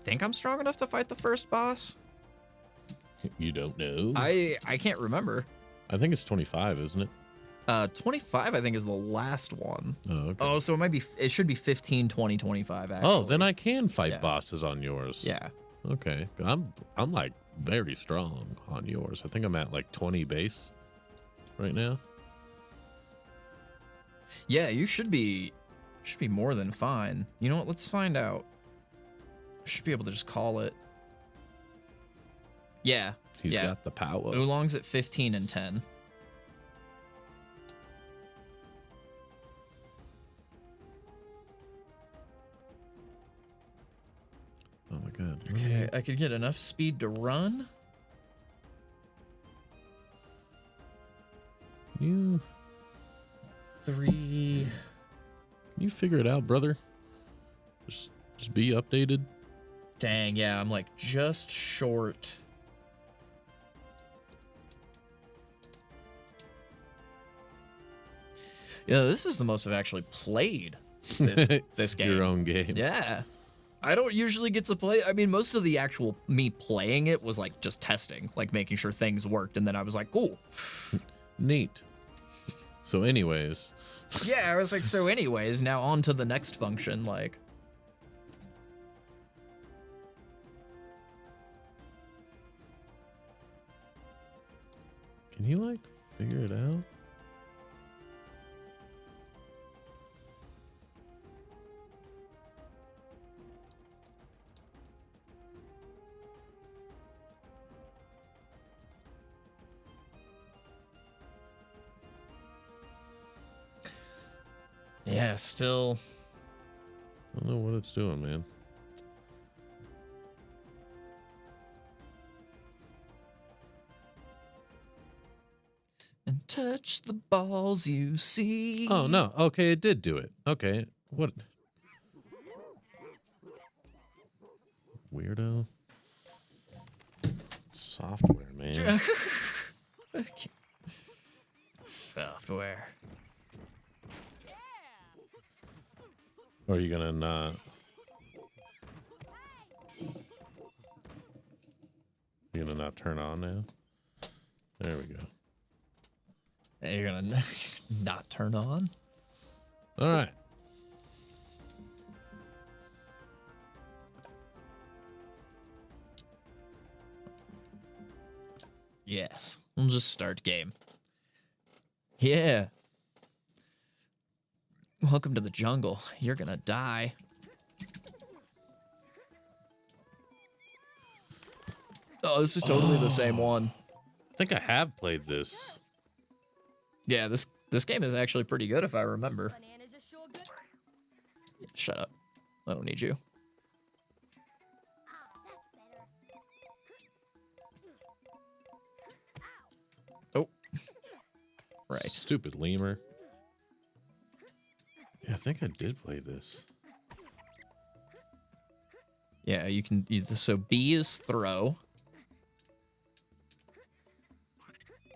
think I'm strong enough to fight the first boss. You don't know? I can't remember. I think it's 25, isn't it? 25 I think is the last one. Oh, okay. Oh, so it should be 15, 20, 25 actually. Oh, then I can fight bosses on yours. Yeah. Okay. I'm like very strong on yours. I think I'm at like 20 base right now. Yeah, you should be more than fine. You know what? Let's find out. I should be able to just call it. Yeah. He's got the power. Oolong's at 15 and 10. Oh my god. Okay, I could get enough speed to run. You 3. Can you figure it out, brother? Just be updated. Dang, yeah, I'm like just short. Yeah, this is the most I've actually played this game. Your own game. Yeah. I don't usually get to play. I mean, most of the actual me playing it was like just testing, like making sure things worked. And then I was like, cool. Neat. So anyways. Yeah, I was like, so anyways, now on to the next function. Like, can you like figure it out? yeah, still. I don't know what it's doing, man. And touch the balls you see. Oh, no. Okay, it did do it. Okay. What? Weirdo. Software, man. Software. Or are you gonna not? You're gonna not turn on now? There we go. Hey, you're gonna not turn on? All right. Yes. We'll just start game. Yeah. Welcome to the jungle. You're gonna die. Oh, this is totally the same one. I think I have played this. Yeah, this game is actually pretty good if I remember. Shut up. I don't need you. Oh. Right. Stupid lemur. Yeah, I think I did play this. Yeah, you can. So B is throw.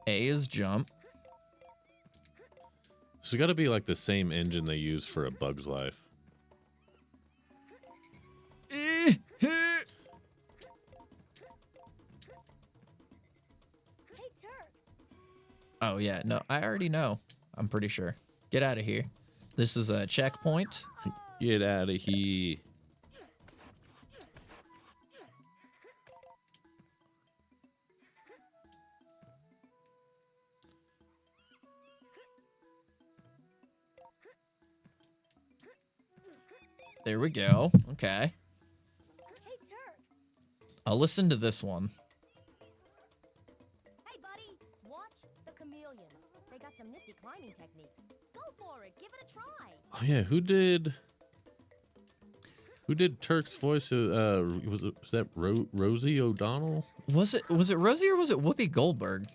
A is jump. So it's got to be like the same engine they use for A Bug's Life. Oh, yeah. No, I already know. I'm pretty sure. Get out of here. This is a checkpoint. Get out of here. There we go. Okay. I'll listen to this one. Hey, buddy, watch the chameleon. They got some nifty climbing techniques. Go for it. Give it a try. Oh yeah, who did Turk's voice? Was that Rosie O'Donnell? Was it Rosie or was it Whoopi Goldberg?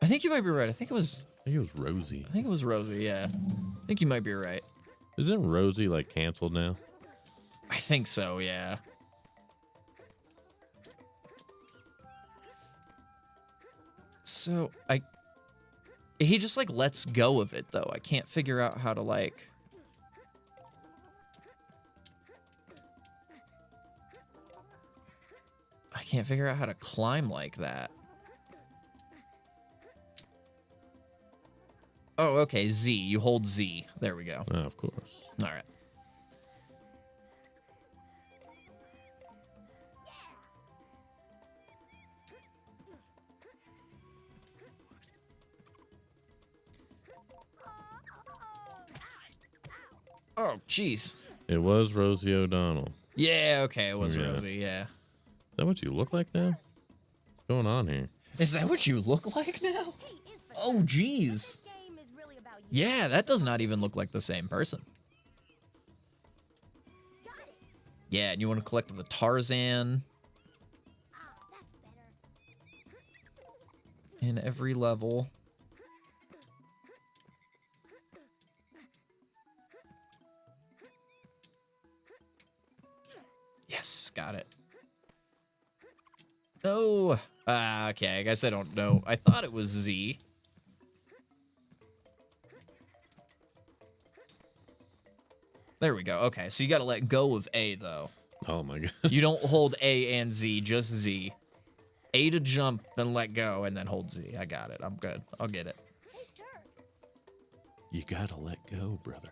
I think you might be right. I think it was Rosie. I think it was Rosie, yeah. I think you might be right. Isn't Rosie like canceled now? I think so, yeah. So, he just like lets go of it though. I can't figure out how to like can't figure out how to climb like that. Oh, okay, Z. You hold Z. There we go. Oh, of course. All right. Oh, jeez. It was Rosie O'Donnell. Yeah, okay, it was Yeah. Rosie, yeah. Is that what you look like now? What's going on here? Is that what you look like now? Oh, jeez. This game is really about you. Yeah, that does not even look like the same person. Got it. Yeah, and you want to collect the Tarzan That's better. in every level. Yes, got it. No. Okay, I guess I don't know. I thought it was Z. There we go. Okay, so you got to let go of A, though. Oh my god. You don't hold A and Z, just Z. A to jump, then let go, and then hold Z. I got it. I'm good. I'll get it. Hey, sure. You gotta let go, brother.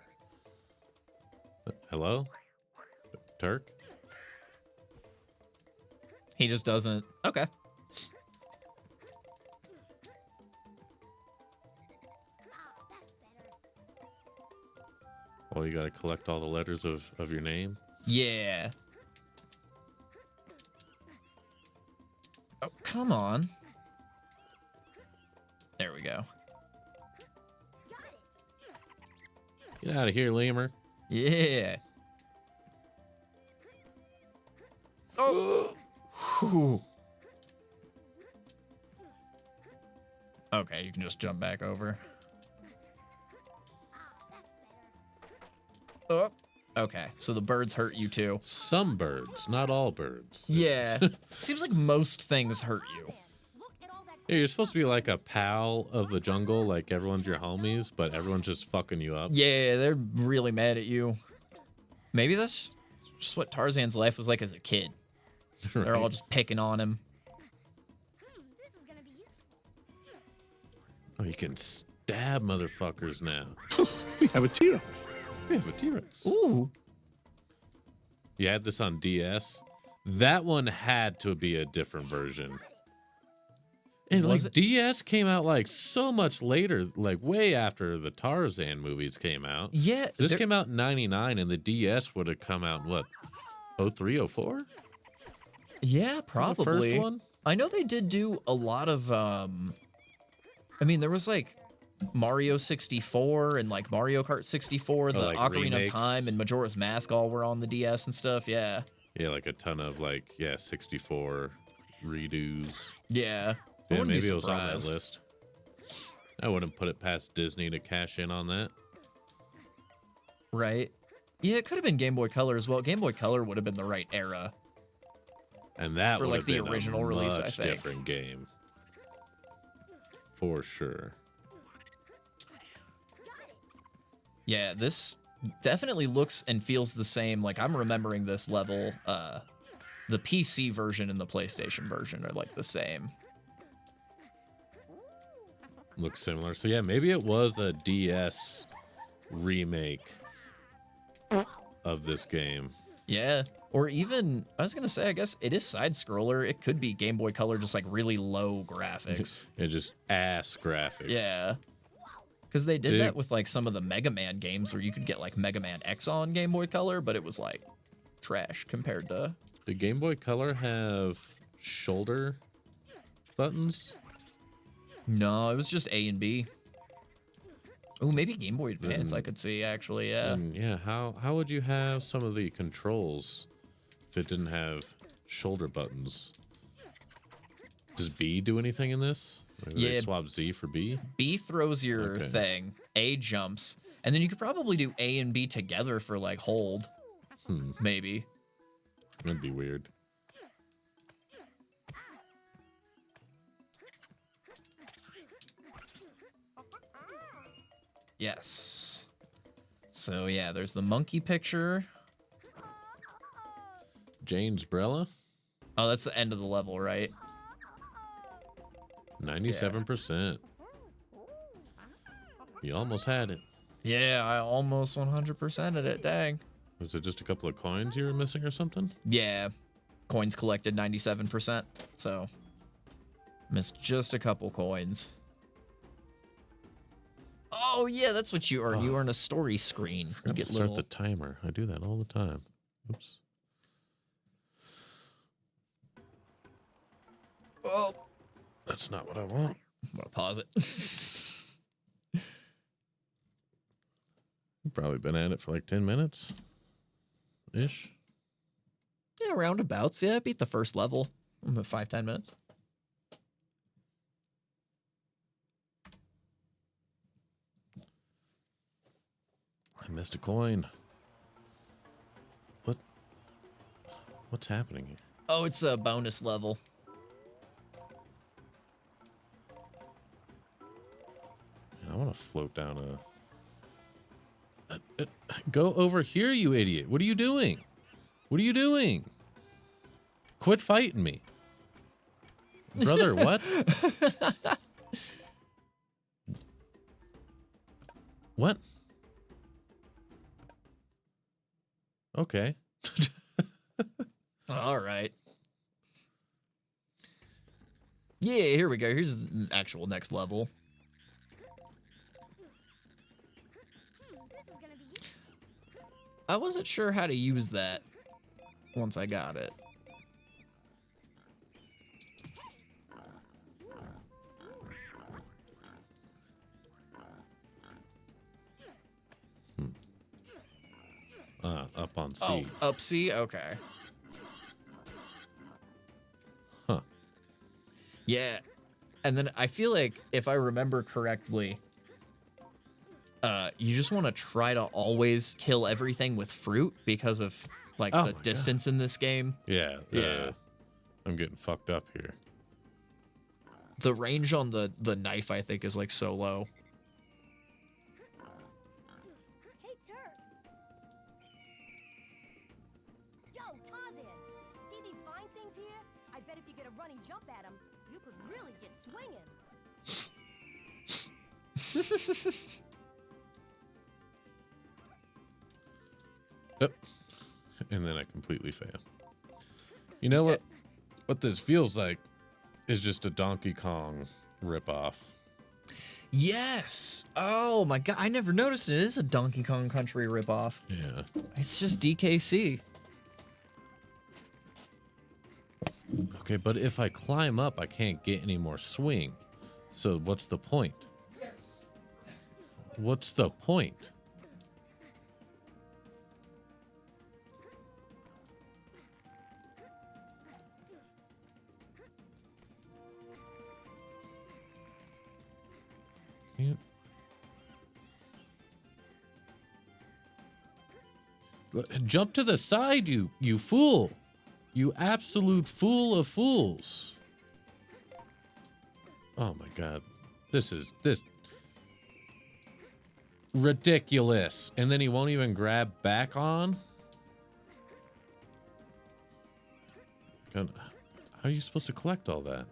Hello? Turk? He just doesn't. Okay. That's better. Well, you gotta collect all the letters of your name. Yeah. Oh, come on. There we go. Get out of here, lemur. Yeah. Oh. Whew. Okay, you can just jump back over. Oh. Okay, so the birds hurt you too. Some birds, not all birds. Yeah. Seems like most things hurt you. Look at all that. Yeah, you're supposed to be like a pal of the jungle, like everyone's your homies, but everyone's just fucking you up. Yeah, they're really mad at you. Maybe that's just what Tarzan's life was like as a kid. They're all Right? just picking on him. This is gonna be useful. Oh, you can stab motherfuckers now. We have a T-Rex. We have a T-Rex. Ooh. You had this on DS. That one had to be a different version. And Was like it? DS came out like so much later, like way after the Tarzan movies came out. Yeah. This there- came out in 99 and the DS would have come out in what? 03, 04? Yeah, The probably. first one? I know they did do a lot of I mean, there was like Mario 64 and like Mario Kart 64, the like Ocarina remakes? of Time and Majora's Mask all were on the DS and stuff. Yeah. Yeah, like a ton of like, 64 redos. Yeah. I Yeah, wouldn't maybe be it was on that surprised. list. I wouldn't put it past Disney to cash in on that. Right. Yeah, it could have been Game Boy Color as well. Game Boy Color would have been the right era. And that For, would like, have the been original a release, I much think. different game. For sure. Yeah, this definitely looks and feels the same. Like I'm remembering this level. The PC version and the PlayStation version are like the same. Looks similar. So yeah, maybe it was a DS remake of this game. Yeah. Or even, I was going to say, I guess it is side scroller. It could be Game Boy Color, just like really low graphics. It just ass graphics. Yeah. Because they did Dude. that with like some of the Mega Man games where you could get like Mega Man X on Game Boy Color, but it was like trash compared to. Did Game Boy Color have shoulder buttons? No, it was just A and B. Oh, maybe Game Boy Advance I Then- could see actually, yeah. And yeah, how would you have some of the controls if it didn't have shoulder buttons? Does B do anything in this? Maybe they Yeah. swap Z for B? B throws your Okay. thing, A jumps, and then you could probably do A and B together for like hold, maybe. That'd be weird. Yes. So yeah, there's the monkey picture. Jane's Brella? Oh, that's the end of the level, right? 97%. You almost had it. Yeah, I almost 100%ed it. Dang. Was it just a couple of coins you were missing or something? Yeah. Coins collected 97%. So missed just a couple coins. Oh yeah, that's what you earn. Oh. You earn a story screen. You Forgot get to start little. the timer. I do that all the time. Oops. Oh, That's not what I want. I'm gonna pause it. You've probably been at it for like 10 minutes ish. Yeah, roundabouts. Yeah, I beat the first level. I'm at 5-10 minutes. I missed a coin. What's happening here? Oh, it's a bonus level. I want to float down a... Go over here, you idiot. What are you doing? What are you doing? Quit fighting me. Brother, what? What? Okay. All right. Yeah, here we go. Here's the actual next level. This is gonna be easy. I wasn't sure how to use that once I got it. Up on C. Oh, up C? Okay. Huh. Yeah. And then I feel like if I remember correctly, you just want to try to always kill everything with fruit because of like Oh the my distance in this game. Yeah. Yeah. I'm getting fucked up here. The range on the knife I think is like so low. Hey, Turk. Yo, Tarzan. See these fine things here? I bet if you get a running jump at them, you could really get swinging. Yep. And then I completely fail. You know what? What this feels like is just a Donkey Kong ripoff. Yes. Oh my god, I never noticed it is a Donkey Kong Country ripoff. Yeah. It's just DKC. Okay, but if I climb up, I can't get any more swing. So what's the point? Yes. What's the point? Can't. Jump to the side, you fool. You absolute fool of fools. Oh my god. This ridiculous. And then he won't even grab back on? God, how are you supposed to collect all that?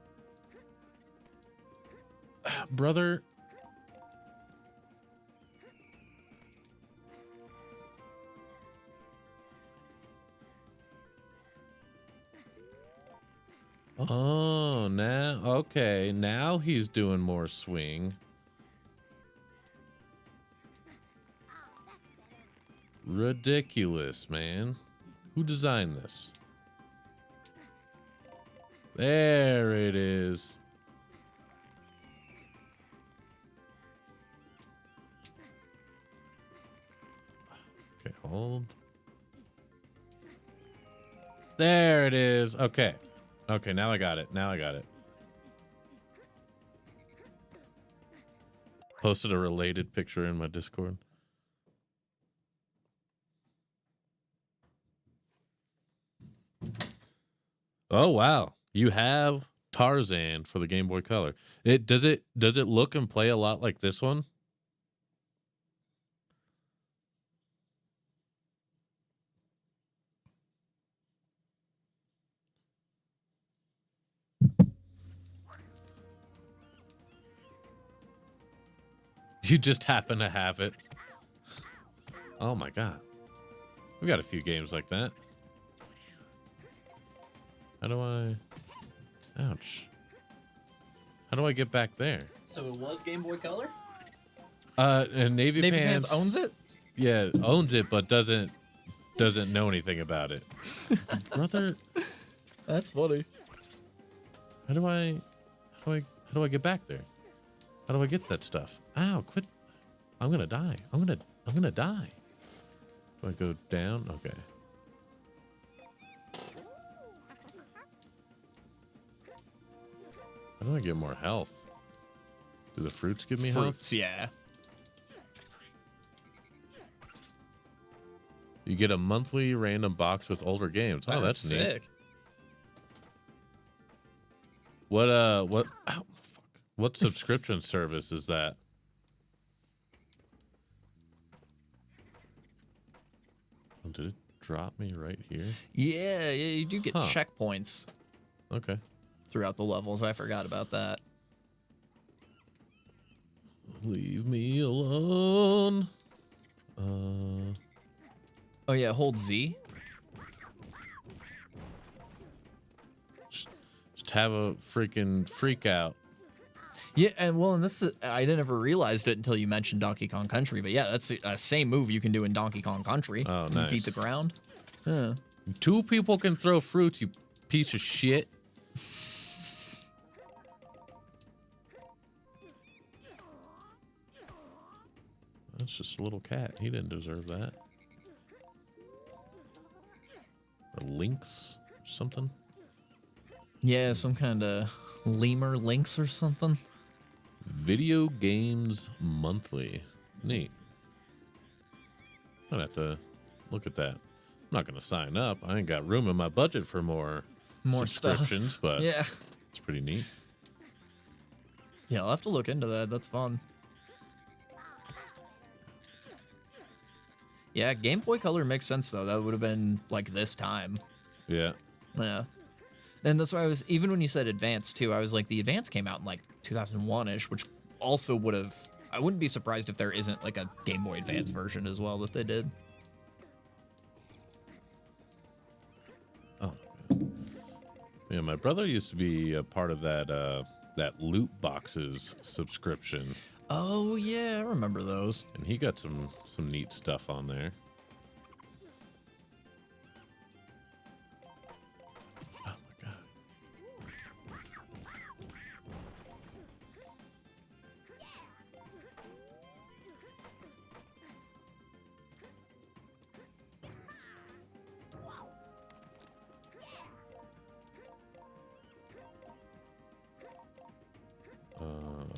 Brother. Oh, now, okay. Now he's doing more swing. Ridiculous, man. Who designed this? There it is. Okay, hold. There it is. Okay. Okay, now I got it. Now I got it. Posted a related picture in my Discord. Oh wow. You have Tarzan for the Game Boy Color. Does it look and play a lot like this one? You just happen to have it. Oh my god. We got a few games like that. How do I... Ouch. How do I get back there? So it was Game Boy Color? And Navy Pants owns it? Yeah, owns it, but doesn't know anything about it. Brother, That's funny. how do I get back there? How do I get that stuff? Ow, quit. I'm gonna die. I'm gonna die. Do I go down? Okay. How do I get more health? Do the fruits give me health? Fruits, yeah. You get a monthly random box with older games. Oh, that's neat. sick. What ow, fuck. What subscription service is that? Oh, did it drop me right here? Yeah, you do get Huh. checkpoints Okay. throughout the levels. I forgot about that. Leave me alone. Oh yeah, hold Z. Just have a freaking freak out. Yeah, and this is, I never realized it until you mentioned Donkey Kong Country, but yeah, that's the same move you can do in Donkey Kong Country. Oh, You nice. beat the ground. Yeah. 2 people can throw fruits, you piece of shit. That's just a little cat. He didn't deserve that. A lynx or something. Yeah, some kind of lemur lynx or something. Video Games Monthly. Neat. I'd have to look at that. I'm not going to sign up. I ain't got room in my budget for more subscriptions, stuff. but Yeah. it's pretty neat. Yeah, I'll have to look into that. That's fun. Yeah, Game Boy Color makes sense, though. That would have been, like, this time. Yeah. Yeah. And that's why I was, even when you said Advance, too, I was like, the Advance came out in, like, 2001-ish, which also would have, I wouldn't be surprised if there isn't, like, a Game Boy Advance version as well that they did. Oh. Yeah, my brother used to be a part of that that loot boxes subscription, Oh, yeah, I remember those. and he got some neat stuff on there. Oh my god.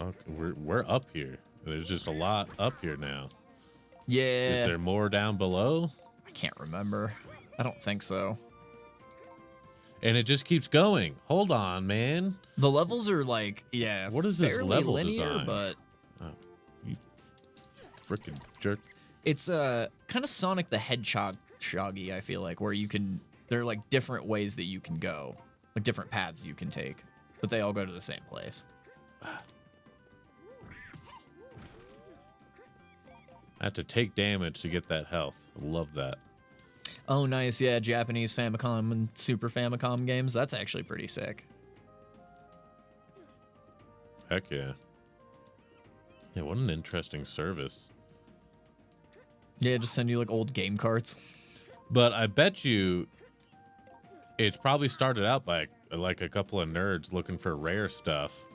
Okay, we're up here. There's just a lot up here now. Yeah. Is there more down below? I can't remember. I don't think so. And it just keeps going. Hold on, man. The levels are like, yeah, What is this fairly level linear, design? but You freaking jerk. it's kind of Sonic the Hedgehog shoggy, I feel like, where you can, there are like different ways that you can go, like different paths you can take, but they all go to the same place. I have to take damage to get that health. I love that. Oh, nice. Yeah, Japanese Famicom and Super Famicom games. That's actually pretty sick. Heck yeah. Yeah, what an interesting service. Yeah, just send you like old game carts. But I bet you it's probably started out by like a couple of nerds looking for rare stuff.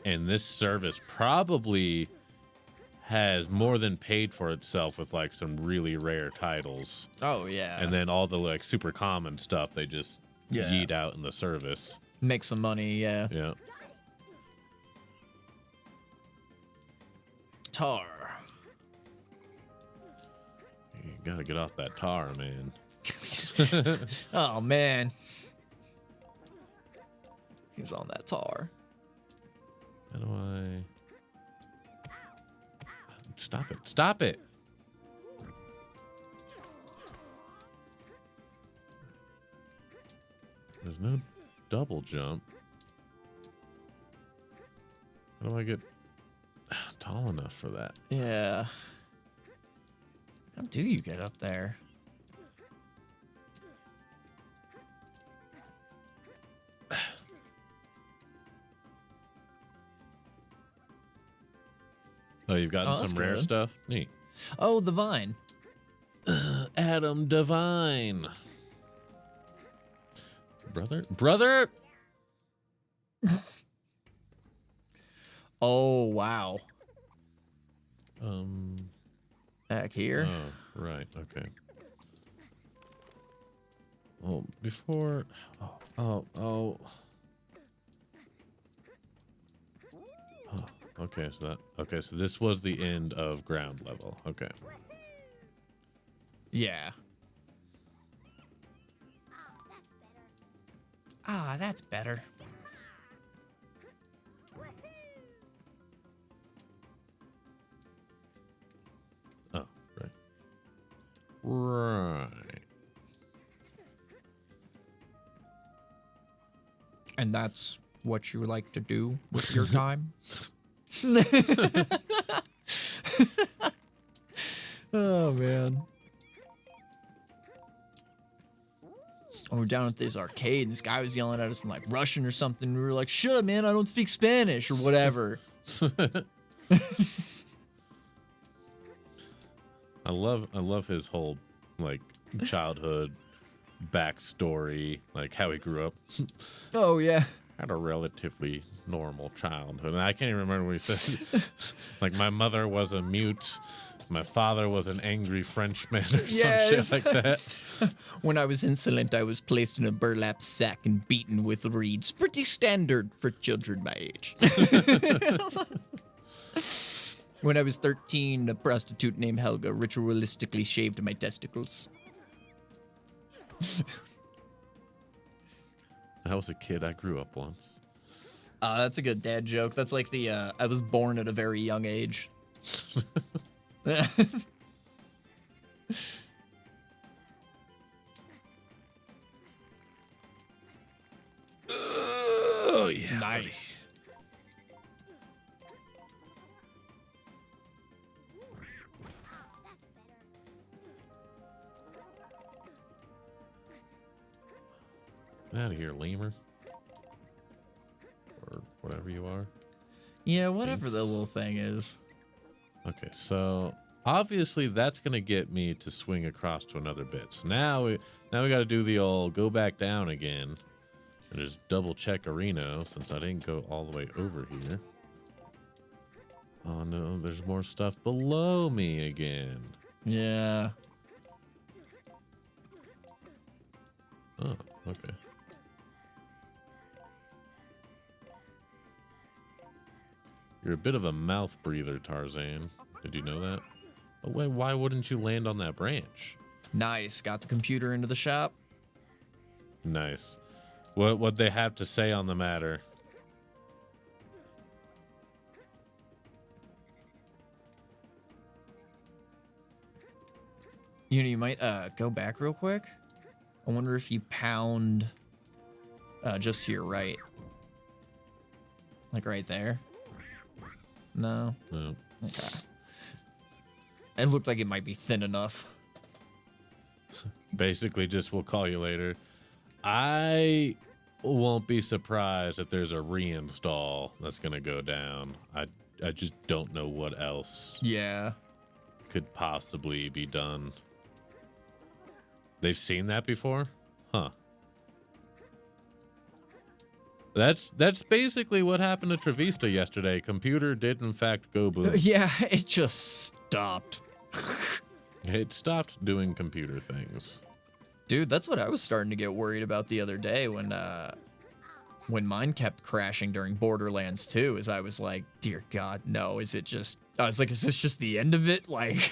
And this service probably has more than paid for itself with like some really rare titles. Oh, yeah. And then all the like super common stuff they just Yeah. yeet out in the service. Make some money, yeah. Yeah. Tar. You gotta get off that tar, man. Oh, man. He's on that tar. How do I... Stop it. Stop it. There's no double jump. How do I get... tall enough for that. Yeah. How do you get up there? Oh, you've gotten Oh, that's some rare good. stuff? Neat. Oh, the vine. Adam Devine. Brother. Oh, wow. Um. Back here. Oh, right. Okay. Oh, before. Oh. Okay, so this was the end of ground level. Okay. Yeah. Ah, that's better. Oh, right. Right. And that's what you like to do with your time? Oh, man. Oh, we're down at this arcade, and this guy was yelling at us in, like, Russian or something. We were like, shut up, man, I don't speak Spanish, or whatever. I love his whole, like, childhood backstory, like how he grew up. Oh, yeah. Had a relatively normal childhood. And I can't even remember what he said. Like, my mother was a mute. My father was an angry Frenchman or Yes. some shit like that. When I was insolent, I was placed in a burlap sack and beaten with reeds. Pretty standard for children my age. When I was 13, a prostitute named Helga ritualistically shaved my testicles. I was a kid. I grew up once. That's a good dad joke. That's like the, I was born at a very young age. Oh, yeah. Nice. Get out of here, lemur. Or whatever you are. Yeah, whatever the Thanks. little thing is. Okay, so obviously that's gonna get me to swing across to another bit. So now we got to do the old go back down again, and just double check Areno since I didn't go all the way over here. Oh no, there's more stuff below me again. Yeah. Oh, okay. You're a bit of a mouth breather, Tarzan. Did you know that? Oh, wait, why wouldn't you land on that branch? Nice. Got the computer into the shop. Nice. What they have to say on the matter? You know, you might go back real quick. I wonder if you pound just to your right. Like right there. No. No. Okay. It looked like it might be thin enough. Basically, just we'll call you later. I won't be surprised if there's a reinstall that's gonna go down. I just don't know what else Yeah. could possibly be done. They've seen that before? Huh. That's basically what happened to Trevista yesterday. Computer did in fact go boom. Yeah, it just stopped. It stopped doing computer things. Dude, that's what I was starting to get worried about the other day when mine kept crashing during Borderlands 2, is I was like, dear God, no, is it just, I was like, is this just the end of it? Like,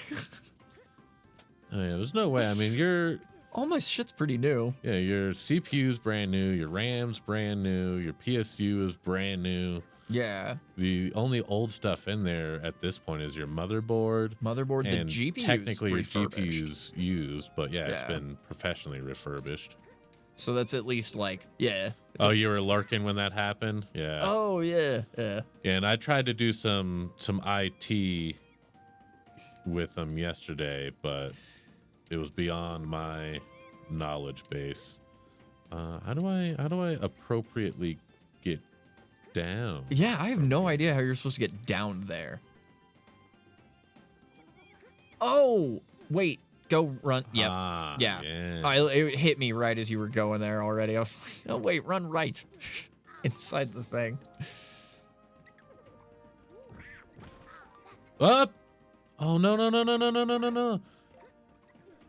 Oh, yeah, there's no way. I mean, all my shit's pretty new. your CPU's brand new, your RAM's brand new, your PSU is brand new. Yeah. The only old stuff in there at this point is your motherboard. Motherboard, the and GPU's technically your refurbished. GPU's used, but yeah, it's Yeah. been professionally refurbished. So that's at least like, yeah. Oh, you were lurking when that happened? Yeah. Oh, yeah. Yeah. And I tried to do some IT with them yesterday, but it was beyond my knowledge base. How do I appropriately get down? Yeah, I have no idea how you're supposed to get down there. Oh, wait. Go run. Yep. Yeah. It hit me right as you were going there already. I was like, oh, wait, run right. Inside the thing. Up! Oh, no.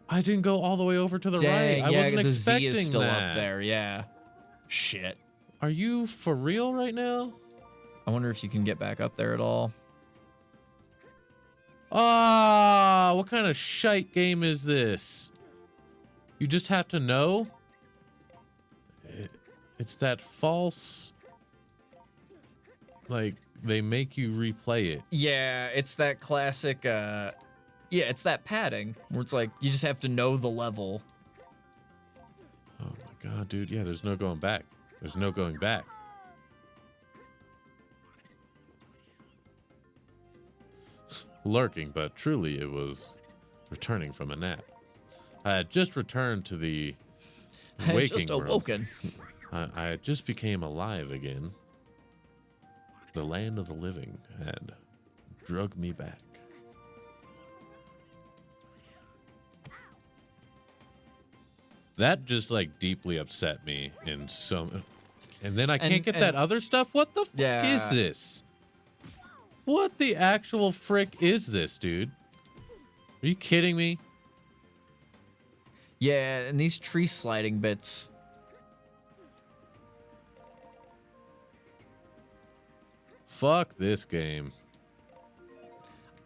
I didn't go all the way over to the Dang, right. I wasn't the expecting Z is still that. up there. Yeah. Shit. Are you for real right now? I wonder if you can get back up there at all. Ah, what kind of shite game is this? You just have to know? It's that false... Like, they make you replay it. Yeah, it's that classic, yeah, it's that padding where it's like, you just have to know the level. Oh my god, dude. Yeah, there's no going back. There's no going back. Lurking, but truly it was returning from a nap. I had just returned to the I had waking just world. awoken. I had just became alive again. The land of the living had drugged me back. That just like deeply upset me in some. And then I can't get that other stuff. What the fuck is this? What the actual frick is this, dude? Are you kidding me? Yeah, and these tree sliding bits. Fuck this game.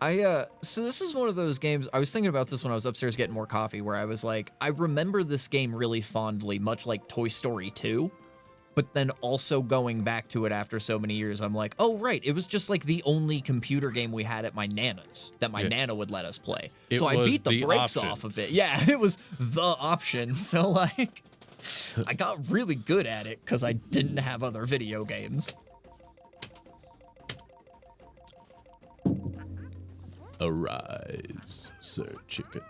So this is one of those games, I was thinking about this when I was upstairs getting more coffee, where I was like, I remember this game really fondly, much like Toy Story 2, but then also going back to it after so many years, I'm like, oh, right, it was just like the only computer game we had at my Nana's, that my Nana would let us play. So I beat the brakes off of it. Yeah, it was the option. So like, I got really good at it because I didn't have other video games. Arise, Sir Chicken.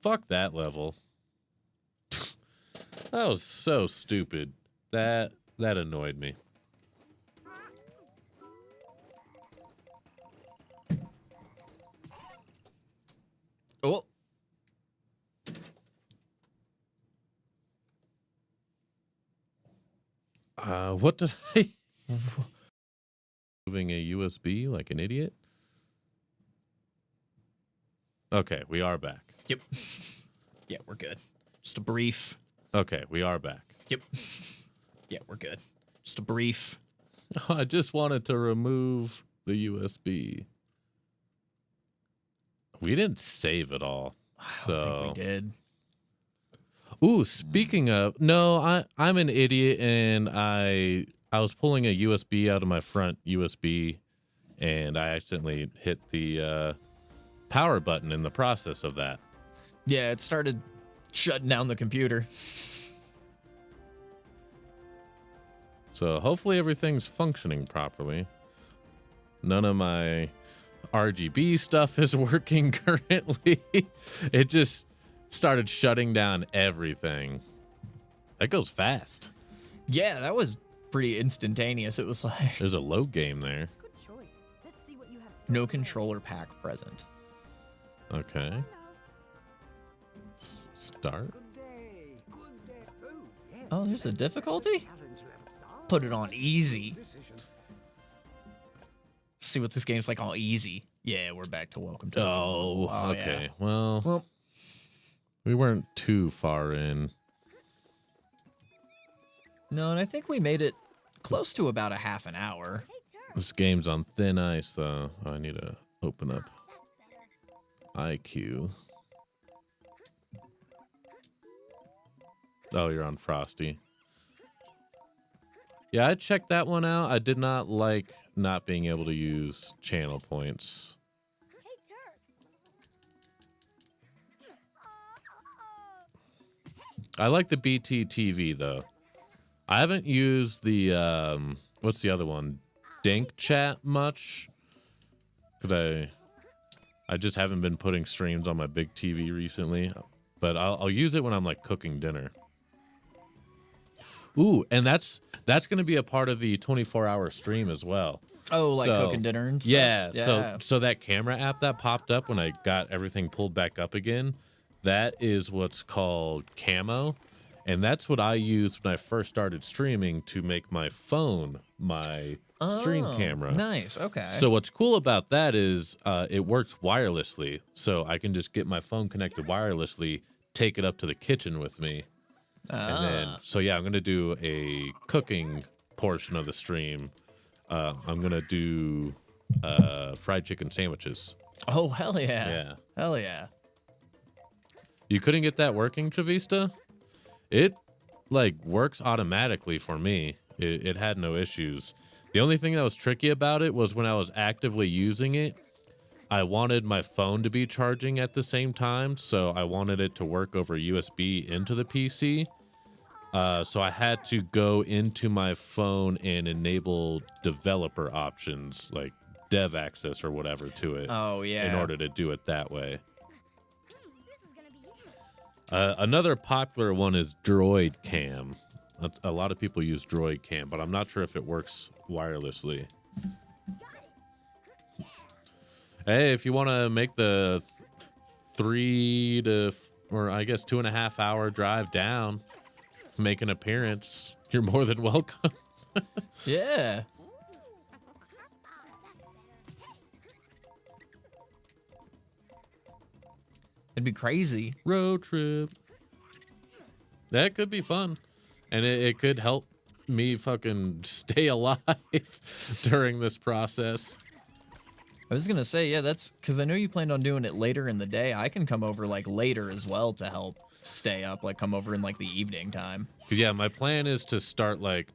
Fuck that level. That was so stupid. That annoyed me. Oh. What did I... Moving a USB like an idiot? Okay, we are back. Yep. Yeah, we're good. Just a brief. Okay, we are back. Yep. Yeah, we're good. Just a brief. I just wanted to remove the USB. We didn't save it all. I don't think we did. Ooh, speaking of, no, I'm an idiot, and I was pulling a USB out of my front USB, and I accidentally hit the power button in the process of that. Yeah, it started shutting down the computer. So hopefully everything's functioning properly. None of my RGB stuff is working currently. It just started shutting down everything. That goes fast. Yeah, that was pretty instantaneous. It was like There's a load game there. Good choice. Let's see what you have. no controller pack present. Okay. Start. Oh, there's a difficulty? Put it on easy. See what this game's like on easy. Yeah, we're back to welcome to. Oh, okay. Yeah. Well, we weren't too far in. No, and I think we made it close to about a half an hour. This game's on thin ice, though. I need to open up IQ. Oh, you're on Frosty. Yeah, I checked that one out. I did not like not being able to use channel points. Hey, Turk. I like the BT TV though. I haven't used the what's the other one? Dink Chat much. Cause I just haven't been putting streams on my big TV recently. But I'll use it when I'm like cooking dinner. Ooh, and that's gonna be a part of the 24-hour stream as well. Oh, like So, cooking dinner and stuff? Yeah. So that camera app that popped up when I got everything pulled back up again, that is what's called Camo. And that's what I used when I first started streaming to make my phone my stream camera. Nice. Okay. So what's cool about that is it works wirelessly. So I can just get my phone connected wirelessly, take it up to the kitchen with me. And then, so yeah, I'm going to do a cooking portion of the stream. I'm going to do fried chicken sandwiches. Oh, hell yeah. Yeah. Hell yeah. You couldn't get that working, Travista? It like works automatically for me. It had no issues. The only thing that was tricky about it was when I was actively using it, I wanted my phone to be charging at the same time, so I wanted it to work over USB into the PC. So I had to go into my phone and enable developer options, like dev access or whatever to it. Oh, yeah. In order to do it that way. Another popular one is Droid Cam. A lot of people use Droid Cam, but I'm not sure if it works wirelessly. Hey, if you want to make the 3 to, or I guess 2.5 hour drive down, make an appearance, you're more than welcome. Yeah. It'd be crazy. Road trip. That could be fun. And it could help me fucking stay alive during this process. I was gonna say, yeah, that's because I know you planned on doing it later in the day. I can come over like later as well to help stay up, like come over in like the evening time. Because yeah, my plan is to start like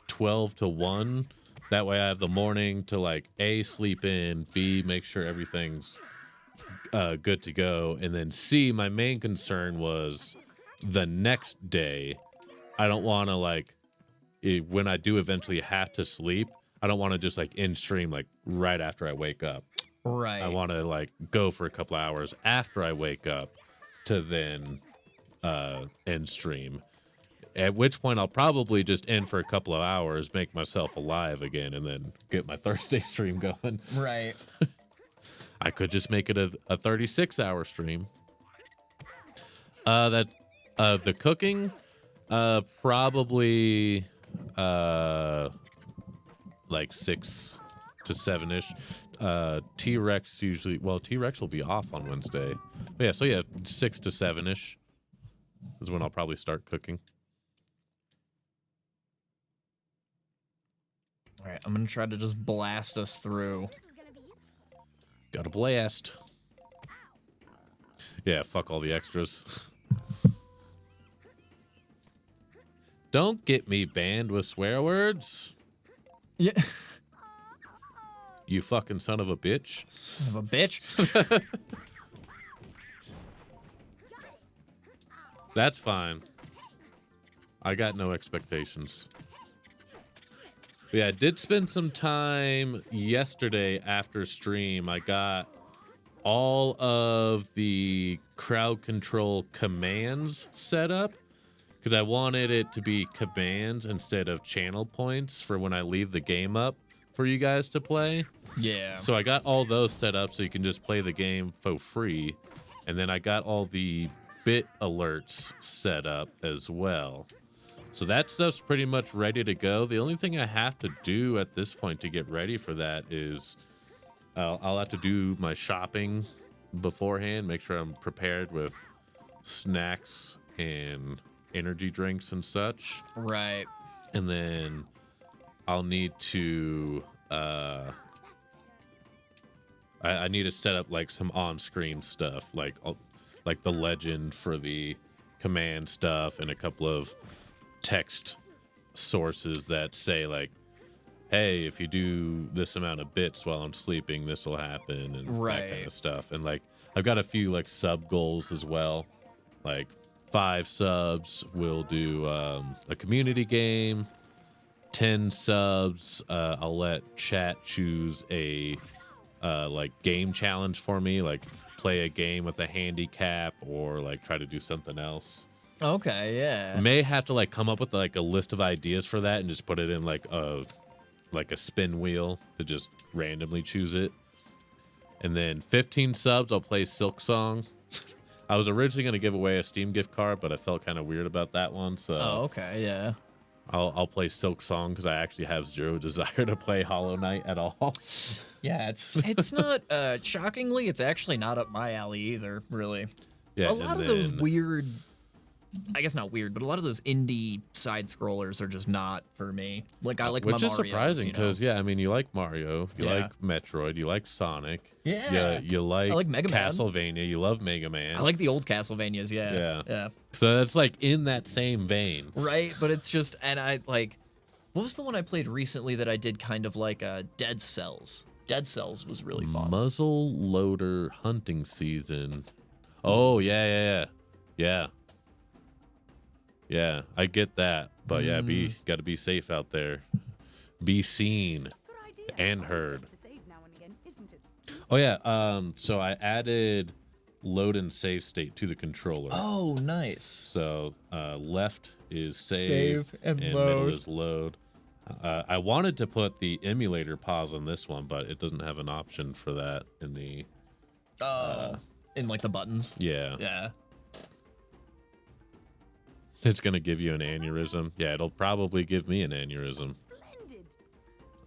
12 to 1. That way I have the morning to like A, sleep in, B, make sure everything's good to go, and then C, my main concern was the next day. I don't want to like when I do eventually have to sleep, I don't want to just like in stream like right after I wake up. Right. I want to like go for a couple hours after I wake up to then end stream. At which point I'll probably just end for a couple of hours, make myself alive again, and then get my Thursday stream going. Right. I could just make it a 36-hour stream. The cooking, probably like 6 to 7-ish. T-Rex usually, well, T-Rex will be off on Wednesday. But yeah, so yeah, 6 to 7-ish is when I'll probably start cooking. All right, I'm gonna try to just blast us through. Got a blast. Yeah, fuck all the extras. Don't get me banned with swear words. Yeah. You fucking son of a bitch. Son of a bitch. That's fine. I got no expectations. But yeah, I did spend some time yesterday after stream. I got all of the crowd control commands set up because I wanted it to be commands instead of channel points for when I leave the game up for you guys to play. Yeah. So I got all those set up so you can just play the game for free. And then I got all the bit alerts set up as well. So that stuff's pretty much ready to go. The only thing I have to do at this point to get ready for that is I'll have to do my shopping beforehand, make sure I'm prepared with snacks and energy drinks and such. Right. And then I'll need to I need to set up like some on-screen stuff, like the legend for the command stuff and a couple of text sources that say like, hey, if you do this amount of bits while I'm sleeping, this will happen, and that kind of stuff. And like I've got a few like sub goals as well, like 5 subs, we'll do a community game. 10 subs, I'll let chat choose a like game challenge for me, like play a game with a handicap or like try to do something else. Okay, yeah. May have to like come up with like a list of ideas for that and just put it in like a spin wheel to just randomly choose it. And then 15 subs, I'll play Silk Song. I was originally going to give away a Steam gift card, but I felt kind of weird about that one. So Okay, yeah. I'll play Silk Song because I actually have zero desire to play Hollow Knight at all. Yeah, it's not shockingly, it's actually not up my alley either, really. Yeah, a lot of those weird, I guess not weird, but a lot of those indie side scrollers are just not for me. Like I like which my is Marios, surprising because you know? yeah, I mean you like Mario, you Yeah. like Metroid, you like Sonic, Yeah. you like, I like Mega Man. Castlevania, you love Mega Man. I like the old Castlevanias, Yeah. yeah. So that's like in that same vein. Right, but it's just, and I like, what was the one I played recently that I did kind of like Dead Cells? Dead Cells was really fun. Muzzle loader hunting season. Oh yeah. Yeah, I get that. But yeah, got to be safe out there. Be seen and heard. Oh yeah, so I added load and save state to the controller. Oh, nice. So left is Save and middle load. is load. I wanted to put the emulator pause on this one, but it doesn't have an option for that in the In like the buttons. yeah. Yeah. It's gonna give you an aneurysm. Yeah, it'll probably give me an aneurysm. Splendid.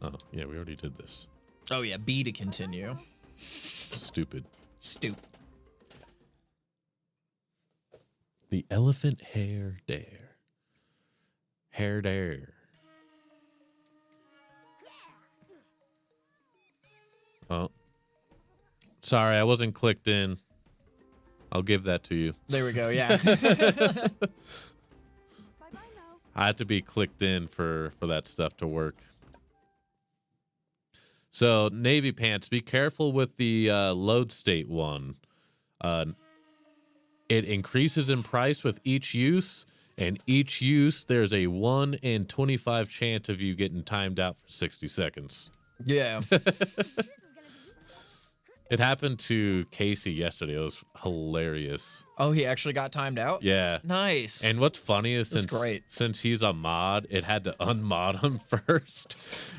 Oh yeah, we already did this. Oh yeah, B to continue. Stupid. Stupid. The elephant hair dare. Hair dare. Oh. Sorry, I wasn't clicked in. I'll give that to you. There we go, yeah. Bye-bye now. I had to be clicked in for that stuff to work. So, Navy Pants, be careful with the load state one. It increases in price with each use, and each use, there's a 1 in 25 chance of you getting timed out for 60 seconds. Yeah. It happened to Casey yesterday. It was hilarious. Oh, he actually got timed out? Yeah. Nice. And what's funny is That's great. since he's a mod, it had to unmod him first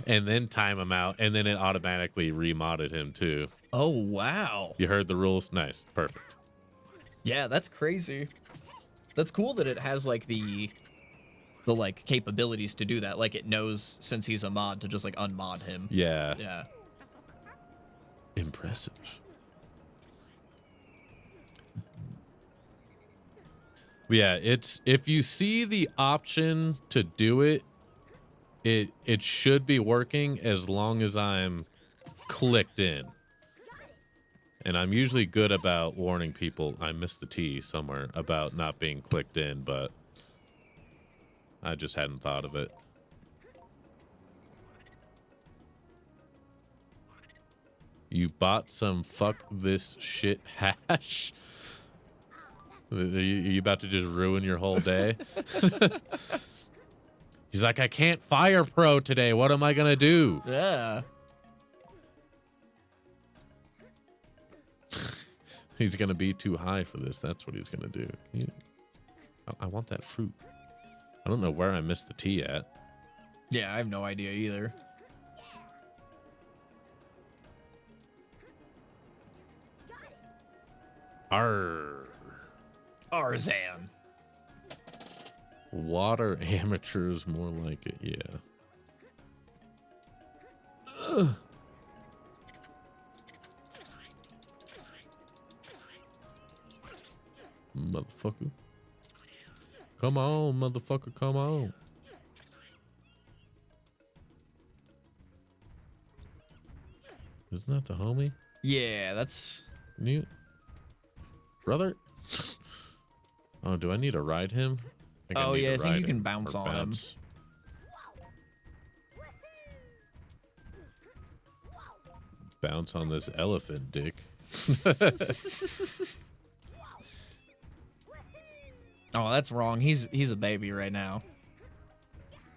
and then time him out, and then it automatically remodded him too. Oh, wow. You heard the rules? Nice. Perfect. Yeah, that's crazy. That's cool that it has like the like capabilities to do that. Like it knows since he's a mod to just like unmod him. Yeah. Yeah. Impressive. Yeah, it's if you see the option to do it, it should be working as long as I'm clicked in. And I'm usually good about warning people. I missed the T somewhere about not being clicked in, but I just hadn't thought of it. You bought some fuck this shit hash? Are you about to just ruin your whole day? He's like, I can't fire pro today. What am I going to do? Yeah. He's going to be too high for this. That's what he's going to do. I want that fruit. I don't know where I missed the T at. Yeah, I have no idea either. Arr. Tarzan. Water amateurs, more like it. Yeah. Ugh. Motherfucker. Come on, motherfucker, come on. Isn't that the homie? Yeah, that's... New brother? Oh, do I need to ride him? Oh, need yeah, to I think ride you can him, bounce or on him. bounce. Bounce on this elephant dick. Oh, that's wrong. He's a baby right now.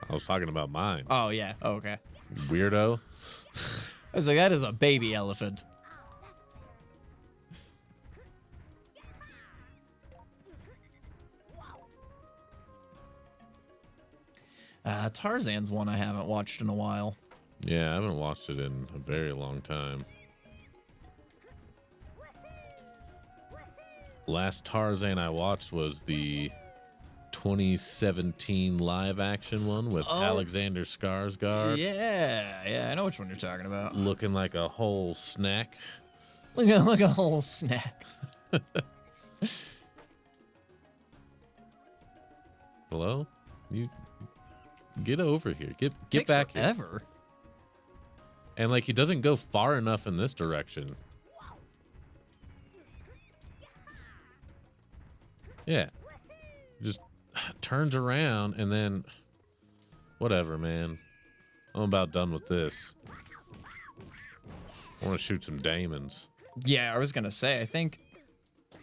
I was talking about mine. Oh, yeah. Oh, okay. Weirdo. I was like, that is a baby elephant. Tarzan's one I haven't watched in a while. Yeah, I haven't watched it in a very long time. Last Tarzan I watched was the 2017 live action one with Alexander Skarsgård. Yeah, I know which one you're talking about. Looking like a whole snack. Like a whole snack. Hello? You get over here. Get Takes back here. forever. And like he doesn't go far enough in this direction. Yeah. Just turns around and then whatever, man. I'm about done with this. I want to shoot some daemons. Yeah, I was gonna say, I think,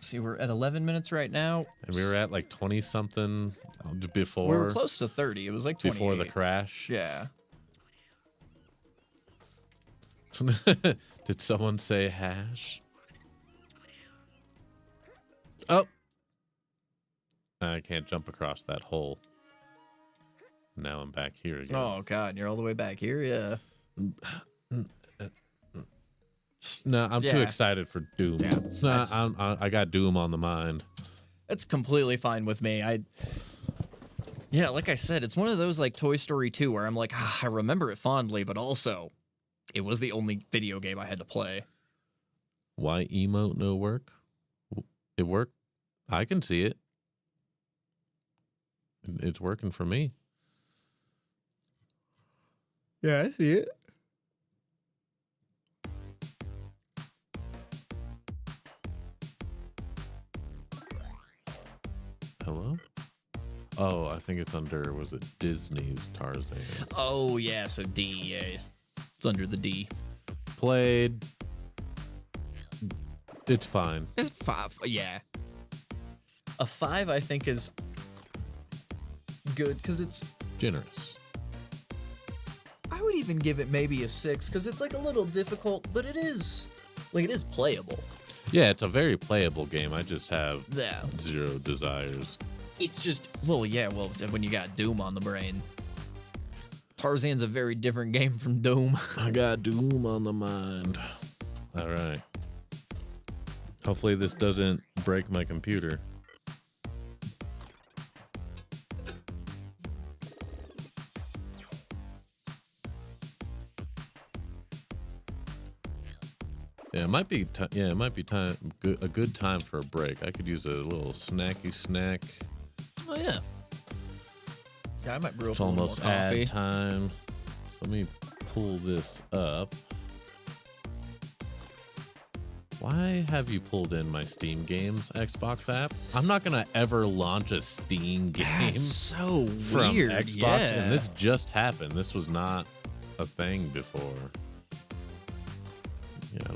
see, we're at 11 minutes right now. And we were at like 20 something before. We were close to 30. It was like 28. Before the crash. Yeah. Did someone say hash? Oh. I can't jump across that hole. Now I'm back here again. Oh, God, you're all the way back here? Yeah. No, I'm too Yeah. excited for Doom. Yeah, Nah, I got Doom on the mind. That's completely fine with me. Yeah, like I said, it's one of those like Toy Story 2 where I'm like, I remember it fondly, but also it was the only video game I had to play. Why emote no work? It worked. I can see it. It's working for me. Yeah, I see it. Hello? Oh, I think it's under, was it Disney's Tarzan? Oh, yeah, so D, yeah. It's under the D. Played. It's fine. It's 5, yeah. A 5, I think, is good, because it's... Generous. I would even give it maybe a 6, because it's, like, a little difficult, but it is... Like, it is playable. Yeah, it's a very playable game. I just have Yeah. zero desires. It's just... Well, yeah, when you got Doom on the brain. Tarzan's a very different game from Doom. I got Doom on the mind. All right. Hopefully this doesn't break my computer. Yeah, it might be. It might be time. A good time for a break. I could use a little snacky snack. Oh, yeah. Yeah, I might brew up It's a little more almost coffee. ad time. Let me pull this up. Why have you pulled in my Steam games Xbox app? I'm not gonna ever launch a Steam game That's so from weird. Xbox, Yeah. and this just happened. This was not a thing before. Yeah,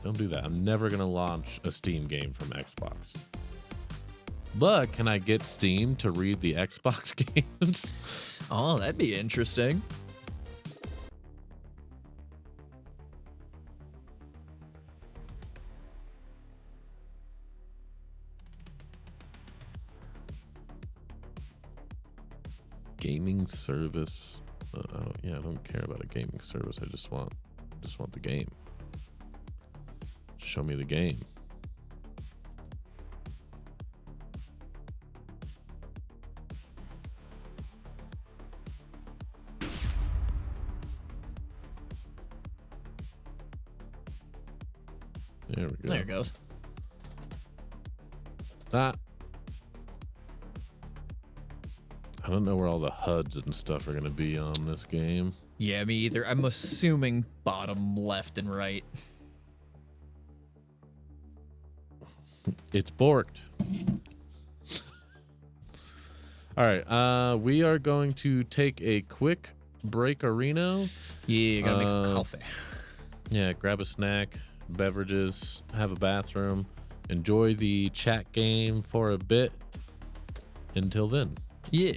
don't do that. I'm never gonna launch a Steam game from Xbox. But can I get Steam to read the Xbox games? Oh, that'd be interesting. Gaming service. I don't care about a gaming service. I just want the game. Show me the game. There we go. There it goes. Ah. I don't know where all the HUDs and stuff are going to be on this game. Yeah, me either. I'm assuming bottom left and right. It's borked. All right. We are going to take a quick break, Reno. Yeah, gotta make some coffee. Yeah, grab a snack, beverages, have a bathroom, enjoy the chat game for a bit, until then. Yeah.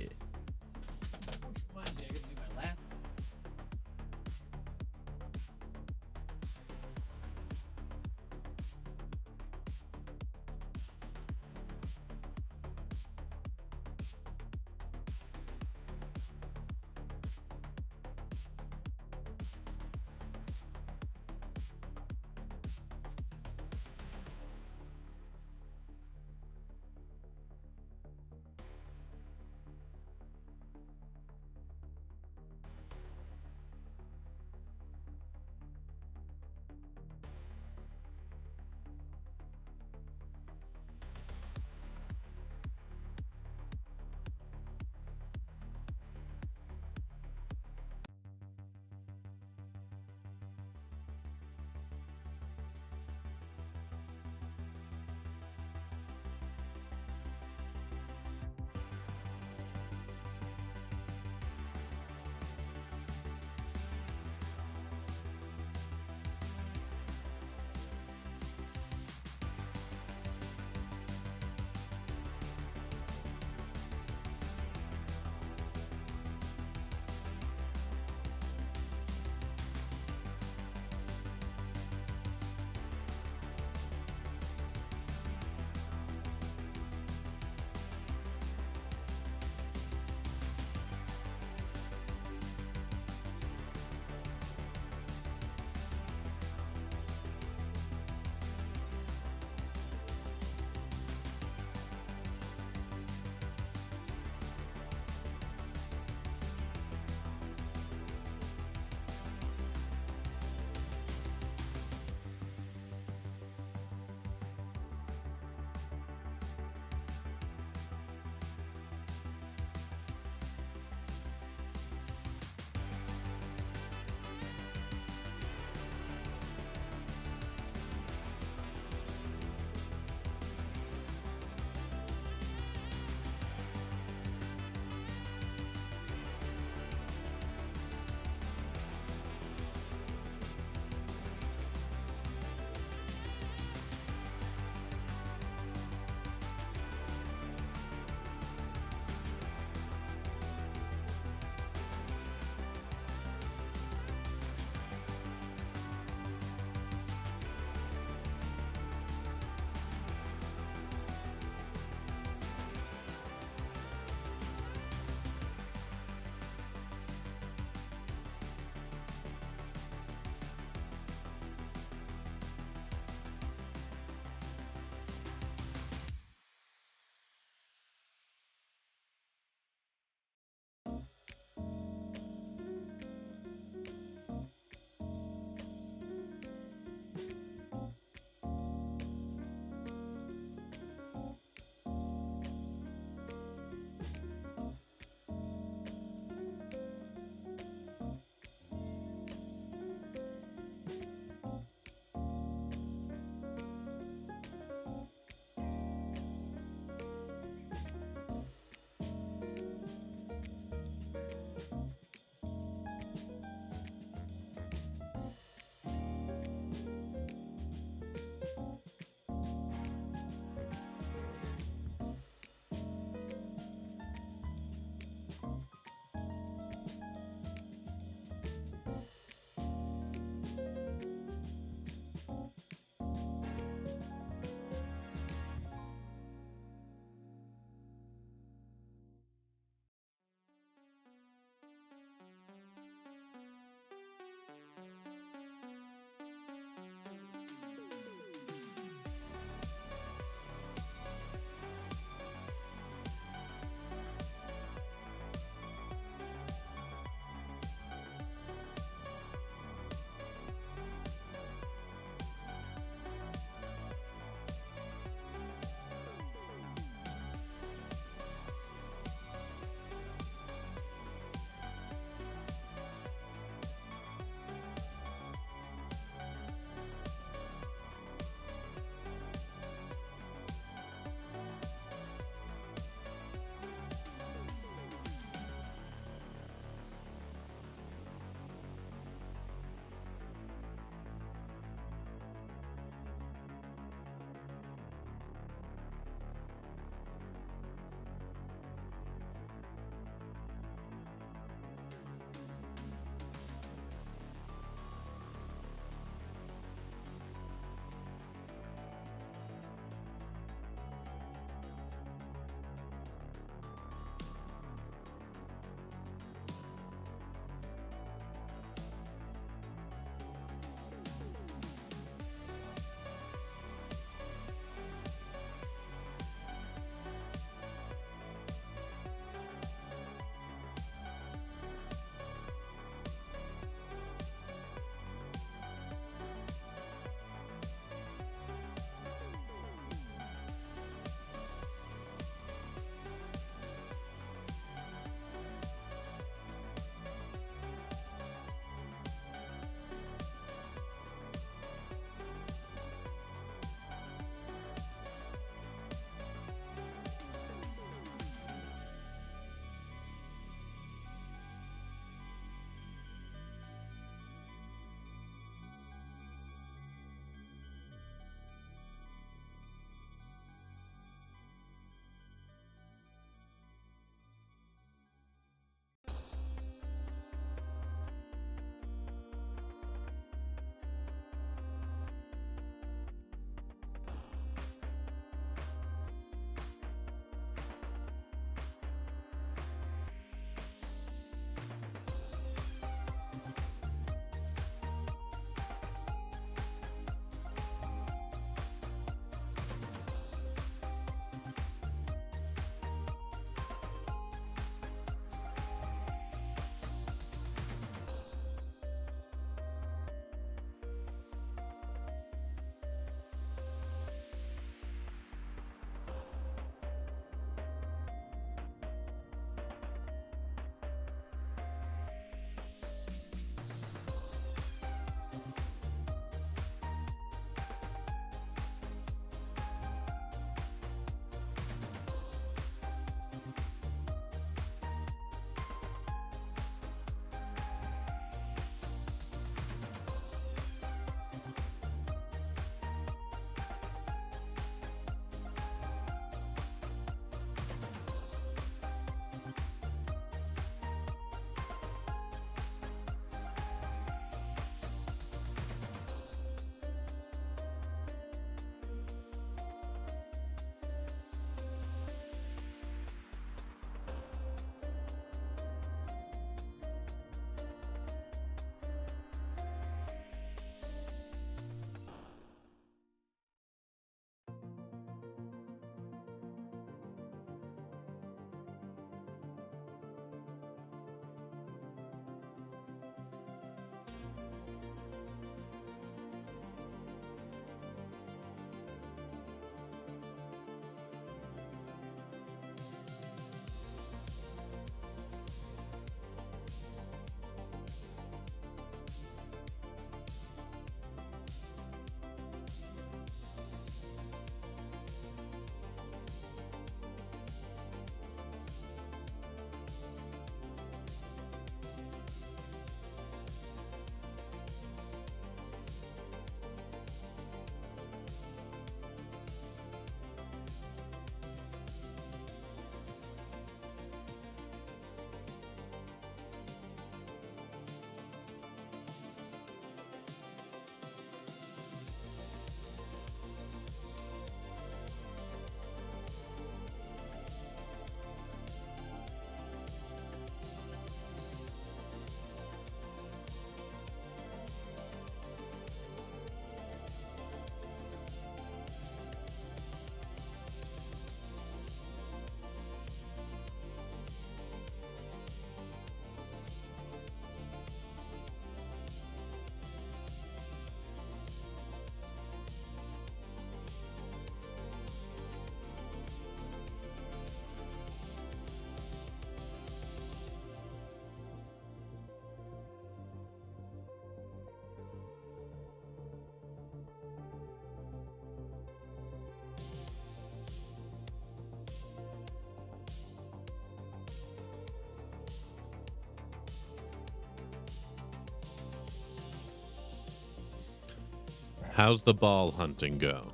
How's the ball hunting go?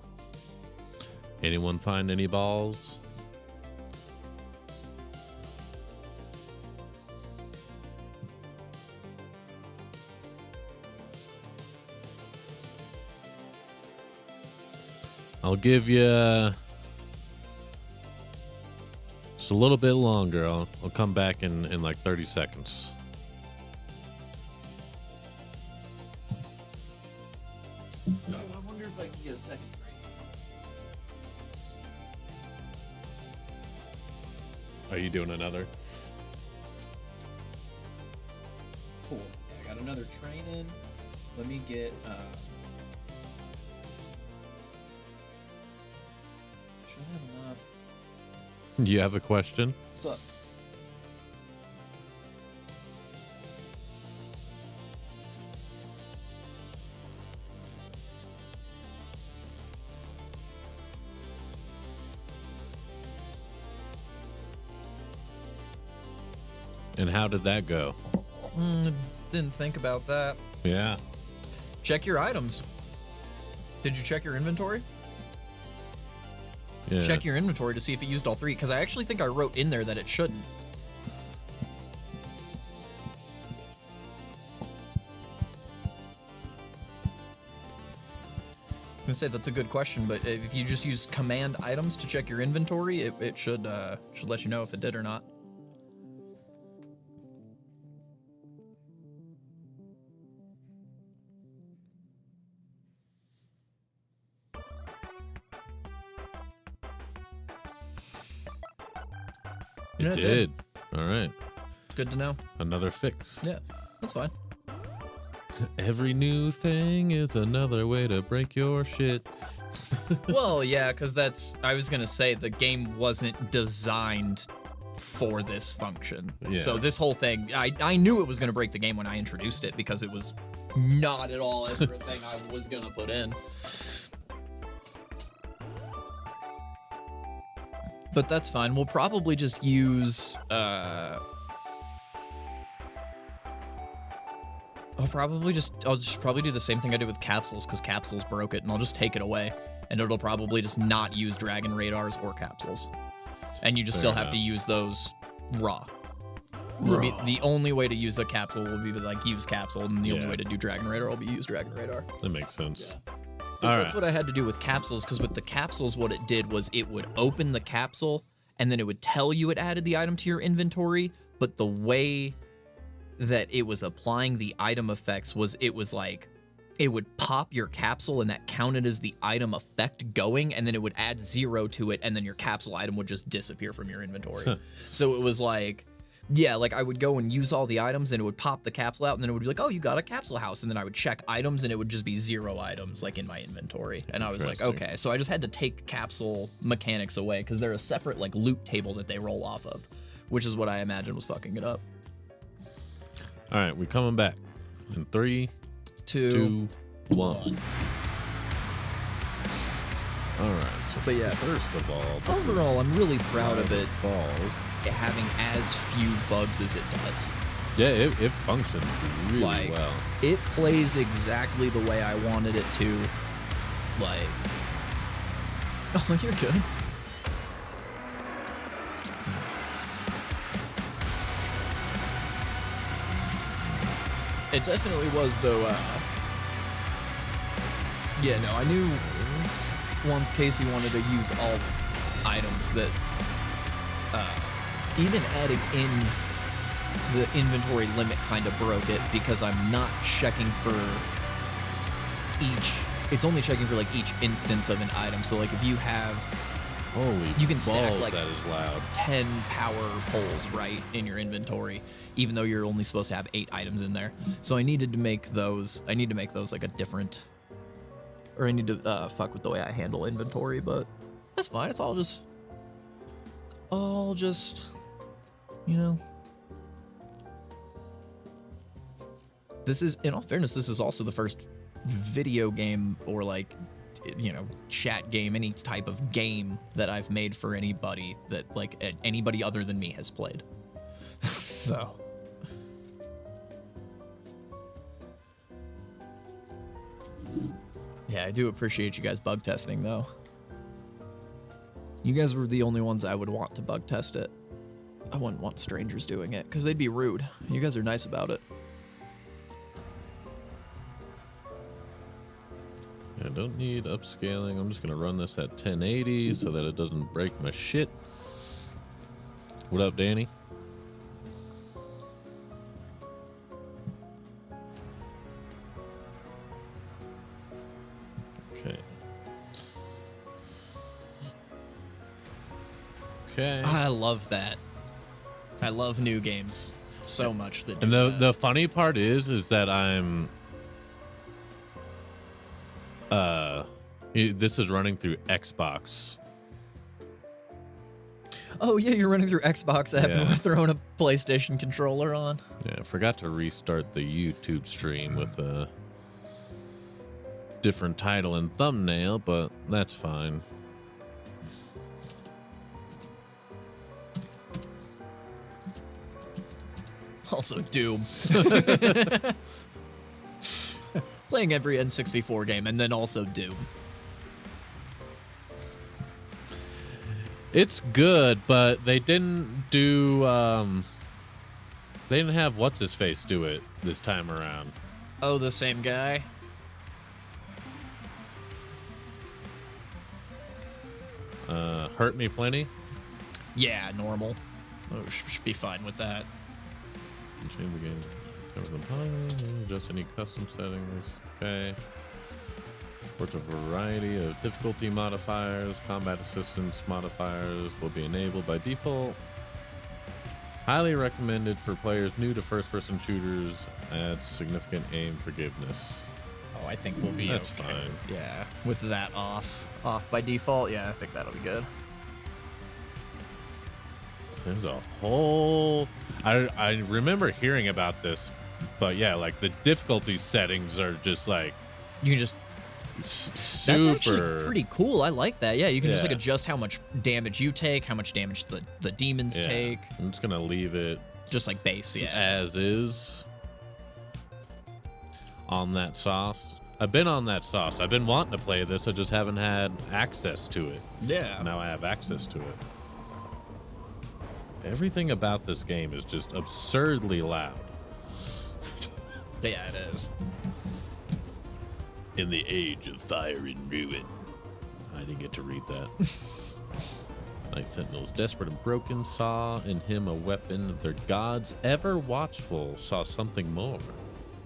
Anyone find any balls? I'll give you just a little bit longer. I'll come back in like 30 seconds. I wonder if I can get a second Are you doing another? Cool. I got another train in. Let me get should I have enough? You have a question? What's up? And how did that go? Didn't think about that. Yeah. Check your items. Did you check your inventory? Yeah. Check your inventory to see if it used all three, because I actually think I wrote in there that it shouldn't. I was gonna say that's a good question, but if you just use command items to check your inventory, it should let you know if it did or not. It Yeah, it did. All right. Good to know. Another fix. Yeah, that's fine. Every new thing is another way to break your shit. Well, yeah, because I was going to say the game wasn't designed for this function. Yeah. So this whole thing, I knew it was going to break the game when I introduced it because it was not at all everything I was going to put in. But that's fine. We'll probably just use, I'll just probably do the same thing I did with capsules, because capsules broke it, and I'll just take it away. And it'll probably just not use dragon radars or capsules. And you just still have to use those raw. The only way to use a capsule will be like use capsule, and the only way to do dragon radar will be use dragon radar. That makes sense. Yeah. All That's right. what I had to do with capsules, because with the capsules, what it did was it would open the capsule, and then it would tell you it added the item to your inventory, but the way that it was applying the item effects was it was like, it would pop your capsule, and that counted as the item effect going, and then it would add 0 to it, and then your capsule item would just disappear from your inventory. So it was like, yeah, like I would go and use all the items, and it would pop the capsule out, and then it would be like, oh, you got a capsule house, and then I would check items, and it would just be 0 items like in my inventory. And I was like, Interesting. okay, so I just had to take capsule mechanics away, because they're a separate like loot table that they roll off of, which is what I imagine was fucking it up. All right, we coming back in 3, 2, 1. All right. So But yeah. first of all, this Overall, I'm really proud of it balls. having as few bugs as it does. Yeah, it functions really Like, well. it plays exactly the way I wanted it to. Like, oh, you're good. It definitely was, though. Yeah, no, I knew once Casey wanted to use all items that even adding in the inventory limit kind of broke it, because I'm not checking for each. It's only checking for like each instance of an item. So like if you have Holy you can stack, balls, like, that is loud. 10 power poles right in your inventory, even though you're only supposed to have 8 items in there. So I needed to make those like a different, or I need to fuck with the way I handle inventory, but that's fine. It's all just, you know. This is, in all fairness, this is also the first video game or like, you know, chat game, any type of game that I've made for anybody that like anybody other than me has played. So. Yeah, I do appreciate you guys bug testing, though. You guys were the only ones I would want to bug test it. I wouldn't want strangers doing it, because they'd be rude. You guys are nice about it. I don't need upscaling. I'm just going to run this at 1080 so that it doesn't break my shit. What up, Danny? Okay. Okay. I love that. I love new games so much. That And do the funny part is that I'm this is running through Xbox. Oh yeah, you're running through Xbox app and Yeah. we're throwing a PlayStation controller on. Yeah, I forgot to restart the YouTube stream with a different title and thumbnail, but that's fine. Also Doom. Playing every N64 game and then also Doom. It's good, but they didn't do they didn't have what's his face do it this time around. Oh, the same guy? Hurt Me Plenty. Yeah, normal. Oh, should be fine with that. Change the game. Adjust any custom settings. Okay. Supports a variety of difficulty modifiers. Combat assistance modifiers will be enabled by default. Highly recommended for players new to first-person shooters. Adds significant aim forgiveness. Oh, I think we'll be That's okay. fine. Yeah, with that off by default. Yeah, I think that'll be good. There's a whole... I remember hearing about this, but yeah, like the difficulty settings are just like You can just super. That's actually pretty cool. I like that. Yeah, you can just like Yeah. adjust how much damage you take, how much damage the demons Yeah. take. I'm just gonna leave it Just like base, yeah. as is on that sauce. I've been on that sauce. I've been wanting to play this. I just haven't had access to it. Yeah. Now I have access to it. Everything about this game is just absurdly loud. Yeah, it is. In the age of fire and ruin. I didn't get to read that. Night Sentinels, desperate and broken, saw in him a weapon. Their gods, ever watchful, saw something more.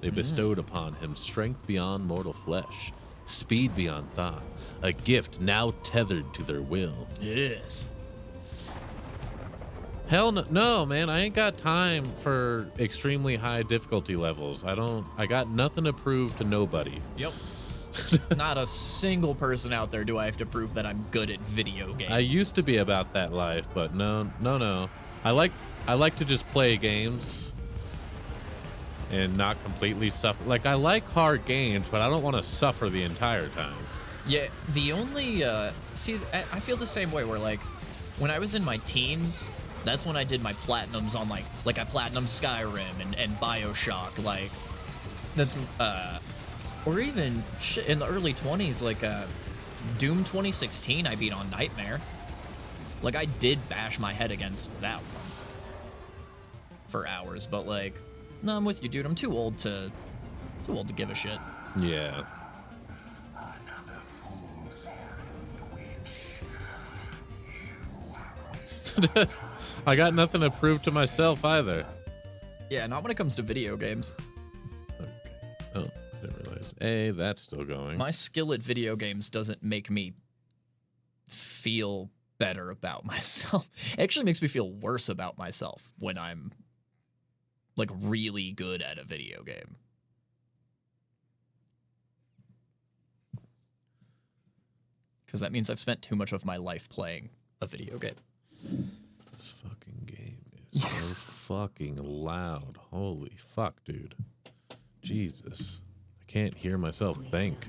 They bestowed upon him strength beyond mortal flesh, speed beyond thought, a gift now tethered to their will. Yes. Hell no, man, I ain't got time for extremely high difficulty levels. I got nothing to prove to nobody. Yep. Not a single person out there do I have to prove that I'm good at video games. I used to be about that life, but no. I like to just play games and not completely suffer. Like, I like hard games, but I don't want to suffer the entire time. Yeah, the only see, I feel the same way. Where like, when I was in my teens, that's when I did my platinums on like I platinum Skyrim and BioShock. Like, that's or even in the early 20s, like Doom 2016, I beat on Nightmare. Like, I did bash my head against that one for hours, but like, no, I'm with you, dude. I'm too old to give a shit. Yeah. I got nothing to prove to myself either. Yeah, not when it comes to video games. Okay. Oh, didn't realize. That's still going. My skill at video games doesn't make me feel better about myself. It actually makes me feel worse about myself when I'm like really good at a video game. Because that means I've spent too much of my life playing a video game. This fucking game is so fucking loud. Holy fuck, dude. Jesus. I can't hear myself think.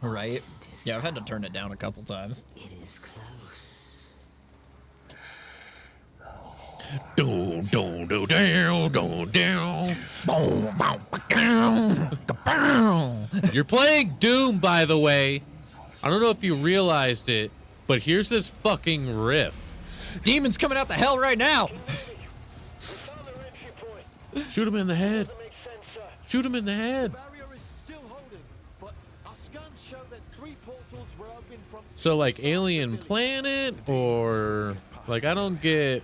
Right? Yeah, I've had to turn it down a couple times. It is close. Down, down, down, down, down, down. Boom, boom, boom, boom. You're playing Doom, by the way. I don't know if you realized it, but here's this fucking riff. Demons coming out the hell right now. Shoot him in the head. Shoot him in the head. So like alien planet, or like I don't get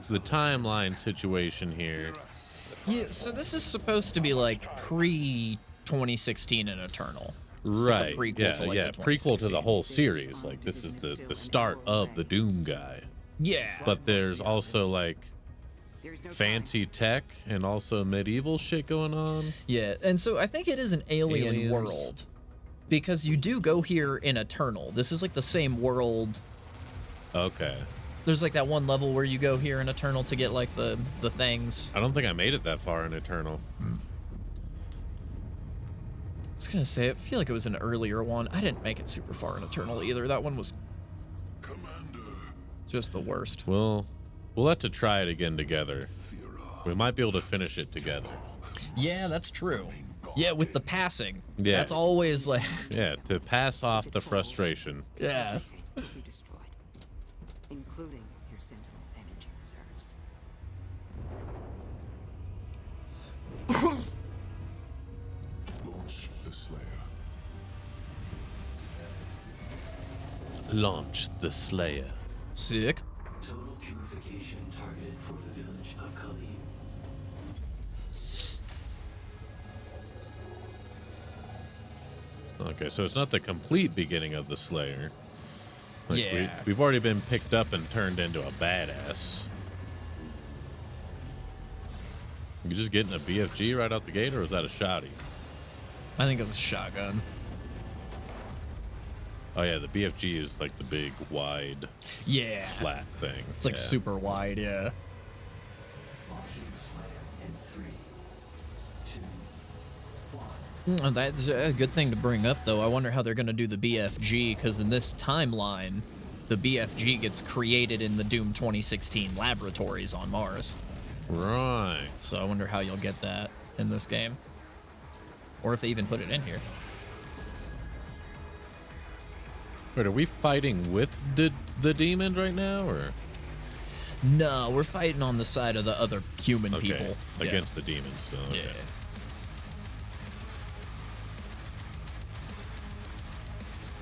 the timeline situation here. Yeah, so this is supposed to be like pre 2016 and Eternal. Right. So prequel yeah, to, like, yeah. the Prequel to the 2016. whole series. Like this is the start of the Doom guy. Yeah. But there's also like There's no fancy tech and also medieval shit going on. Yeah, and so I think it is an alien Aliens. world. Because you do go here in Eternal. This is like the same world. Okay. There's like that one level where you go here in Eternal to get like the things. I don't think I made it that far in Eternal. I was gonna say, I feel like it was an earlier one. I didn't make it super far in Eternal either. That one was just the worst. Well, we'll have to try it again together. We might be able to finish it together. Yeah, that's true. Yeah, with the passing. Yeah. That's always like. Yeah, to pass off the frustration. Yeah. will be destroyed, including your Sentinel energy reserves. Launch the Slayer. Launch the Slayer. Sick. Total purification targeted for the village of Kalim. Okay, so it's not the complete beginning of the Slayer. Like Yeah. we've already been picked up and turned into a badass. You just getting a BFG right out the gate, or is that a shotty? I think it's a shotgun. Oh yeah, the BFG is like the big, wide, Yeah. flat thing. It's like Yeah. super wide, yeah. Launching Slayer in 3, 2, 1. That's a good thing to bring up, though. I wonder how they're going to do the BFG, because in this timeline, the BFG gets created in the Doom 2016 laboratories on Mars. Right. So I wonder how you'll get that in this game. Or if they even put it in here. Wait, are we fighting with the demon right now, or No, we're fighting on the side of the other human okay, people. Yeah. against the demons? So, okay. Yeah.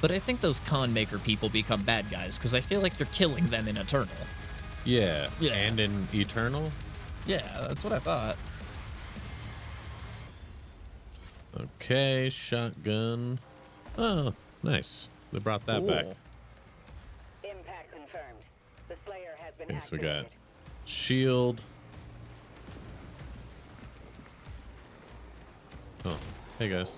But I think those con maker people become bad guys, because I feel like they're killing them in Eternal. Yeah. Yeah. And in Eternal. Yeah, that's what I thought. Okay, shotgun. Oh, nice. They brought that back. Cool. Impact confirmed. The Slayer has been Okay, so we activated. got shield. Oh, hey guys.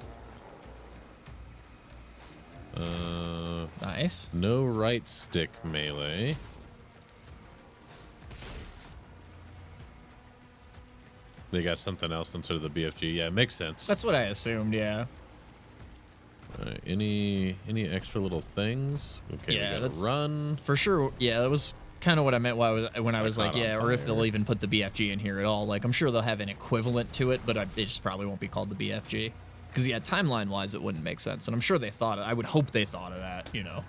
Nice. No right stick melee. They got something else instead of the BFG. Yeah, it makes sense. That's what I assumed, yeah. All right, any extra little things? Okay, Yeah, we got that's- to run. For sure, yeah, that was kind of what I meant when I was like, caught on yeah, or if fire. they'll even put the BFG in here at all. Like, I'm sure they'll have an equivalent to it, but it just probably won't be called the BFG. Because, yeah, timeline-wise, it wouldn't make sense. And I'm sure they thought I would hope they thought of that, you know.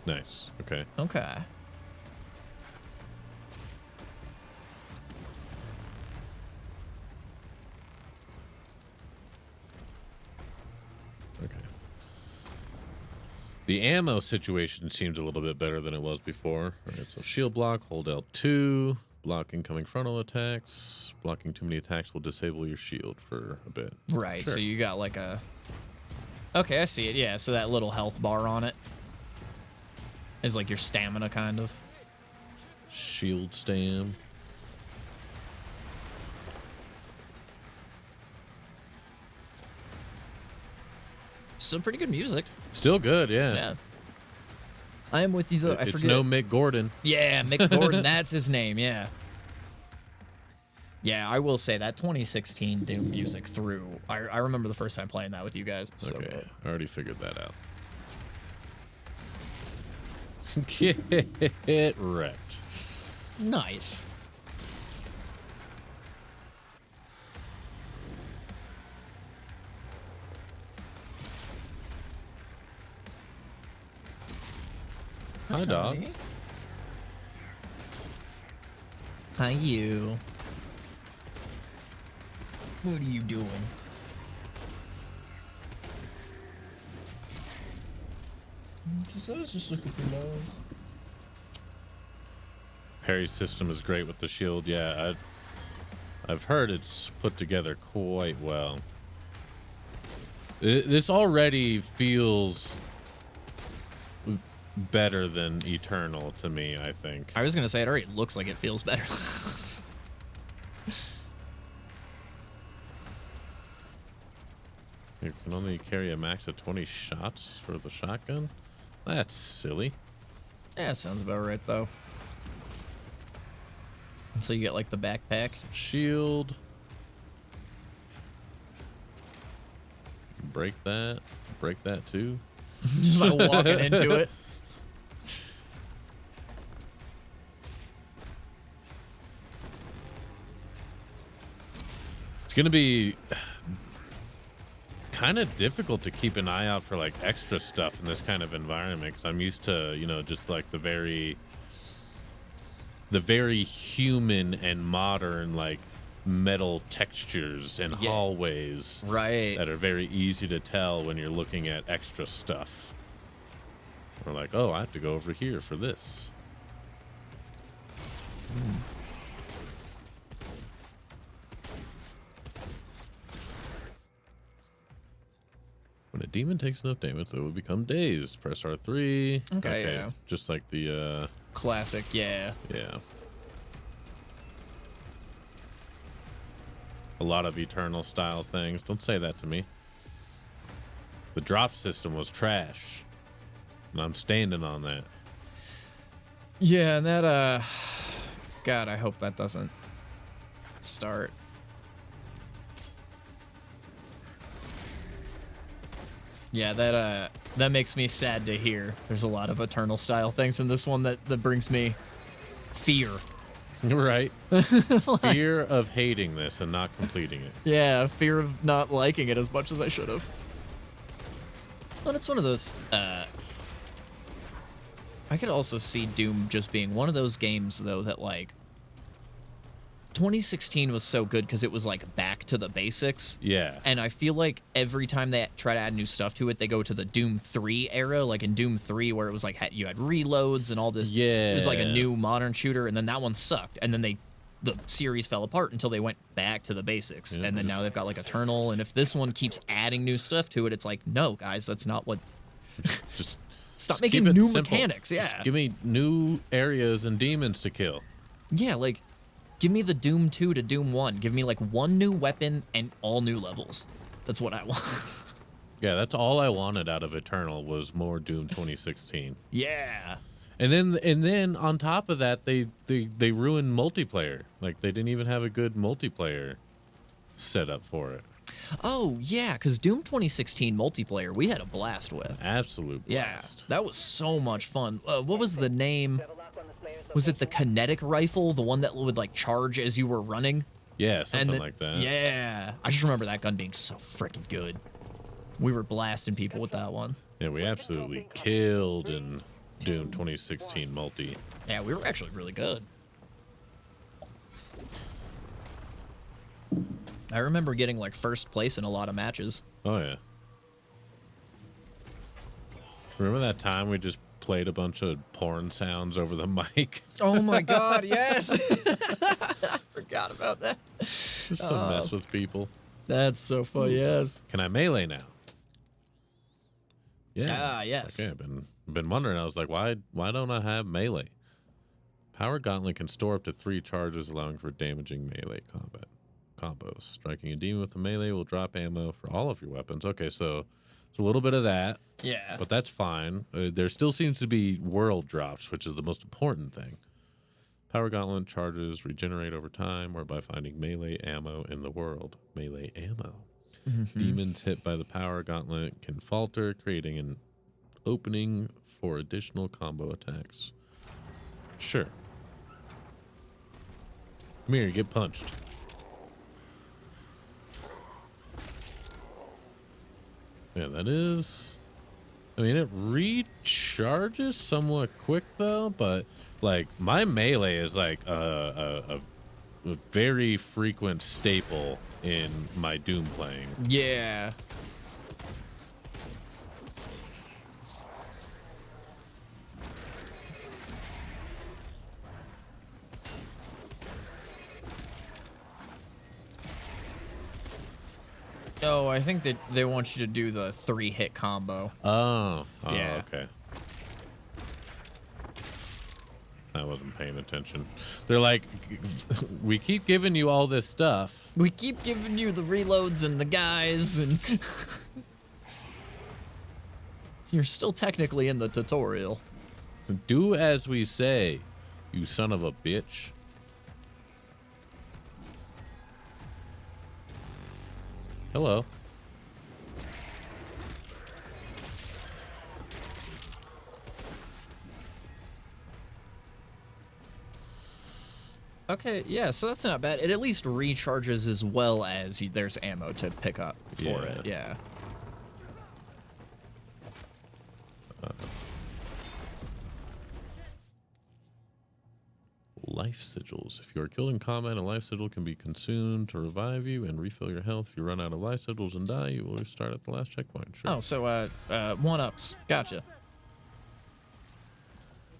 Nice. Okay. Okay. Okay. The ammo situation seems a little bit better than it was before. All right, so shield block, hold L2, block incoming frontal attacks. Blocking too many attacks will disable your shield for a bit. Right, Sure. so you got like a... Okay, I see it, yeah. So that little health bar on it is like your stamina, kind of. Shield stam. Some pretty good music. Still good, yeah. Yeah. I am with you, though. I It's forget. no Mick Gordon. Yeah, Mick Gordon, that's his name, yeah. Yeah, I will say that 2016 Doom music through. I remember the first time playing that with you guys. So Okay, good. I already figured that out. Get wrecked. Nice. Hi, dog. Hi, you. What are you doing? I was just looking for love. Parry's system is great with the shield. Yeah, I've heard it's put together quite well. This already feels better than Eternal to me, I think. I was gonna say it already looks like it feels better. You can only carry a max of 20 shots for the shotgun? That's silly. Yeah, sounds about right though. And so you get like the backpack. Shield. Break that. Break that too. Just by walking into it. It's gonna be kind of difficult to keep an eye out for like extra stuff in this kind of environment, because I'm used to, you know, just like the very human and modern like metal textures and hallways, right, that are very easy to tell when you're looking at extra stuff. We're like, oh, I have to go over here for this. When a demon takes enough damage, they will become dazed. Press R3. Okay, yeah. Just like the classic, yeah. yeah. A lot of Eternal style things. Don't say that to me. The drop system was trash, and I'm standing on that. Yeah, and that God, I hope that doesn't start. Yeah, that makes me sad to hear. There's a lot of Eternal style things in this one that brings me fear. Right. Fear of hating this and not completing it. Yeah, fear of not liking it as much as I should have. But it's one of those I could also see Doom just being one of those games though that like 2016 was so good because it was like back to the basics. Yeah. And I feel like every time they try to add new stuff to it, they go to the Doom 3 era, like in Doom 3 where it was like you had reloads and all this. Yeah. It was like a new modern shooter, and then that one sucked, and then the series fell apart until they went back to the basics. Yeah, and then now they've got like Eternal, and if this one keeps adding new stuff to it, it's like, no, guys, that's not what... Just Stop keep making it new simple. mechanics, yeah. Just give me new areas and demons to kill. Yeah, like... Give me the Doom 2 to Doom 1. Give me like one new weapon and all new levels. That's what I want. Yeah, that's all I wanted out of Eternal was more Doom 2016. Yeah. And then on top of that, they ruined multiplayer. Like they didn't even have a good multiplayer set up for it. Oh, yeah, because Doom 2016 multiplayer, we had a blast with. Absolute blast. Yeah, that was so much fun. What was the name? Was it the kinetic rifle, the one that would like charge as you were running? Yeah, something like that. Yeah, I just remember that gun being so freaking good. We were blasting people with that one. Yeah, we absolutely killed in Doom 2016 multi. Yeah, we were actually really good. I remember getting like first place in a lot of matches. Oh yeah. Remember that time we just played a bunch of porn sounds over the mic? Oh my god, yes. Forgot about that. Just to mess with people. That's so fun, yes. Can I melee now? Yeah. Ah, yes. Okay, I've been wondering. I was like, why don't I have melee? Power Gauntlet can store up to 3 charges, allowing for damaging melee combat combos. Striking a demon with a melee will drop ammo for all of your weapons. Okay, so it's a little bit of that. Yeah. But that's fine. There still seems to be world drops, which is the most important thing. Power Gauntlet charges regenerate over time or by finding melee ammo in the world. Melee ammo. Mm-hmm. Demons hit by the Power Gauntlet can falter, creating an opening for additional combo attacks. Sure. Come here, get punched. Yeah, that is I mean, it recharges somewhat quick though, but like my melee is like a very frequent staple in my Doom playing. Yeah. Oh, I think that they want you to do the 3-hit combo. Oh, Yeah. Okay. I wasn't paying attention. They're like, we keep giving you all this stuff. We keep giving you the reloads and the guys, and you're still technically in the tutorial. Do as we say, you son of a bitch. Hello. Okay, yeah, so that's not bad. It at least recharges as well as there's ammo to pick up for it. Yeah. Life sigils. If you are killed in combat, a life sigil can be consumed to revive you and refill your health. If you run out of life sigils and die, you will restart at the last checkpoint. Sure. Oh, so 1-ups. Gotcha.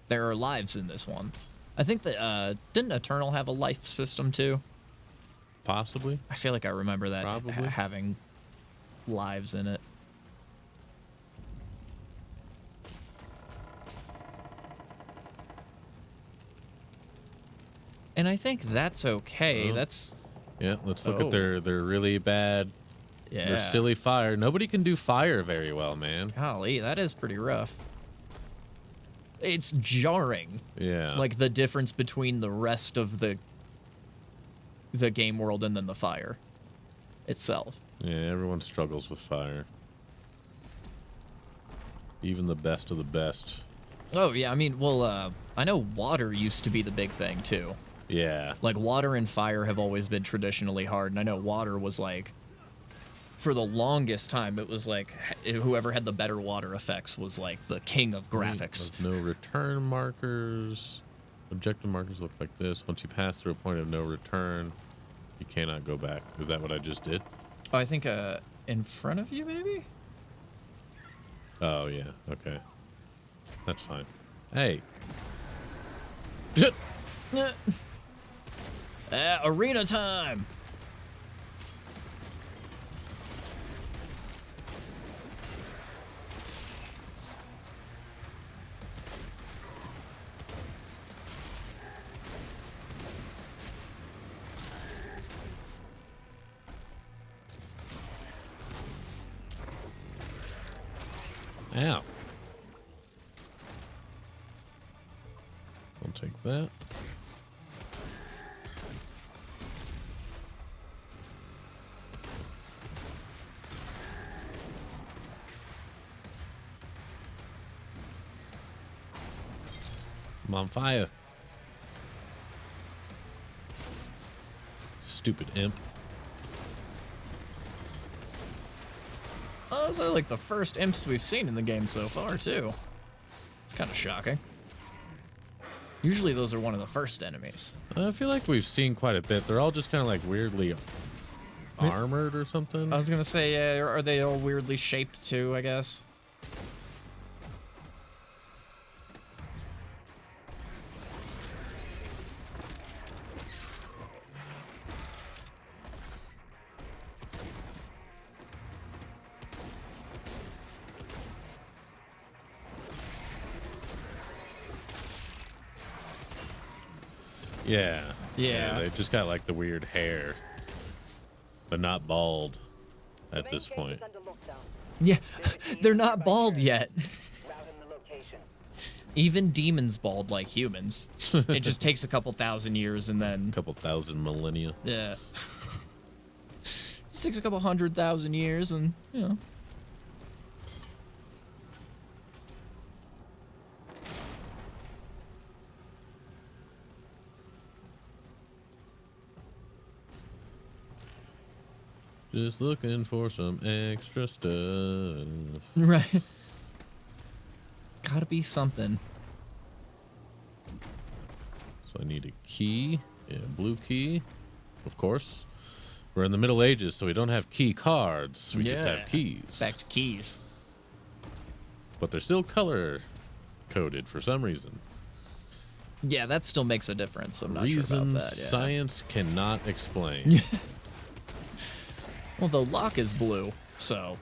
There are lives in this one. I think that didn't Eternal have a life system too? Possibly. I feel like I remember that Probably. having lives in it. And I think that's okay. Oh. That's Yeah, let's look at their really bad, yeah. their silly fire. Nobody can do fire very well, man. Golly, that is pretty rough. It's jarring. Yeah. Like the difference between the rest of the game world and then the fire itself. Yeah, everyone struggles with fire. Even the best of the best. Oh, yeah, I mean, well, I know water used to be the big thing, too. Yeah. Like, water and fire have always been traditionally hard, and I know water was, like, for the longest time, it was, like, whoever had the better water effects was, like, the king of graphics. No return markers. Objective markers look like this. Once you pass through a point of no return, you cannot go back. Is that what I just did? Oh, I think, in front of you, maybe? Oh, yeah. Okay. That's fine. Hey. Arena time! Ow. I'll take that. I'm on fire. Stupid imp. Oh, those are like the first imps we've seen in the game so far, too. It's kind of shocking. Usually those are one of the first enemies. I feel like we've seen quite a bit. They're all just kind of like weirdly armored or something. I was gonna say, yeah, are they all weirdly shaped too, I guess? Yeah. Yeah. They just got like the weird hair, but not bald at this point. Yeah, they're not bald yet. Routing the location. Even demons bald like humans. It just takes a couple thousand years and then... A couple thousand millennia. Yeah. It takes a couple 100,000 years and, you know. Just looking for some extra stuff. Right. be something. So I need a key. Yeah, blue key. Of course. We're in the Middle Ages, so we don't have key cards. We just have keys. Back to keys. But they're still color coded for some reason. Yeah, that still makes a difference. I'm not sure about that. Yeah. Science cannot explain. Well, the lock is blue, so.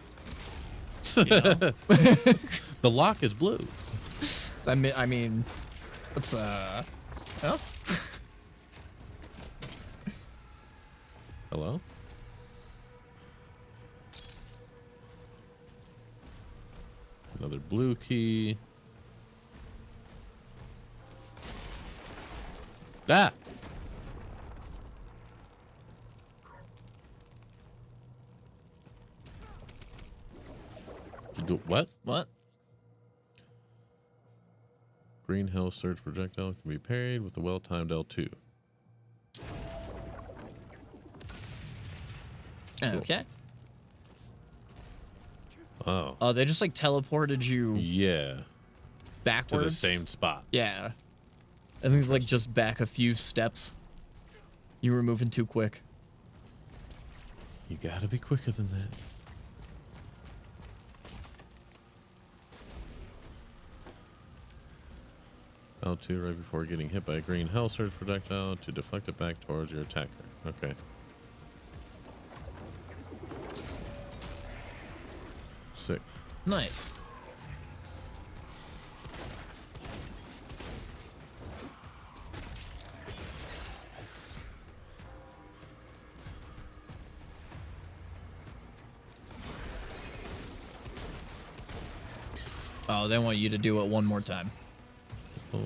You know. The lock is blue. I mean, it's oh. Hello? Another blue key. Ah! What? What? Green Hell Surge projectile can be parried with a well-timed L2. Okay. Oh. Oh, they just like teleported you Yeah. To backwards. the same spot. Yeah. I think it's like just back a few steps. You were moving too quick. You gotta be quicker than that. L2 right before getting hit by a green Hell Surge projectile to deflect it back towards your attacker. Okay. Sick. Nice. Oh, they want you to do it one more time. Oh.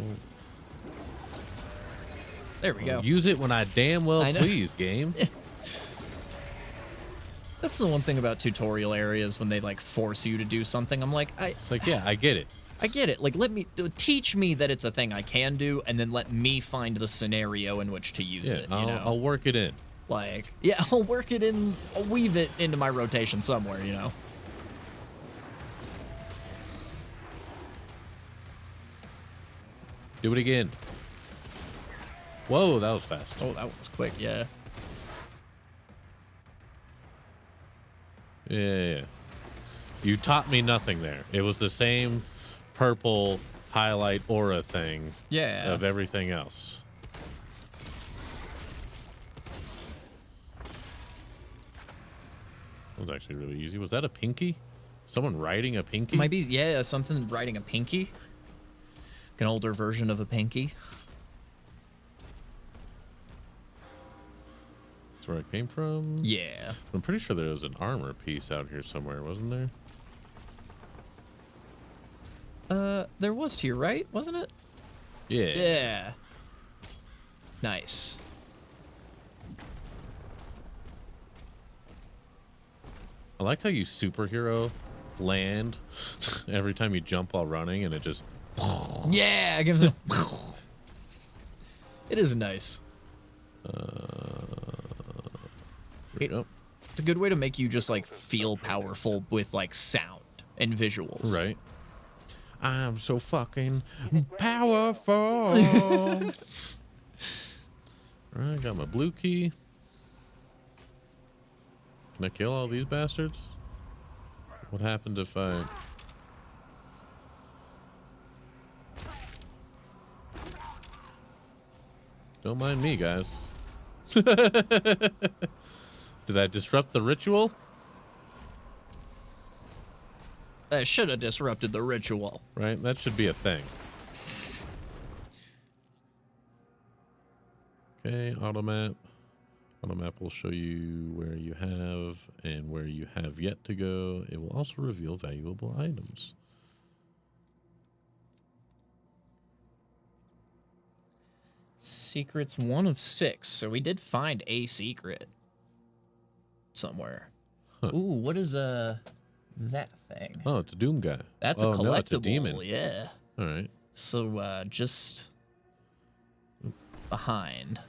There we go. Use it when I damn well I know. please, game. That's the one thing about tutorial areas when they like force you to do something. I'm like, It's like, yeah, I get it. I get it. Like, teach me that it's a thing I can do, and then let me find the scenario in which to use Yeah, it. You know, I'll work it in. like, yeah, I'll work it in. I'll weave it into my rotation somewhere. You know. Do it again. Whoa, that was fast. Oh, that was quick. Yeah. Yeah. You taught me nothing there. It was the same purple highlight aura thing Yeah. of everything else. That was actually really easy. Was that a pinky? Someone riding a pinky? Might be. Yeah, something riding a pinky. An older version of a pinky. That's where it came from? Yeah. I'm pretty sure there was an armor piece out here somewhere, wasn't there? There was to your right, wasn't it? Yeah. Yeah. Nice. I like how you superhero land every time you jump while running and it just... Yeah, give it. It is nice. Here we go. It's a good way to make you just like feel powerful with like sound and visuals. Right. I'm so fucking powerful. Alright, got my blue key. Can I kill all these bastards? What happened if I... Don't mind me, guys. Did I disrupt the ritual? I should have disrupted the ritual. Right? That should be a thing. Okay, automap. Automap will show you where you have and where you have yet to go. It will also reveal valuable items. Secrets 1 of 6. So we did find a secret somewhere. Huh. Ooh, what is that thing? Oh, it's a Doom guy. That's a Oh, collectible. no, it's a demon. Yeah. All right. So just behind.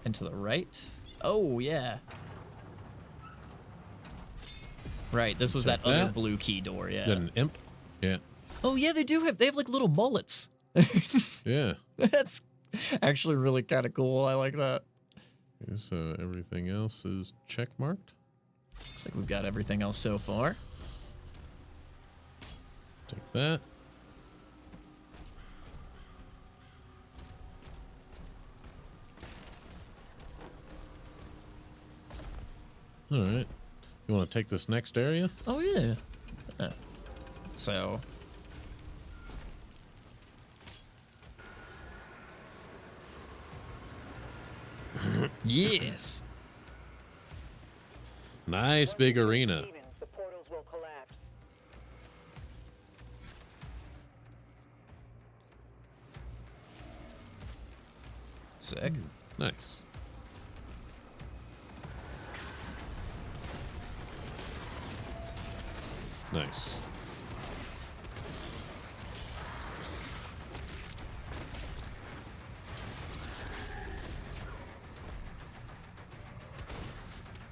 And to the right. Oh, yeah. Right. This was Check that other that. blue key door. Yeah. Got an imp. Yeah. Oh yeah, they do have. They have like little mullets. Yeah. That's actually really kind of cool. I like that. Okay, so everything else is check marked. Looks like we've got everything else so far. Take that. All right. You want to take this next area? Oh yeah. So. Yes. Nice big arena. Even, the portals will collapse. Sick. Nice. Nice.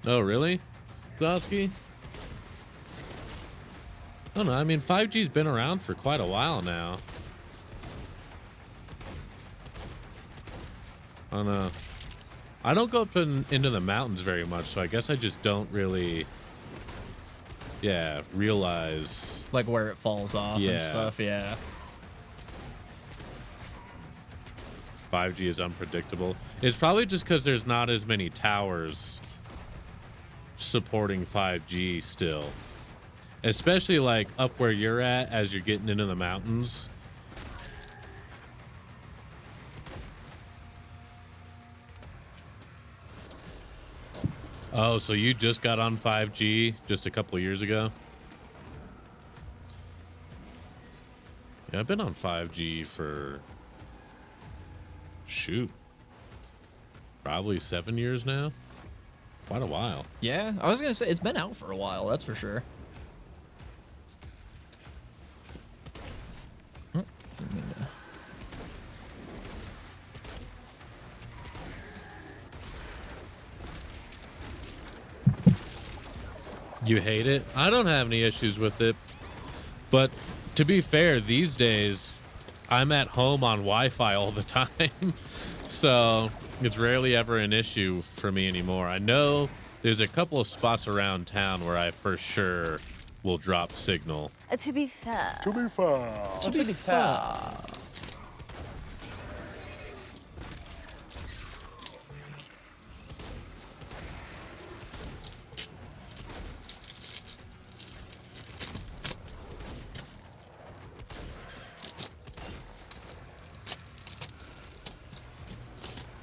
Oh, really? Zosky? I don't know. I mean, 5G's been around for quite a while now. I don't know. I don't go up into the mountains very much, so I guess I just don't really, realize. Like where it falls off and Yeah. stuff. Yeah. 5G is unpredictable. It's probably just because there's not as many towers supporting 5G still. Especially like up where you're at as you're getting into the mountains. Oh, so you just got on 5G just a couple of years ago? Yeah, I've been on 5G for, shoot, probably 7 years now. Quite a while. Yeah. I was gonna say it's been out for a while. That's for sure. Oh, didn't mean to- You hate it? I don't have any issues with it. But to be fair, these days, I'm at home on Wi-Fi all the time. So it's rarely ever an issue for me anymore. I know there's a couple of spots around town where I for sure will drop signal. To be fair. To be fair. To be fair.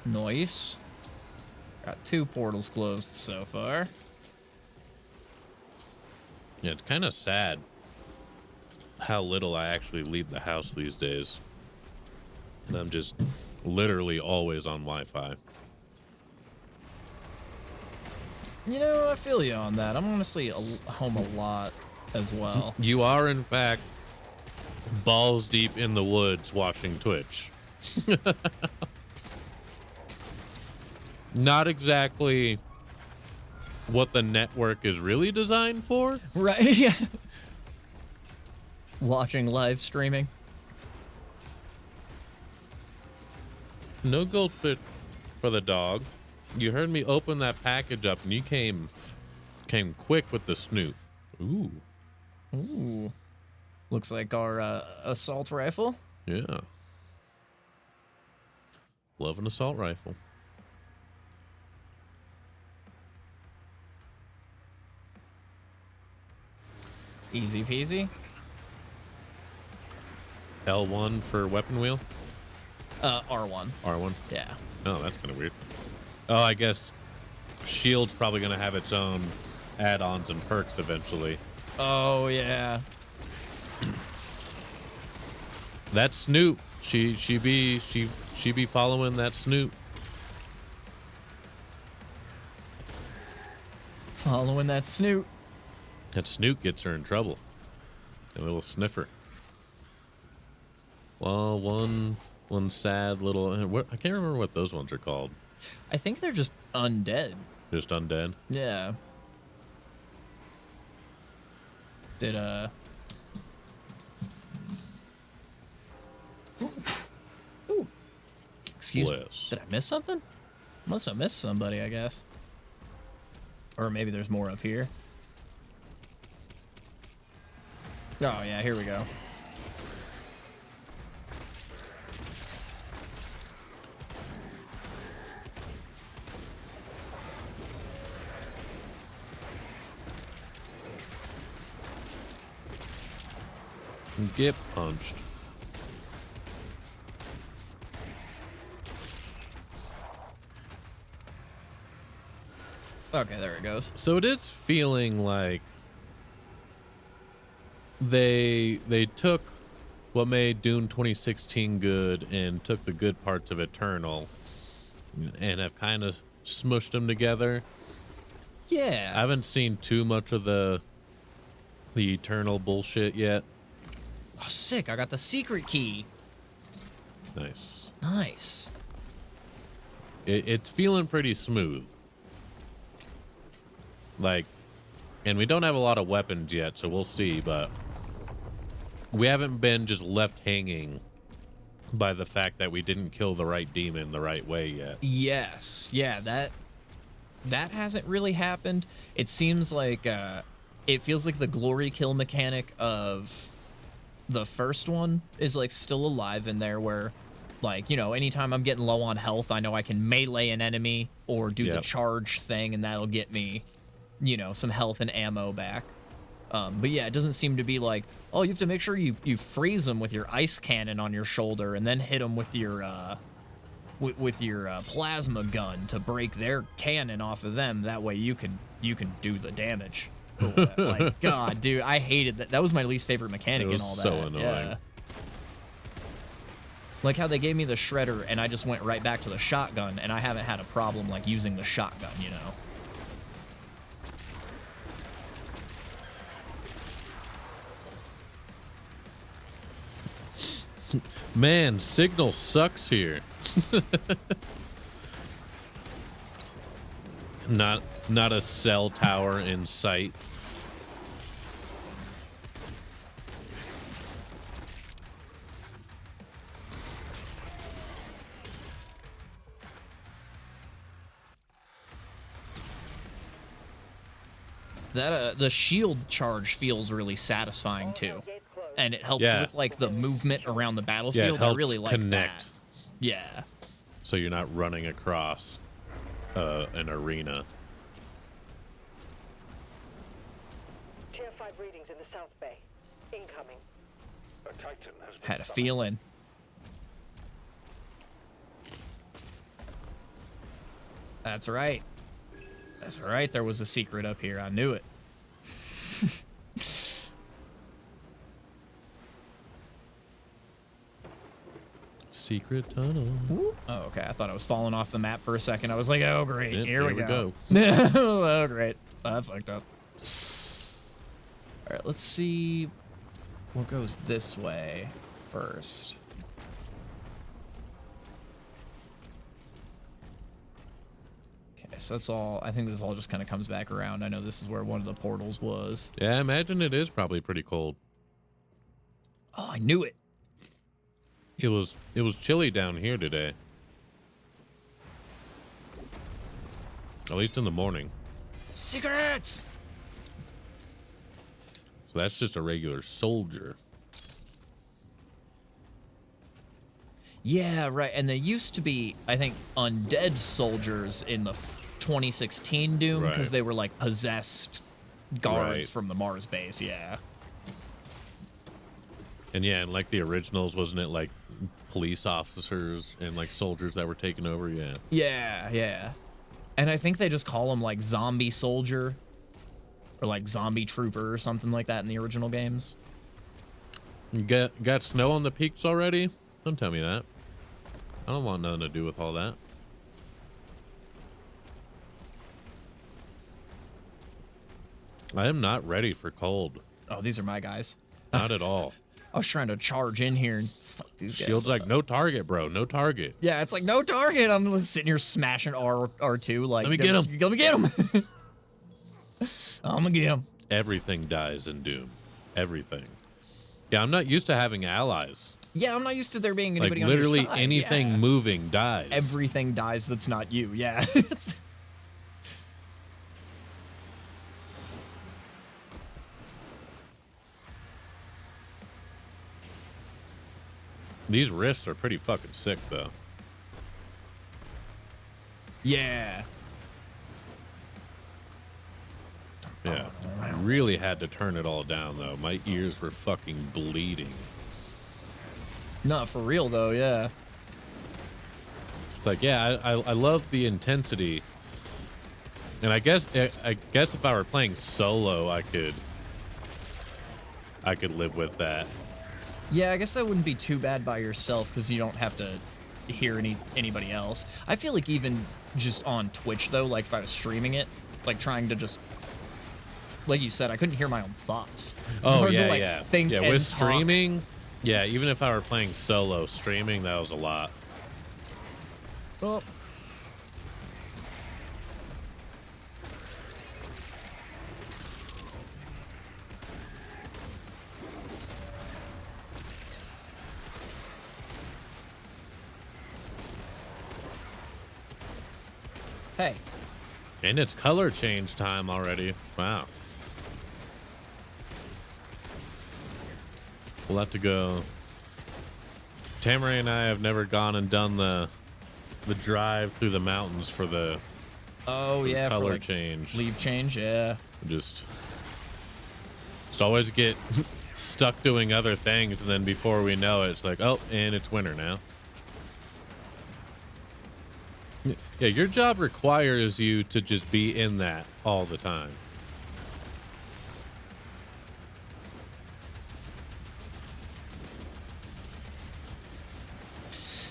Nice. Got 2 portals closed so far. Yeah, it's kind of sad how little I actually leave the house these days. And I'm just literally always on Wi-Fi. You know, I feel you on that. I'm honestly home a lot as well. You are, in fact, balls deep in the woods watching Twitch. Not exactly what the network is really designed for. Right? Yeah. Watching live streaming. No gold fit for the dog. You heard me open that package up, and you came quick with the snoop. Ooh. Ooh. Looks like our assault rifle. Yeah. Love an assault rifle. Easy peasy. L1 for weapon wheel. R1. R1. Yeah. Oh, that's kind of weird. Oh, I guess Shield's probably going to have its own add-ons and perks eventually. Oh yeah. That Snoop, she be following that Snoop. Following that snoot. That Snoop gets her in trouble. A little sniffer. Well, one sad little. I can't remember what those ones are called. I think they're just undead. Just undead. Yeah. Did Ooh. Excuse me. Bliss. Did I miss something? Must have missed somebody, I guess. Or maybe there's more up here. Oh yeah, here we go. Get punched. Okay, there it goes. So it is feeling like they took what made Dune 2016 good and took the good parts of Eternal and have kind of smushed them together. Yeah. I haven't seen too much of the Eternal bullshit yet. Oh, sick. I got the secret key. Nice. Nice. It's feeling pretty smooth. Like, and we don't have a lot of weapons yet, so we'll see, but we haven't been just left hanging by the fact that we didn't kill the right demon the right way yet. Yes. Yeah, that hasn't really happened. It seems like it feels like the glory kill mechanic of the first one is like still alive in there, where like, you know, anytime I'm getting low on health, I know I can melee an enemy or do the charge thing, and that'll get me, you know, some health and ammo back. But yeah, it doesn't seem to be like, oh, you have to make sure you freeze them with your ice cannon on your shoulder and then hit them with your plasma gun to break their cannon off of them. That way you can do the damage. Like, God, dude, I hated that. That was my least favorite mechanic in all that. So annoying. Yeah. Like how they gave me the shredder and I just went right back to the shotgun, and I haven't had a problem like using the shotgun, you know. Man, signal sucks here. Not a cell tower in sight. That the shield charge feels really satisfying too, and it helps Yeah. with like the movement around the Yeah, battlefield. it helps I really like connect. that. Yeah. So you're not running across an arena. Tier 5 readings in the South Bay. Incoming. A Titan has been Had a summoned. feeling. That's right. That's right. There was a secret up here. I knew it. Secret tunnel. Oh, okay. I thought I was falling off the map for a second. I was like, oh, great. Yep, Here we there we go. Oh, great. I fucked up. All right, let's see what goes this way first. Okay, so that's all. I think this all just kind of comes back around. I know this is where one of the portals was. Yeah, I imagine it is probably pretty cold. Oh, I knew it. It was chilly down here today. At least in the morning. Secrets! So that's just a regular soldier. Yeah, right. And there used to be, I think, undead soldiers in the 2016 Doom because Right. they were like possessed guards Right. from the Mars base. Yeah. And yeah, and like the originals, wasn't it like police officers and like soldiers that were taking over? Yeah. Yeah, yeah. And I think they just call them like zombie soldier or like zombie trooper or something like that in the original games. You got snow on the peaks already? Don't tell me that. I don't want nothing to do with all that. I am not ready for cold. Oh, these are my guys. Not at all. I was trying to charge in here and fuck these guys. Shield's like, no target, bro. No target. Yeah, it's like no target. I'm sitting here smashing R2 like Let me get him. Let me get him. I'm gonna get him. Everything dies in Doom. everything. Yeah, I'm not used to having allies. Yeah, I'm not used to there being Like anybody on your literally side. anything Yeah. moving dies. Everything dies that's not you. Yeah. It's- These rifts are pretty fucking sick, though. yeah. Yeah. I really had to turn it all down, though. My ears were fucking bleeding. No, for real though. Yeah. It's like, yeah, I love the intensity. And I guess if I were playing solo, I could live with that. Yeah, I guess that wouldn't be too bad by yourself because you don't have to hear anybody else. I feel like even just on Twitch though, like if I was streaming it, like trying to just, like you said, I couldn't hear my own thoughts. It's Oh hard to, yeah, like, yeah. think Yeah, and with talk. streaming, yeah, even if I were playing solo, streaming, that was a lot. Oh. Hey. And it's color change time already. Wow. We'll have to go. Tamara and I have never gone and done the drive through the mountains for the Oh yeah, color for like change. leave change. Yeah. Just always get stuck doing other things, and then before we know it, it's like, oh, and it's winter now. Yeah, your job requires you to just be in that all the time.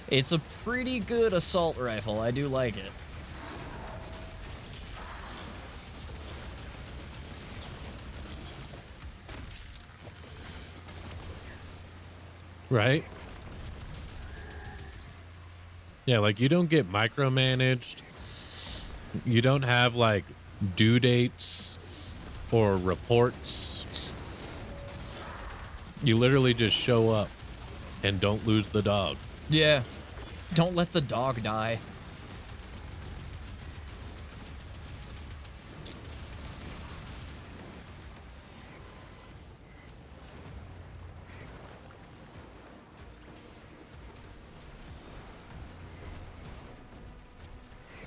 It's a pretty good assault rifle. I do like it. Right? Yeah, like you don't get micromanaged. You don't have like due dates or reports. You literally just show up and don't lose the dog. Yeah. Don't let the dog die.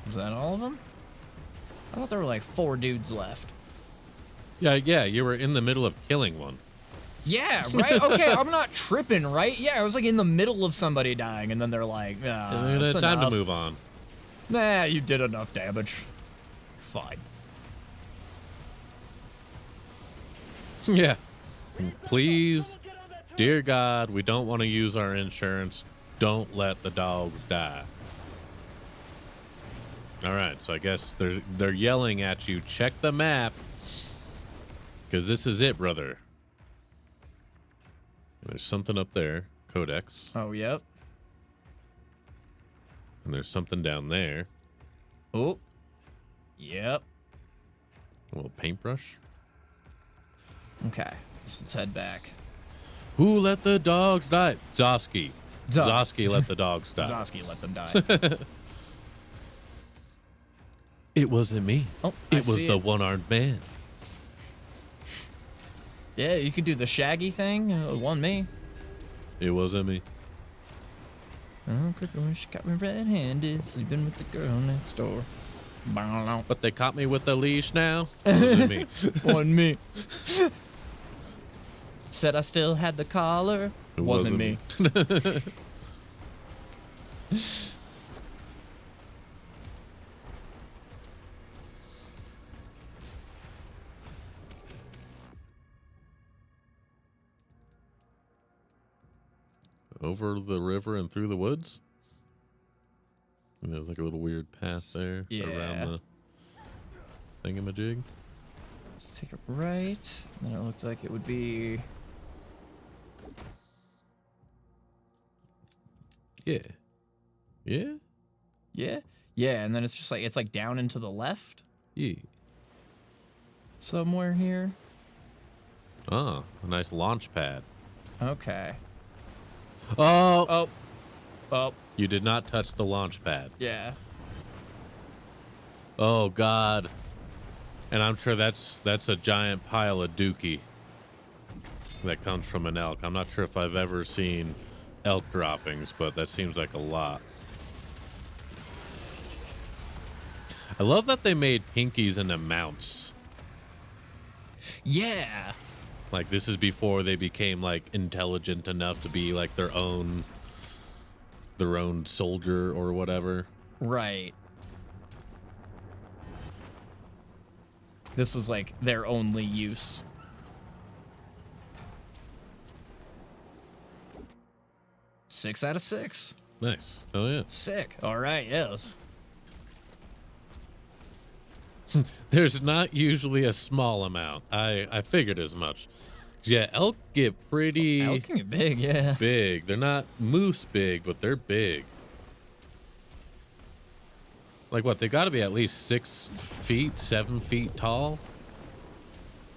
Is that all of them? I thought there were like 4 dudes left. Yeah, you were in the middle of killing one. Yeah, right? Okay, I'm not tripping, right? Yeah, I was like in the middle of somebody dying, and then they're like, It's time to move on. Nah, you did enough damage. Fine. Yeah. Please, dear God, we don't want to use our insurance. Don't let the dogs die. All right, so I guess they're yelling at you. Check the map, because this is it, brother. There's something up there, Codex, Oh, yep. and there's something down there, Oh. Yep. a little paintbrush. Okay, so let's head back. Who let the dogs die? Zosky. Zo- Zosky let the dogs die. Zosky let them die. It wasn't me. Oh, it I was see the it. one-armed man. Yeah, you could do the Shaggy thing. It wasn't me. It wasn't me. Oh, she got me red-handed, sleeping with the girl next door. But they caught me with the leash now. It wasn't me. Wasn't me. Said I still had the collar. It wasn't me. Over the river and through the woods. And there's like a little weird path there Yeah. around the thingamajig. Let's take it right. Then it looked like it would be. Yeah. Yeah? Yeah. Yeah, and then it's just like it's like down and to the left Yeah. somewhere here. Oh, a nice launch pad. Okay. Oh, Oh. Oh. you did not touch the launch pad. Yeah. Oh God. And I'm sure that's a giant pile of dookie that comes from an elk. I'm not sure if I've ever seen elk droppings, but that seems like a lot. I love that they made pinkies into mounts. Yeah. Like, this is before they became like intelligent enough to be like their own soldier or whatever. Right. This was like their only use. Six out of 6. Nice. Oh yeah. Sick. All right. Yes. There's not usually a small amount. I figured as much. Yeah, elk get pretty Elk can get big. Yeah. big. They're not moose big, but they're big. Like what? They got to be at least 6 feet, 7 feet tall.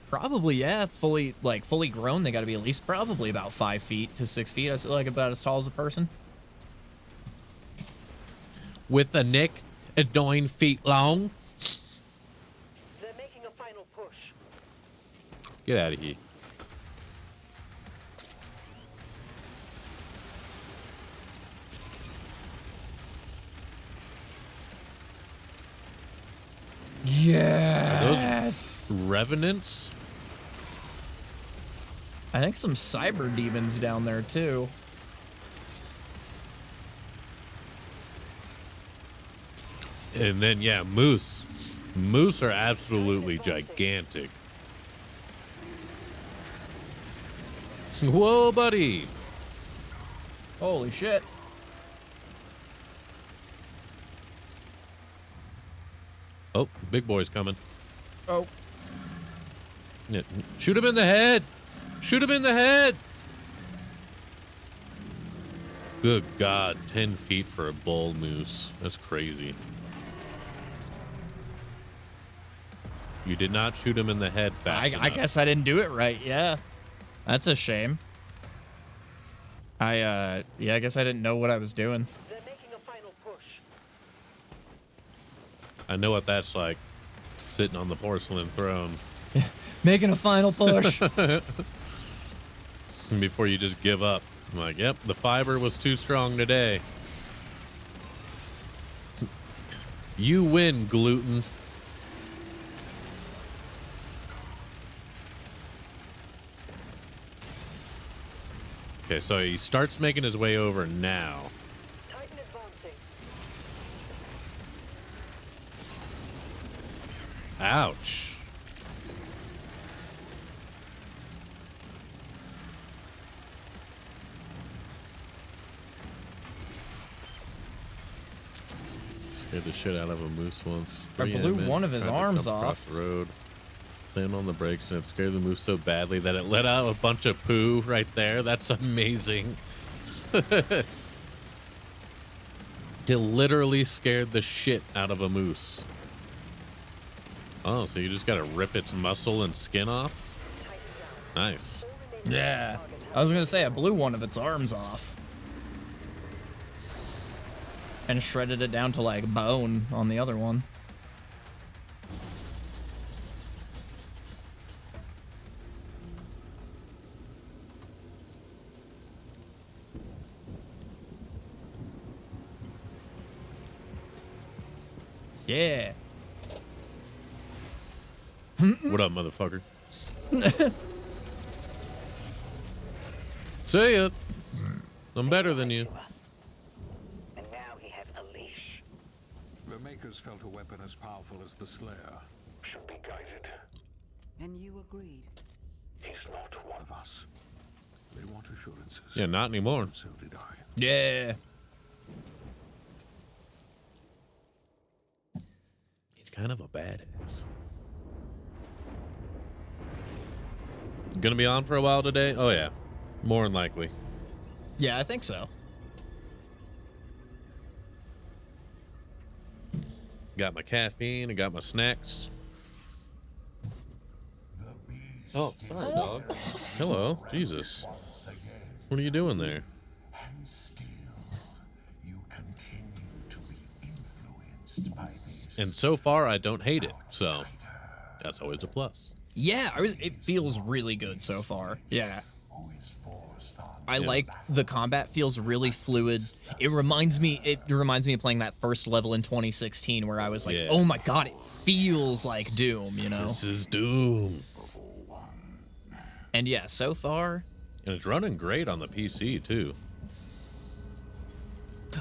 Probably. Yeah. Fully grown. They got to be at least probably about 5 feet to 6 feet. That's like about as tall as a person. With a neck 9 feet long. They're making a final push. Get out of here. Yes. Revenants? I think some cyber demons down there too. And then, yeah, moose. Moose are absolutely gigantic. Whoa, buddy. Holy shit. Oh, big boy's coming. Oh. Yeah. Shoot him in the head. Shoot him in the head. Good God, 10 feet for a bull moose. That's crazy. You did not shoot him in the head fast I enough. guess I didn't do it right. Yeah. That's a shame. I guess I didn't know what I was doing. They're making a final push. I know what that's like, sitting on the porcelain throne Making a final push. before you just give up. I'm like, yep, the fiber was too strong today. You win, gluten. Okay, so he starts making his way over now. Titan advancing. Ouch. Scared the shit out of a moose once. I blew one of his Tried to arms jump off. across the road. Slammed on the brakes and it scared the moose so badly that it let out a bunch of poo right there. That's amazing. It literally scared the shit out of a moose. Oh, so you just gotta rip its muscle and skin off? Nice. Yeah. I was gonna say I blew one of its arms off. And shredded it down to like bone on the other one. Yeah. What up, motherfucker? See ya. I'm better than you. And now he has a leash. The Makers felt a weapon as powerful as the Slayer Should be guided. And you agreed. He's not one of us. They want assurances. Yeah, not anymore. So did I. Yeah. He's kind of a badass. Gonna be on for a while today? Oh, yeah. More than likely. Yeah, I think so. Got my caffeine, I got my snacks. The beast Oh, sorry, dog. Hello, Jesus. What are you doing there? And still, you continue to be influenced by this. And so far, I don't hate it, so that's always a plus. Yeah, it feels really good so far. Yeah. Who is forced on I like the combat feels really fluid. It reminds me of playing that first level in 2016 where I was like, Yeah. oh my god, it feels like Doom, you know? This is Doom. And yeah, so far. And it's running great on the PC, too.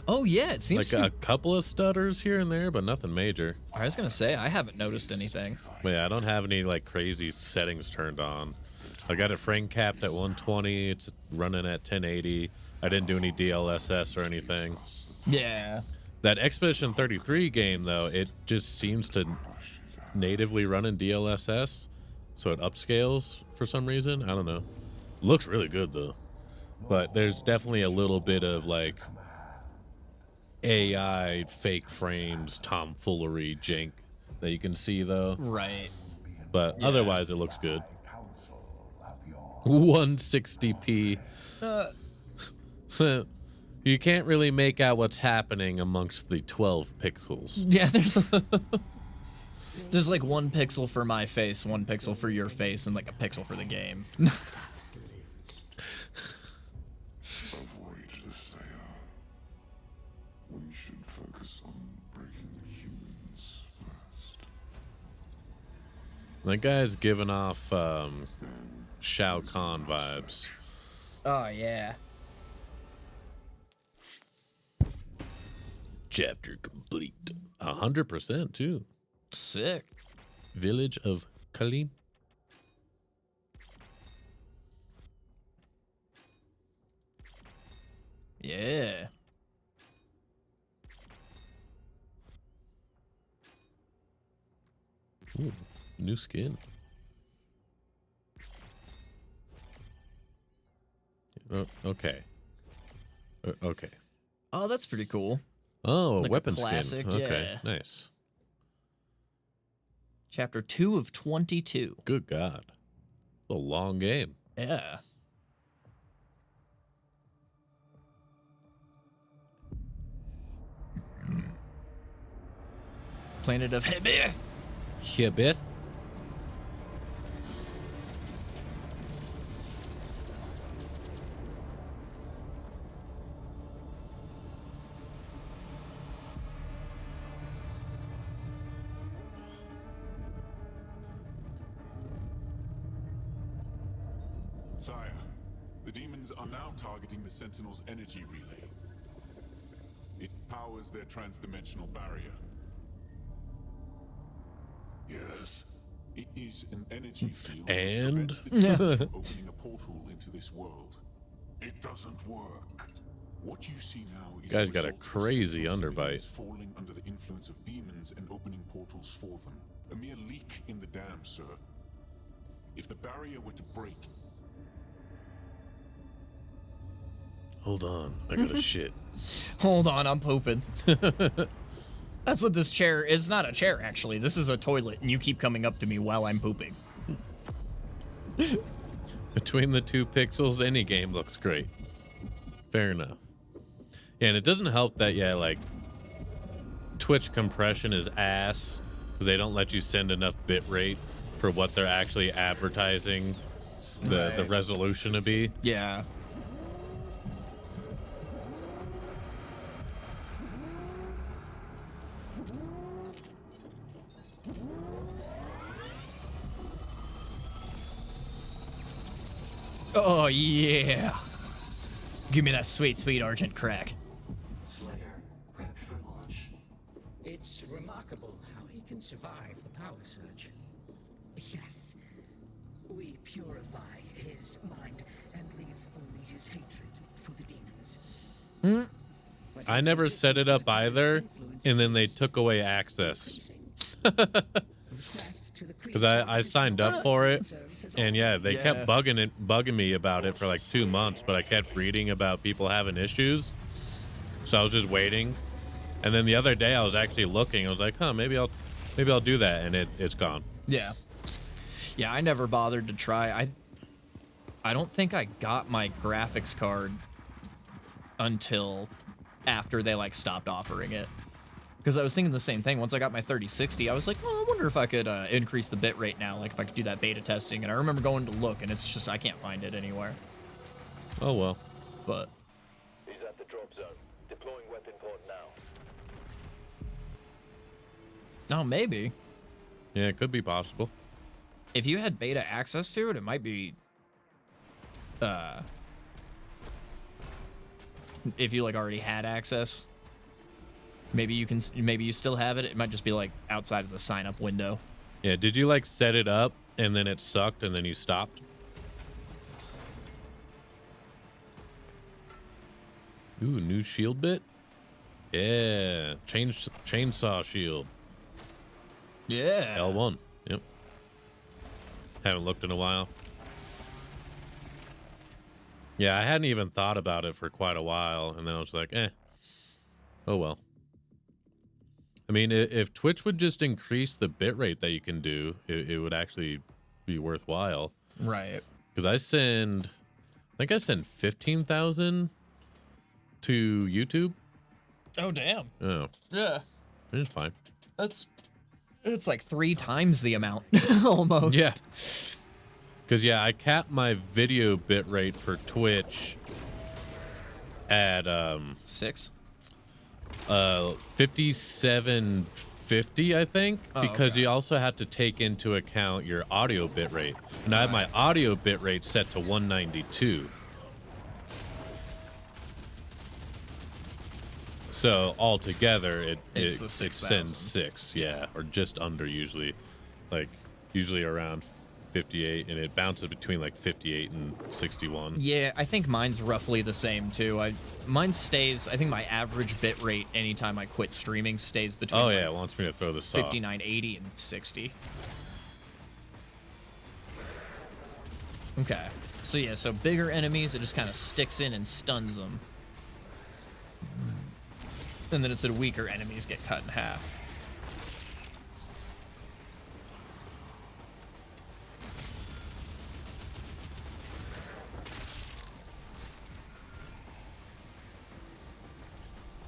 Oh yeah, it seems Like to a couple of stutters here and there, but nothing major. I was gonna say, I haven't noticed anything. But yeah, I don't have any like crazy settings turned on. I got it frame capped at 120. It's running at 1080. I didn't do any DLSS or anything. Yeah. That Expedition 33 game, though, it just seems to natively run in DLSS, so it upscales for some reason. I don't know. Looks really good, though. But there's definitely a little bit of, like, AI, fake frames, tomfoolery, jank that you can see, though. Right. But otherwise, it looks good. 160p. So you can't really make out what's happening amongst the 12 pixels. Yeah, there's like 1 pixel for my face, 1 pixel for your face, and like a pixel for the game. Avoid the Slayer. We should focus on breaking the humans first. That guy's giving off Shao Kahn vibes. Oh yeah. Chapter complete. 100% too. Sick. Village of Kalim. Yeah. Ooh, new skin. Oh, okay. Okay. Oh, that's pretty cool. Oh, Like a weapon classic, skin. Okay, yeah. nice. Chapter 2 of 22. Good God. It's a long game. Yeah. Planet of Hebith. Hebith. Sire, the demons are now targeting the Sentinel's energy relay. It powers their transdimensional barrier. Yes. It is an energy field And? that prevents the demons from opening a portal into this world. It doesn't work. What you see now is Guy's got a result of crazy Sentinel's underbite. villains falling under the influence of demons and opening portals for them. A mere leak in the dam, sir. If the barrier were to break, Hold on. I got a shit. Hold on, I'm pooping. That's what this chair is. It's not a chair, actually. This is a toilet, and you keep coming up to me while I'm pooping. Between the 2 pixels, any game looks great. Fair enough. Yeah, and it doesn't help that, yeah, like, Twitch compression is ass, because they don't let you send enough bitrate for what they're actually advertising the resolution to be. Yeah. Oh, yeah. Give me that sweet, sweet Argent crack. Slayer, prepped for launch. It's remarkable how he can survive the power surge. Yes. We purify his mind and leave only his hatred for the demons. I never set it up either, and then they took away access. Because I signed up for it, and yeah, they kept bugging me about it for like 2 months, but I kept reading about people having issues, so I was just waiting. And then the other day I was actually looking. I was like, huh, maybe I'll do that, and it's gone. Yeah. Yeah, I never bothered to try. I don't think I got my graphics card until after they like stopped offering it. Because I was thinking the same thing. Once I got my 3060, I was like, oh, I wonder if I could increase the bit rate now, like if I could do that beta testing. And I remember going to look, and it's just I can't find it anywhere. Oh well. But He's at the drop zone. Deploying weapon pod now. oh, maybe Yeah, it could be possible. if you had beta access to it, it might be. If you like already had access, maybe you still have it. It might just be like outside of the sign up window. Yeah, did you like set it up and then it sucked and then you stopped? Ooh, new shield bit? Yeah, chainsaw shield. Yeah. L1. Yep. Haven't looked in a while. Yeah, I hadn't even thought about it for quite a while, and then I was like, oh well. I mean, if Twitch would just increase the bitrate that you can do, it would actually be worthwhile. Right. Because I think I send 15,000 to YouTube. Oh damn. Oh, Yeah. it's fine. It's like 3 times the amount almost. Yeah. Because, yeah, I capped my video bitrate for Twitch at 6. 5750, I think, because okay. you also have to take into account your audio bitrate. And I have my audio bitrate set to 192. So altogether, it sends 6, yeah, or just under usually, like usually around 58, and it bounces between like 58 and 61. Yeah, I think mine's roughly the same too. Mine stays. I think my average bit rate anytime I quit streaming stays between. Oh yeah, it wants me to throw this off. 59, 80, and 60. Okay. So yeah, so bigger enemies, it just kind of sticks in and stuns them. And then it said weaker enemies get cut in half.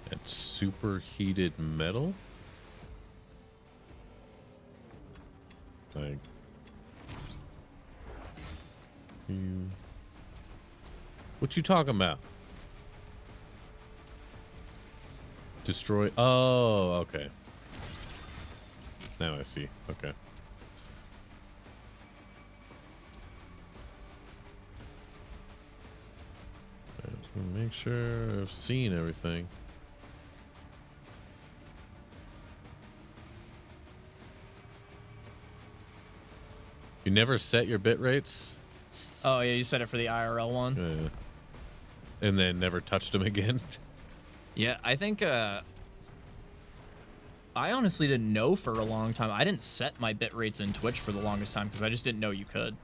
That's superheated metal. Like, what you talking about? Destroy. Oh, okay. Now I see. Okay. Make sure I've seen everything. You never set your bit rates? Oh yeah, you set it for the IRL one. Yeah. And then never touched them again. Yeah, I think I honestly didn't know for a long time. I didn't set my bit rates in Twitch for the longest time because I just didn't know you could.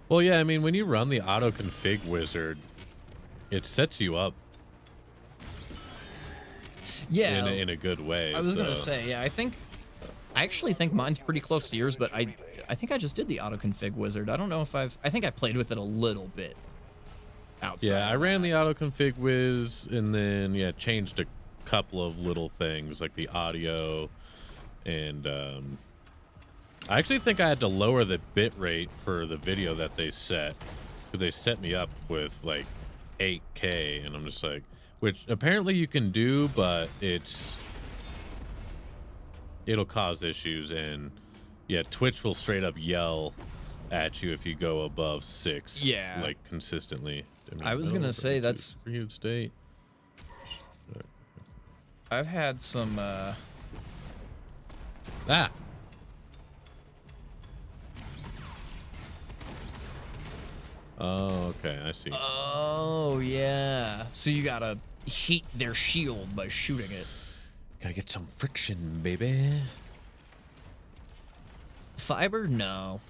Well, yeah, I mean, when you run the auto config wizard, it sets you up. Yeah, in a good way. I was gonna say, yeah, I actually think mine's pretty close to yours, but I think I just did the auto config wizard. I don't know if I think I played with it a little bit. Outside. Yeah, I ran the auto config whiz and then changed a couple of little things like the audio, and I actually think I had to lower the bit rate for the video that they set because they set me up with like 8K, and I'm just like, which apparently you can do, but it'll cause issues, and Twitch will straight up yell at you if you go above 6. Yeah, like consistently. I was gonna say that's preheated state. I've had some Oh, okay, I see. Oh yeah. So you gotta heat their shield by shooting it. Gotta get some friction, baby. Fiber? No,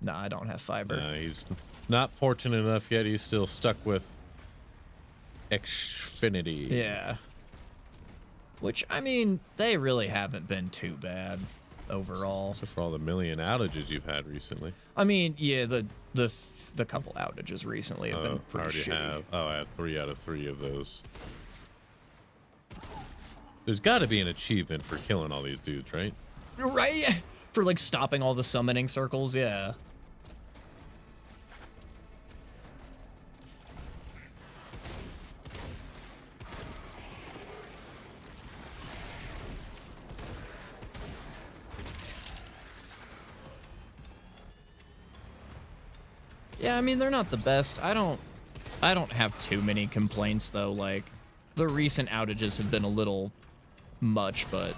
I don't have fiber. He's not fortunate enough yet. He's still stuck with Xfinity. Yeah. Which, I mean, they really haven't been too bad. overall. Except for all the million outages you've had recently. I mean, yeah, the couple outages recently have been I pretty already shitty. have. Oh, I have 3 out of 3 of those. There's got to be an achievement for killing all these dudes, right? Right? For like stopping all the summoning circles, yeah. Yeah, I mean, they're not the best. I don't have too many complaints though. Like the recent outages have been a little much, but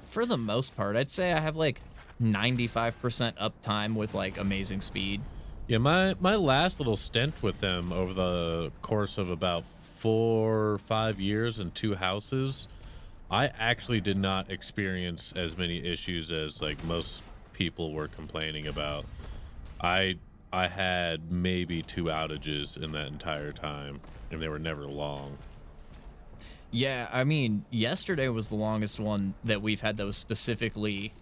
for the most part, I'd say I have like 95% uptime with like amazing speed. Yeah, my last little stint with them over the course of about 4 or 5 years in 2 houses, I actually did not experience as many issues as like most people were complaining about. I had maybe 2 outages in that entire time, and they were never long. Yeah, I mean, yesterday was the longest one that we've had that was specifically,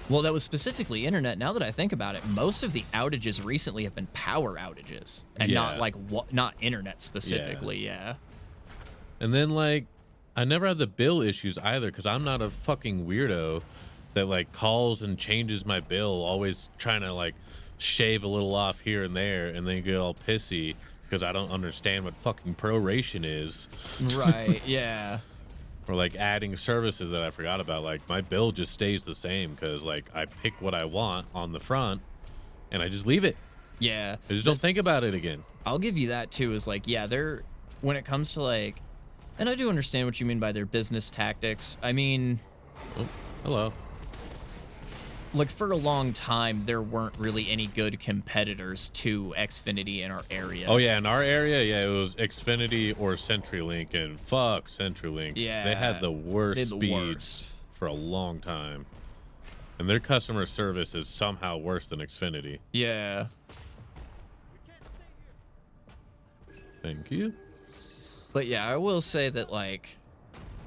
well, that was specifically internet. Now that I think about it, most of the outages recently have been power outages and not like not internet specifically. Yeah. And then like, I never had the bill issues either because I'm not a fucking weirdo that like calls and changes my bill, always trying to like shave a little off here and there, and then get all pissy because I don't understand what fucking proration is. Right, yeah. Or like adding services that I forgot about. Like my bill just stays the same because like I pick what I want on the front and I just leave it. Yeah. I just don't think about it again. I'll give you that too, is like, yeah, they're, when it comes to like, and I do understand what you mean by their business tactics. I mean, oh, hello. Like for a long time, there weren't really any good competitors to Xfinity in our area. Oh yeah, in our area, yeah, it was Xfinity or CenturyLink, and fuck CenturyLink. Yeah, they had the worst speeds for a long time, and their customer service is somehow worse than Xfinity. Yeah. Thank you. But yeah, I will say that like,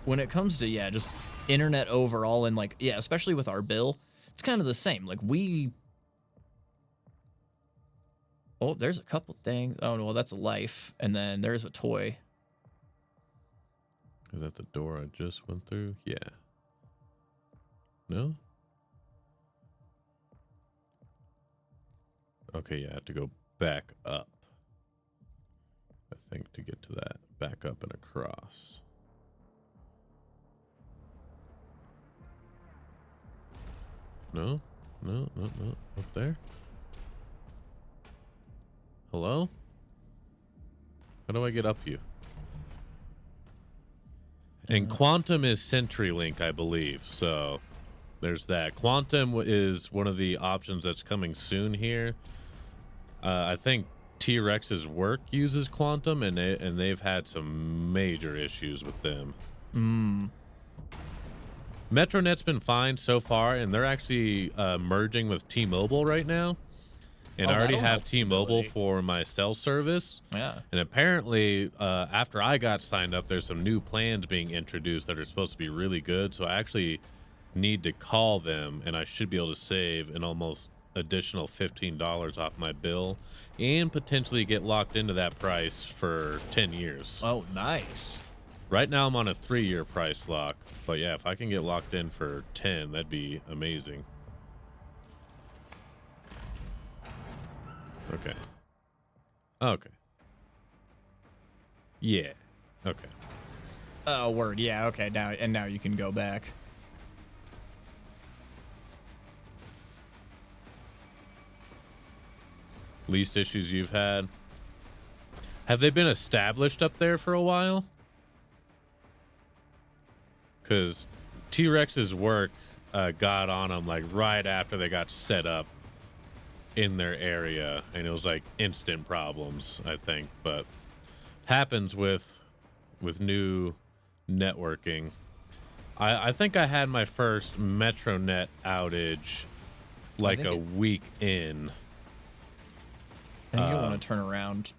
when it comes to just internet overall, and like especially with our bill. It's kind of the same. Like oh, there's a couple things. Oh, well, that's a life. And then there's a toy. Is that the door I just went through? Yeah. No? Okay, yeah, I have to go back up. I think to get to that. Back up and across. No, no, no, no. Up there? Hello? How do I get up you? And Quantum is CenturyLink, I believe. So there's that. Quantum is one of the options that's coming soon here. I think T-Rex's work uses Quantum, and they've had some major issues with them. Metronet's been fine so far, and they're actually merging with T-Mobile right now. And I already have T-Mobile for my cell service. Yeah. And apparently, after I got signed up, there's some new plans being introduced that are supposed to be really good. So I actually need to call them, and I should be able to save an almost additional $15 off my bill and potentially get locked into that price for 10 years. Oh, nice. Right now I'm on a 3-year price lock, but yeah, if I can get locked in for 10, that'd be amazing. Okay. Okay. Yeah. Okay. Oh, word. Yeah. Okay. Now you can go back. Least issues you've had. Have they been established up there for a while? Because T-Rex's work got on them like right after they got set up in their area, and it was like instant problems, I think. But happens with new networking. I think I had my first Metronet outage like a week in. And you want to turn around.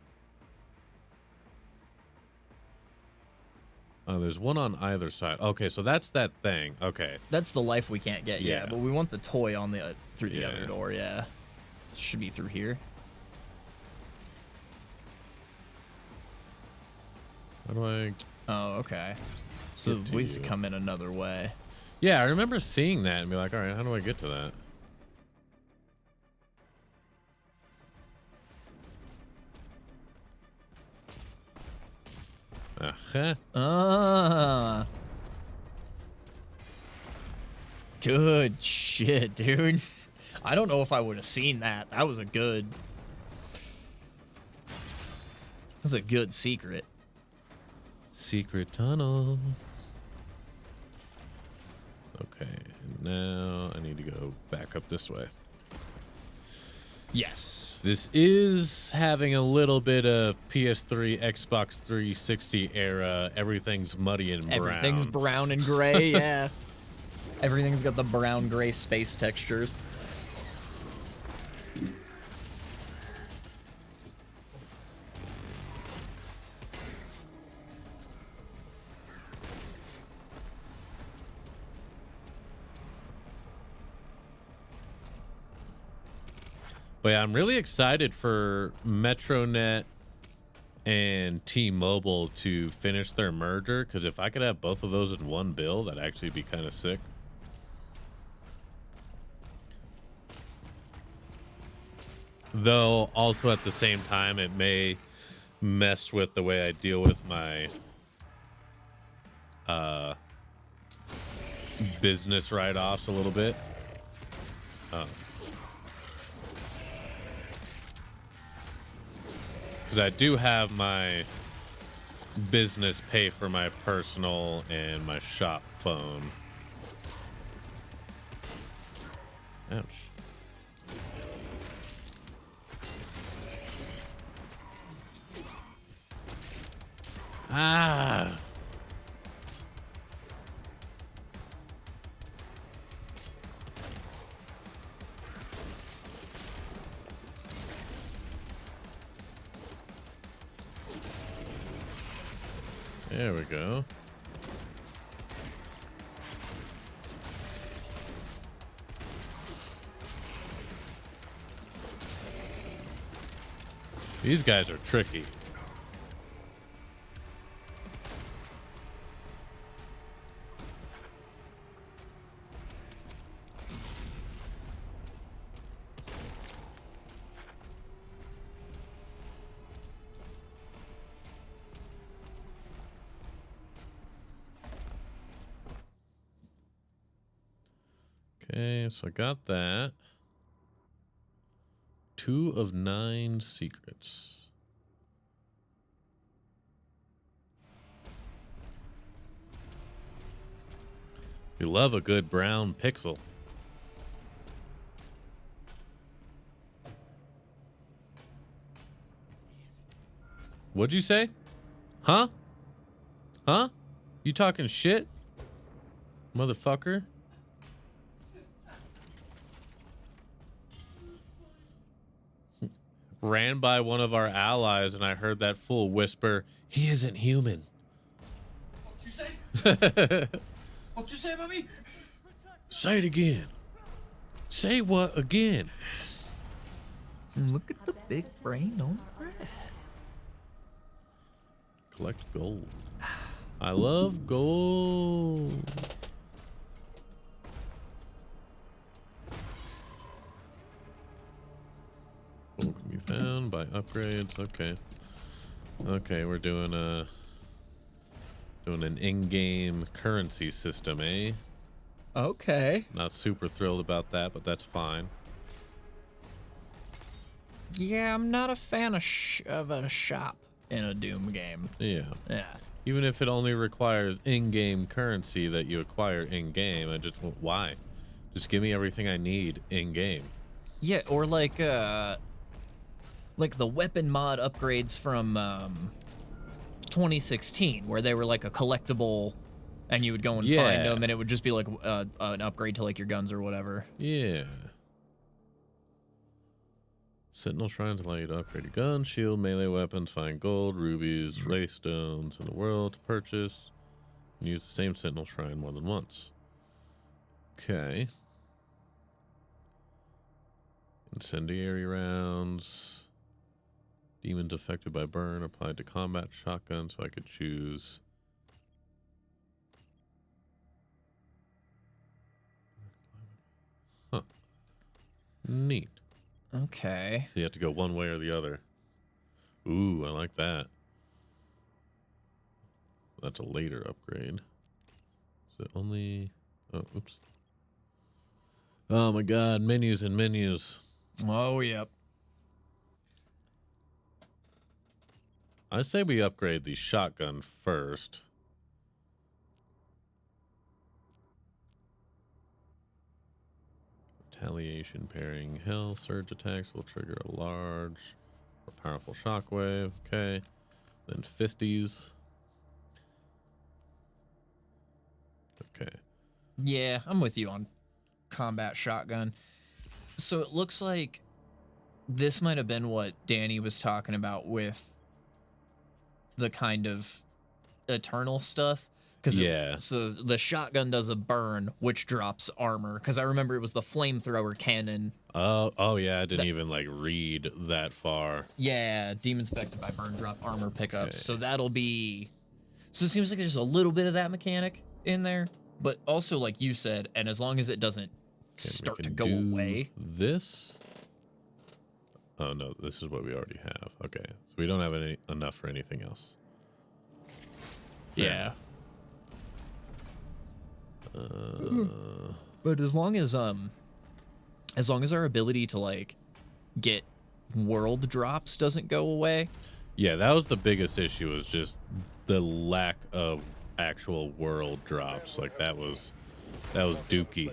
Oh, there's one on either side. Okay, so that's that thing. Okay. That's the life we can't get. Yeah, Yeah. but we want the toy on the through the Yeah. other door. Yeah, should be through here. How do I? Oh, okay. So Get to we have to you. come in another way. Yeah, I remember seeing that and be like, all right, how do I get to that? Good shit, dude. I don't know if I would have seen that. That was a good. That's a good secret. Secret tunnel. Okay, and now I need to go back up this way. Yes. This is having a little bit of PS3, Xbox 360 era. Everything's muddy and brown. Everything's brown and gray, yeah. Everything's got the brown gray space textures. But yeah, I'm really excited for Metronet and T-Mobile to finish their merger, because if I could have both of those in one bill, that'd actually be kind of sick. Though also at the same time, it may mess with the way I deal with my business write-offs a little bit. Because I do have my business pay for my personal and my shop phone. Ouch. Ah. There we go. These guys are tricky. Okay, so I got that. 2 of 9 secrets. We love a good brown pixel. What'd you say? Huh? Huh? You talking shit? Motherfucker? Ran by one of our allies and I heard that fool whisper, "He isn't human." What'd you say? What'd you say about me? Say it again. Say what again? Look at the big brain on bread. Collect gold. I love gold. Gold can be found by upgrades. Okay. Okay, we're doing an in-game currency system, eh? Okay. Not super thrilled about that, but that's fine. Yeah, I'm not a fan of a shop in a Doom game. Yeah. Yeah. Even if it only requires in-game currency that you acquire in-game, I just why? Just give me everything I need in-game. Yeah, or like the weapon mod upgrades from 2016, where they were like a collectible, and you would go and find them, and it would just be like an upgrade to like your guns or whatever. Yeah. Sentinel shrines allow you to upgrade your gun, shield, melee weapons, find gold, rubies, ray stones in the world to purchase. Use the same Sentinel Shrine more than once. Okay. Incendiary rounds. Demons affected by burn applied to combat shotgun, so I could choose. Huh. Neat. Okay. So you have to go one way or the other. Ooh, I like that. That's a later upgrade. Is it only... Oh, oops. Oh my god, menus and menus. Oh, yep. I say we upgrade the shotgun first. Retaliation pairing. Hell surge attacks will trigger a large or powerful shockwave. Okay. Then 50s. Okay. Yeah, I'm with you on combat shotgun. So it looks like this might have been what Danny was talking about with the kind of eternal stuff. Yeah. So the shotgun does a burn, which drops armor. Because I remember it was the flamethrower cannon. Oh yeah, I didn't even like read that far. Yeah, demons affected by burn drop armor pickups. Okay. So that'll be. So it seems like there's a little bit of that mechanic in there, but also like you said, and as long as it doesn't start to go away. This. Oh no, this is what we already have. Okay, so we don't have enough for anything else. Yeah. But as long as our ability to like get world drops doesn't go away. Yeah, that was the biggest issue, was just the lack of actual world drops. Like that was dookie.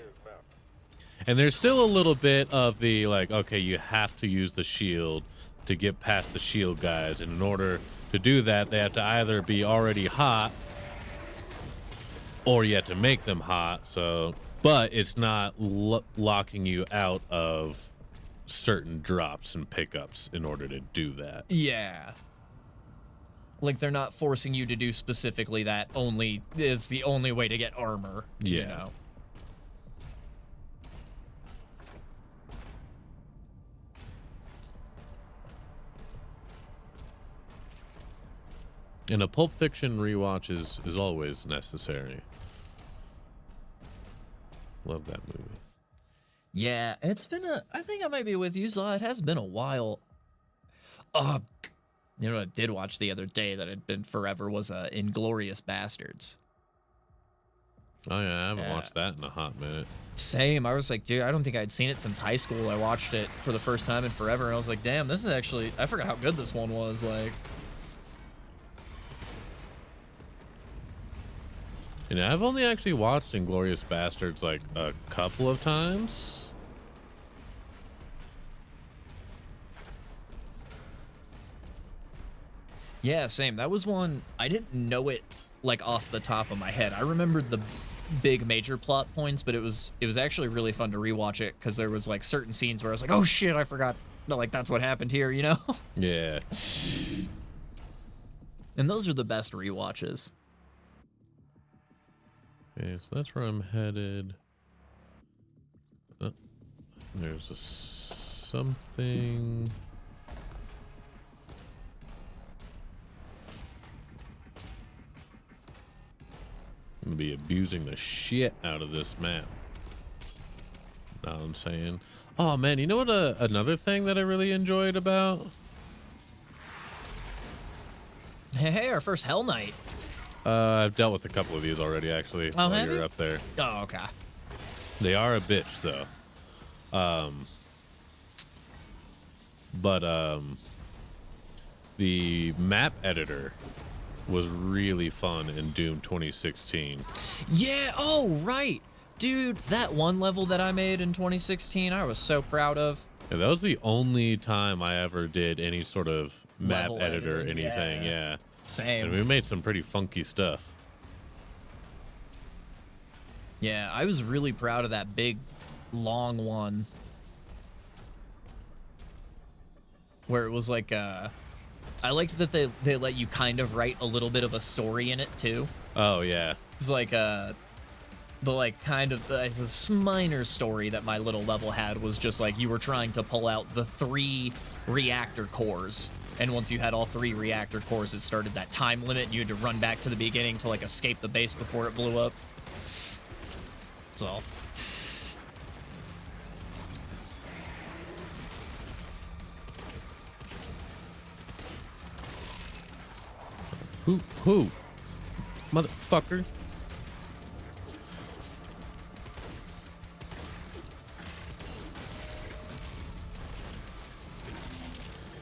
And there's still a little bit of the like, okay, you have to use the shield to get past the shield guys, and in order to do that, they have to either be already hot or you have to make them hot. So, but it's not locking you out of certain drops and pickups in order to do that. Yeah. Like they're not forcing you to do specifically that only is the only way to get armor. Yeah. You know? And a Pulp Fiction rewatch is always necessary. Love that movie. Yeah, it's been I think I might be with you, Zla. It has been a while. You know what I did watch the other day that had been forever was Inglorious Bastards. Oh yeah, I haven't watched that in a hot minute. Same. I was like, dude, I don't think I'd seen it since high school. I watched it for the first time in forever, and I was like, damn, this is actually, I forgot how good this one was. Like, You know, I've only actually watched Inglourious Bastards like a couple of times. yeah, same. That was one I didn't know it like off the top of my head. I remembered the big major plot points, but it was actually really fun to rewatch it because there was like certain scenes where I was like, oh shit, I forgot. Like that's what happened here, you know? Yeah. And those are the best rewatches. Okay, so that's where I'm headed. There's something. I'm gonna be abusing the shit out of this map. Know what I'm saying? Oh man, you know what? Another thing that I really enjoyed about. Hey, our first Hell Knight. I've dealt with a couple of these already, actually. Oh, while have you're you? up there. Oh, okay. They are a bitch, though. But the map editor was really fun in Doom 2016. Yeah, oh, right. Dude, that one level that I made in 2016, I was so proud of. Yeah, that was the only time I ever did any sort of map Level editor, editing, anything, yeah. Same. And we made some pretty funky stuff. Yeah, I was really proud of that big, long one. Where it was like, I I liked that they let you kind of write a little bit of a story in it too. Oh yeah. It's like the this minor story that my little level had was just like you were trying to pull out the 3 reactor cores, and once you had all 3 reactor cores, it started that time limit, and you had to run back to the beginning to like escape the base before it blew up. So. Who? Motherfucker.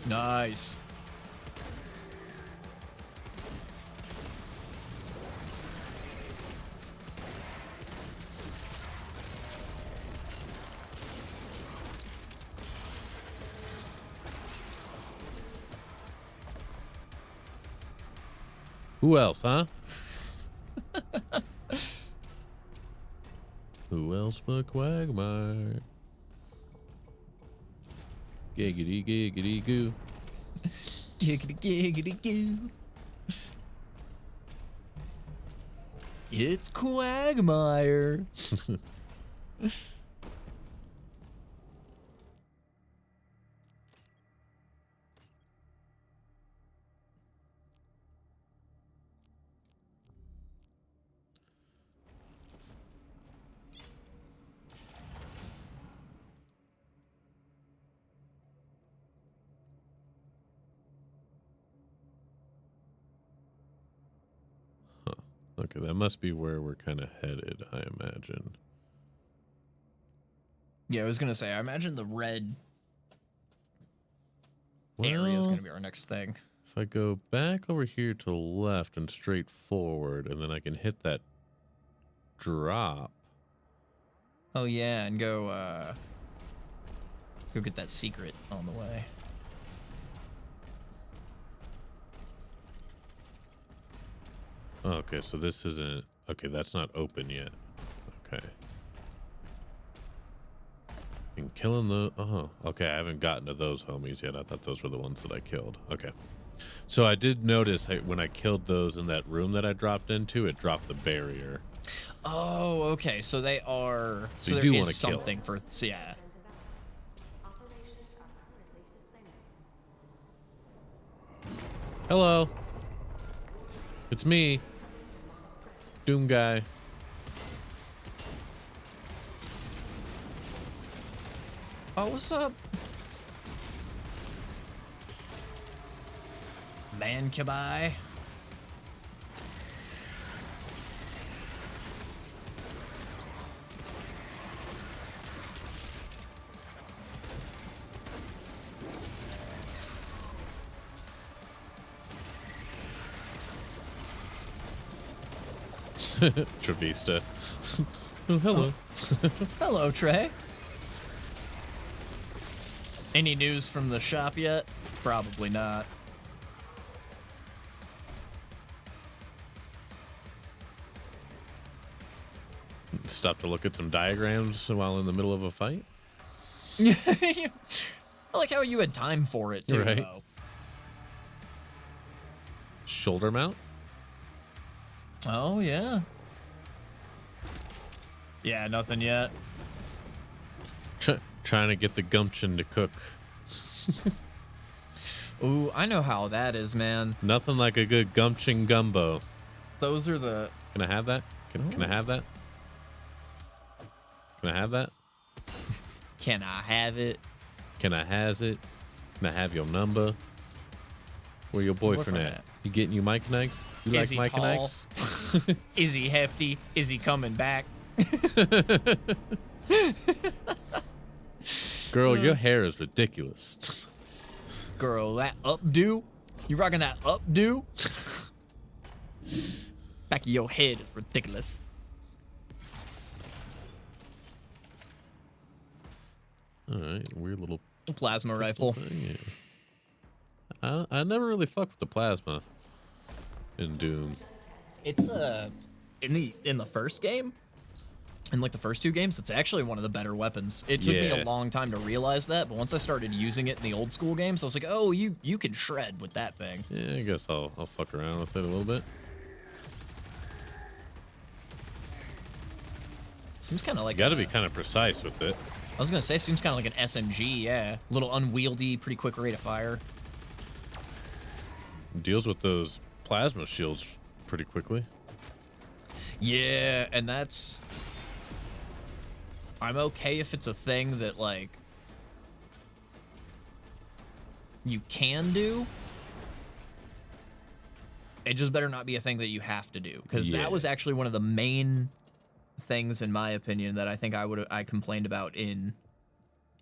Nice. Who else, huh? Who else but Quagmire? Giggity giggity goo. Giggity giggity goo. It's Quagmire. Okay, that must be where we're kind of headed, I imagine. Yeah, I was gonna say, I imagine the red area is gonna be our next thing. If I go back over here to the left and straight forward, and then I can hit that drop. Oh yeah, and go get that secret on the way. Okay, so this isn't... Okay, that's not open yet. Okay. And killing the... Oh, okay, I haven't gotten to those homies yet. I thought those were the ones that I killed. Okay. So I did notice when I killed those in that room that I dropped into, it dropped the barrier. Oh, okay, so they are... So you there do is wanna kill something for... Yeah. Hello. It's me. Doom guy. Oh, what's up? Man Kabai. Travista. Oh, hello. Hello, Trey. Any news from the shop yet? Probably not. Stop to look at some diagrams while in the middle of a fight? I like how you had time for it, too, Right. though. Shoulder mount? Oh, yeah. Yeah, nothing yet. Trying to get the gumption to cook. Ooh, I know how that is, man. Nothing like a good gumption gumbo. Those are the... Can I have that? Can I have that? Can I have that? Can I have it? Can I has it? Can I have your number? Where your boyfriend at? You getting you Mike Nikes? You Is he like Mike tall? Nikes? Is he hefty? Is he coming back? Girl, your hair is ridiculous. Girl, that updo? You rocking that updo? Back of your head is ridiculous. All right, weird little Plasma rifle. thing, yeah. I never really fucked with the plasma in Doom. It's in the first game, in like the first 2 games, that's actually one of the better weapons. It took me a long time to realize that, but once I started using it in the old school games, I was like, oh, you can shred with that thing. Yeah, I guess I'll fuck around with it a little bit. Seems kind of like... Got to be kind of precise with it. I was going to say, seems kind of like an SMG, yeah. A little unwieldy, pretty quick rate of fire. Deals with those plasma shields pretty quickly. Yeah, and that's... I'm okay if it's a thing that, like, you can do. It just better not be a thing that you have to do, because that was actually one of the main things, in my opinion, that I think I complained about in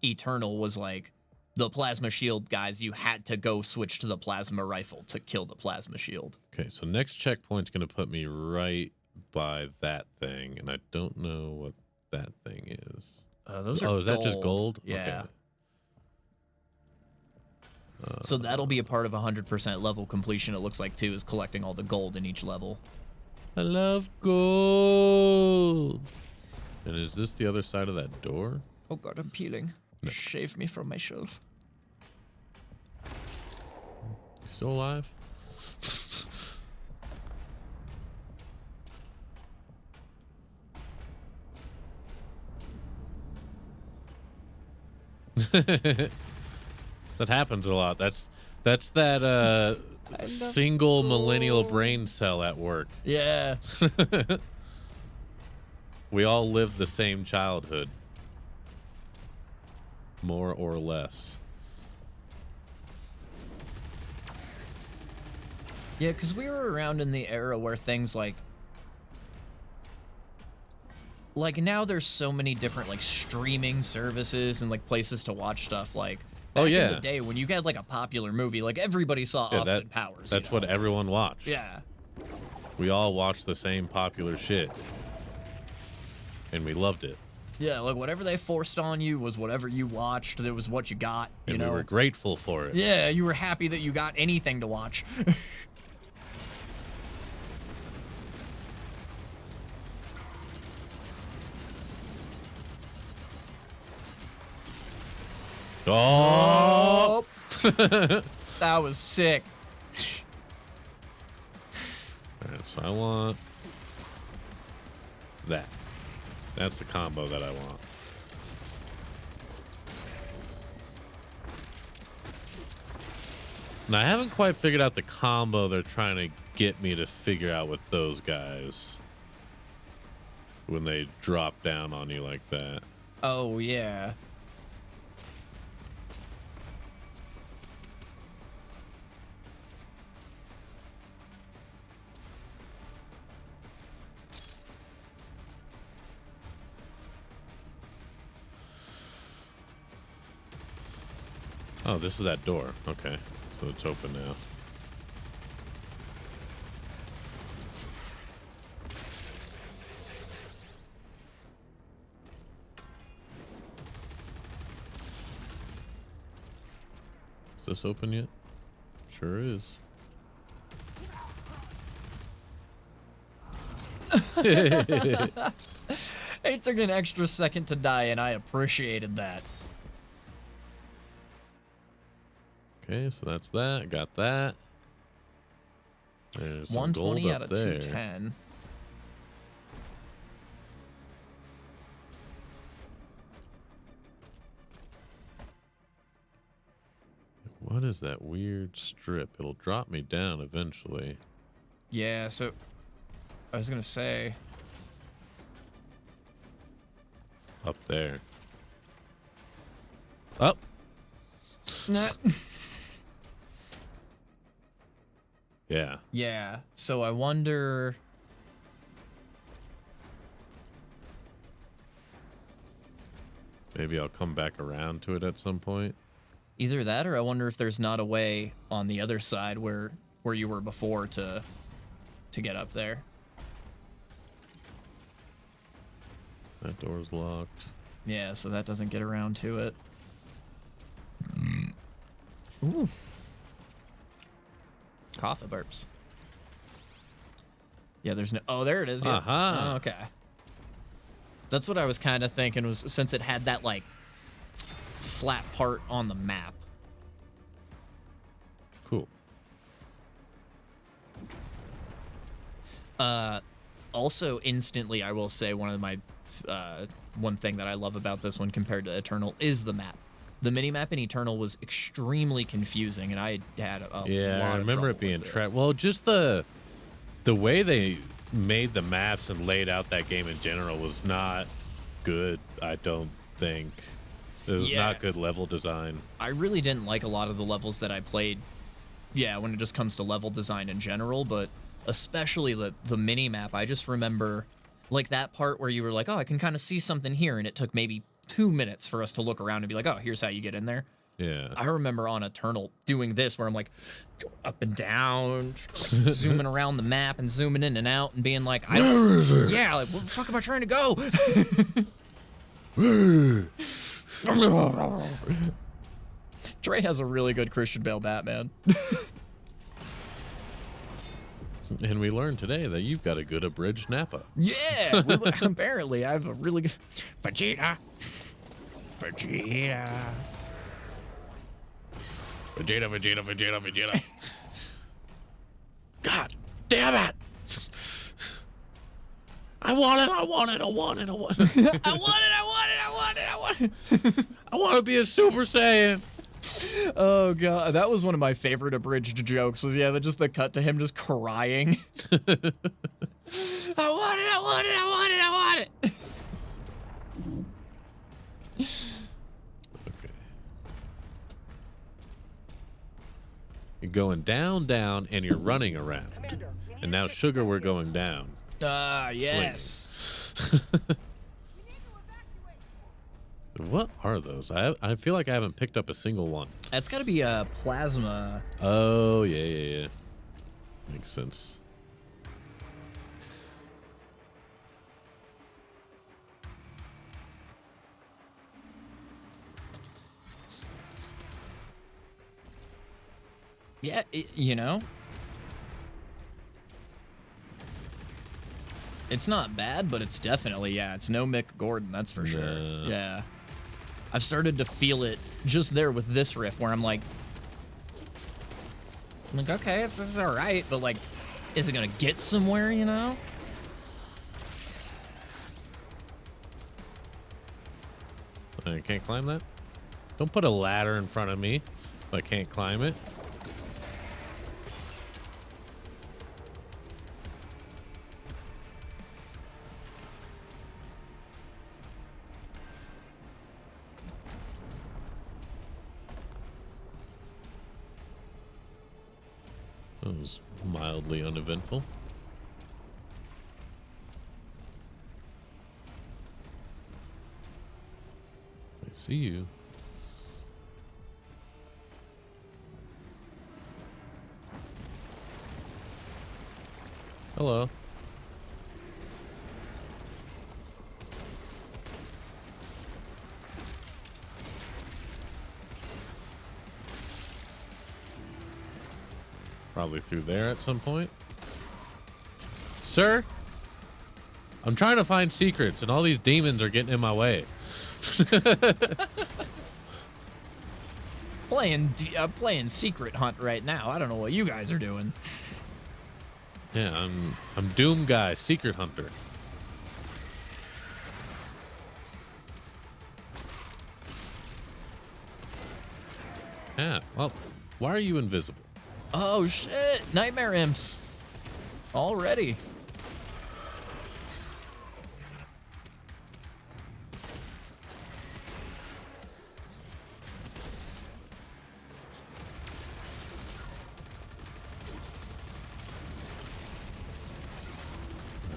Eternal was, like, the plasma shield guys, you had to go switch to the plasma rifle to kill the plasma shield. Okay, so next checkpoint's going to put me right by that thing, and I don't know what that thing is. Those are is that just gold? Yeah. Okay. So that'll be a part of 100% level completion, it looks like, too, is collecting all the gold in each level. I love gold. And is this the other side of that door? Oh god, I'm peeling. No. Shave me from my shelf. You still alive? That happens a lot. That's that single millennial brain cell at work. Yeah. We all live the same childhood, more or less. Yeah, because we were around in the era where things like now there's so many different like streaming services and like places to watch stuff. Like back in the day when you had like a popular movie, like everybody saw Austin Powers. That's what everyone watched. Yeah. We all watched the same popular shit, and we loved it. Yeah, like whatever they forced on you was whatever you watched. That was what you got. You know? We were grateful for it. Yeah, you were happy that you got anything to watch. Oh! That was sick. Alright, so I want that. That's the combo that I want. Now, I haven't quite figured out the combo they're trying to get me to figure out with those guys when they drop down on you like that. Oh, yeah. Oh, this is that door. Okay, so it's open now. Is this open yet? Sure is. It took an extra second to die, and I appreciated that. Okay, so that's that. Got that. There's some 120 gold out up of there. 210. What is that weird strip? It'll drop me down eventually. Yeah, so I was gonna say Up there. Up. Nah. Yeah. Yeah, so I wonder. Maybe I'll come back around to it at some point. Either that, or I wonder if there's not a way on the other side where you were before to get up there. That door's locked. Yeah, so that doesn't get around to it. Ooh. Coffee burps. Yeah, there's no... Oh, there it is. Yeah. Uh-huh. Oh, okay. That's what I was kind of thinking, was since it had that, like, flat part on the map. Cool. Also, instantly, I will say one of my one thing that I love about this one compared to Eternal is the map. The mini-map in Eternal was extremely confusing, and I had a lot I of remember trouble it being with it. well, just the way they made the maps and laid out that game in general was not good. I don't think it was not good level design. I really didn't like a lot of the levels that I played. Yeah, when it just comes to level design in general, but especially the mini map. I just remember like that part where you were like, oh, I can kind of see something here, and it took maybe 2 minutes for us to look around and be like, oh, here's how you get in there. Yeah. I remember on Eternal doing this where I'm like going up and down, zooming around the map and zooming in and out and being like, Where is it? Yeah, like, where the fuck am I trying to go? Trey has a really good Christian Bale Batman. And we learned today that you've got a good abridged Nappa. Yeah, apparently I have a really good Vegeta. Vegeta. Vegeta, Vegeta, Vegeta, Vegeta. God damn it! I want it, I want it, I want it, I want it. I want it, I want it, I want it, I want it. I want to be a Super Saiyan. Oh god, that was one of my favorite abridged jokes. Was just the cut to him just crying. I want it, I want it, I want it, I want it. Okay. You're going down, down, and you're running around. And now, Sugar, we're going down. Yes. What are those? I feel like I haven't picked up a single one. That's got to be a plasma. Oh, yeah. Makes sense. Yeah, you know. It's not bad, but it's definitely, it's no Mick Gordon, that's for sure. Yeah. I've started to feel it just there with this riff where I'm like, okay, this is all right, but like, is it going to get somewhere, you know? I can't climb that? Don't put a ladder in front of me if I can't climb it. That was mildly uneventful. I see you. Hello. Probably through there at some point. Sir, I'm trying to find secrets and all these demons are getting in my way. Playing Secret Hunt right now. I don't know what you guys are doing. Yeah, I'm Doom Guy, Secret Hunter. Yeah, well, why are you invisible? Oh shit, Nightmare Imps. Already.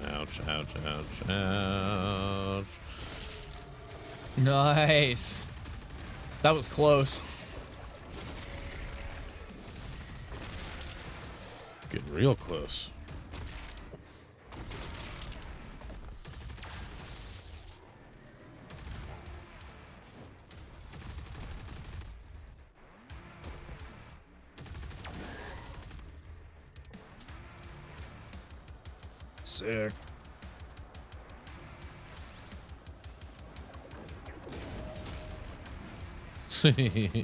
Ouch, ouch, ouch, ouch. Nice. That was close. Getting real close. Sick. Uh-huh.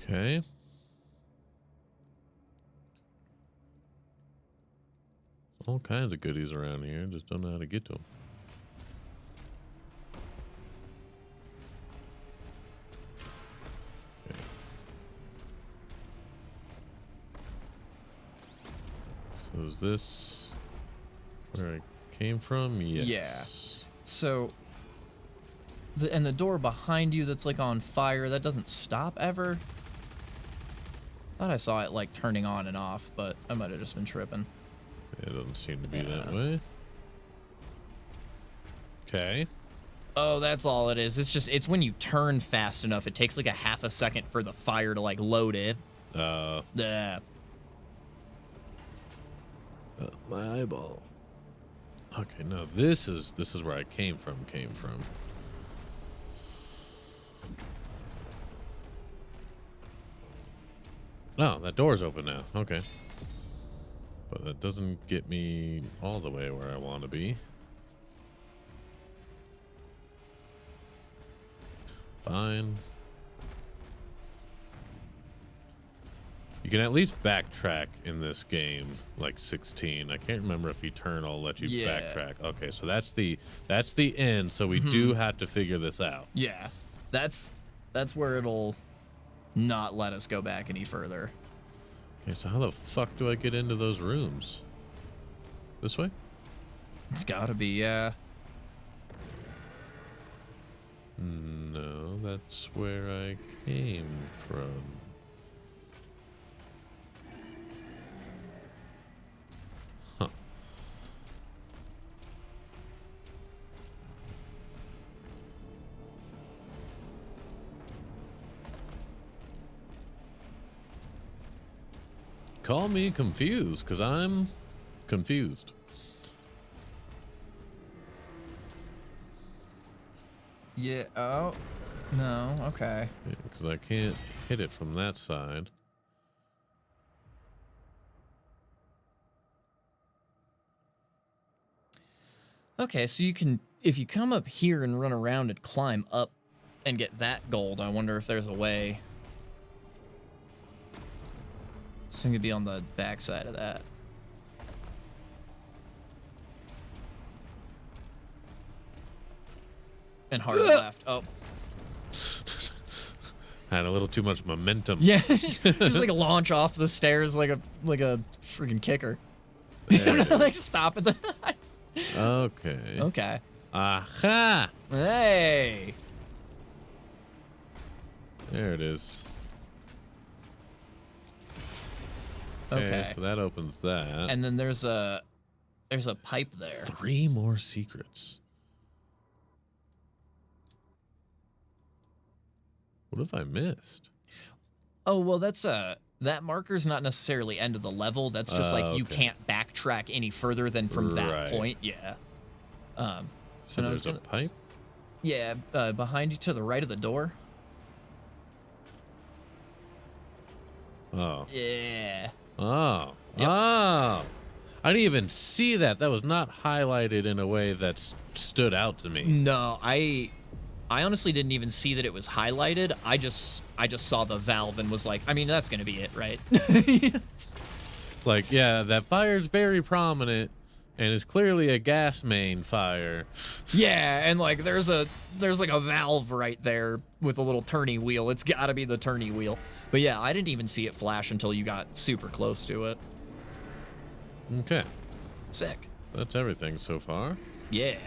Okay. All kinds of goodies around here. Just don't know how to get to them. Okay. So is this where I came from? Yes. Yeah. So, and the door behind you that's like on fire, that doesn't stop ever? Thought I saw it like turning on and off, but I might have just been tripping. It doesn't seem to be that way. Okay. Oh, that's all it is. It's when you turn fast enough. It takes like a half a second for the fire to like load in. Yeah. My eyeball. Okay, no, this is where I came from. No, that door's open now. Okay. But that doesn't get me all the way where I want to be. Fine. You can at least backtrack in this game, like 16. I can't remember if Eternal let you backtrack. Okay, so that's the end. So we do have to figure this out. Yeah, that's where it'll not let us go back any further. Okay, so how the fuck do I get into those rooms? This way? It's gotta be, yeah. No, that's where I came from. Huh. Call me confused, because I'm confused. Yeah, oh, no, okay. Because I can't hit it from that side. Okay, so you can, if you come up here and run around and climb up and get that gold, I wonder if there's a way. This thing could be on the back side of that. And hard left. Oh. Had a little too much momentum. Yeah, just like launch off the stairs like a freaking kicker. You have to like stop at the. Okay. Okay. Aha! Hey. There it is. Okay. So that opens that. And then there's a pipe there. 3 more secrets. What have I missed? Oh, well, that's that marker's not necessarily end of the level. That's just like you can't backtrack any further than from that point. Yeah. So there's a pipe? Yeah, behind you to the right of the door. Oh. Yeah. Oh. Yep. Oh. I didn't even see that. That was not highlighted in a way that stood out to me. No, I honestly didn't even see that it was highlighted. I just saw the valve and was like, I mean, that's gonna be it, right? Like, yeah, that fire's very prominent and is clearly a gas main fire. Yeah, and like there's like a valve right there with a little turny wheel. It's gotta be the turny wheel. But yeah, I didn't even see it flash until you got super close to it. Okay. Sick. That's everything so far. Yeah.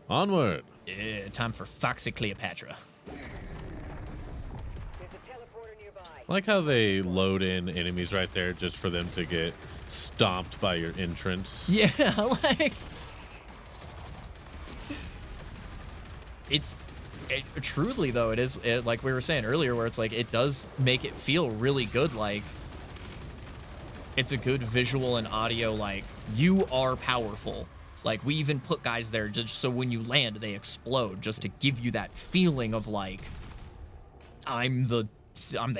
Onward. Yeah, time for Foxy Cleopatra. I like how they load in enemies right there just for them to get stomped by your entrance. Yeah, like truly though, it is like we were saying earlier, where it's like it does make it feel really good. Like it's a good visual and audio. Like you are powerful. Like, we even put guys there just so when you land, they explode, just to give you that feeling of, like, I'm the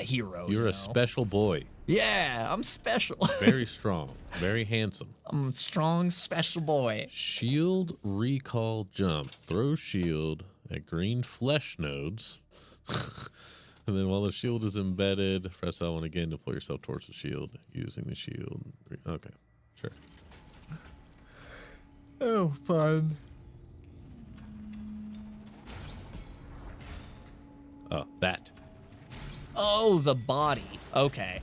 hero. You're you a know? special boy. Yeah, I'm special. Very strong. Very handsome. I'm a strong, special boy. Shield recall jump. Throw shield at green flesh nodes. And then while the shield is embedded, press L1 again to pull yourself towards the shield using the shield. Okay, sure. Oh, fun. Oh, that. Oh, the body. Okay.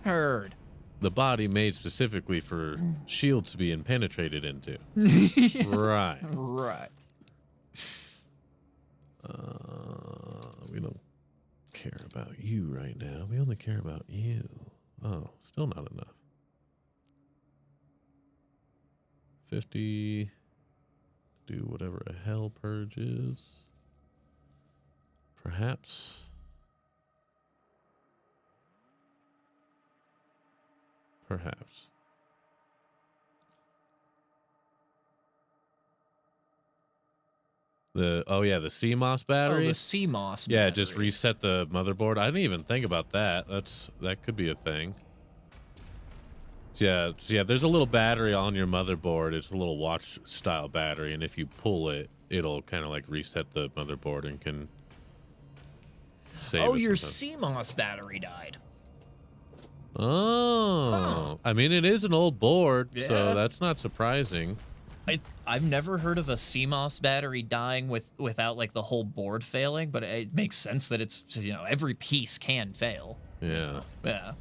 Heard. The body made specifically for shields to be penetrated into. Right. Right. We don't care about you right now. We only care about you. Oh, still not enough. 50. Do whatever a hell purge is. Perhaps. Perhaps. The the CMOS battery. Oh, the CMOS Yeah, battery. just reset the motherboard. I didn't even think about that. That could be a thing. Yeah, there's a little battery on your motherboard. It's a little watch style battery, and if you pull it, it'll kind of like reset the motherboard and can save Oh, it your sometimes. CMOS battery died. Oh, I mean, it is an old board, Yeah. so that's not surprising. I've never heard of a CMOS battery dying without like the whole board failing, but it makes sense that it's, every piece can fail. Yeah. Yeah.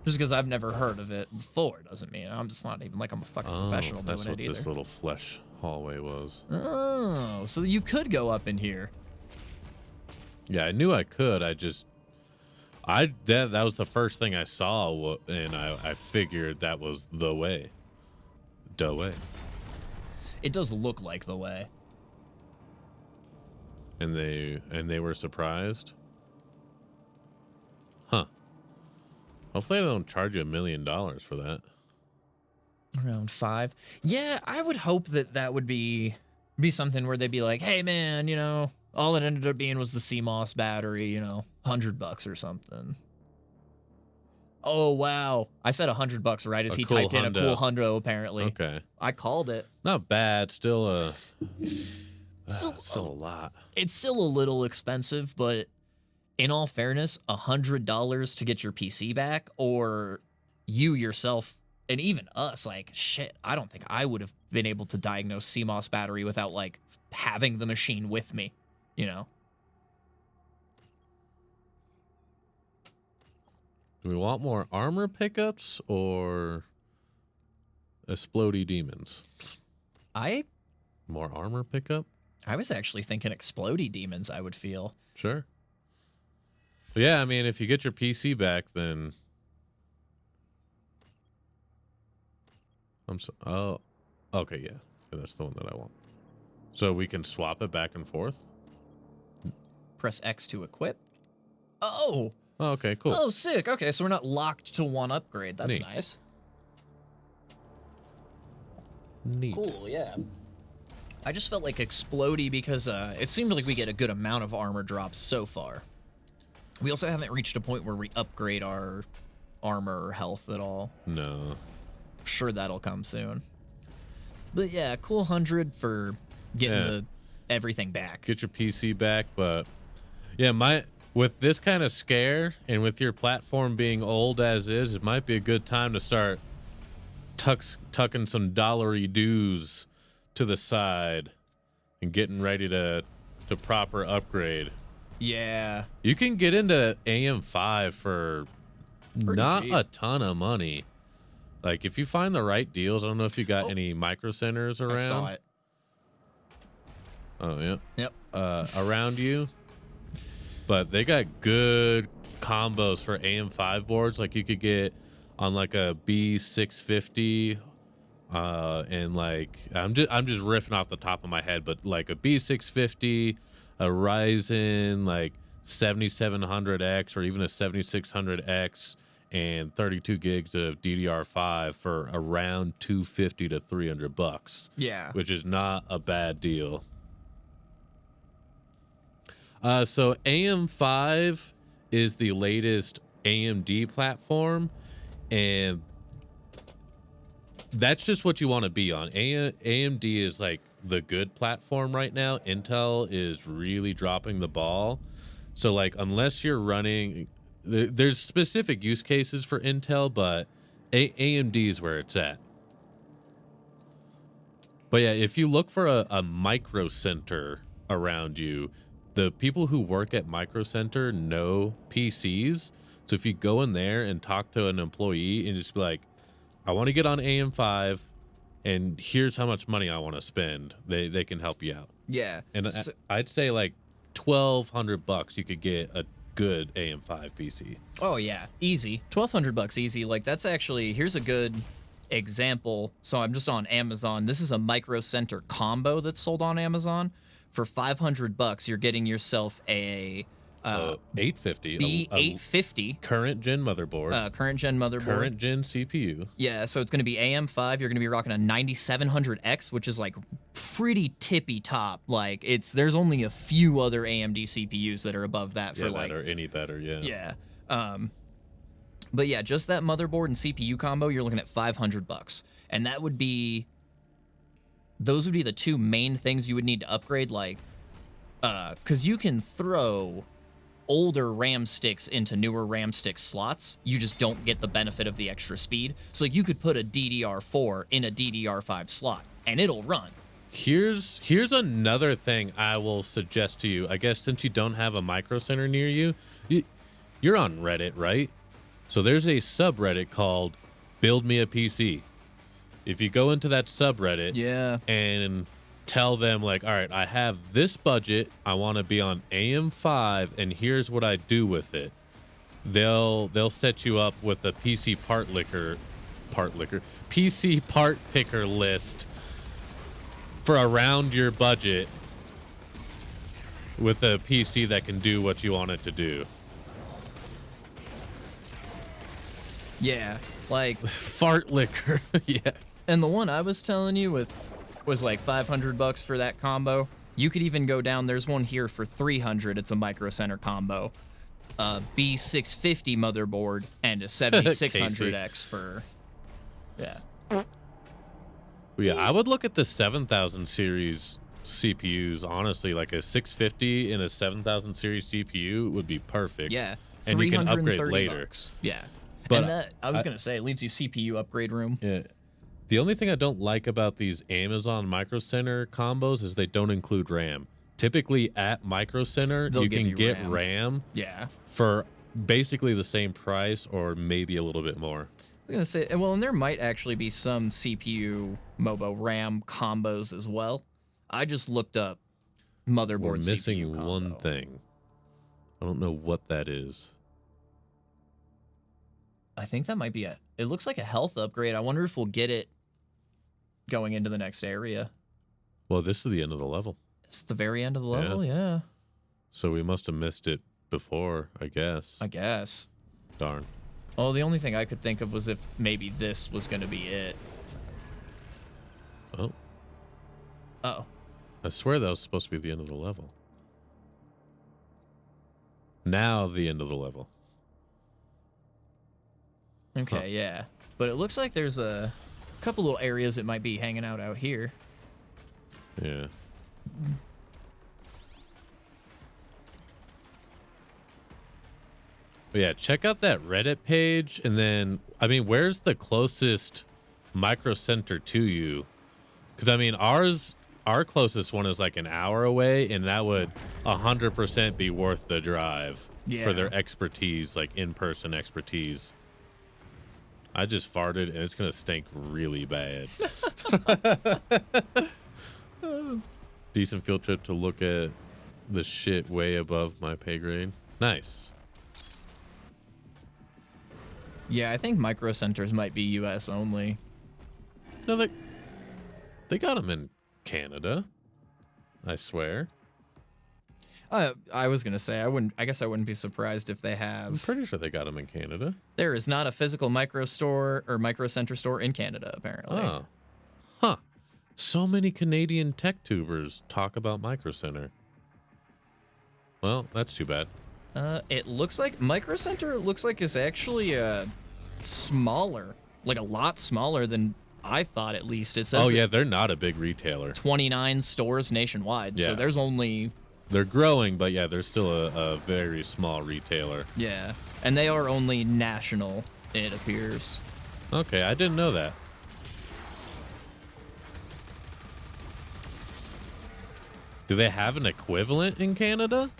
Just because I've never heard of it before doesn't mean I'm just not even like I'm a fucking professional doing that's it what either. this little flesh hallway was. Oh, so you could go up in here. Yeah, I knew I could. That was the first thing I saw, and I figured that was the way. The way. It does look like the way. And they were surprised. Huh. Hopefully they don't charge you $1 million for that. Around 5. Yeah, I would hope that would be something where they'd be like, hey man, all it ended up being was the CMOS battery, $100 or something. Oh wow. I said $100 right as he cool typed in a hundo. cool hundo apparently. Okay. I called it. Not bad. Still Still a lot. It's still a little expensive, but in all fairness, $100 to get your PC back, or you yourself, and even us, like, shit, I don't think I would have been able to diagnose CMOS battery without, like, having the machine with me, Do we want more armor pickups or explodey demons? More armor pickup? I was actually thinking explodey demons, I would feel. Sure. Yeah, I mean, if you get your PC back, then... Oh, okay, yeah. That's the one that I want. So we can swap it back and forth? Press X to equip. Oh! Oh, okay, cool. Oh, sick. Okay, so we're not locked to one upgrade. That's Neat. nice. Neat. Cool, yeah. I just felt like explodey because it seemed like we get a good amount of armor drops so far. We also haven't reached a point where we upgrade our armor or health at all. No. I'm sure that'll come soon. But yeah, cool 100 for getting everything back. Get your PC back, but yeah, with this kind of scare and with your platform being old as is, it might be a good time to start tucking some dollary dues to the side and getting ready to proper upgrade. Yeah. You can get into AM5 for not cheap. a ton of money. Like, if you find the right deals, I don't know if you got any micro centers around. I saw it. Oh, yeah. Yep. Around you. But they got good combos for AM5 boards. Like, you could get on like a B650 and like I'm just riffing off the top of my head, but like a B650, a Ryzen like 7700X or even a 7600X, and 32 gigs of DDR5 for around $250 to $300. Yeah. Which is not a bad deal. So AM5 is the latest AMD platform, and that's just what you want to be on. AMD is like the good platform right now. Intel is really dropping the ball. So like, unless you're running, there's specific use cases for Intel, but AMD is where it's at. But yeah, if you look for a micro center around you, the people who work at Micro Center know PCs. So if you go in there and talk to an employee and just be like, I want to get on AM5 and here's how much money I want to spend, they can help you out. Yeah. And I'd say like $1,200 you could get a good AM5 PC. Oh yeah, easy. $1,200 easy. Like that's actually, here's a good example. So I'm just on Amazon. This is a Micro Center combo that's sold on Amazon. For $500, you're getting yourself a 850 B850 current gen motherboard. Current gen CPU. Yeah, so it's going to be AM5. You're going to be rocking a 9700X, which is like pretty tippy top. Like there's only a few other AMD CPUs that are above that for like any better. Yeah. Yeah. But yeah, just that motherboard and CPU combo, you're looking at $500, and that would be. Those would be the two main things you would need to upgrade, like, because you can throw older RAM sticks into newer RAM stick slots. You just don't get the benefit of the extra speed. So like, you could put a DDR4 in a DDR5 slot, and it'll run. Here's another thing I will suggest to you. I guess since you don't have a Micro Center near you, you're on Reddit, right? So there's a subreddit called Build Me a PC. If you go into that subreddit, and tell them like, all right, I have this budget, I want to be on AM5, and here's what I do with it. They'll set you up with a PC part picker list for around your budget with a PC that can do what you want it to do. Yeah, like fart liquor. Yeah. And the one I was telling you was like $500 for that combo. You could even go down. There's one here for $300. It's a Micro Center combo, B650 motherboard and a 7600X for. Yeah. Yeah, I would look at the 7000 series CPUs. Honestly, like a 650 and a 7000 series CPU would be perfect. Yeah, and you can upgrade later. Yeah, but and that, I was gonna say, it leaves you CPU upgrade room. Yeah. The only thing I don't like about these Amazon Micro Center combos is they don't include RAM. Typically at Micro Center, you can get RAM. Yeah. For basically the same price or maybe a little bit more. I was gonna say, well, and there might actually be some CPU MOBO RAM combos as well. I just looked up motherboard. We're missing CPU one thing. I don't know what that is. I think that might be it looks like a health upgrade. I wonder if we'll get it going into the next area. Well, this is the end of the level. It's the very end of the level, yeah. So we must have missed it before, I guess. Darn. Well, the only thing I could think of was if maybe this was going to be it. Oh. Oh. I swear that was supposed to be the end of the level. Now the end of the level. Okay, yeah. But it looks like there's a couple little areas that might be hanging out here. Yeah. But yeah, check out that Reddit page, and then, I mean, where's the closest Micro Center to you? Because, I mean, our closest one is like an hour away, and that would 100% be worth the drive for their expertise, like in-person expertise. I just farted, and it's going to stink really bad. Decent field trip to look at the shit way above my pay grade. Nice. Yeah, I think Micro Centers might be U.S. only. No, they got them in Canada, I swear. I was gonna say I guess I wouldn't be surprised if they I'm have. pretty sure they got them in Canada. There is not a physical micro store or micro center store in Canada apparently. Oh. Huh. So many Canadian tech tubers talk about Micro Center. Well, that's too bad. It looks like Micro Center looks like is actually smaller, like a lot smaller than I thought at least. It says Oh yeah, they're not a big retailer. 29 stores nationwide. So Yeah. there's only They're growing, but yeah, they're still a very small retailer. yeah, and they are only national. It appears. Okay, I didn't know that. Do they have an equivalent in Canada?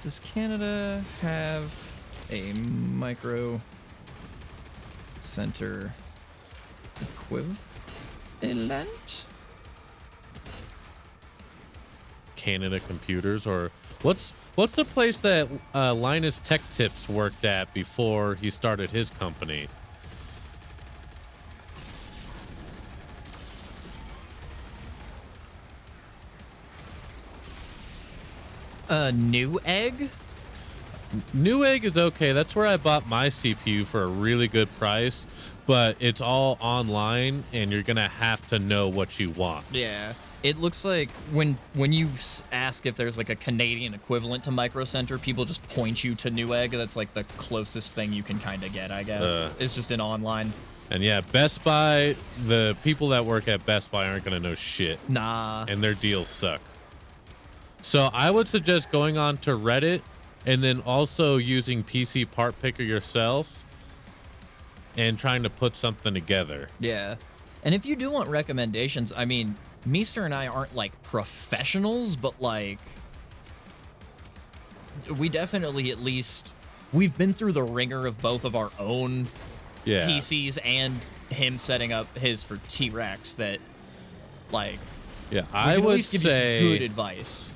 Does Canada have a micro center equivalent? Canada Computers, or what's the place that Linus Tech Tips worked at before he started his company? Newegg? Newegg is okay. That's where I bought my CPU for a really good price, but it's all online, and you're gonna have to know what you want. Yeah. It looks like when you ask if there's like a Canadian equivalent to Micro Center, people just point you to Newegg. That's like the closest thing you can kind of get, I guess. It's just an online. And yeah, Best Buy, the people that work at Best Buy aren't gonna know shit. Nah. And their deals suck. So I would suggest going on to Reddit and then also using PC Part Picker yourself and trying to put something together. Yeah. And if you do want recommendations, I mean, Meester and I aren't like professionals, but like we definitely at least we've been through the ringer of both of our own PCs and him setting up his for T-Rex that like yeah, we I can would at least give say you some good advice.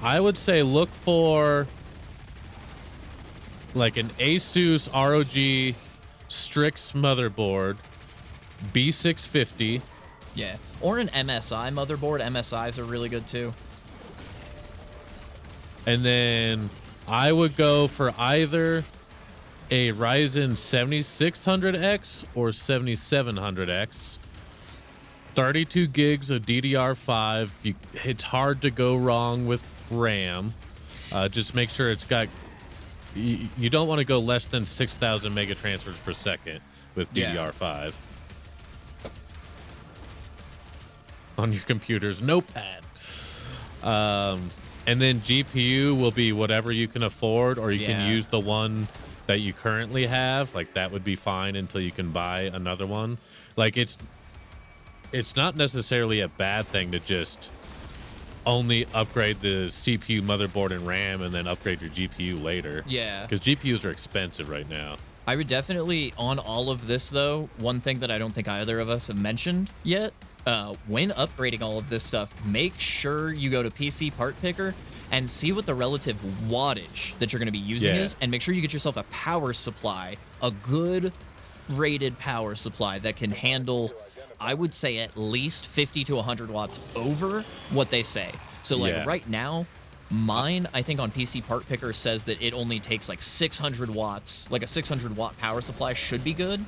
I would say look for like an Asus ROG Strix motherboard, B650. Yeah, or an MSI motherboard. MSIs are really good too. And then I would go for either a Ryzen 7600X or 7700X. 32 gigs of DDR5. It's hard to go wrong with RAM. Just make sure it's got... You don't want to go less than 6,000 mega transfers per second with DDR5. On your computer's notepad. And then GPU will be whatever you can afford, or you can use the one that you currently have. Like, that would be fine until you can buy another one. Like, it's not necessarily a bad thing to just only upgrade the CPU, motherboard, and RAM, and then upgrade your GPU later. Yeah. Because GPUs are expensive right now. I would definitely, on all of this, though, one thing that I don't think either of us have mentioned yet, when upgrading all of this stuff, make sure you go to PC Part Picker and see what the relative wattage that you're going to be using is, and make sure you get yourself a power supply, a good rated power supply that can handle, I would say, at least 50 to 100 watts over what they say. So, like, right now, mine, I think on PC Part Picker says that it only takes like 600 watts, like a 600 watt power supply should be good.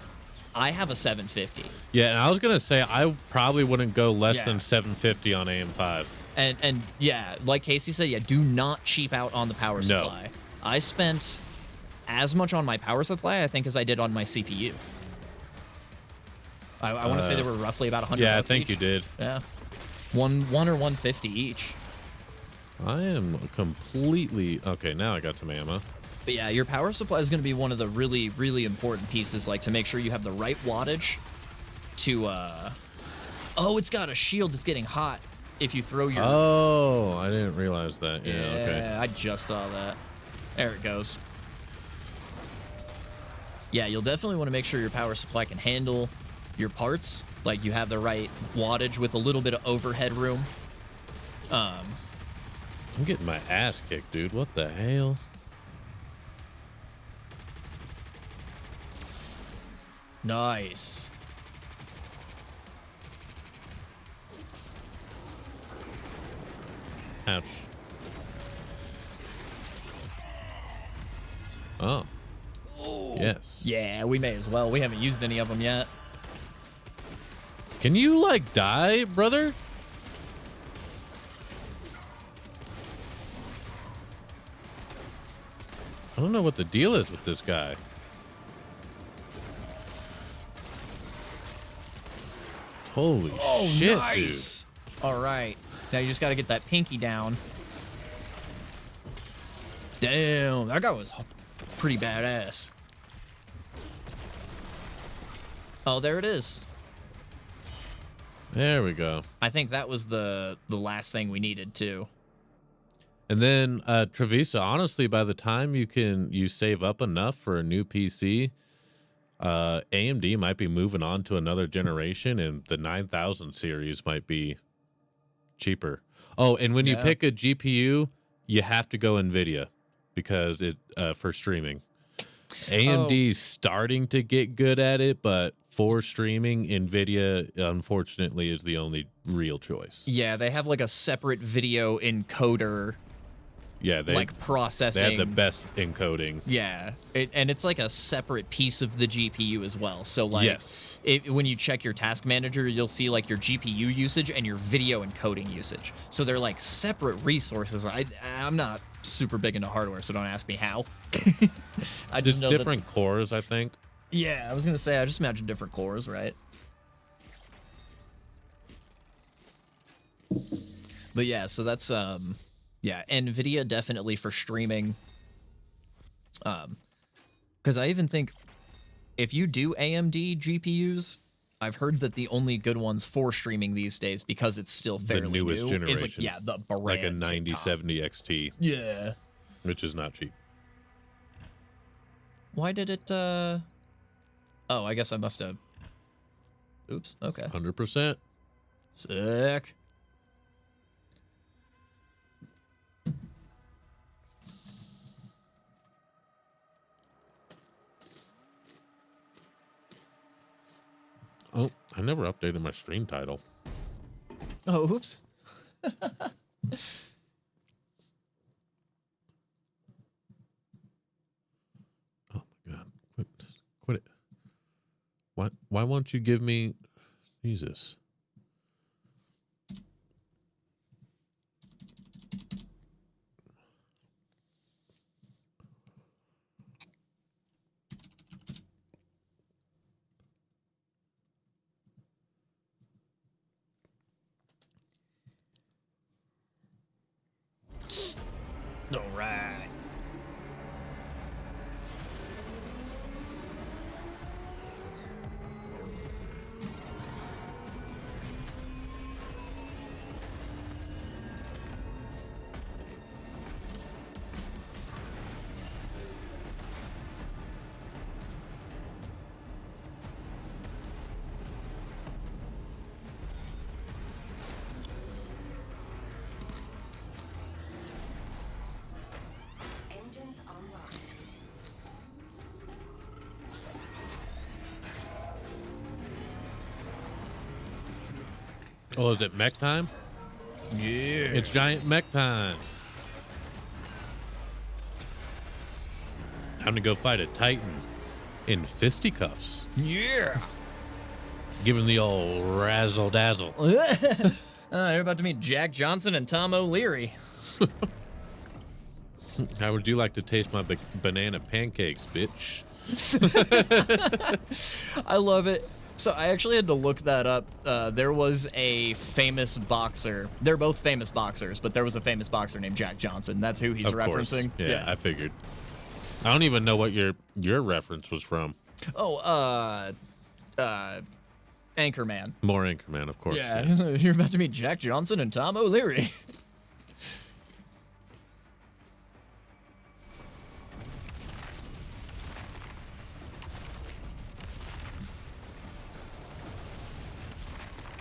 I have a 750. Yeah, and I was going to say, I probably wouldn't go less than 750 on AM5. And yeah, like Casey said, do not cheap out on the power supply. I spent as much on my power supply, I think, as I did on my CPU. I want to say they were roughly about 100 Yeah, I bucks think each. you did. Yeah. One or 150 each. I am completely... Okay, now I got some ammo. But yeah, your power supply is going to be one of the really, really important pieces, like to make sure you have the right wattage to, Oh, it's got a shield that's getting hot if you throw your... Oh, I didn't realize that. Yeah, okay. I just saw that. There it goes. Yeah, you'll definitely want to make sure your power supply can handle your parts. Like, you have the right wattage with a little bit of overhead room. I'm getting my ass kicked, dude. What the hell? Nice. Ouch. Oh. Yes. Yeah, we may as well. We haven't used any of them yet. Can you, like, die, brother? I don't know what the deal is with this guy. Holy shit, nice. Dude. All right. Now you just got to get that pinky down. Damn, that guy was pretty badass. Oh, there it is. There we go. I think that was the last thing we needed too. And then Travisa, honestly, by the time you save up enough for a new PC, AMD might be moving on to another generation, and the 9000 series might be cheaper. Oh, and when you pick a GPU, you have to go NVIDIA because it for streaming. AMD's starting to get good at it, but for streaming, NVIDIA, unfortunately, is the only real choice. Yeah, they have like a separate video encoder. Yeah, like processing. They have the best encoding. Yeah, and it's like a separate piece of the GPU as well. So like, yes, when you check your task manager, you'll see like your GPU usage and your video encoding usage. So they're like separate resources. I'm not super big into hardware, so don't ask me how. I just know different cores, I think. Yeah, I was gonna say I just imagine different cores, right? But yeah, so that's yeah, NVIDIA definitely for streaming. Because I even think if you do AMD GPUs, I've heard that the only good ones for streaming these days, because it's still fairly the newest new, generation, is like, yeah, the brand like a 9070 XT. Yeah, which is not cheap. Why did it? Oh, I guess I must have. Oops. Okay. 100%. Sick. Oh, I never updated my stream title. Oh, oops. Oh my God. Quit it. Why won't you give me Jesus? All right. Oh, is it mech time? Yeah. It's giant mech time. Time to go fight a Titan in fisticuffs. Yeah. Give him the old razzle dazzle. You're about to meet Jack Johnson and Tom O'Leary. How would you like to taste my banana pancakes, bitch? I love it. So I actually had to look that up. There was a famous boxer. They're both famous boxers, but there was a famous boxer named Jack Johnson. That's who he's referencing. Yeah, I figured. I don't even know what your reference was from. Oh, Anchorman. More Anchorman, of course. Yeah, you're about to meet Jack Johnson and Tom O'Leary.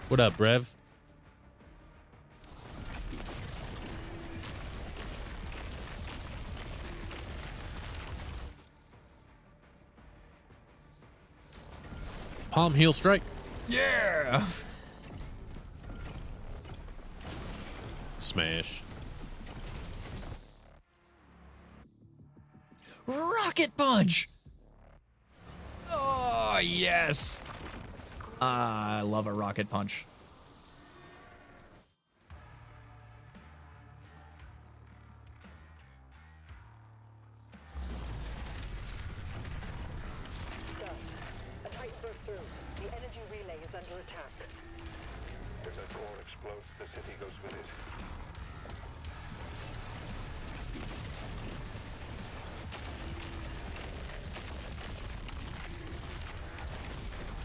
What up, Brev? Palm heel strike. Yeah. Smash. Rocket punch! Oh, yes! I love a rocket punch. A Titan broke through. The energy relay is under attack. If that core explodes, the city goes with it.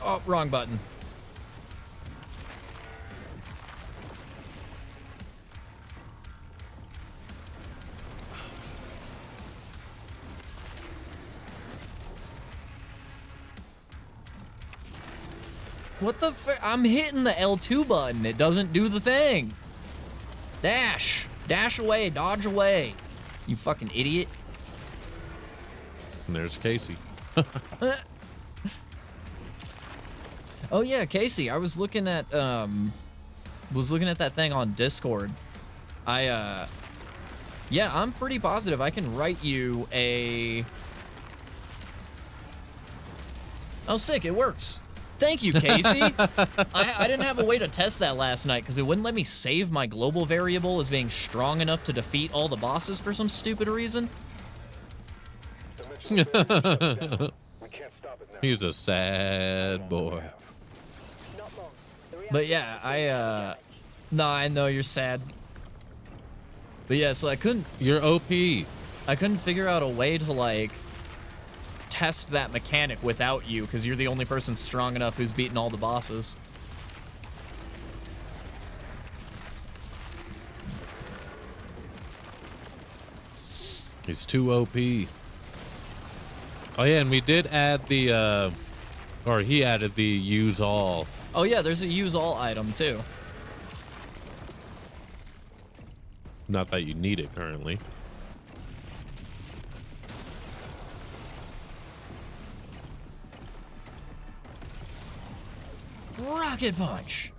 Oh, wrong button. What the I'm hitting the L2 button. It doesn't do the thing. Dash. Dash away. Dodge away. You fucking idiot. And there's Casey. Oh yeah, Casey, I was looking at that thing on Discord. Yeah, I'm pretty positive I can write you a... Oh, sick, it works. Thank you, Casey. I didn't have a way to test that last night because it wouldn't let me save my global variable as being strong enough to defeat all the bosses for some stupid reason. He's a sad boy. But yeah, no, I know you're sad. But yeah, so I couldn't... You're OP. I couldn't figure out a way to, like, test that mechanic without you, because you're the only person strong enough who's beaten all the bosses. He's too OP. Oh yeah, and we did add the, or he added the use all. Oh yeah, there's a use all item too. Not that you need it currently. Rocket punch.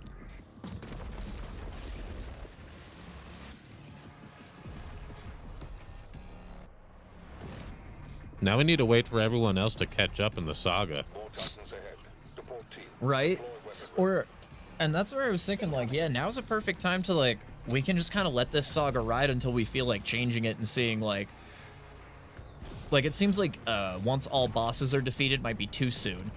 Now we need to wait for everyone else to catch up in the saga. Right? Or, and that's where I was thinking, like, yeah, now's a perfect time to, like, we can just kind of let this saga ride until we feel like changing it and seeing, like, it seems like once all bosses are defeated might be too soon.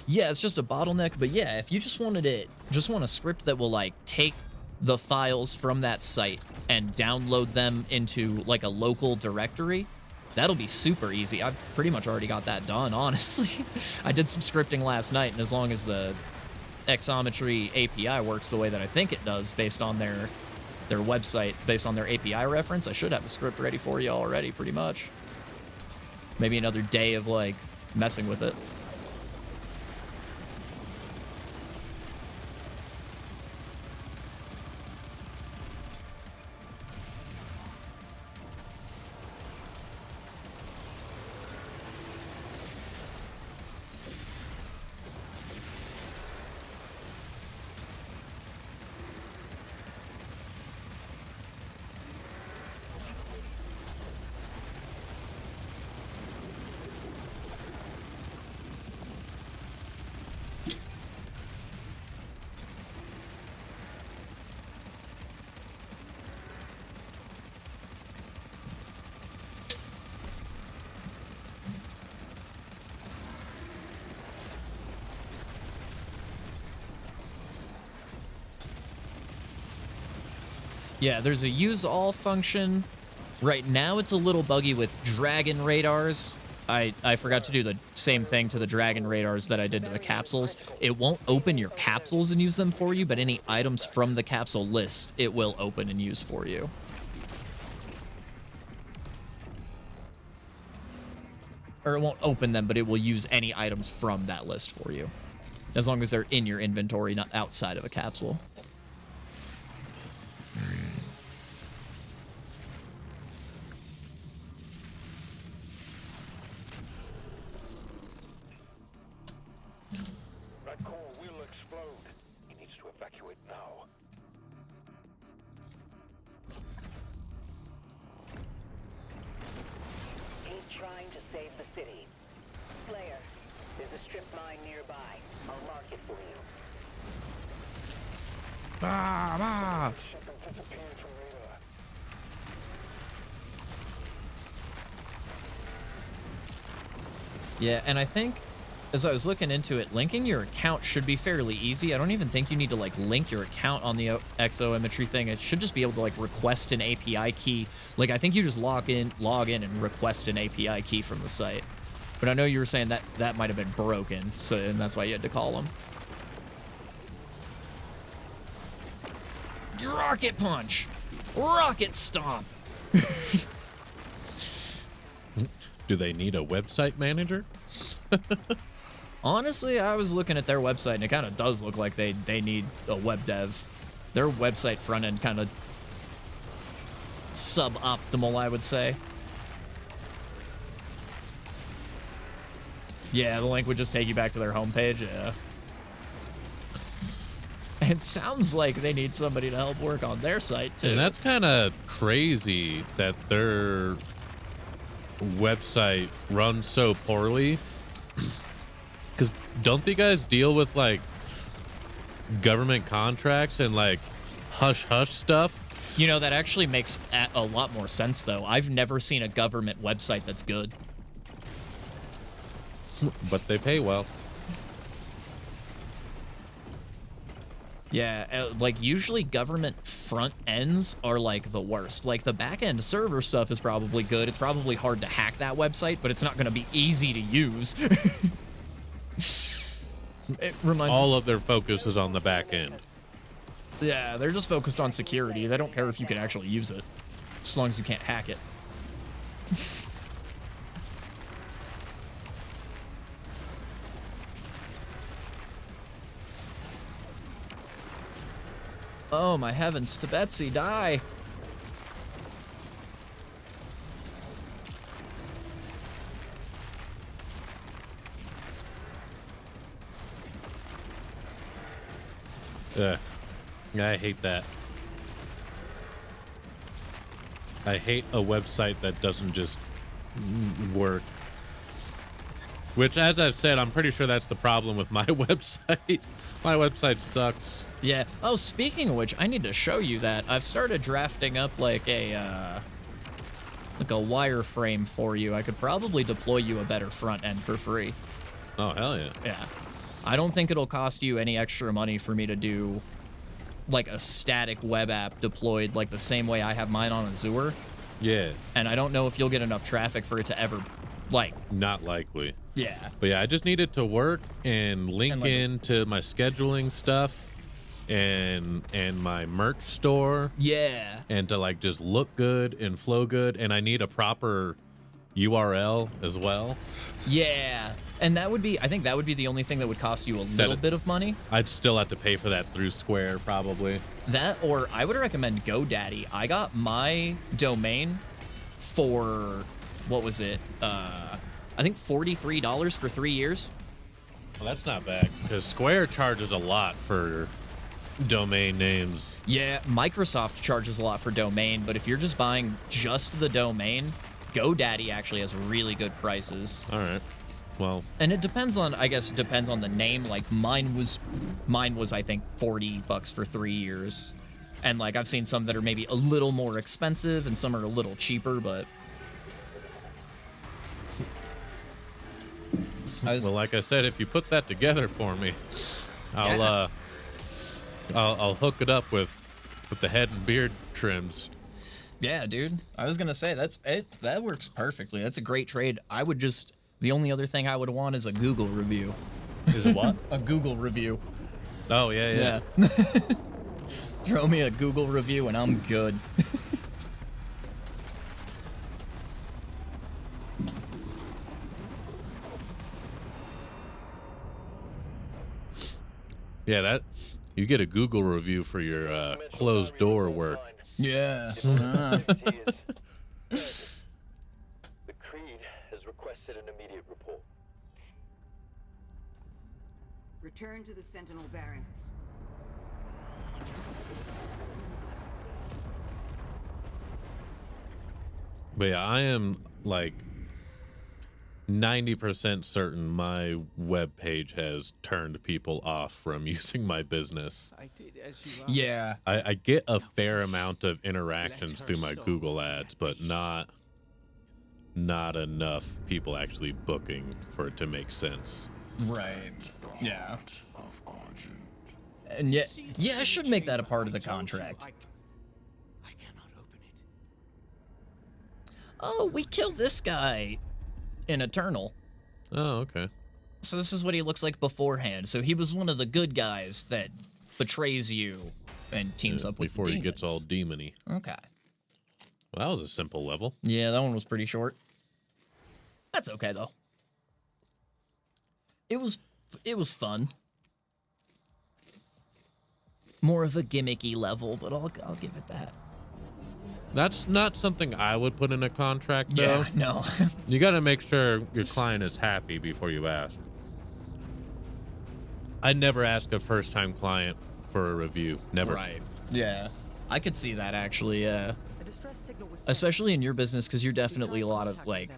Yeah, it's just a bottleneck, but yeah, if you just wanted it, just want a script that will, like, take the files from that site and download them into, like, a local directory, that'll be super easy. I've pretty much already got that done, honestly. I did some scripting last night, and as long as the Xometry API works the way that I think it does based on their website, based on their API reference, I should have a script ready for you already, pretty much. Maybe another day of, like, messing with it. Yeah, there's a use all function. Right now it's a little buggy with dragon radars. I forgot to do the same thing to the dragon radars that I did to the capsules. It won't open your capsules and use them for you, but any items from the capsule list, it will open and use for you. Or it won't open them, but it will use any items from that list for you. As long as they're in your inventory, not outside of a capsule. save the city. Slayer, there's a strip mine nearby. I'll mark it for you. Ship has disappeared from radar. Yeah, and I think as I was looking into it, linking your account should be fairly easy. I don't even think you need to like link your account on the exoimetry thing. It should just be able to like request an API key. Like I think you just log in and request an API key from the site. But I know you were saying that that might have been broken, so and that's why you had to call them. Rocket punch, rocket stomp. Do they need a website manager? Honestly, I was looking at their website, and it kind of does look like they need a web dev. Their website front end kind of suboptimal, I would say. Yeah, the link would just take you back to their homepage. Yeah. It sounds like they need somebody to help work on their site too. And that's kind of crazy that their website runs so poorly. Because don't they guys deal with like government contracts and like hush hush stuff? You know, that actually makes a lot more sense, though. I've never seen a government website that's good. But they pay well. Yeah, like usually government front ends are like the worst. Like the back end server stuff is probably good. It's probably hard to hack that website, but it's not going to be easy to use. It reminds all of their focus is on the back end. Yeah, they're just focused on security. They don't care if you can actually use it, as long as you can't hack it. Oh my heavens, to Betsy, die! Yeah, I hate that. I hate a website that doesn't just work. Which, as I've said, I'm pretty sure that's the problem with my website. My website sucks. Yeah. Oh, speaking of which, I need to show you that. I've started drafting up like a wireframe for you. I could probably deploy you a better front end for free. Oh, hell yeah. Yeah. I don't think it'll cost you any extra money for me to do like a static web app deployed like the same way I have mine on Azure. Yeah. And I don't know if you'll get enough traffic for it to ever like. Not likely. Yeah. But yeah, I just need it to work and link like into my scheduling stuff and my merch store. Yeah. And to like just look good and flow good. And I need a proper URL as well. Yeah. And that would be, I think that would be the only thing that would cost you a little bit of money. I'd still have to pay for that through Square, probably. That, or I would recommend GoDaddy. I got my domain for, what was it? I think $43 for 3 years. Well, that's not bad, because Square charges a lot for domain names. Yeah, Microsoft charges a lot for domain, but if you're just buying just the domain, GoDaddy actually has really good prices. All right. Well, and it depends on, I guess it depends on the name. Like mine was I think $40 for 3 years. And like I've seen some that are maybe a little more expensive and some are a little cheaper, but well, like I said, if you put that together for me, I'll hook it up with the head and beard trims. Yeah, dude. I was gonna say that's it. That works perfectly. That's a great trade. I would just, the only other thing I would want is a Google review. Is it what? A Google review. Oh yeah. Throw me a Google review and I'm good. Yeah, that you get a Google review for your closed door work. Yeah. The Creed has requested an immediate report. Return to the Sentinel barracks. But yeah, I am like 90% certain my web page has turned people off from using my business. I did as you asked. Yeah. I get a fair amount of interactions through my Google ads, but not enough people actually booking for it to make sense. Right. Yeah. And yeah, I should make that a part of the contract. I cannot open it. Oh, we killed this guy in Eternal. Oh, okay. So this is what he looks like beforehand. So he was one of the good guys that betrays you and teams up with before the he gets all demons. demony. Okay. Well, that was a simple level. Yeah, that one was pretty short. That's okay though. It was fun. More of a gimmicky level, but I'll give it that. That's not something I would put in a contract, though. Yeah, no. You got to make sure your client is happy before you ask. I never ask a first-time client for a review. Never. Right. Yeah. I could see that actually, yeah. A distress signal was Especially in your business, because you're definitely a lot of like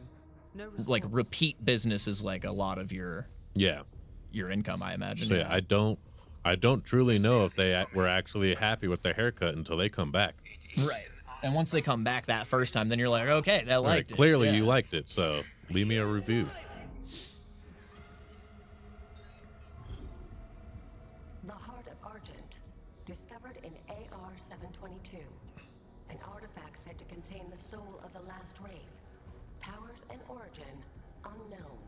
repeat business is like a lot of your income, I imagine. So yeah, I don't truly know if they were actually happy with their haircut until they come back. Right. And once they come back that first time, then you're like, okay, they liked it. Clearly Yeah. you liked it, so leave me a review. The Heart of Argent, discovered in AR-722. An artifact said to contain the soul of the last wraith. Powers and origin unknown.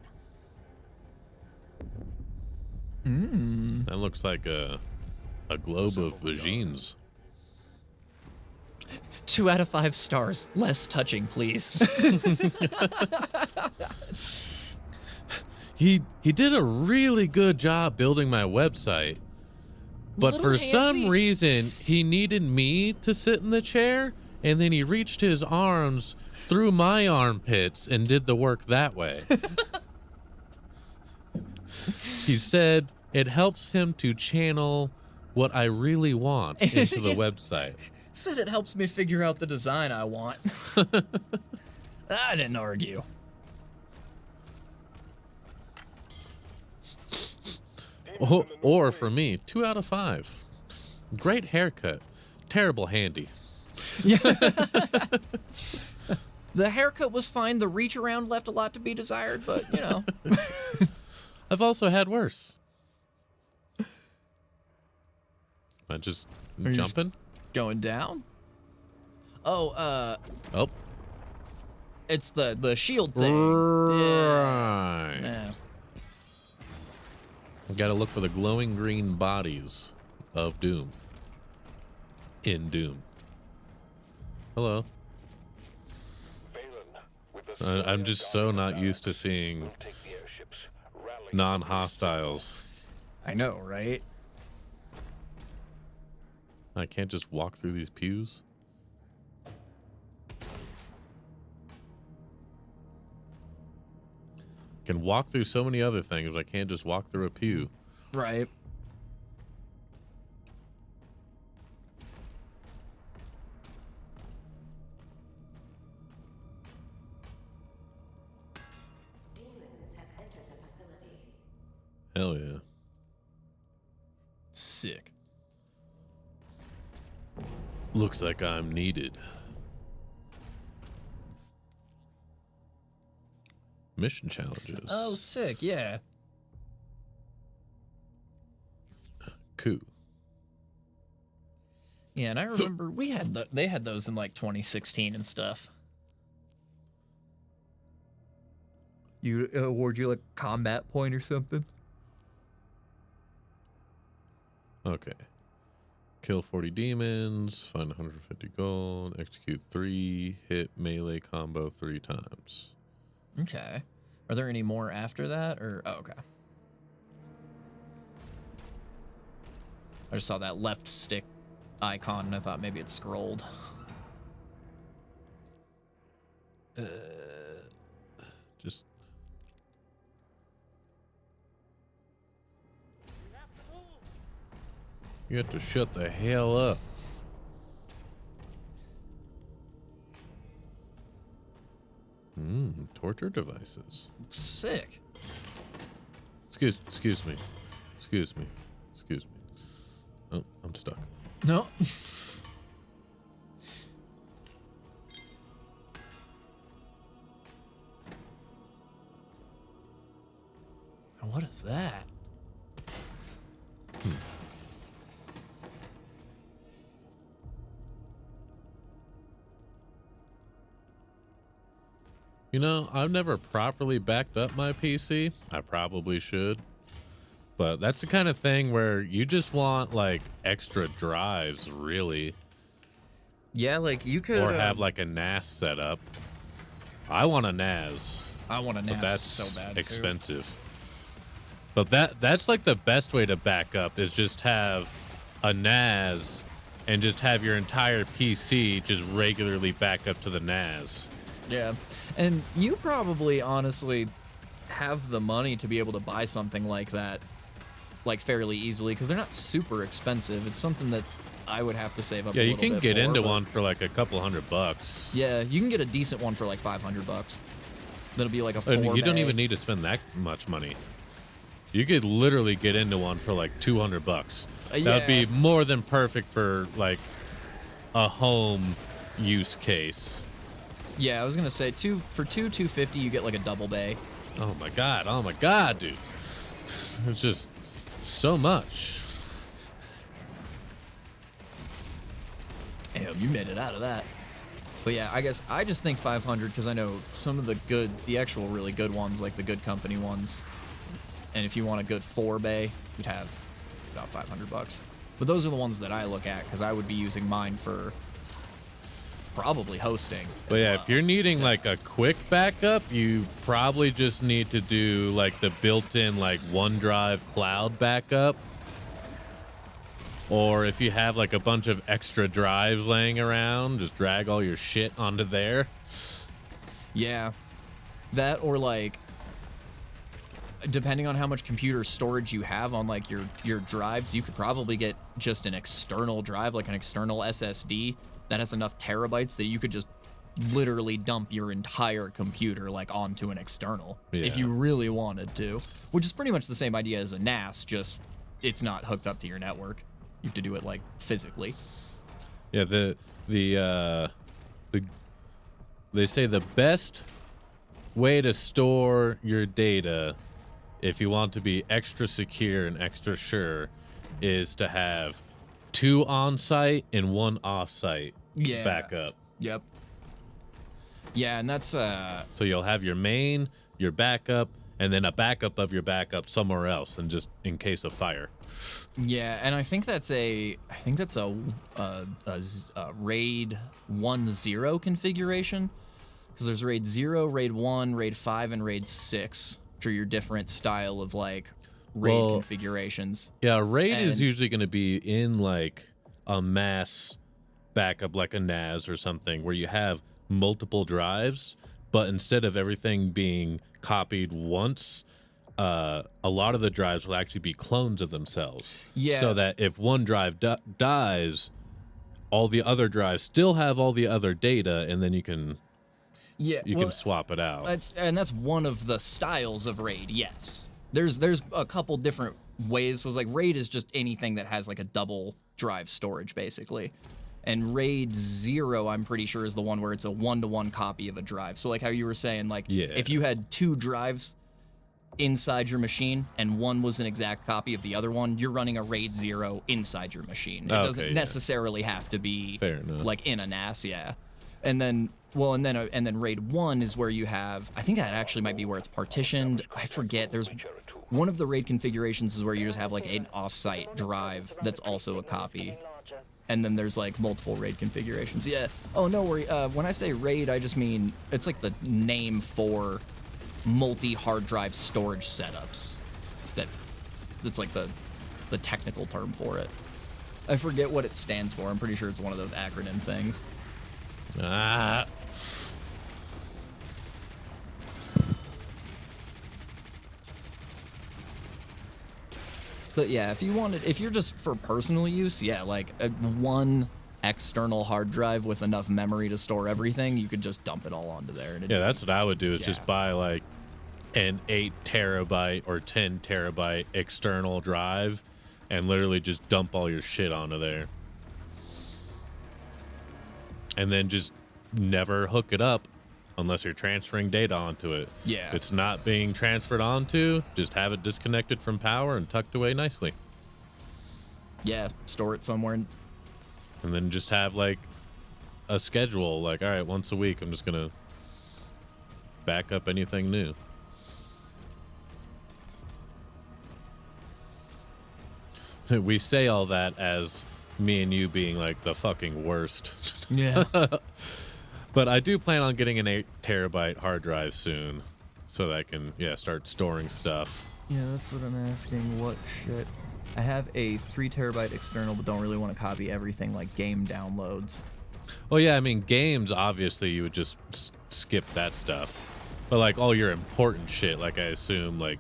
That looks like a globe of vagines. 2 out of 5 stars. Less touching, please. He did a really good job building my website, but Little for handsy. some reason he needed me to sit in the chair, and then he reached his arms through my armpits and did the work that way. He said it helps him to channel what I really want into the website. Said it helps me figure out the design I want. I didn't argue. Or for me, 2 out of 5. Great haircut. Terrible handy. The haircut was fine. The reach around left a lot to be desired, but you know. I've also had worse. Am I just Are you jumping? Going down? Oh, Oh. It's the shield thing. Right. Yeah. Gotta look for the glowing green bodies of Doom. In Doom. Hello. I'm just so not used to seeing non-hostiles. I know, right? I can't just walk through these pews. Can walk through so many other things, but I can't just walk through a pew. Right. Demons have entered the facility. Hell yeah. Sick. Looks like I'm needed. Mission challenges. Oh, sick. Yeah. Cool. Yeah, and I remember we had they had those in like 2016 and stuff. You award you like combat point or something? Okay. Kill 40 demons, find 150 gold, execute 3, hit melee combo 3 times. Okay. Are there any more after that, or okay? I just saw that left stick icon and I thought maybe it scrolled. Just you have to shut the hell up. torture devices. Sick. Excuse me. Oh, I'm stuck. No. What is that? You know, I've never properly backed up my PC. I probably should. But that's the kind of thing where you just want like extra drives, really. Yeah, like you could Or have like a NAS set up. I want a NAS. I want a NAS but that's so bad expensive. Too. But that's like the best way to back up is just have a NAS and just have your entire PC just regularly back up to the NAS. Yeah. And you probably honestly have the money to be able to buy something like that like fairly easily because they're not super expensive. It's something that I would have to save up a little bit. Yeah, you can get for, into one for like a couple $100. Yeah, you can get a decent one for like $500. That'll be like a 4 I mean, you don't even need to spend that much money. You could literally get into one for like $200. That would be more than perfect for like a home use case. Yeah, I was gonna say for $250 you get like a double bay. Oh my god, dude! It's just so much. Damn, you made it out of that. But yeah, I guess I just think 500 because I know some of the actual really good ones, like the good company ones. And if you want a good 4 bay, you'd have about $500. But those are the ones that I look at because I would be using mine for probably hosting. But yeah, if you're needing like a quick backup, you probably just need to do like the built-in like OneDrive cloud backup. Or if you have like a bunch of extra drives laying around, just drag all your shit onto there. Yeah. That or like depending on how much computer storage you have on like your drives, you could probably get just an external drive, like an external SSD that has enough terabytes that you could just literally dump your entire computer like onto an external if you really wanted to, which is pretty much the same idea as a NAS, just it's not hooked up to your network. You have to do it like physically. Yeah, they say the best way to store your data if you want to be extra secure and extra sure is to have 2 on-site and 1 off-site backup. Yep. Yeah, and that's so you'll have your main, your backup, and then a backup of your backup somewhere else, and just in case of fire. Yeah, and I think that's a RAID 1.0 configuration, because there's RAID 0, RAID 1, RAID 5, and RAID 6, which are your different style of like RAID configurations. Yeah, RAID is usually going to be in like a mass backup, like a NAS or something, where you have multiple drives, but instead of everything being copied once, a lot of the drives will actually be clones of themselves. Yeah. So that if one drive dies, all the other drives still have all the other data, and then you can can swap it out. That's one of the styles of RAID. Yes, there's a couple different ways. So it's like RAID is just anything that has like a double drive storage basically. And RAID 0, I'm pretty sure, is the one where it's a 1-to-1 copy of a drive. So like how you were saying, like if you had 2 drives inside your machine and one was an exact copy of the other one, you're running a RAID 0 inside your machine. It doesn't necessarily have to be like in a NAS, And then RAID 1 is where you have, I think that actually might be where it's partitioned. I forget. There's one of the RAID configurations is where you just have like an offsite drive that's also a copy. And then there's like multiple RAID configurations. Yeah. Oh, no worry. When I say RAID, I just mean it's like the name for multi-hard drive storage setups. That's like the technical term for it. I forget what it stands for. I'm pretty sure it's one of those acronym things. But yeah, if you're just for personal use, like one external hard drive with enough memory to store everything, you could just dump it all onto there. And Yeah, that's what I would do is Yeah. just buy like an 8 terabyte or 10 terabyte external drive and literally just dump all your shit onto there. And then just never hook it up unless you're transferring data onto it. Yeah. If it's not being transferred onto, just have it disconnected from power and tucked away nicely. Yeah, store it somewhere. And then just have like a schedule, like, all right, once a week I'm just gonna back up anything new. We say all that as me and you being like the fucking worst. Yeah. But I do plan on getting an 8 terabyte hard drive soon so that I can, start storing stuff. Yeah, that's what I'm asking. What shit? I have a 3 terabyte external, but don't really want to copy everything like game downloads. Well, yeah, I mean, games, obviously, you would just skip that stuff. But, like, all your important shit, like, I assume, like,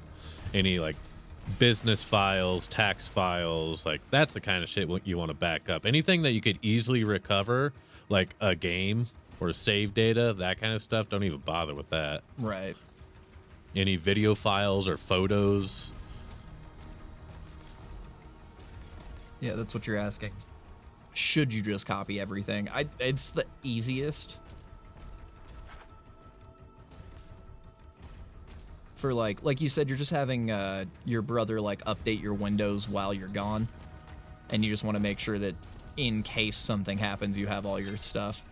any, like, business files, tax files, like, that's the kind of shit you want to back up. Anything that you could easily recover, like a game or save data, that kind of stuff, don't even bother with that. Right. Any video files or photos. Yeah, that's what you're asking. Should you just copy everything? It's the easiest. For like you said, you're just having your brother like update your Windows while you're gone, and you just want to make sure that in case something happens, you have all your stuff.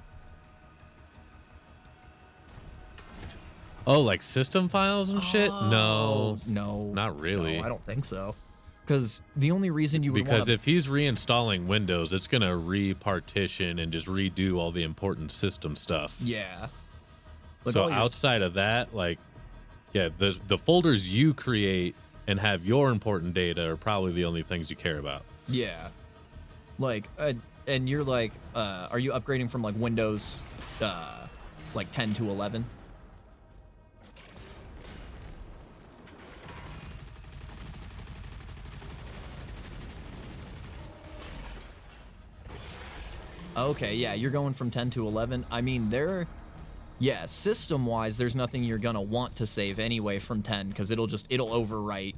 Oh, like system files and shit? No, not really. No, I don't think so. Because the only reason you would because if he's reinstalling Windows, it's gonna repartition and just redo all the important system stuff. Yeah. So outside of that, like, yeah, the folders you create and have your important data are probably the only things you care about. Yeah. Like, and you're like, are you upgrading from like Windows, like 10 to 11? Okay, yeah, you're going from 10 to 11. I mean, system-wise, there's nothing you're gonna want to save anyway from 10 because it'll overwrite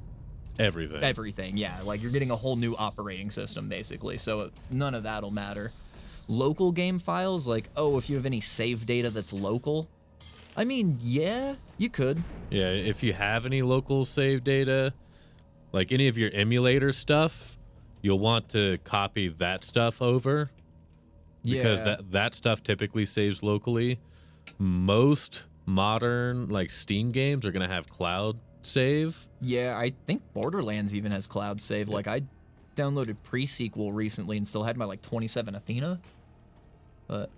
everything. Everything, yeah. Like you're getting a whole new operating system basically, so none of that'll matter. Local game files, like, if you have any save data that's local, I mean, yeah, you could. Yeah, if you have any local save data, like any of your emulator stuff, you'll want to copy that stuff over. Because that stuff typically saves locally. Most modern like Steam games are gonna have cloud save. Yeah, I think Borderlands even has cloud save. Yeah. Like I downloaded pre-sequel recently and still had my like 27 Athena. But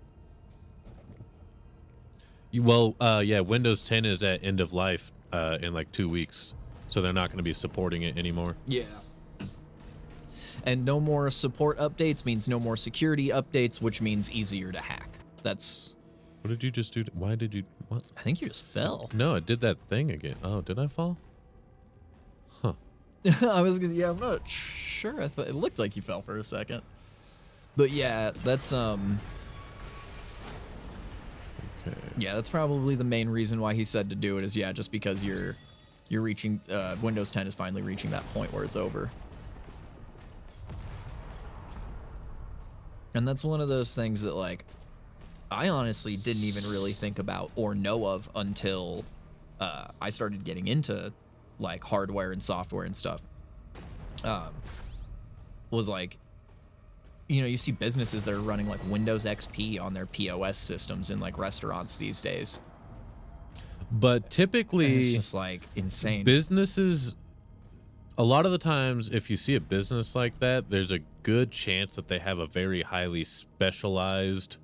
Windows 10 is at end of life in like 2 weeks, so they're not going to be supporting it anymore. Yeah. And no more support updates means no more security updates, which means easier to hack. That's... What did you just do? Why did you... What? I think you just fell. No, it did that thing again. Oh, did I fall? Huh. I was gonna... Yeah, I'm not sure. I thought it looked like you fell for a second. But yeah, that's... Okay. Yeah, that's probably the main reason why he said to do it is, just because you're reaching... Windows 10 is finally reaching that point where it's over. And that's one of those things that, like, I honestly didn't even really think about or know of until I started getting into, like, hardware and software and stuff. Was like, you see businesses that are running, like, Windows XP on their POS systems in, like, restaurants these days. But typically... And it's just, like, insane. Businesses... A lot of the times, if you see a business like that, there's a good chance that they have a very highly specialized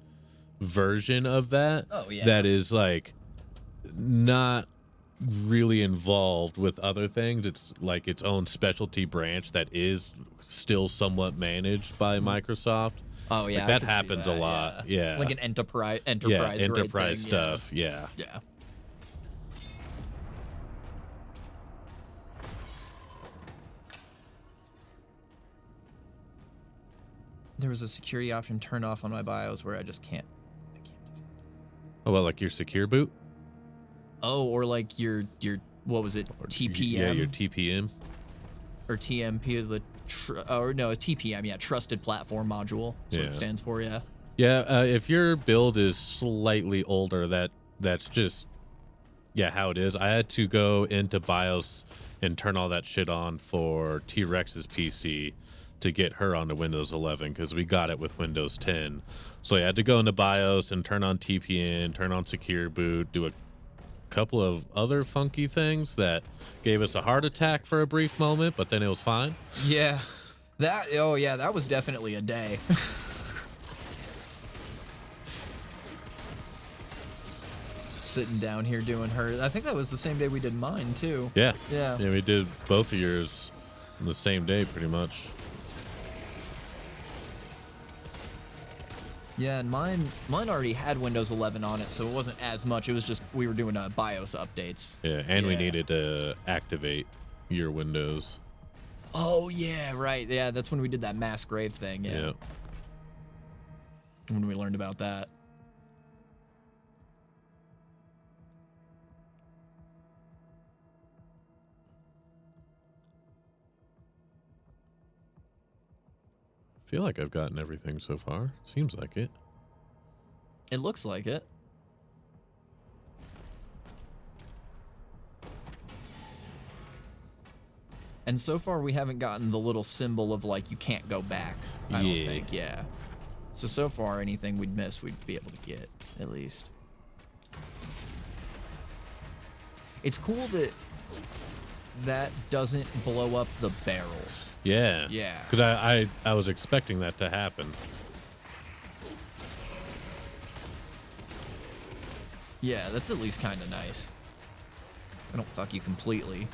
version of that. Oh, yeah. That is, like, not really involved with other things. It's, like, its own specialty branch that is still somewhat managed by Microsoft. Oh, yeah. Like, that happens a lot. Yeah. Like an enterprise enterprise thing, stuff. Yeah. Yeah. There was a security option turned off on my BIOS where I just can't. Oh, well, like your secure boot? Oh, or like your what was it? TPM? Yeah, your TPM. Or TMP is the or no, TPM, yeah, trusted platform module. That's what it stands for, yeah. Yeah, if your build is slightly older, that's just how it is. I had to go into BIOS and turn all that shit on for T-Rex's PC to get her onto Windows 11 because we got it with Windows 10. So I had to go into BIOS and turn on TPM, turn on secure boot, do a couple of other funky things that gave us a heart attack for a brief moment, but then it was fine. Yeah. That was definitely a day. Sitting down here doing her. I think that was the same day we did mine too. Yeah, yeah, we did both of yours on the same day pretty much. Yeah, and mine already had Windows 11 on it, so it wasn't as much. It was just we were doing BIOS updates. Yeah, and we needed to activate your Windows. Oh yeah, right. Yeah, that's when we did that mass grave thing. Yeah. When we learned about that. I feel like I've gotten everything so far. Seems like it. It looks like it. And so far we haven't gotten the little symbol of like you can't go back. I don't think, yeah. So far anything we'd miss we'd be able to get, at least. It's cool that doesn't blow up the barrels. Yeah. Yeah. Because I was expecting that to happen. Yeah, that's at least kind of nice. They don't fuck you completely.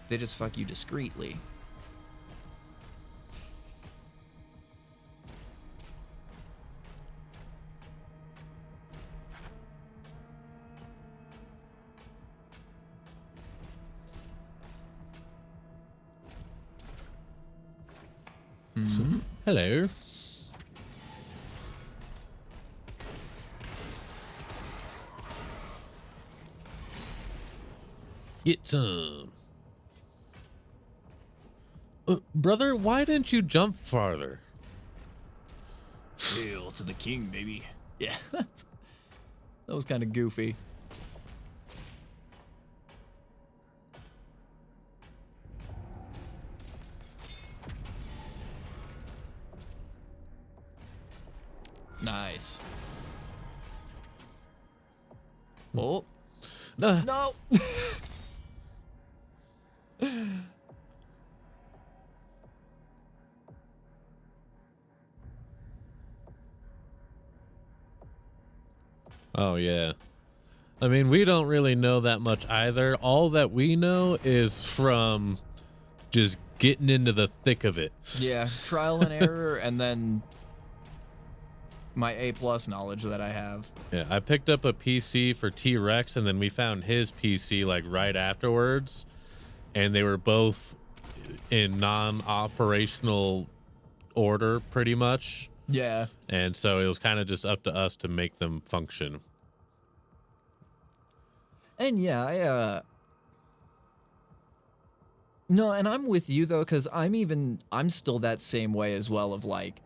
They just fuck you discreetly. Mm-hmm. Hello. Get some. Brother, why didn't you jump farther? Hail to the king, baby. Yeah. That was kind of goofy. Nice. Oh. No. Oh, yeah. I mean, we don't really know that much either. All that we know is from just getting into the thick of it. Yeah, trial and error, and then my A+ knowledge that I have. Yeah, I picked up a PC for T-Rex, and then we found his PC like right afterwards, and they were both in non-operational order pretty much. Yeah. And so it was kind of just up to us to make them function. And yeah, no, and I'm with you though, because I'm still that same way as well of like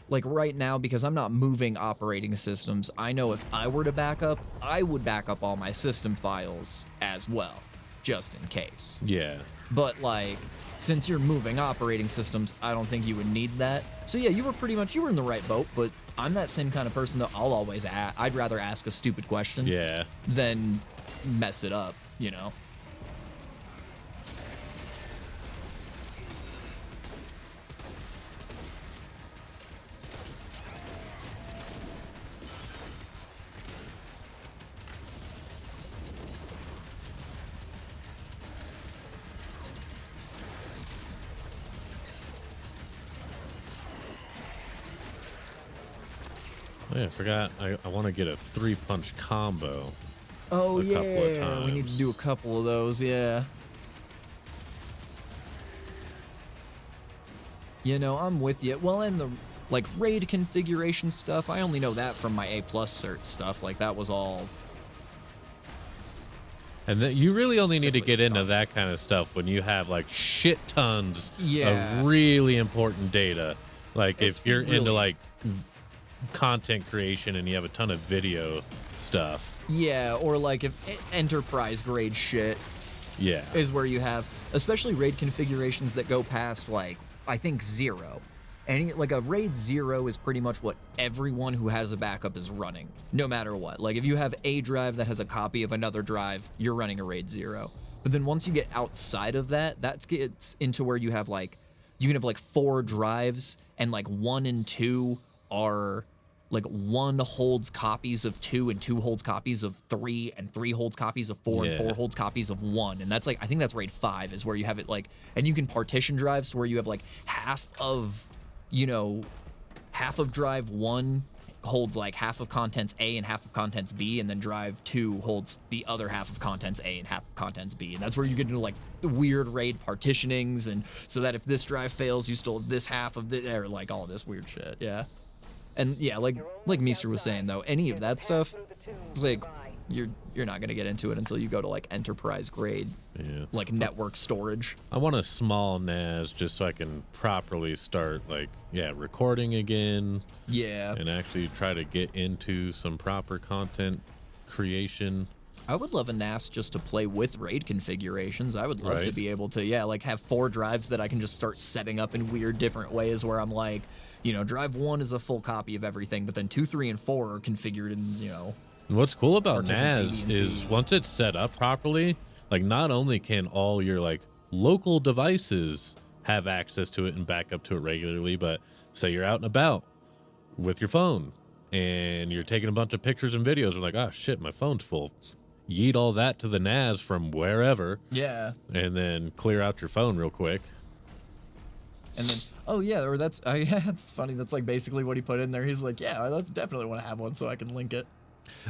right now, because I'm not moving operating systems, I know if I were to back up, I would back up all my system files as well, just in case. Yeah. But like, since you're moving operating systems, I don't think you would need that. So yeah, you were in the right boat, but I'm that same kind of person that I'll always I'd rather ask a stupid question than mess it up, you know? Oh, yeah, I forgot. I want to get a 3-punch combo. Oh, a couple of yeah. times. We need to do a couple of those, yeah. You know, I'm with you. Well, and the like raid configuration stuff, I only know that from my A+ cert stuff. Like that was all. And you really only need to Silly get into stuff. that kind of stuff when you have like shit tons Yeah. of really important data. Like It's if you're into really- like content creation and you have a ton of video stuff. Yeah, or like if enterprise grade shit Yeah. is where you have, especially raid configurations that go past like I think 0. Any like a raid 0 is pretty much what everyone who has a backup is running, no matter what. Like if you have a drive that has a copy of another drive, you're running a raid 0. But then once you get outside of that, that gets into where you have like you can have like 4 drives and like 1 and 2 are like 1 holds copies of 2 and 2 holds copies of 3 and 3 holds copies of 4 and 4 holds copies of 1. And that's like I think that's raid 5 is where you have it like, and you can partition drives to where you have like half of, you know, half of drive 1 holds like half of contents A and half of contents B, and then drive 2 holds the other half of contents A and half of contents B. And that's where you get into like the weird raid partitionings, and so that if this drive fails, you still have this half of the, or like all this weird shit. Yeah. And yeah, like Meester was saying though, any of that stuff, like you're not gonna get into it until you go to like enterprise grade, like network storage. I want a small NAS just so I can properly start like recording again. Yeah. And actually try to get into some proper content creation. I would love a NAS just to play with RAID configurations. I would love to be able to, like have 4 drives that I can just start setting up in weird different ways where I'm like, you know, drive 1 is a full copy of everything, but then 2, 3, and 4 are configured in, you know. And what's cool about partitions NAS A, B, and is C. once it's set up properly, like not only can all your like local devices have access to it and back up to it regularly, but say you're out and about with your phone and you're taking a bunch of pictures and videos, and like, oh shit, my phone's full. Yeet all that to the NAS from wherever. Yeah. And then clear out your phone real quick. And then, oh yeah, or that's, yeah, it's funny. That's like basically what he put in there. He's like, yeah, that's definitely want to have one so I can link it.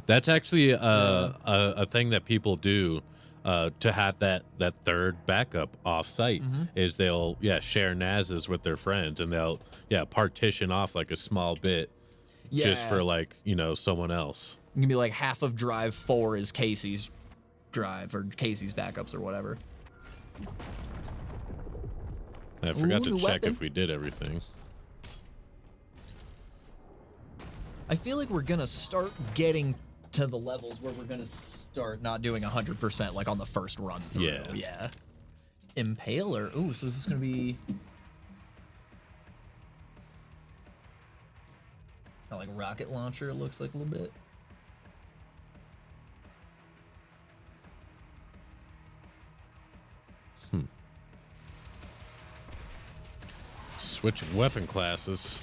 That's actually a thing that people do to have that third backup off-site is they'll share NASs with their friends, and they'll partition off like a small bit just for like, you know, someone else. It can be like half of drive 4 is Casey's drive or Casey's backups or whatever. I forgot to new check weapon. if we did everything. I feel like we're gonna start getting to the levels where we're gonna start not doing 100% like on the first run through. Yeah. Impaler. Ooh, so is this gonna be kind of like rocket launcher? It looks like a little bit. Switching weapon classes.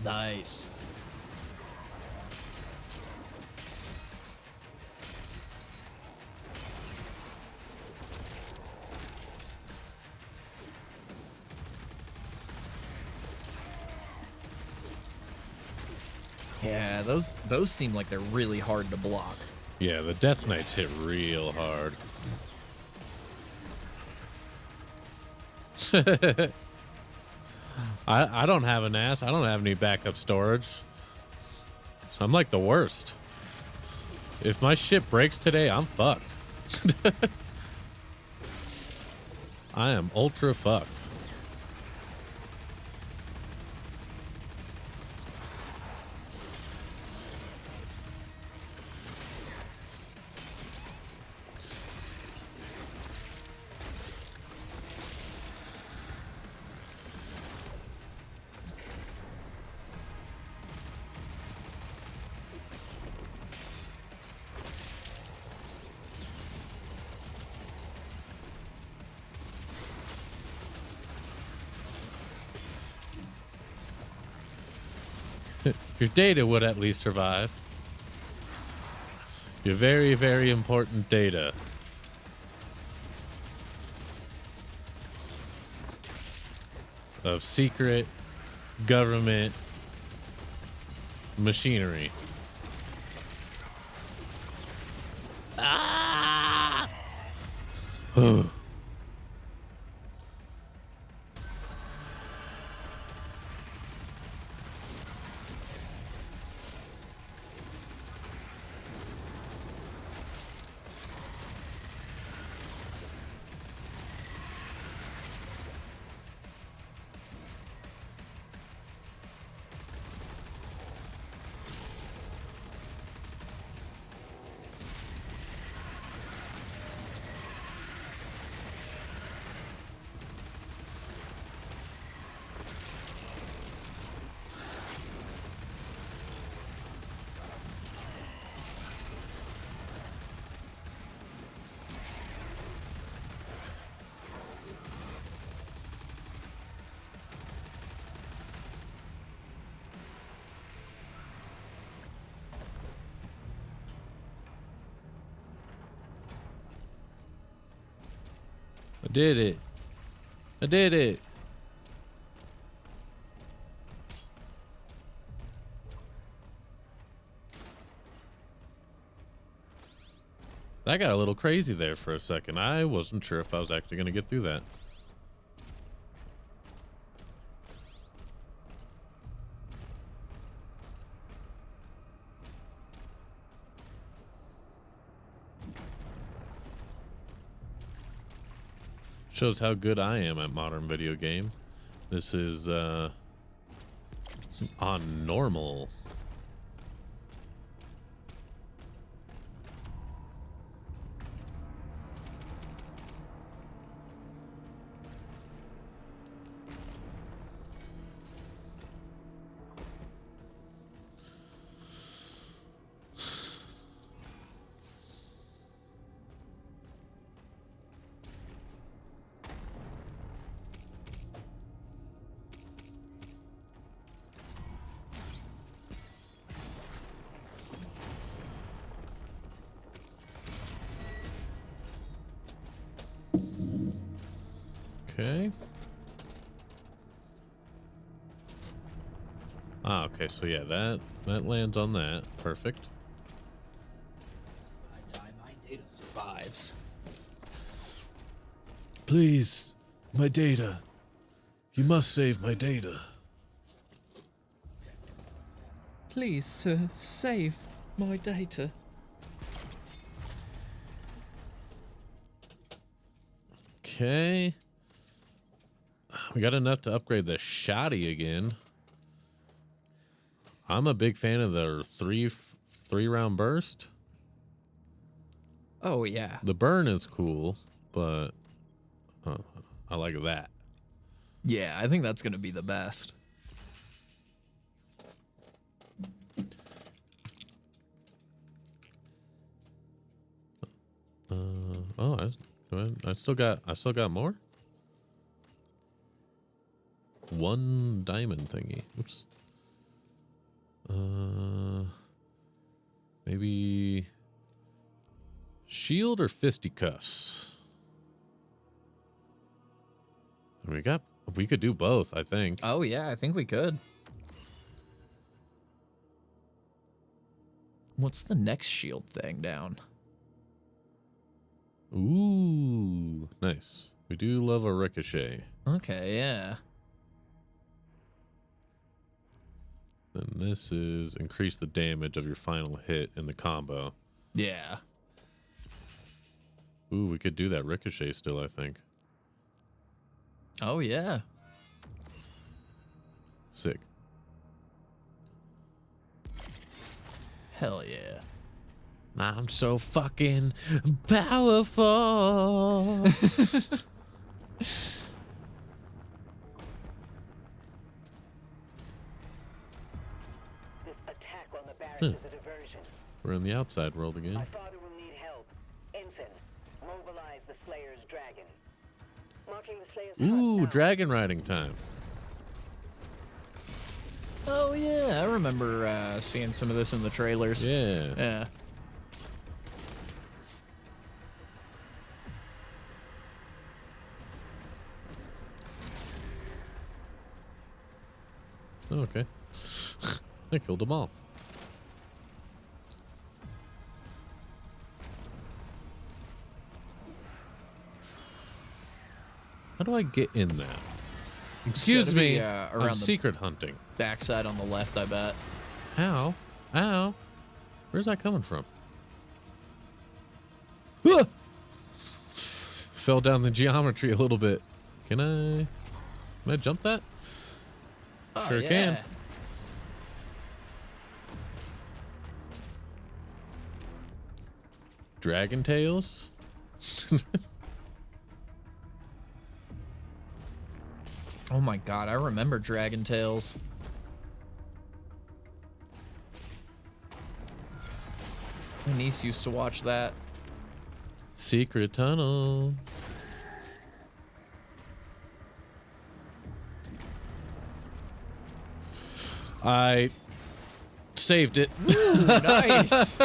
Nice. Yeah, those seem like they're really hard to block. Yeah, the Death Knights hit real hard. I don't have a NAS. I don't have any backup storage. So I'm like the worst. If my shit breaks today, I'm fucked. I am ultra fucked. Your data would at least survive. Your very, very important data. Of secret government machinery. Ah! I did it. I did it. That got a little crazy there for a second. I wasn't sure if I was actually going to get through that. Shows how good I am at modern video game. This is on normal. Okay. Ah, okay, so yeah, that lands on that. Perfect. I die, my data survives. Please, my data. You must save my data. Please, sir, save my data. Okay. We got enough to upgrade the shotty again. I'm a big fan of the three round burst. Oh yeah. The burn is cool, but I like that. Yeah, I think that's gonna be the best. Oh, I still got more. One diamond thingy. Oops. Maybe shield or fisticuffs. We could do both, I think. Oh yeah, I think we could. What's the next shield thing down? Ooh, nice. We do love a ricochet. Okay, yeah. And this is increase the damage of your final hit in the combo. Yeah. Ooh, we could do that ricochet still, I think. Oh yeah. Sick. Hell yeah. I'm so fucking powerful. This attack on the barracks is a diversion. We're in the outside world again. My father will need help. Ensign, mobilize the Slayer's dragon. Marking the Slayer's Ooh, dragon riding time. Oh yeah, I remember seeing some of this in the trailers. Yeah. Yeah. Okay. I killed them all. How do I get in that? Excuse gotta be, me. around I'm the- secret hunting. Backside on the left, I bet. How? Ow. Where's that coming from? Ah! Fell down the geometry a little bit. Can I jump that? Oh, Sure yeah. can. Dragon tails? Oh my god, I remember Dragon Tales. My niece used to watch that. Secret tunnel. I saved it. Ooh, nice.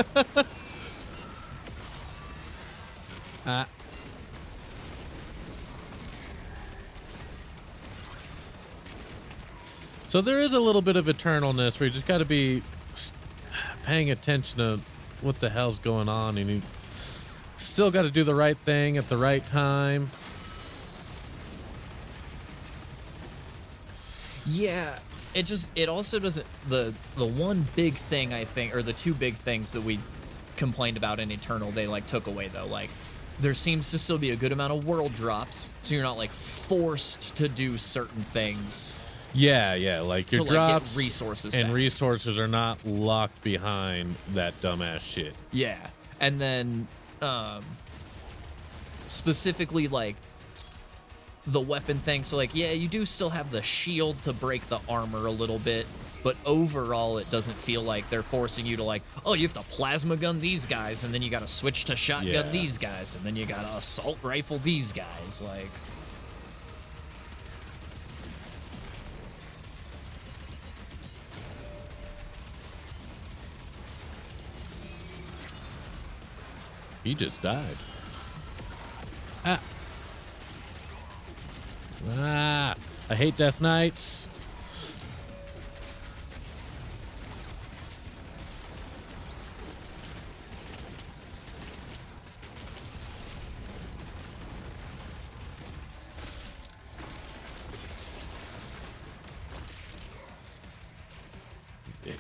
So there is a little bit of eternalness where you just got to be paying attention to what the hell's going on, and you still got to do the right thing at the right time. Yeah, it also doesn't, the one big thing I think, or the two big things that we complained about in Eternal, they like took away though. Like, there seems to still be a good amount of world drops, so you're not like forced to do certain things. Yeah, like your to, like, drops get resources and back. resources are not locked behind that dumbass shit. Yeah, and then specifically like the weapon thing. So like, yeah, you do still have the shield to break the armor a little bit, but overall it doesn't feel like they're forcing you to like, oh, you have to plasma gun these guys, and then you got to switch to shotgun these guys, and then you got to assault rifle these guys. Like, He just died. Ah, I hate Death Knights.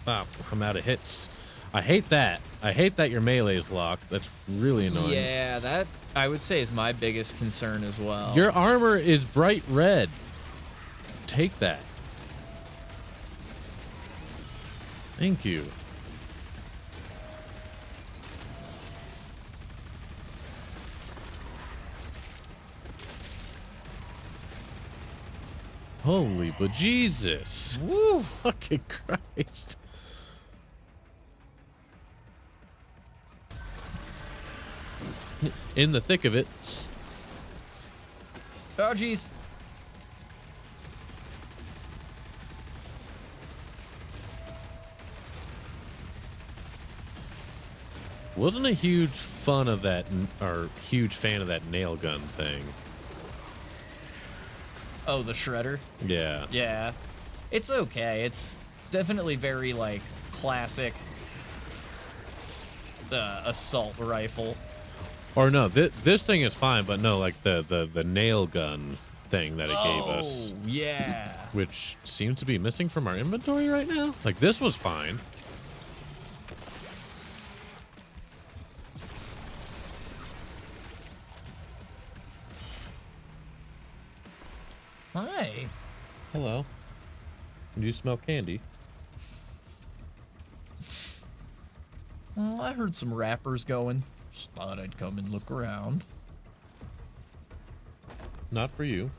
Ah, I'm out of hits. I hate that. I hate that your melee is locked. That's really annoying. yeah, that I would say is my biggest concern as well. Your armor is bright red. Take that. Thank you. Holy bejesus. Woo! Fucking Christ. In the thick of it. Oh, jeez. Wasn't a huge fan of that nail gun thing. Oh, the shredder? Yeah. Yeah. It's okay. It's definitely very, like, classic assault rifle. Or no, this thing is fine, but no, like the nail gun thing that it gave us. Oh, yeah. Which seems to be missing from our inventory right now. Like, this was fine. Hi. Hello. Do you smell candy? Oh, I heard some rappers going. Just thought I'd come and look around. Not for you.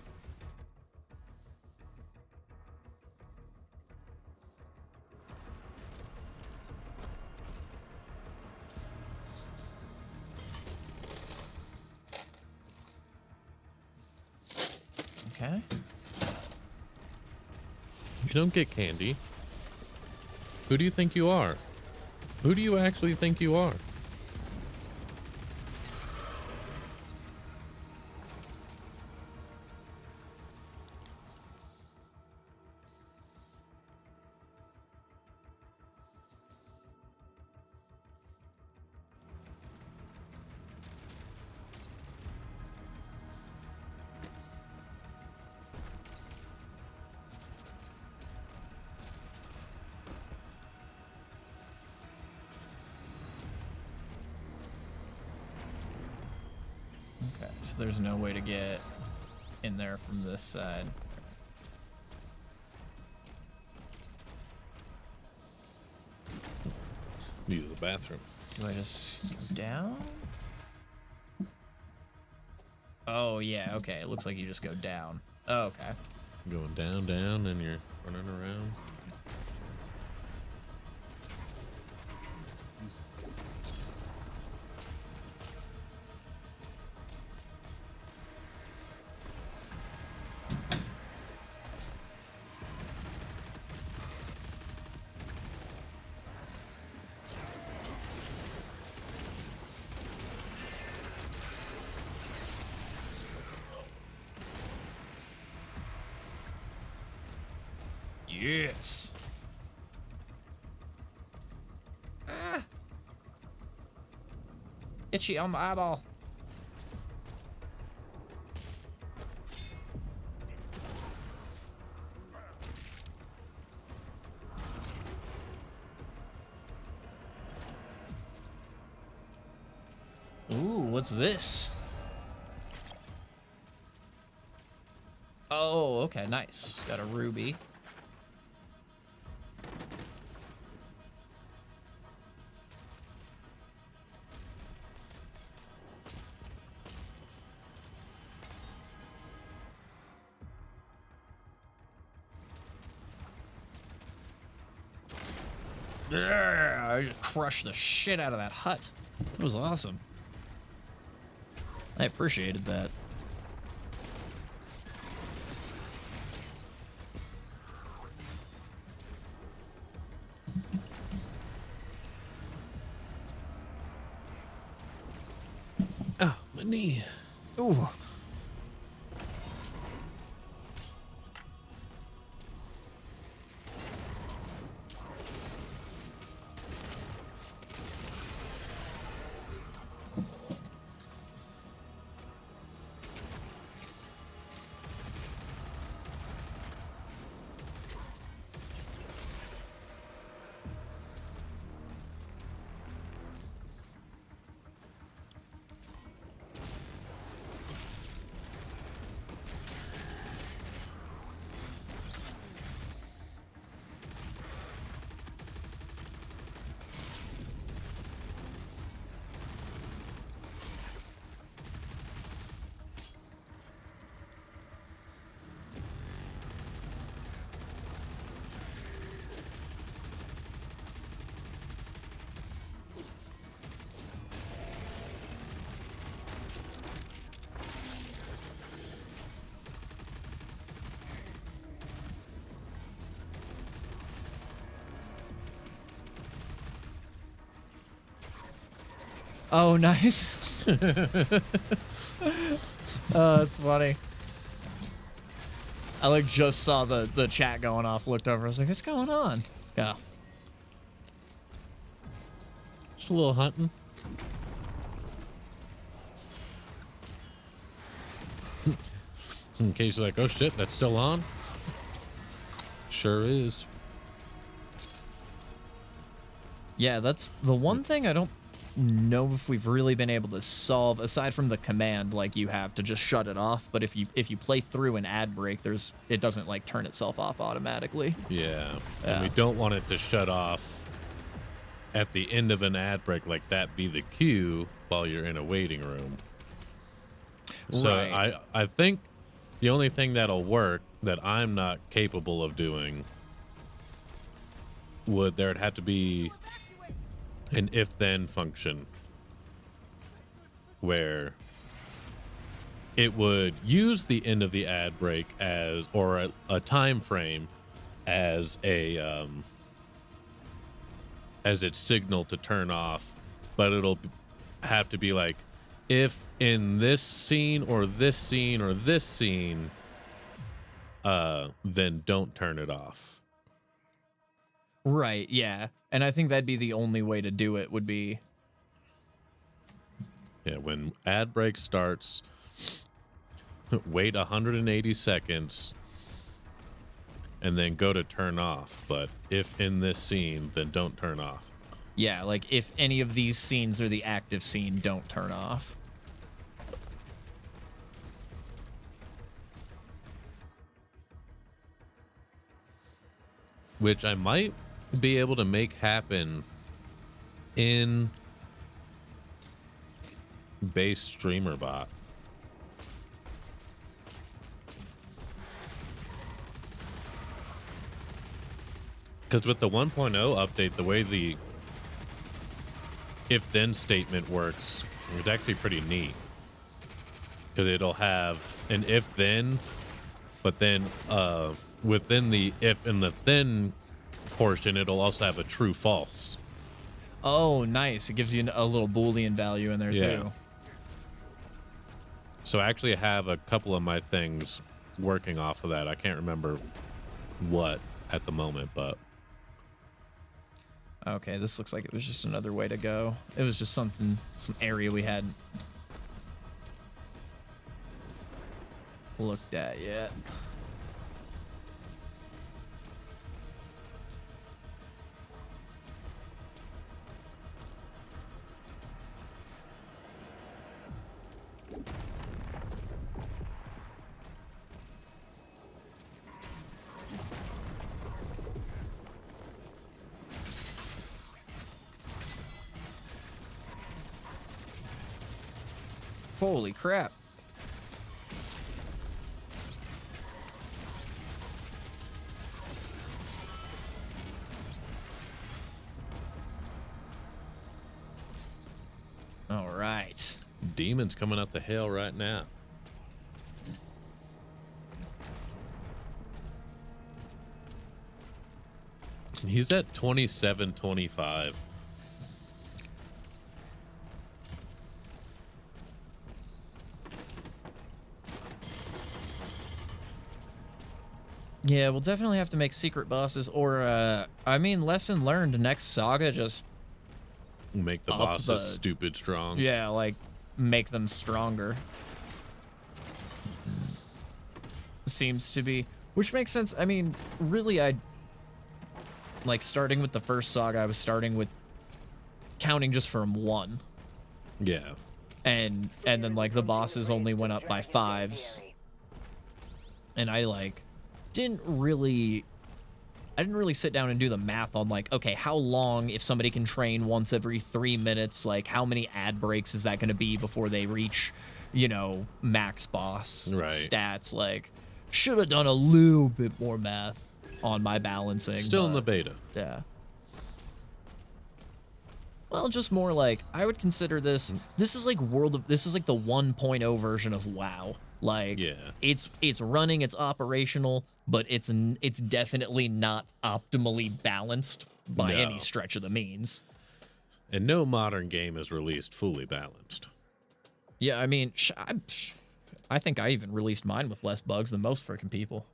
Okay. You don't get candy. Who do you think you are? Who do you actually think you are? So there's no way to get in there from this side. Use the bathroom. Do I just go down? Oh, yeah, okay. It looks like you just go down. Oh, okay. Going down, down, and you're running around. Yes. Ah. Itchy on my eyeball. Ooh, what's this? Oh, okay, nice. Got a ruby. Yeah, I just crushed the shit out of that hut. It was awesome. I appreciated that. Oh, my knee. Ooh. Oh, nice. Oh, that's funny. I like just saw the chat going off, looked over, I was like, what's going on? Yeah. Just a little hunting. In case you're like, oh shit, that's still on? Sure is. Yeah, that's the one thing I don't know if we've really been able to solve, aside from the command like you have to just shut it off. But if you play through an ad break, it doesn't like turn itself off automatically. Yeah. And we don't want it to shut off at the end of an ad break, like that be the cue while you're in a waiting room. So Right. I think the only thing that'll work that I'm not capable of doing there'd have to be an if-then function where it would use the end of the ad break as, or a time frame as as its signal to turn off, but it'll have to be like, if in this scene or this scene or this scene, then don't turn it off. Right, yeah. And I think that'd be the only way to do it would be... Yeah, when ad break starts, wait 180 seconds, and then go to turn off. But if in this scene, then don't turn off. Yeah, like if any of these scenes are the active scene, don't turn off. which I might be able to make happen in base streamer bot. Because with the 1.0 update, the way the if then statement works, it's actually pretty neat. Because it'll have an if then, but then within the if and the then portion, it'll also have a true false. Oh, nice. It gives you a little Boolean value in there too. So I actually have a couple of my things working off of that. I can't remember what at the moment, but okay, this looks like it was just another way to go. It was just some area we had looked at yet. Holy crap. All right. Demons coming up the hill right now. He's at 27-25. Yeah, we'll definitely have to make secret bosses, or I mean, lesson learned. Next saga, just make the bosses stupid strong. Yeah, like make them stronger. Seems to be, which makes sense. I mean, really, I like starting with the first saga. I was starting with counting just from 1. Yeah, and then like the bosses only went up by 5s, and I didn't really sit down and do the math on like, okay, how long, if somebody can train once every 3 minutes, like how many ad breaks is that going to be before they reach, you know, max boss stats? Like, should have done a little bit more math on my balancing. Still in the beta. Yeah. Well, just more like, I would consider this is like this is like the 1.0 version of WoW. Like, yeah, it's running, it's operational, but it's definitely not optimally balanced by any stretch of the means. And no modern game is released fully balanced. Yeah, I mean, I think I even released mine with less bugs than most freaking people.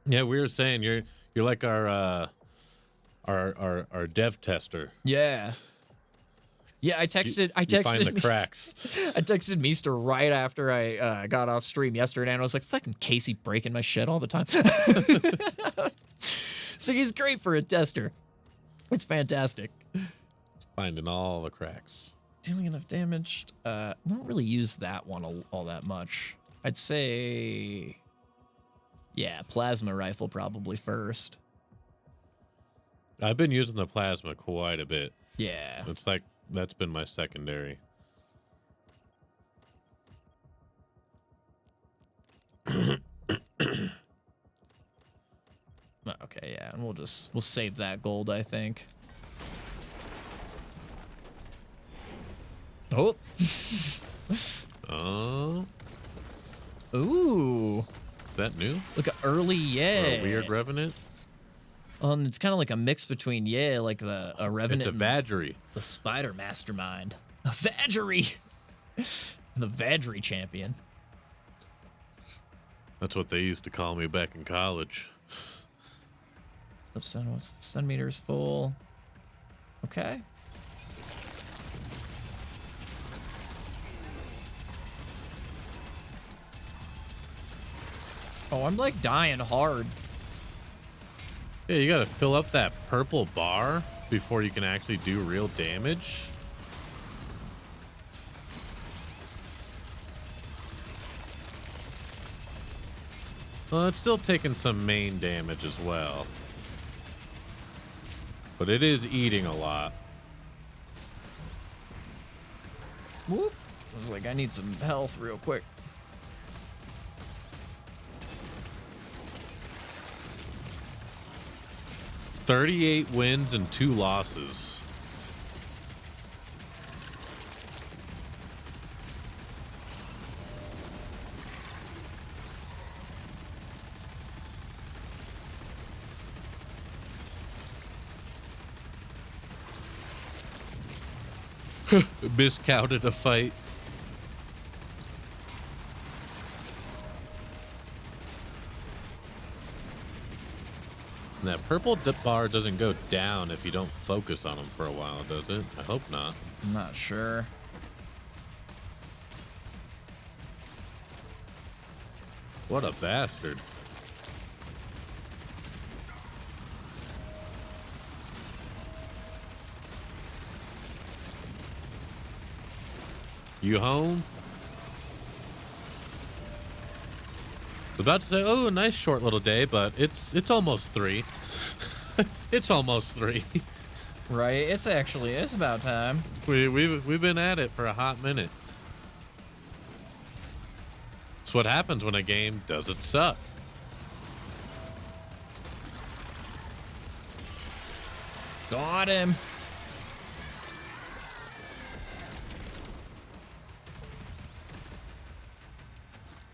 Yeah, we were saying you're like our dev tester. Yeah. Yeah, I texted you find the cracks. I texted Meester right after I got off stream yesterday, and I was like, fucking Casey breaking my shit all the time. So he's great for a tester. It's fantastic. Finding all the cracks. Dealing enough damage. I don't really use that one all that much. I'd say, yeah, plasma rifle probably first. I've been using the plasma quite a bit. Yeah. It's like, that's been my secondary. Okay, yeah, and we'll save that gold, I think. Oh. Oh. Ooh. Is that new? Like an early, yeah. Or a weird revenant? It's kind of like a mix between, yeah, like a revenant. It's a Vadgery. The spider mastermind. A Vadgery. The Vadgery champion. That's what they used to call me back in college. Centimeters full. Okay. Oh, I'm like dying hard. Yeah, you gotta fill up that purple bar before you can actually do real damage. Well, it's still taking some main damage as well. But it is eating a lot. Whoop. I was like, I need some health real quick. $38 wins and 2 losses. Miscounted a fight. And that purple dip bar doesn't go down if you don't focus on them for a while, does it? I hope not. I'm not sure. What a bastard. You home? I was about to say, oh, a nice short little day, but it's almost 3. It's almost 3. Right, it's about time. We've been at it for a hot minute. It's what happens when a game doesn't suck. Got him.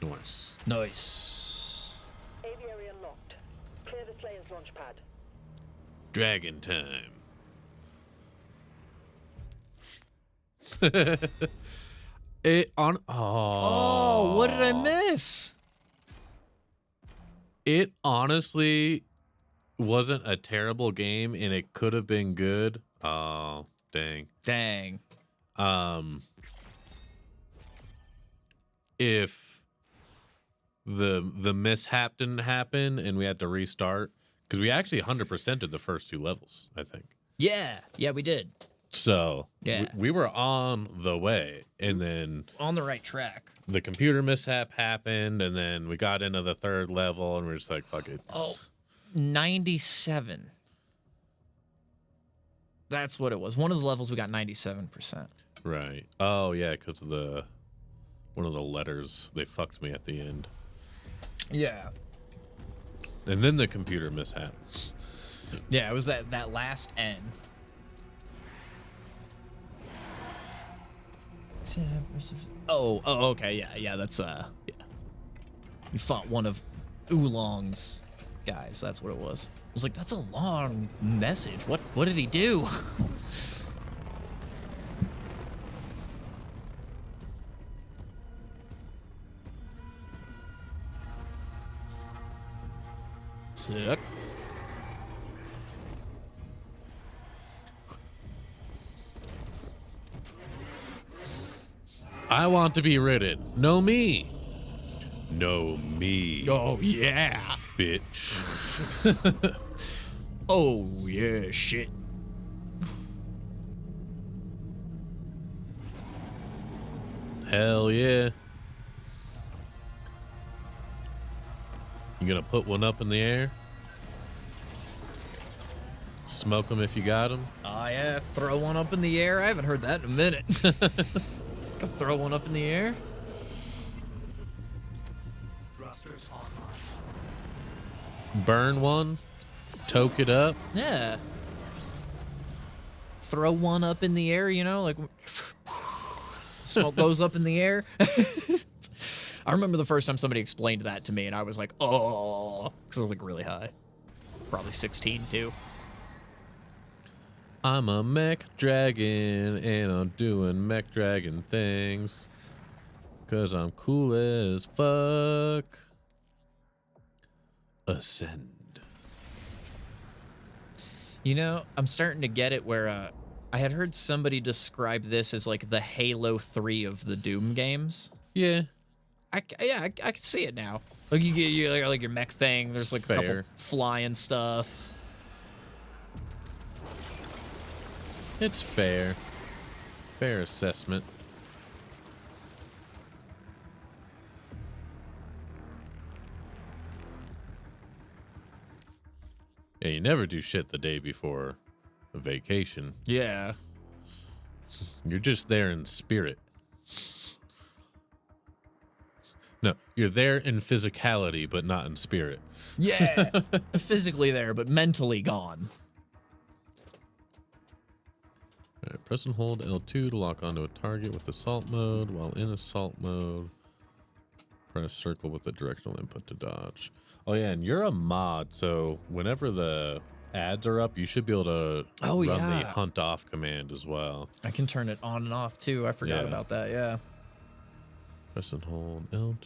Nice. Nice. Aviary unlocked. Clear the Slayer's launch pad. Dragon time. Oh, what did I miss? It honestly wasn't a terrible game, and it could have been good. Oh, dang. Dang. If the mishap didn't happen and we had to restart, because we actually 100%ed the first 2 levels, I think. Yeah, we did. So yeah, we were on the way, and then on the right track. The computer mishap happened, and then we got into the 3rd level, and we're just like, fuck it. Oh, 97. That's what it was. One of the levels we got 97%. Right. Oh yeah, because of one of the letters, they fucked me at the end. Yeah. And then the computer mishap. Yeah, it was that last N. Oh, okay, yeah, that's yeah. You fought one of Oolong's guys. That's what it was. I was like, that's a long message. What did he do? Sick. I want to be ridden. No me. No me. Oh yeah, bitch. Oh yeah, shit. Hell yeah. You gonna put one up in the air? Smoke them if you got them? Oh yeah, throw one up in the air. I haven't heard that in a minute. Throw one up in the air. Thrusters online. Burn one. Toke it up. Yeah. Throw one up in the air, you know, like smoke goes up in the air. I remember the first time somebody explained that to me, and I was like, oh, because I was like really high. Probably 16 too. I'm a mech dragon, and I'm doing mech dragon things. Because I'm cool as fuck. Ascend. You know, I'm starting to get it where I had heard somebody describe this as like the Halo 3 of the Doom games. Yeah. I can see it now. Like you get like your mech thing. There's like a couple flying stuff. It's fair. Fair assessment. Yeah, you never do shit the day before a vacation. Yeah. You're just there in spirit. No, you're there in physicality, but not in spirit. Yeah. Physically there, but mentally gone. All right, press and hold L2 to lock onto a target with assault mode. While in assault mode, press circle with the directional input to dodge. Oh yeah, and you're a mod, so whenever the ads are up, you should be able to run the hunt off command as well. I can turn it on and off too. I forgot about that. Yeah. Press and hold L2.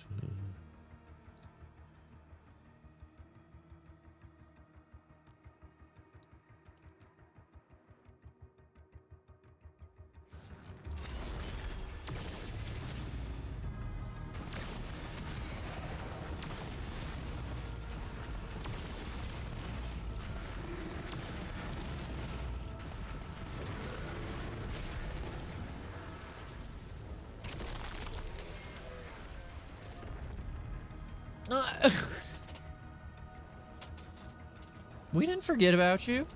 We didn't forget about you.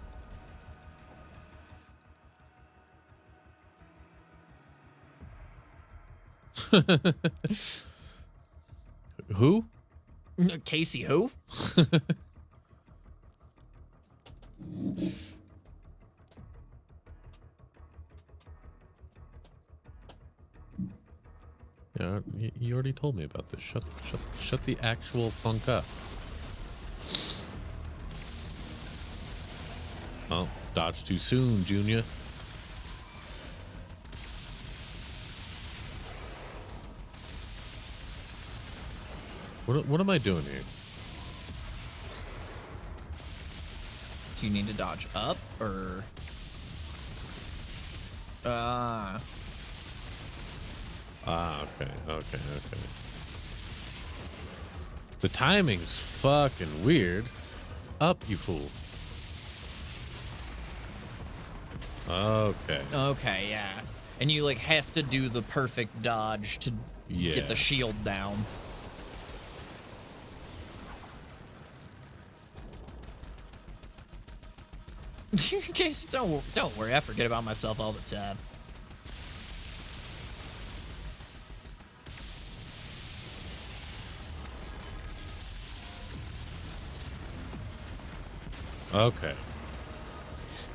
Who? Casey who? Yeah, you already told me about this. Shut the actual funk up. Oh, dodge too soon, Junior. What am I doing here? Do you need to dodge up or? Okay. The timing's fucking weird. Up, you fool. Okay. Okay, yeah. And you like have to do the perfect dodge to get the shield down. Case, don't worry. I forget about myself all the time. Okay.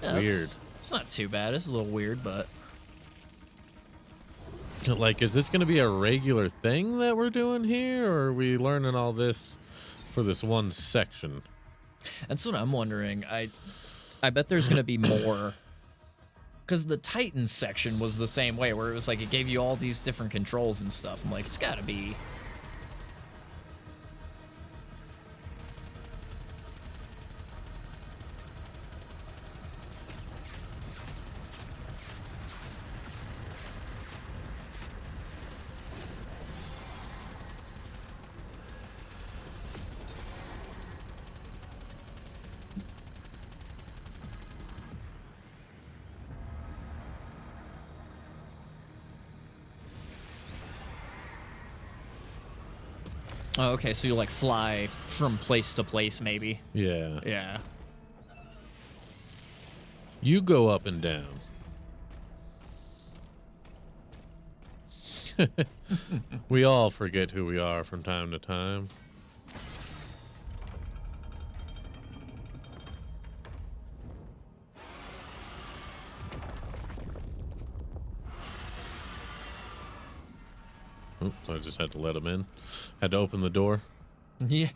Yeah, weird. It's not too bad. It's a little weird, but like, is this going to be a regular thing that we're doing here, or are we learning all this for this one section? That's what I'm wondering. I bet there's going to be more. Because the Titan section was the same way, where it was like it gave you all these different controls and stuff. I'm like, it's got to be. Oh, okay, so you like fly from place to place, maybe. Yeah. Yeah. You go up and down. We all forget who we are from time to time. Oh, so I just had to let him in. Had to open the door. Yeah.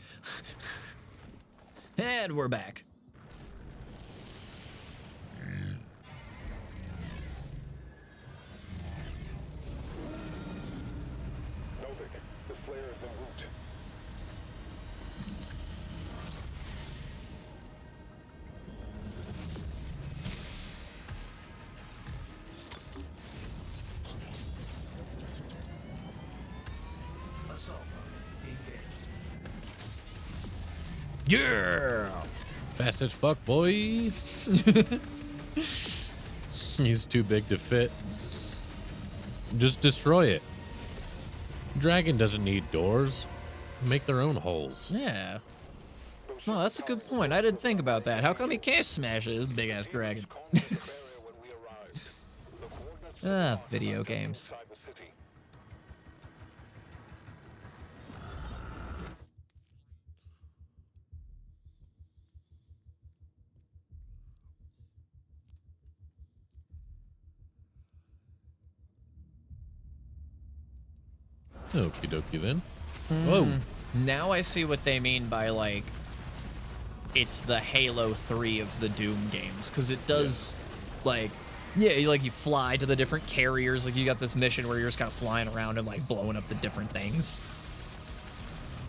And we're back. Novik, the Slayer is en route. Yeah. Fast as fuck, boy. He's too big to fit. Just destroy it. Dragon doesn't need doors. Make their own holes. Yeah. Those Well, that's a good point. I didn't think about that. How come he can't smash it? This big ass dragon. Video games. Okie dokie then. Whoa. Now I see what they mean by, like, it's the Halo 3 of the Doom games. Because it does, like, yeah, you fly to the different carriers. Like, you got this mission where you're just kind of flying around and, like, blowing up the different things.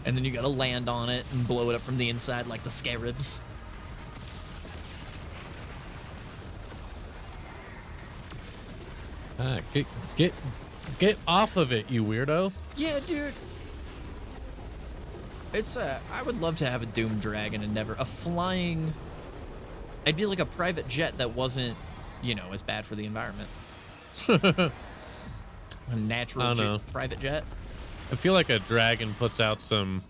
And then you gotta land on it and blow it up from the inside like the scarabs. Get off of it, you weirdo. Yeah, dude. It's I would love to have a Doom Dragon and never a flying. I'd be like a private jet that wasn't, you know, as bad for the environment. A natural private jet. I feel like a dragon puts out some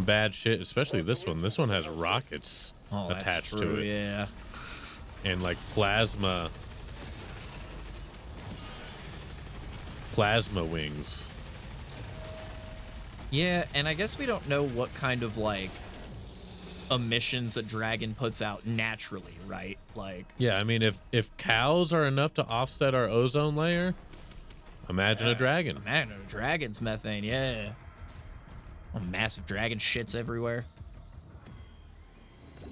bad shit, especially this one. This one has rockets attached to it. Yeah. And like plasma wings. Yeah, and I guess we don't know what kind of, like, emissions a dragon puts out naturally, right? Like, yeah, I mean, if cows are enough to offset our ozone layer, imagine a dragon. Imagine a dragon's methane, yeah. A massive dragon shits everywhere.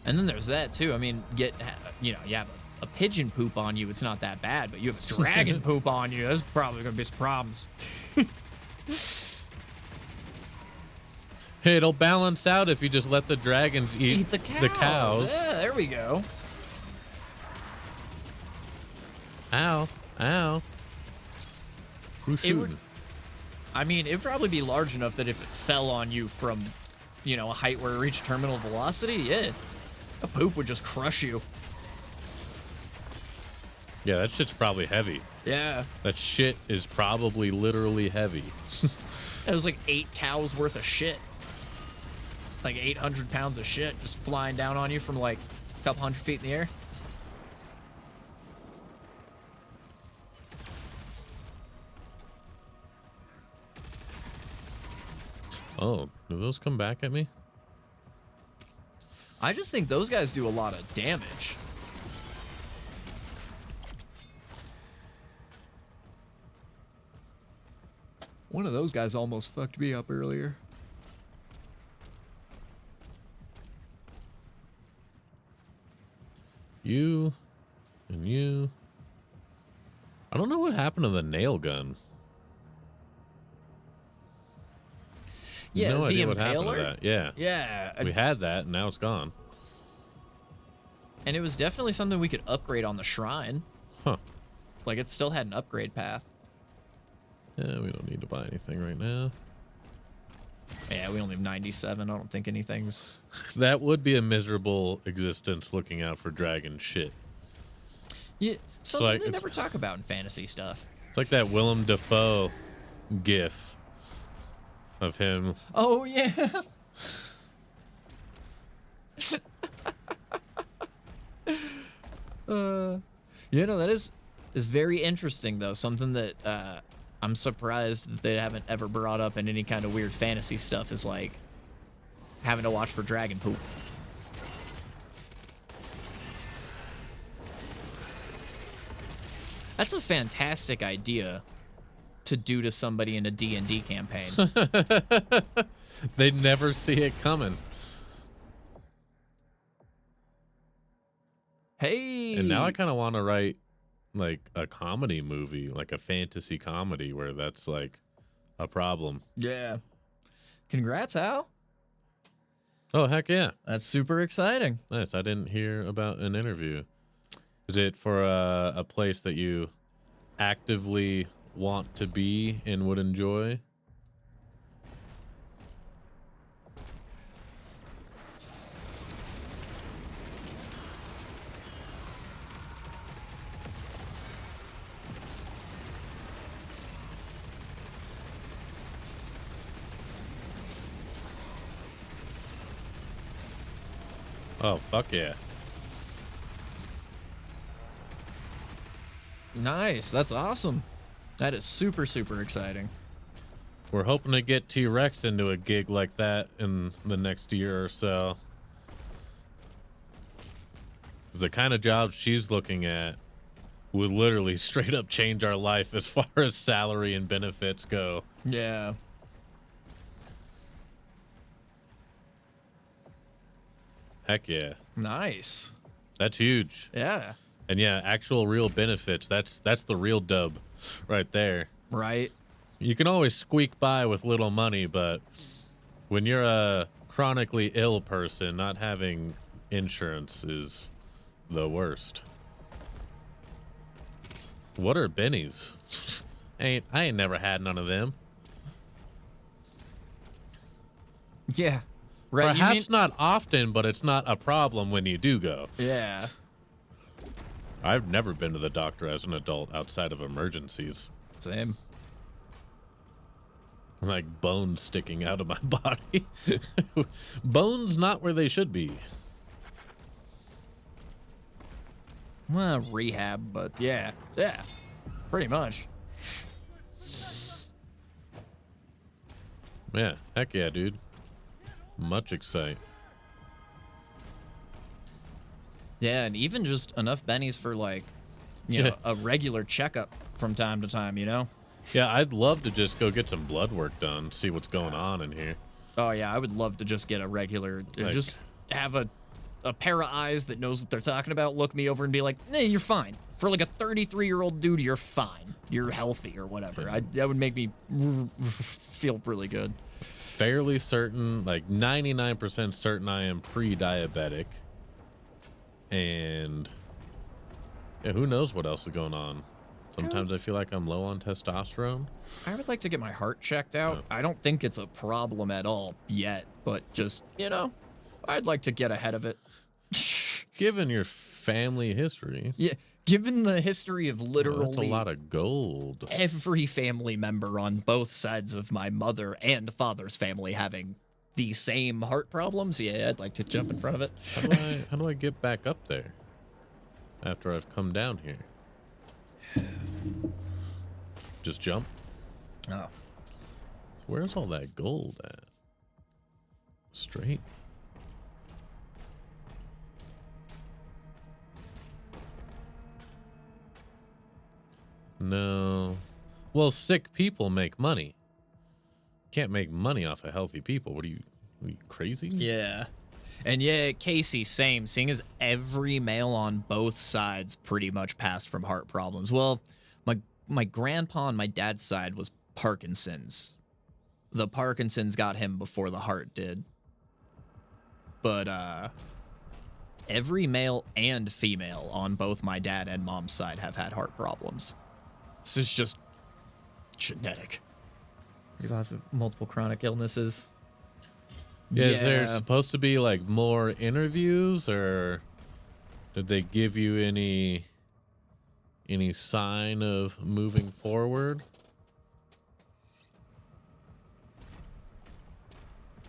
And then there's that, too. I mean, you have a pigeon poop on you, it's not that bad, but you have dragon poop on you, there's probably going to be some problems. It'll balance out if you just let the dragons eat the cows. Yeah, there we go. Ow. Ow. Who's shooting? It'd probably be large enough that if it fell on you from, you know, a height where it reached terminal velocity, yeah, a poop would just crush you. Yeah, that shit's probably heavy. Yeah. That shit is probably literally heavy. It was like 8 cows worth of shit. Like 800 pounds of shit just flying down on you from like a couple hundred feet in the air. Oh, do those come back at me? I just think those guys do a lot of damage. One of those guys almost fucked me up earlier. You and you. I don't know what happened to the nail gun. Yeah, no the idea impaler? what happened to that. Yeah. Yeah. We had that, and now it's gone. And it was definitely something we could upgrade on the shrine. Huh. Like, it still had an upgrade path. Yeah, we don't need to buy anything right now. Yeah, we only have 97. I don't think anything's... That would be a miserable existence looking out for dragon shit. Yeah, something like, they never talk about in fantasy stuff. It's like that Willem Dafoe gif of him. Oh, yeah. You know, that is very interesting, though. Something that I'm surprised that they haven't ever brought up in any kind of weird fantasy stuff is, like, having to watch for dragon poop. That's a fantastic idea to do to somebody in a D&D campaign. They'd never see it coming. Hey! And now I kind of want to write, like, a comedy movie, like a fantasy comedy where that's, like, a problem. Yeah. Congrats, Al. Oh, heck yeah. That's super exciting. Nice. I didn't hear about an interview. Is it for a place that you actively want to be and would enjoy? Oh, fuck yeah. Nice. That's awesome. That is super, super exciting. We're hoping to get T-Rex into a gig like that in the next year or so. The kind of job she's looking at would literally straight up change our life as far as salary and benefits go. Yeah. Heck yeah. Nice. That's huge. Yeah. And yeah, actual real benefits. That's the real dub right there. Right. You can always squeak by with little money, but when you're a chronically ill person, not having insurance is the worst. What are bennies? I ain't never had none of them. Yeah. Right. Perhaps not often, but it's not a problem when you do go. Yeah. I've never been to the doctor as an adult outside of emergencies. Same. Like bones sticking out of my body. Bones not where they should be. Well, rehab, but yeah. Yeah. Pretty much. Yeah. Heck yeah, dude. Much excite. Yeah, and even just enough bennies for like, you know, a regular checkup from time to time, you know? Yeah, I'd love to just go get some blood work done, see what's going on in here. Oh yeah, I would love to just get a regular, just have a pair of eyes that knows what they're talking about, look me over and be like, "Hey, you're fine." For like a 33-year-old dude, you're fine. You're healthy or whatever. That would make me feel really good. Fairly certain, like 99% certain I am pre-diabetic. And yeah, who knows what else is going on. Sometimes I feel like I'm low on testosterone. I would like to get my heart checked out. I don't think it's a problem at all yet, but just, you know, I'd like to get ahead of it. Given your family history. Yeah, given the history of literally that's a lot of gold. Every family member on both sides of my mother and father's family having the same heart problems, yeah, I'd like to jump in front of it. How do I get back up there after I've come down here? Just jump? Oh. Where's all that gold at? Straight? No. Well, sick people make money. Can't make money off of healthy people. What are you crazy? Yeah. And yeah, Casey, same. Seeing as every male on both sides pretty much passed from heart problems. Well, my grandpa on my dad's side was Parkinson's. The Parkinson's got him before the heart did. But every male and female on both my dad and mom's side have had heart problems. This is just genetic. Lots of multiple chronic illnesses. Yeah, is there supposed to be like more interviews, or did they give you any sign of moving forward?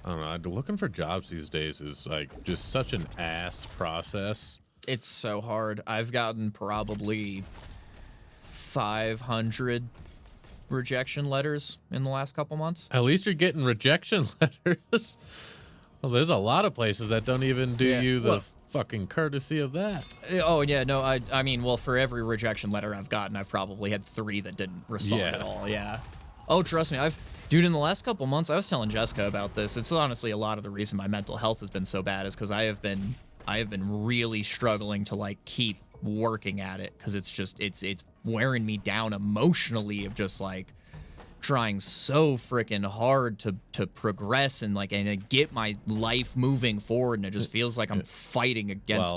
I don't know. Looking for jobs these days is like just such an ass process. It's so hard. I've gotten probably 500 rejection letters in the last couple months. At least you're getting rejection letters. Well, there's a lot of places that don't even do you the fucking courtesy of that. Oh yeah, no, I mean, well, for every rejection letter I've gotten, I've probably had 3 that didn't respond at all. Yeah. Oh, trust me, dude, in the last couple months, I was telling Jessica about this. It's honestly a lot of the reason my mental health has been so bad is because I have been really struggling to like keep working at it, because it's just it's wearing me down emotionally of just like trying so freaking hard to progress and get my life moving forward, and it just feels like I'm fighting against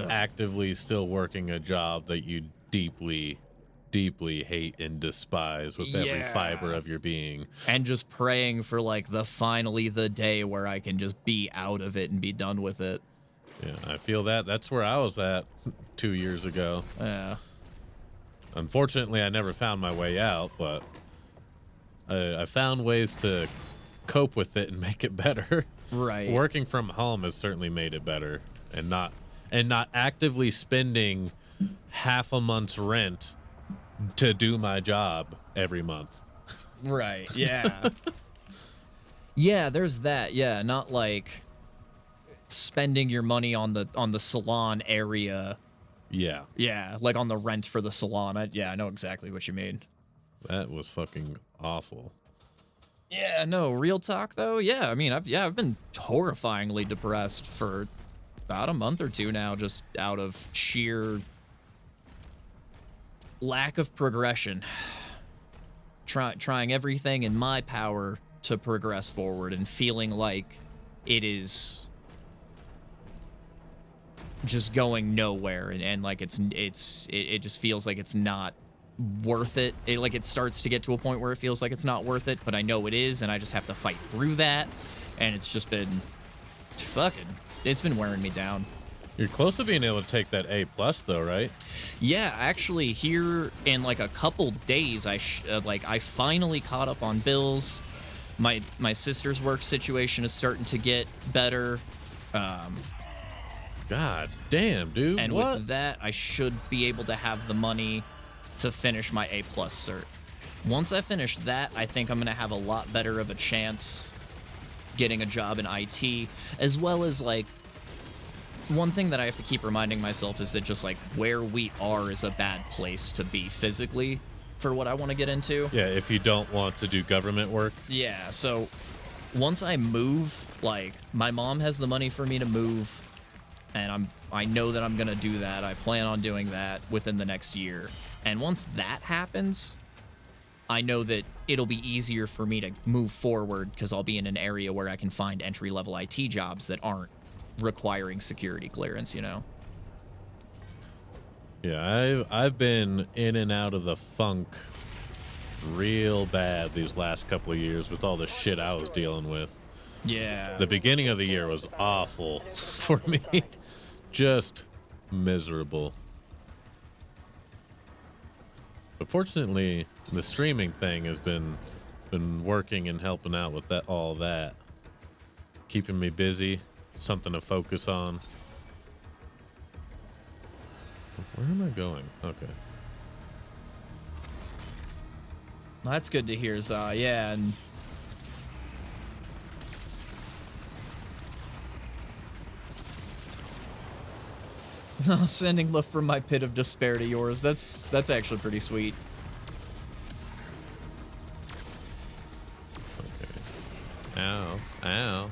actively still working a job that you deeply hate and despise with every fiber of your being, and just praying for like the day where I can just be out of it and be done with it. Yeah, I feel that's where I was at 2 years ago. Yeah. Unfortunately, I never found my way out, but I found ways to cope with it and make it better. Right. Working from home has certainly made it better. and not actively spending half a month's rent to do my job every month. Right. Yeah. Yeah, there's that. Yeah, not like spending your money on the salon area. Yeah. Yeah, like on the rent for the salon. I know exactly what you mean. That was fucking awful. Yeah, no, real talk though. Yeah, I mean, I've been horrifyingly depressed for about a month or two now, just out of sheer lack of progression. Trying everything in my power to progress forward and feeling like it is just going nowhere, and like it just feels like it's not worth it. It starts to get to a point where it feels like it's not worth it, but I know it is, and I just have to fight through that, and it's just been it's been wearing me down. You're close to being able to take that A+ though, right? Yeah, actually, here in like a couple days, I finally caught up on bills. My sister's work situation is starting to get better. God damn, dude. And what? with that, I should be able to have the money to finish my A+ cert. Once I finish that, I think I'm gonna have a lot better of a chance getting a job in IT, as well as like. One thing that I have to keep reminding myself is that just like where we are is a bad place to be physically for what I want to get into. Yeah, if you don't want to do government work. Yeah, so once I move, like my mom has the money for me to move, and I know that I'm gonna do that. I plan on doing that within the next year. And once that happens, I know that it'll be easier for me to move forward because I'll be in an area where I can find entry-level IT jobs that aren't requiring security clearance, you know. Yeah, I've been in and out of the funk real bad these last couple of years with all the shit I was dealing with. Yeah. The beginning of the year was awful for me. Just miserable. But fortunately, the streaming thing has been working and helping out with all that. Keeping me busy. Something to focus on. Where am I going? Okay. Well, that's good to hear, Za. Yeah, and sending love from my pit of despair to yours. That's actually pretty sweet. Okay. Ow. Ow.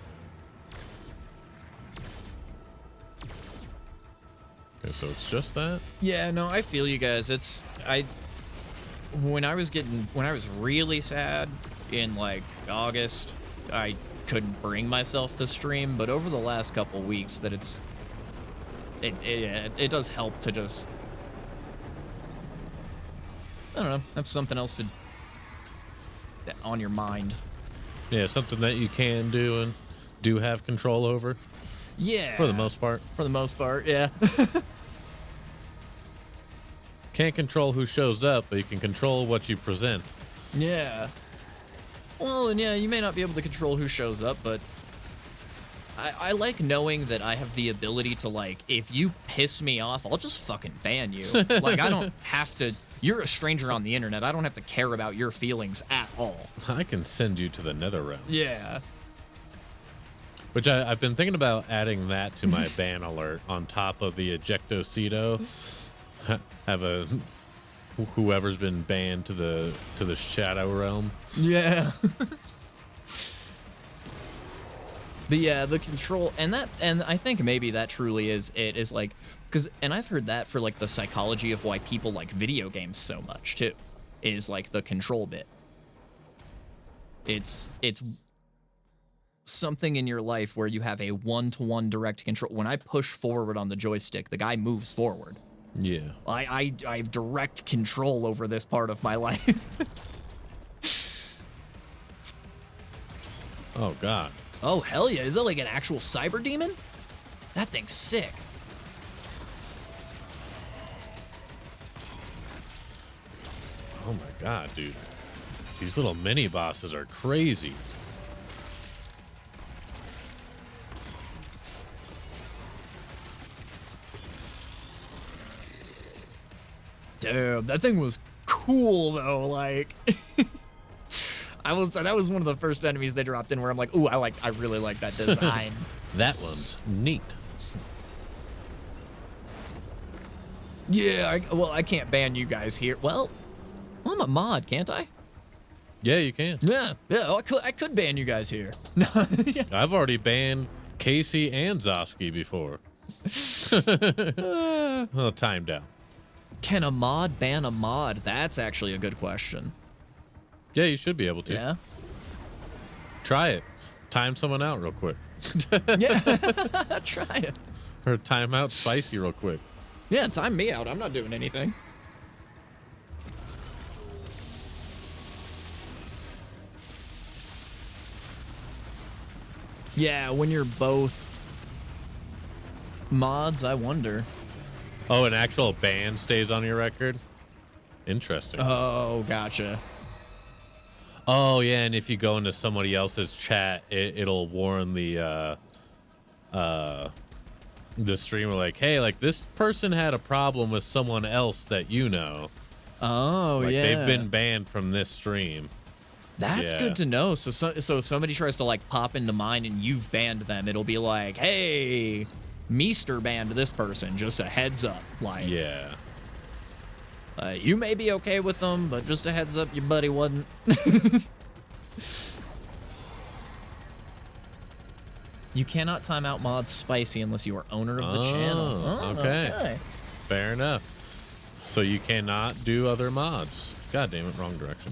Okay, so it's just that? Yeah, no, I feel you guys. When I was really sad in like August, I couldn't bring myself to stream, but over the last couple weeks that it does help to just, I don't know, have something else on your mind. Yeah, something that you can do and do have control over. Yeah. For the most part. For the most part, yeah. Can't control who shows up, but you can control what you present. Yeah. Well, and yeah, you may not be able to control who shows up, but I like knowing that I have the ability to, like, if you piss me off, I'll just fucking ban you. Like, I don't have to. You're a stranger on the internet. I don't have to care about your feelings at all. I can send you to the nether realm. Yeah. Which I've been thinking about adding that to my ban alert on top of the ejectocito. Have whoever's been banned to the shadow realm. Yeah. But yeah, the control and I think maybe that truly is like, and I've heard that for like the psychology of why people like video games so much too, is like the control bit. It's something in your life where you have a one-to-one direct control. When I push forward on the joystick, the guy moves forward. Yeah. I have direct control over this part of my life. Oh God. Oh, hell yeah. Is that like an actual cyber demon? That thing's sick. Oh my God, dude. These little mini bosses are crazy. Damn, that thing was cool though. Like, that was one of the first enemies they dropped in where I'm like, ooh, I really like that design. That one's neat. Yeah, I can't ban you guys here. Well, I'm a mod, can't I? Yeah, you can. Yeah, I could ban you guys here. Yeah. I've already banned Casey and Zosky before. Well, time down. Can a mod ban a mod? That's actually a good question. Yeah, you should be able to. Yeah. Try it. Time someone out real quick. Yeah. Try it. Or time out Spicy real quick. Yeah, time me out. I'm not doing anything. Yeah, when you're both mods, I wonder. Oh, an actual ban stays on your record? Interesting. Oh, gotcha. Oh, yeah, and if you go into somebody else's chat, it'll warn the streamer, like, hey, like, this person had a problem with someone else that you know. Oh, like, yeah. they've been banned from this stream. That's good to know. So if somebody tries to, like, pop into mine and you've banned them, it'll be like, hey, Meester banned this person. Just a heads up. Like, yeah. You may be okay with them, but just a heads up, your buddy wasn't. You cannot time out mods Spicy unless you are owner of the channel. Oh, okay. Fair enough. So you cannot do other mods. God damn it, wrong direction.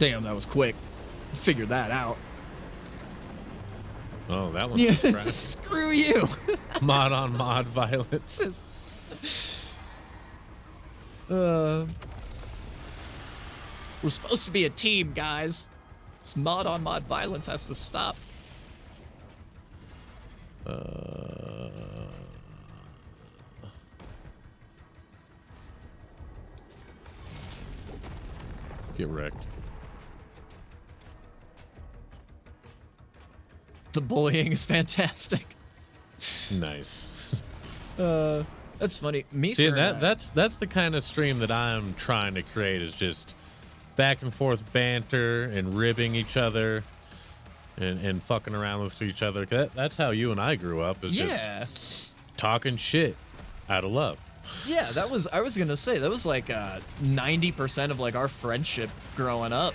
Damn, that was quick. Figured that out. Oh, that one's yeah, crap. Screw you. Mod on mod violence. We're supposed to be a team, guys. This mod on mod violence has to stop. Get wrecked. The bullying is fantastic. Nice. That's funny. See, that's the kind of stream that I'm trying to create, is just back and forth banter and ribbing each other and fucking around with each other. That's how you and I grew up, is just talking shit out of love. Yeah, I was gonna say, that was like 90% of like our friendship growing up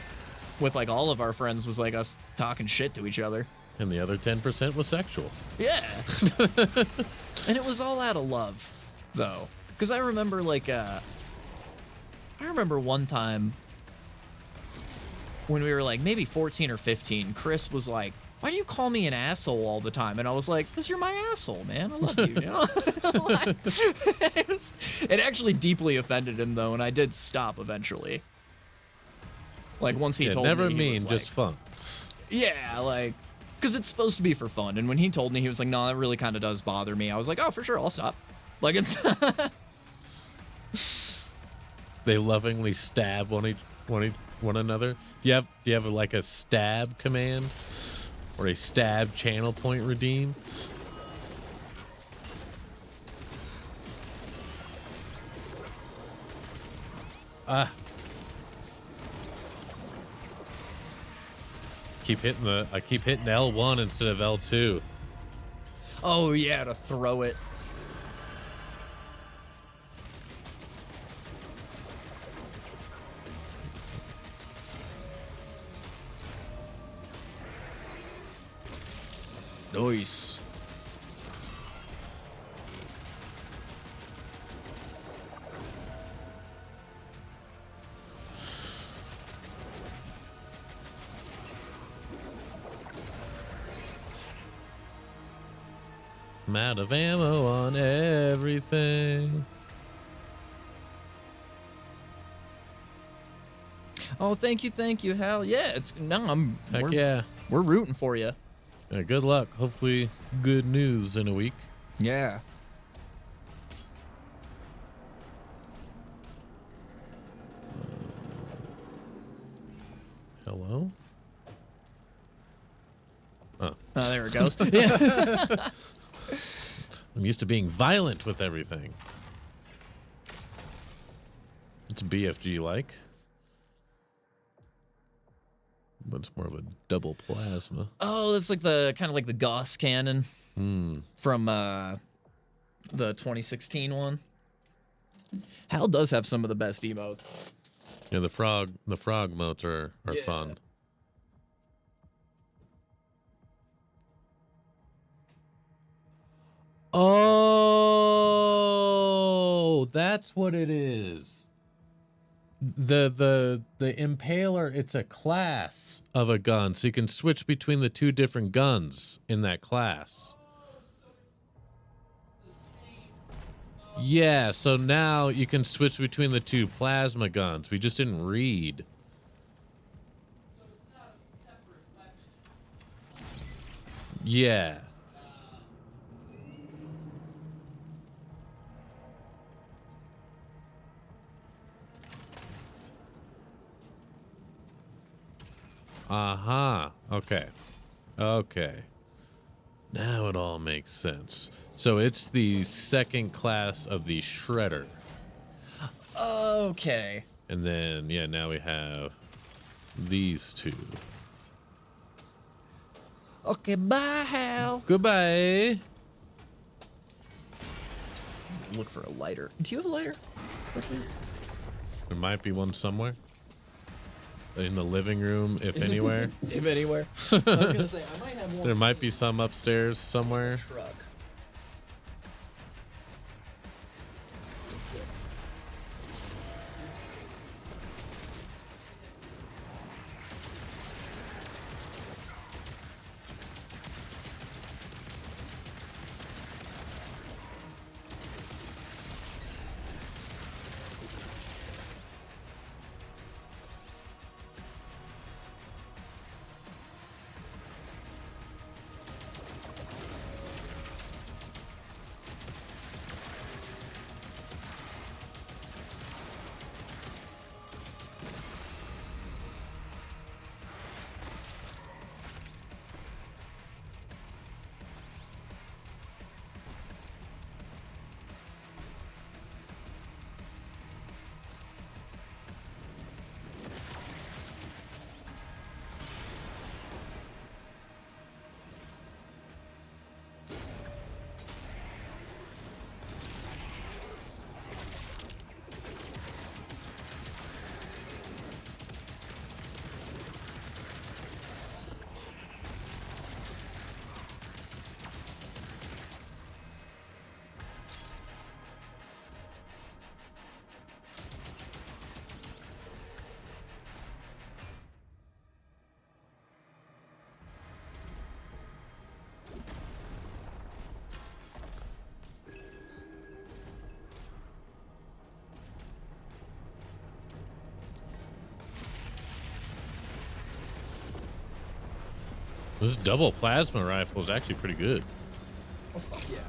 with like all of our friends was like us talking shit to each other. And the other 10% was sexual. Yeah. And it was all out of love, though. Because I remember, like, I remember one time when we were, like, maybe 14 or 15, Chris was like, why do you call me an asshole all the time? And I was like, because you're my asshole, man. I love you, you know? It actually deeply offended him, though, and I did stop eventually. Like, once he told me, never he mean, was just like, fun. Yeah, like... Because it's supposed to be for fun. And when he told me, he was like, no, that really kind of does bother me. I was like, oh, for sure, I'll stop. Like, it's... They lovingly stab one another. Do you have like a stab command? Or a stab channel point redeem? Ah. I keep hitting L1 instead of L2. Oh yeah, to throw it. Nice. I'm out of ammo on everything. Oh, thank you, Hal. Yeah, we're rooting for you. Yeah, good luck. Hopefully, good news in a week. Yeah. Hello? Oh. Oh, there it goes. Yeah. I'm used to being violent with everything. It's BFG like. But it's more of a double plasma. Oh, it's like the kind of like the Gauss cannon from the 2016 one. Hal does have some of the best emotes. Yeah, the frog motes are fun. Oh, that's what it is. The Impaler, it's a class of a gun, so you can switch between the two different guns in that class. Yeah, so now you can switch between the two plasma guns. We just didn't read. Yeah. Uh-huh. Okay. Okay. Now it all makes sense. So it's the second class of the Shredder. Okay. And then, yeah, now we have these two. Okay, bye, Hal. Goodbye. Look for a lighter. Do you have a lighter? There might be one somewhere. In the living room, if anywhere. If anywhere. I was going to say, I might have one. There might be some upstairs somewhere. Truck. This double plasma rifle is actually pretty good. Oh, fuck yeah.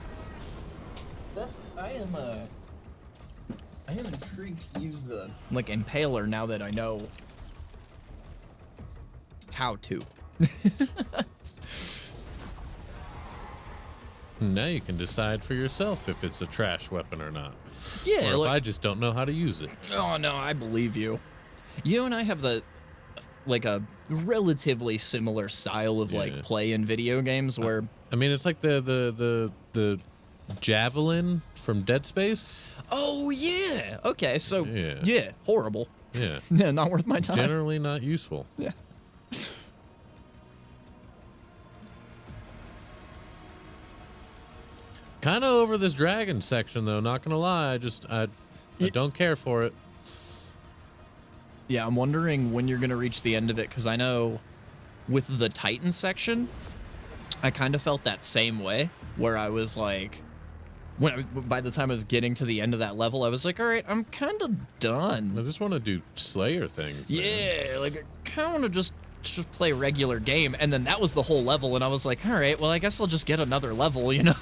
I am intrigued to use the like Impaler now that I know how to. Now you can decide for yourself if it's a trash weapon or not. Yeah, or if I just don't know how to use it. Oh no, I believe you. You and I have a relatively similar style of like play in video games where I mean it's like the javelin from Dead Space. Oh yeah. Okay, so yeah, horrible. Yeah. Yeah, not worth my time. Generally not useful. Yeah. Kind of over this dragon section though, not gonna lie. I don't care for it. Yeah, I'm wondering when you're gonna reach the end of it, because I know with the Titan section, I kind of felt that same way, where I was like, by the time I was getting to the end of that level, I was like, all right, I'm kind of done. I just want to do Slayer things. Yeah, like I kind of want to just play a regular game, and then that was the whole level, and I was like, all right, well, I guess I'll just get another level, you know?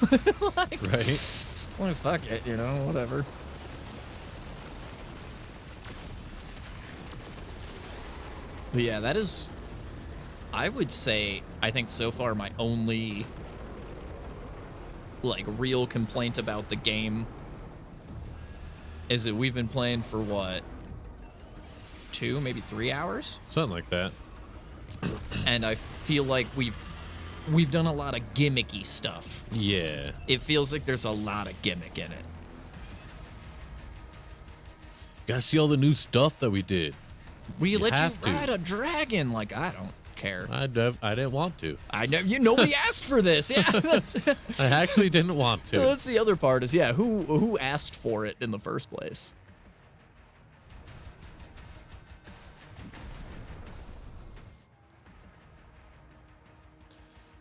Like, right? Well, fuck it, you know, whatever. But yeah, that is I would say, I think so far my only, like, real complaint about the game is that we've been playing for, what, 2, maybe 3 hours? Something like that. And I feel like we've done a lot of gimmicky stuff. Yeah. It feels like there's a lot of gimmick in it. Gotta see all the new stuff that we did. We let have you to. ride a dragon. Like, I don't care. I didn't want to. I know nobody asked for this. Yeah, I actually didn't want to. That's the other part is, yeah, who asked for it in the first place?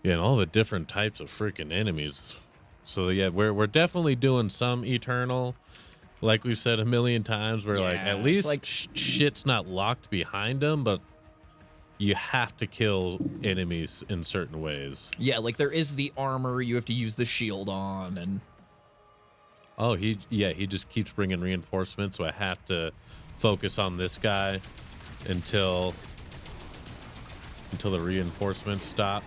Yeah, and all the different types of freaking enemies. So yeah, we're definitely doing some Eternal, like we've said a million times. Where like at least like shit's not locked behind them, but you have to kill enemies in certain ways. Yeah, like there is the armor you have to use the shield on, and oh, he just keeps bringing reinforcements, so I have to focus on this guy until the reinforcements stop.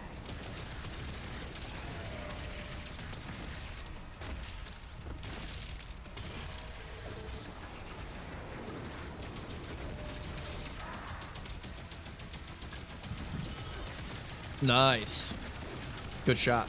nice. Good shot.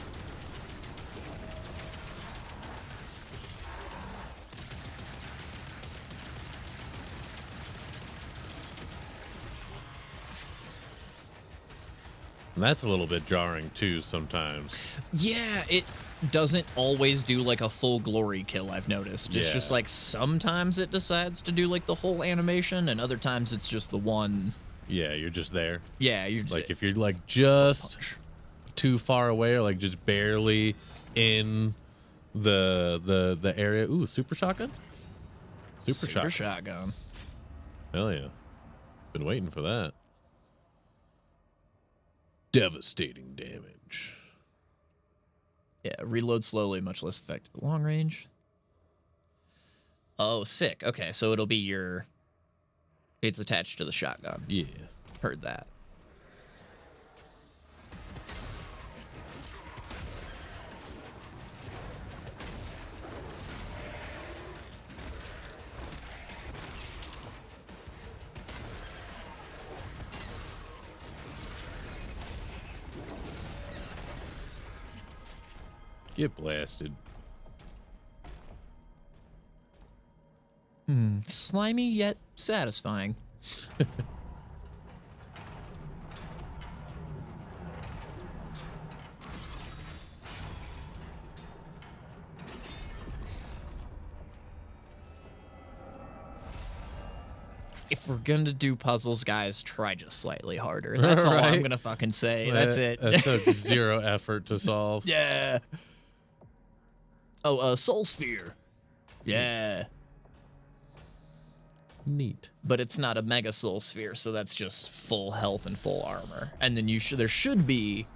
And that's a little bit jarring too sometimes. Yeah, it doesn't always do like a full glory kill, I've noticed. It's just Yeah. like sometimes it decides to do like the whole animation, and other times it's just the one. Yeah, you're just there. Yeah, you're Like if you're like just too far away or like just barely in the area. Ooh, super shotgun? Super shotgun. Hell yeah. Been waiting for that. Devastating damage. Yeah, reload slowly, much less effective at long range. Oh, sick. Okay, so it'll be your... It's attached to the shotgun. Yeah. Heard that. Get blasted. Slimy yet satisfying. If we're gonna do puzzles, guys, try just slightly harder. That's all I'm Right? gonna fucking say. That's it. That took zero effort to solve. Yeah. Oh, Soul Sphere. Yeah. Neat. But it's not a Mega Soul Sphere, so that's just full health and full armor. And then there should be,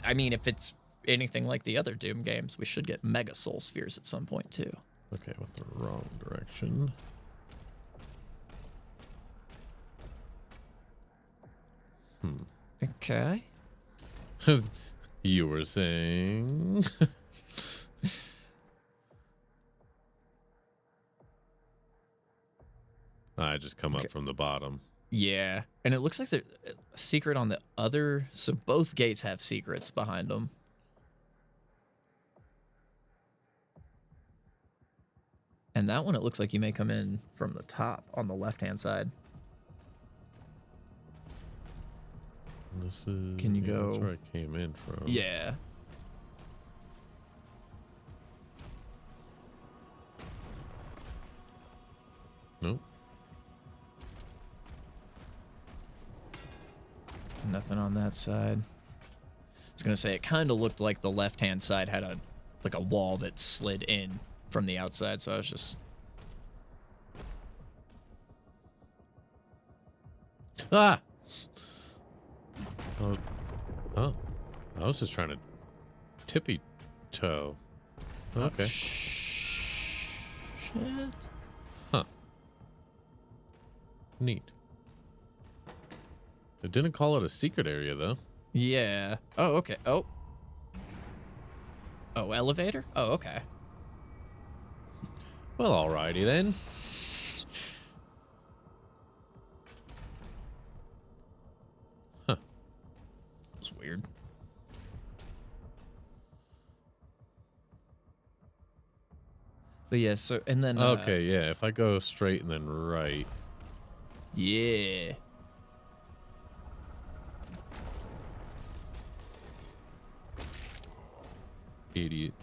I mean, if it's anything like the other Doom games, we should get Mega Soul Spheres at some point too. Okay, went the wrong direction. Okay. You were saying... I just come up from the bottom. Yeah, and it looks like there's a secret on the other, so both gates have secrets behind them. And that one, it looks like you may come in from the top on the left-hand side. This is... Can you yeah, go... That's where I came in from. Yeah. Nope. Nothing on that side. I was gonna say it kind of looked like the left-hand side had a wall that slid in from the outside, so I was just... Ah! Oh. I was just trying to tippy toe. Okay. Shit. Huh. Neat. It didn't call it a secret area, though. Yeah. Oh, okay. Oh. Oh, elevator? Oh, okay. Well, alrighty then. Huh. It's weird. But yeah, so, and then... Okay, yeah, if I go straight and then right. Yeah. Idiot.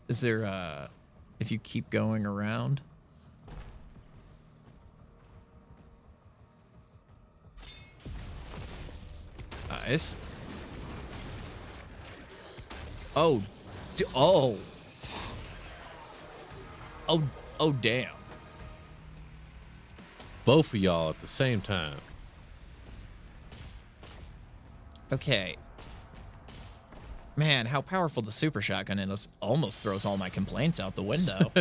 Is there, if you keep going around... Nice. Oh. Oh. Oh, damn. Both of y'all at the same time. Okay. Man, how powerful the super shotgun is almost throws all my complaints out the window.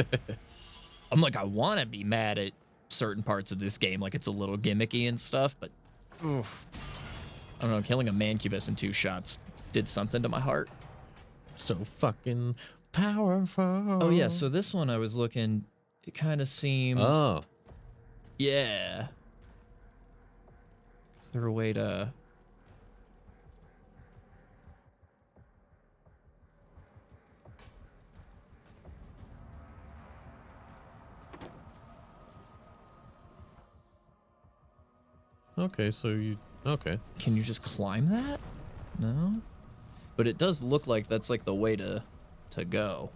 I'm like, I want to be mad at certain parts of this game, like it's a little gimmicky and stuff, but oof. I don't know, killing a mancubus in 2 shots did something to my heart. So fucking powerful. Oh, yeah, so this one I was looking, it kind of seemed... Oh. Yeah. Is there a way to... Okay, so you... Okay. Can you just climb that? No? But it does look like that's like the way to go.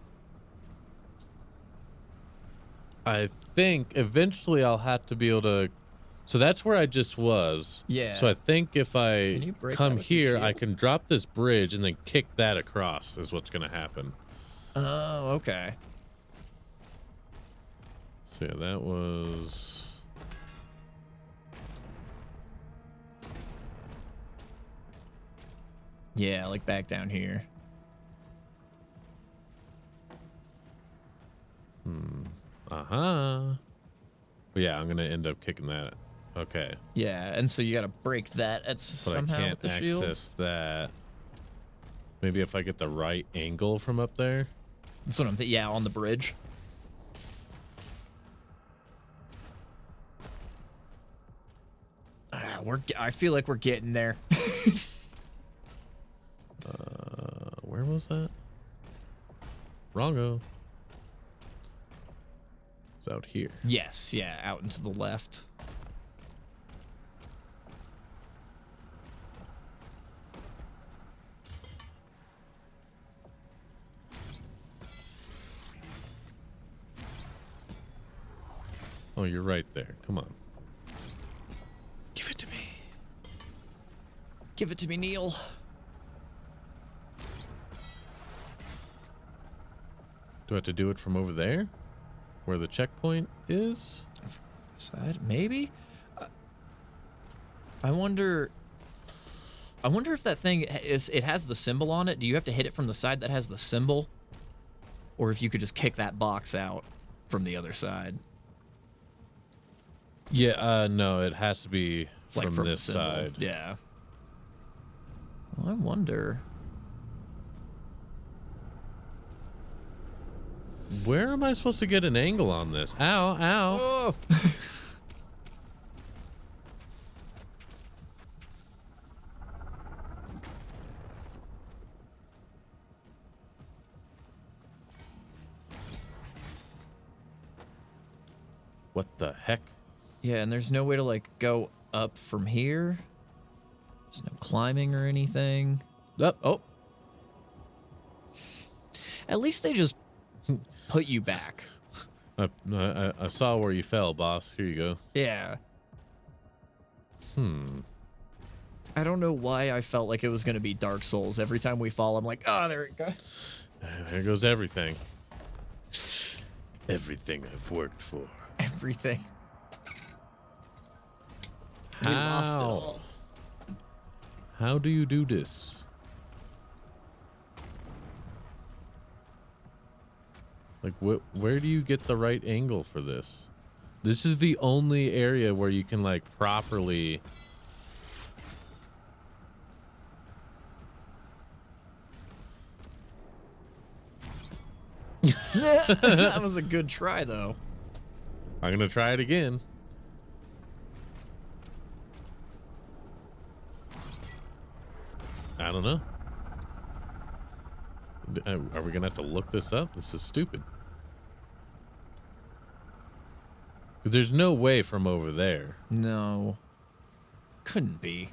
I think eventually I'll have to be able to... So that's where I just was. Yeah. So I think if I come here, I shield? can drop this bridge and then kick that across is what's going to happen. Oh, okay. So yeah, that was... Yeah, like back down here. Uh-huh. But yeah, I'm going to end up kicking that. Okay. Yeah, and so you got to break that But somehow I can't with the shield. access that. Maybe if I get the right angle from up there. That's what I'm thinking. Yeah, on the bridge. I feel like we're getting there. Where was that? Wrongo. It's out here. Yes, yeah, out and to the left. Oh, you're right there. Come on. Give it to me. Give it to me, Neil. Do I have to do it from over there? Where the checkpoint is? Side, maybe? I wonder if that thing it has the symbol on it. Do you have to hit it from the side that has the symbol? Or if you could just kick that box out from the other side? Yeah, no, it has to be Like from from this the symbol. side. Yeah. Well, I wonder. Where am I supposed to get an angle on this? Ow, ow. Oh. What the heck? Yeah, and there's no way to like go up from here. There's no climbing or anything. Oh. At least they just put you back. I saw where you fell, boss. Here you go. Yeah. I don't know why I felt like it was going to be Dark Souls. Every time we fall, I'm like, oh, there it goes. There goes everything. Everything I've worked for. Everything. We lost it all. How do you do this? Like, where do you get the right angle for this? This is the only area where you can, like, properly That was a good try, though. I'm gonna try it again. I don't know. Are we gonna have to look this up? This is stupid. Because there's no way from over there. No. Couldn't be.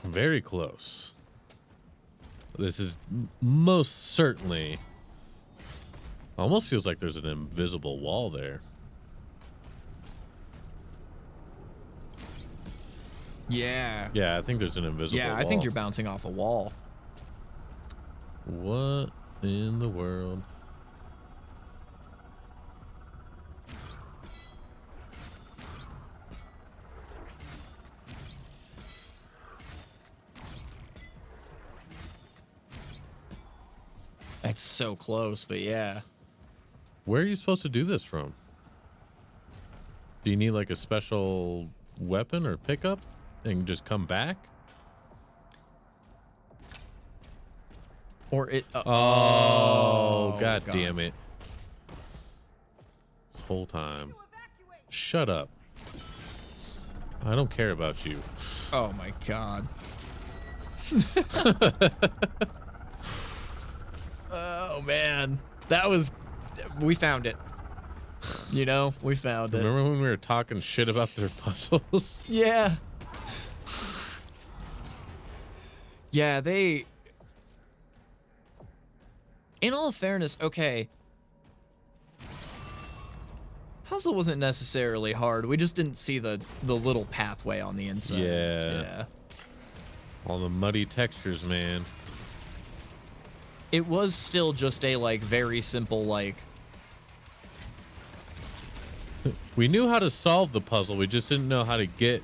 Very close. This is most certainly... Almost feels like there's an invisible wall there. Yeah. Yeah, I think there's an invisible wall. Yeah, I think you're bouncing off a wall. What in the world? That's so close, but yeah. Where are you supposed to do this from? Do you need like a special weapon or pickup and just come back? Or it... oh, God damn it. This whole time. Shut up. I don't care about you. Oh, my God. Oh, man. That was... We found it. You know, we found it. Remember when we were talking shit about their puzzles? Yeah. Yeah, they... In all fairness, okay. Puzzle wasn't necessarily hard. We just didn't see the little pathway on the inside. Yeah. All the muddy textures, man. It was still just a, like, very simple, like... We knew how to solve the puzzle. We just didn't know how to get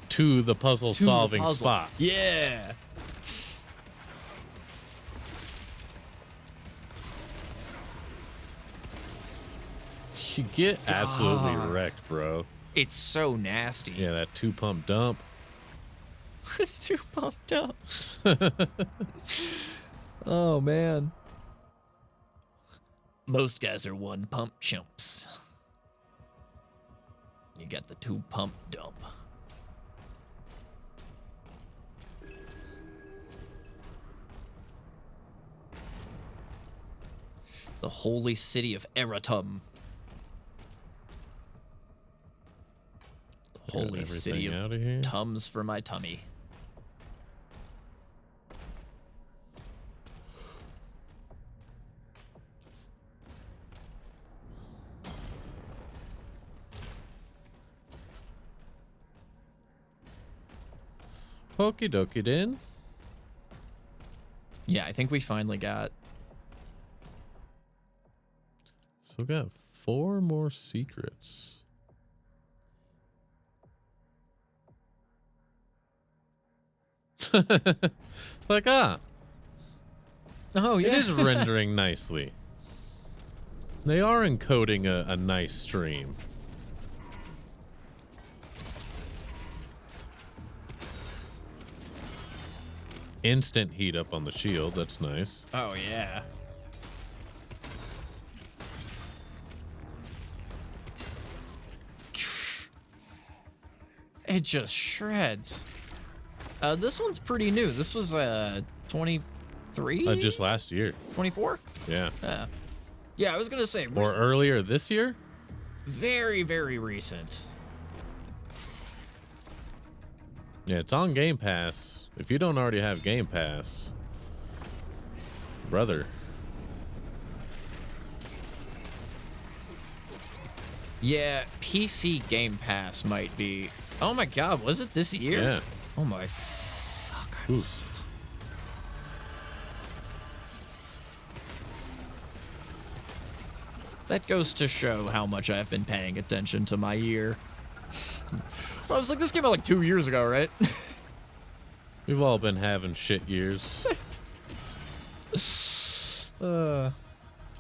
to the puzzle-solving spot. Yeah. You get absolutely wrecked, bro. It's so nasty. Yeah, that 2-pump dump. 2-pump dump. Oh, man. Most guys are 1-pump chumps. You got the 2-pump dump. The holy city of Eratum. The holy city of Tums for my tummy. Okie dokie then. Yeah, I think we finally got... So we got 4 more secrets. Like, oh yeah. It is rendering nicely. They are encoding a nice stream. Instant heat up on the shield. That's nice. Oh, yeah. It just shreds. This one's pretty new. This was 23? Just last year. 24? Yeah. Yeah, I was gonna say. Or earlier this year? Very, very recent. Yeah, it's on Game Pass. If you don't already have Game Pass, brother. Yeah, PC Game Pass might be. Oh my God, was it this year? Yeah. Oh my fuck. Oof. That goes to show how much I've been paying attention to my year. I was like, this came out like 2 years ago, right? We've all been having shit years. I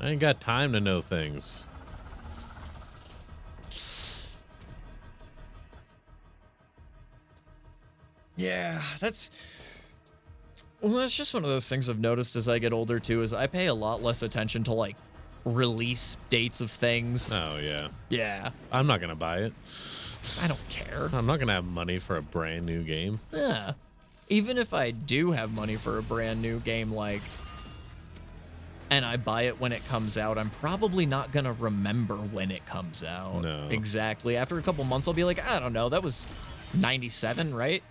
ain't got time to know things. Yeah, that's just one of those things I've noticed as I get older too, is I pay a lot less attention to like release dates of things. Oh yeah. Yeah. I'm not gonna buy it. I don't care. I'm not gonna have money for a brand new game. Yeah. Even if I do have money for a brand new game, like, and I buy it when it comes out, I'm probably not gonna remember when it comes out. No. Exactly. After a couple months, I'll be like, I don't know, that was 97, right?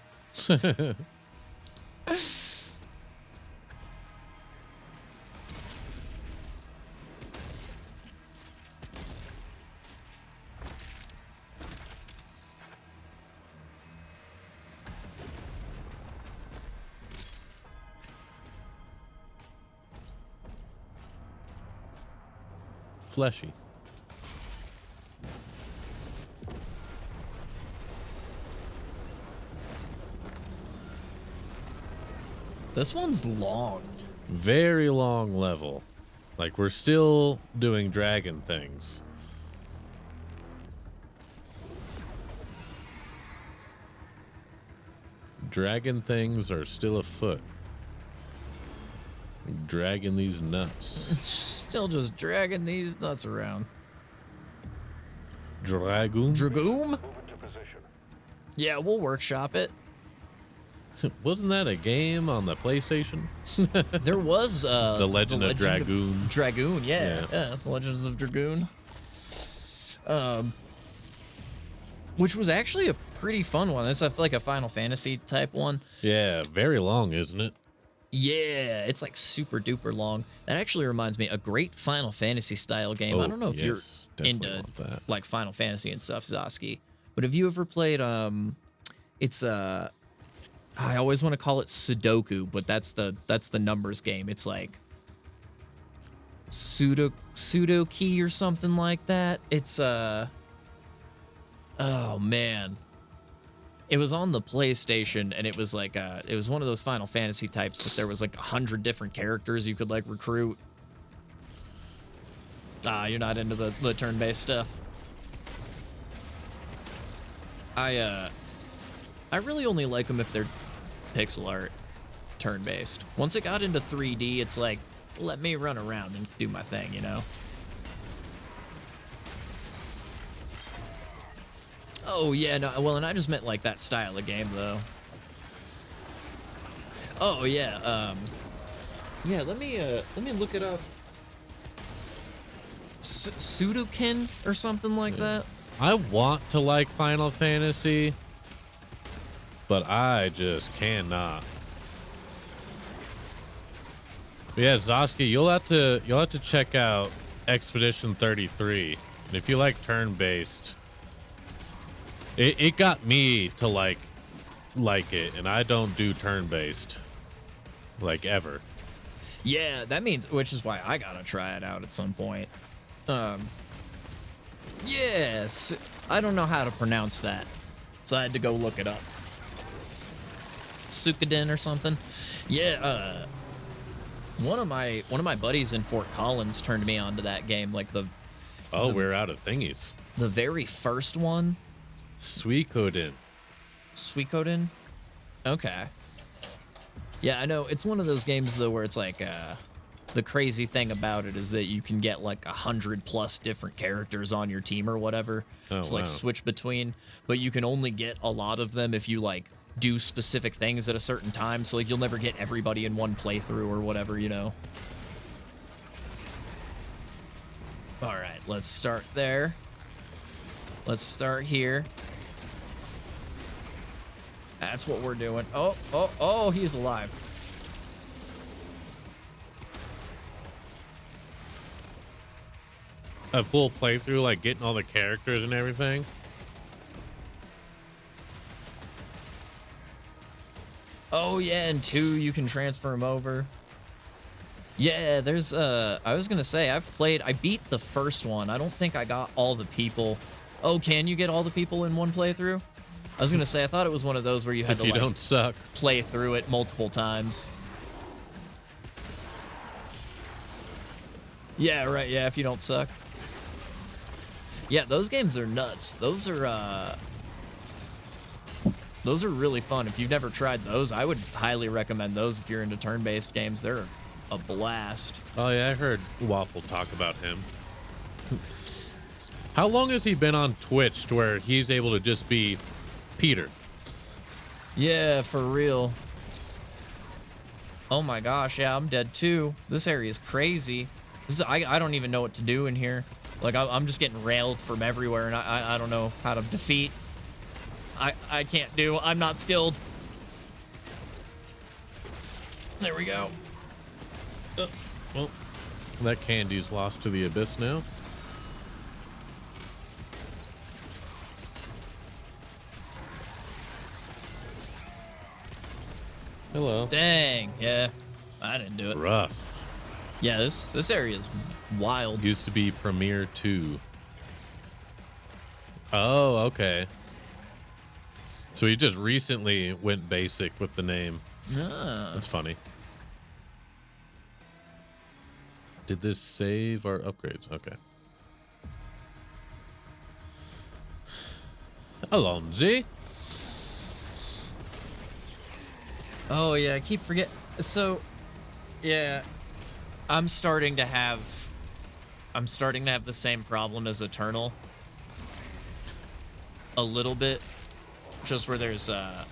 Fleshy. This one's long. Very long level. Like, we're still doing dragon things. Dragon things are still afoot. Dragging these nuts. Still just dragging these nuts around. Dragoon? Dragoon? Yeah, we'll workshop it. Wasn't that a game on the PlayStation? There was The Legend of Dragoon. Dragoon, yeah. Legends of Dragoon. Which was actually a pretty fun one. It's like a Final Fantasy type one. Yeah, very long, isn't it? Yeah, it's like super duper long. That actually reminds me, a great Final Fantasy style game. I don't know if you're into like Final Fantasy and stuff, Zosky, but have you ever played it's I always want to call it Sudoku, but that's the numbers game. It's like Sudoku or something like that. It's oh man. It was on the PlayStation, and it was like it was one of those Final Fantasy types, but there was like 100 different characters you could like recruit. You're not into the turn-based stuff. I really only like them if they're pixel art, turn-based. Once it got into 3D, it's like, let me run around and do my thing, you know? Oh, yeah, no, well, and I just meant, like, that style of game, though. Oh, yeah, yeah, let me look it up. Sudokin or something like that? I want to like Final Fantasy, but I just cannot. But yeah, Zosky, you'll have to check out Expedition 33. And if you like turn-based, it got me to like it, and I don't do turn-based like ever. Yeah, that means, which is why I gotta try it out at some point. Yes, I don't know how to pronounce that, so I had to go look it up. Suikoden or something. Yeah, one of my buddies in Fort Collins turned me on to that game. Like we're out of thingies. The very first one. Suikoden. Suikoden? Okay. Yeah, I know. It's one of those games, though, where it's like, the crazy thing about it is that you can get like 100+ different characters on your team or whatever to like switch between, but you can only get a lot of them if you like do specific things at a certain time. So like you'll never get everybody in one playthrough or whatever, you know. All right, let's start there. Let's start here. That's what we're doing. Oh, he's alive. A full playthrough, like getting all the characters and everything. Oh yeah, and 2 you can transfer them over. Yeah, there's I was gonna say I beat the first one. I don't think I got all the people. Oh, can you get all the people in one playthrough? I was gonna say I thought it was one of those where you had to like, don't suck, play through it multiple times. Yeah, right. Yeah, if you don't suck. Yeah, those games are nuts. Those are Those are really fun. If you've never tried those, I would highly recommend those if you're into turn-based games. They're a blast. Oh, yeah, I heard Waffle talk about him. How long has he been on Twitch to where he's able to just be Peter? Yeah, for real. Oh my gosh, yeah, I'm dead too. This area is crazy. I don't even know what to do in here. Like, I'm just getting railed from everywhere, and I don't know how to defeat. I can't do. I'm not skilled. There we go. Well, that candy's lost to the abyss now. Hello. Dang, yeah. I didn't do it. Rough. Yeah, this area is wild. Used to be Premiere 2. Oh, okay. So he just recently went basic with the name. Ah. That's funny. Did this save our upgrades? Okay. Alonzi. Oh yeah, I keep forgetting. So, yeah, I'm starting to have the same problem as Eternal. A little bit, just where there's I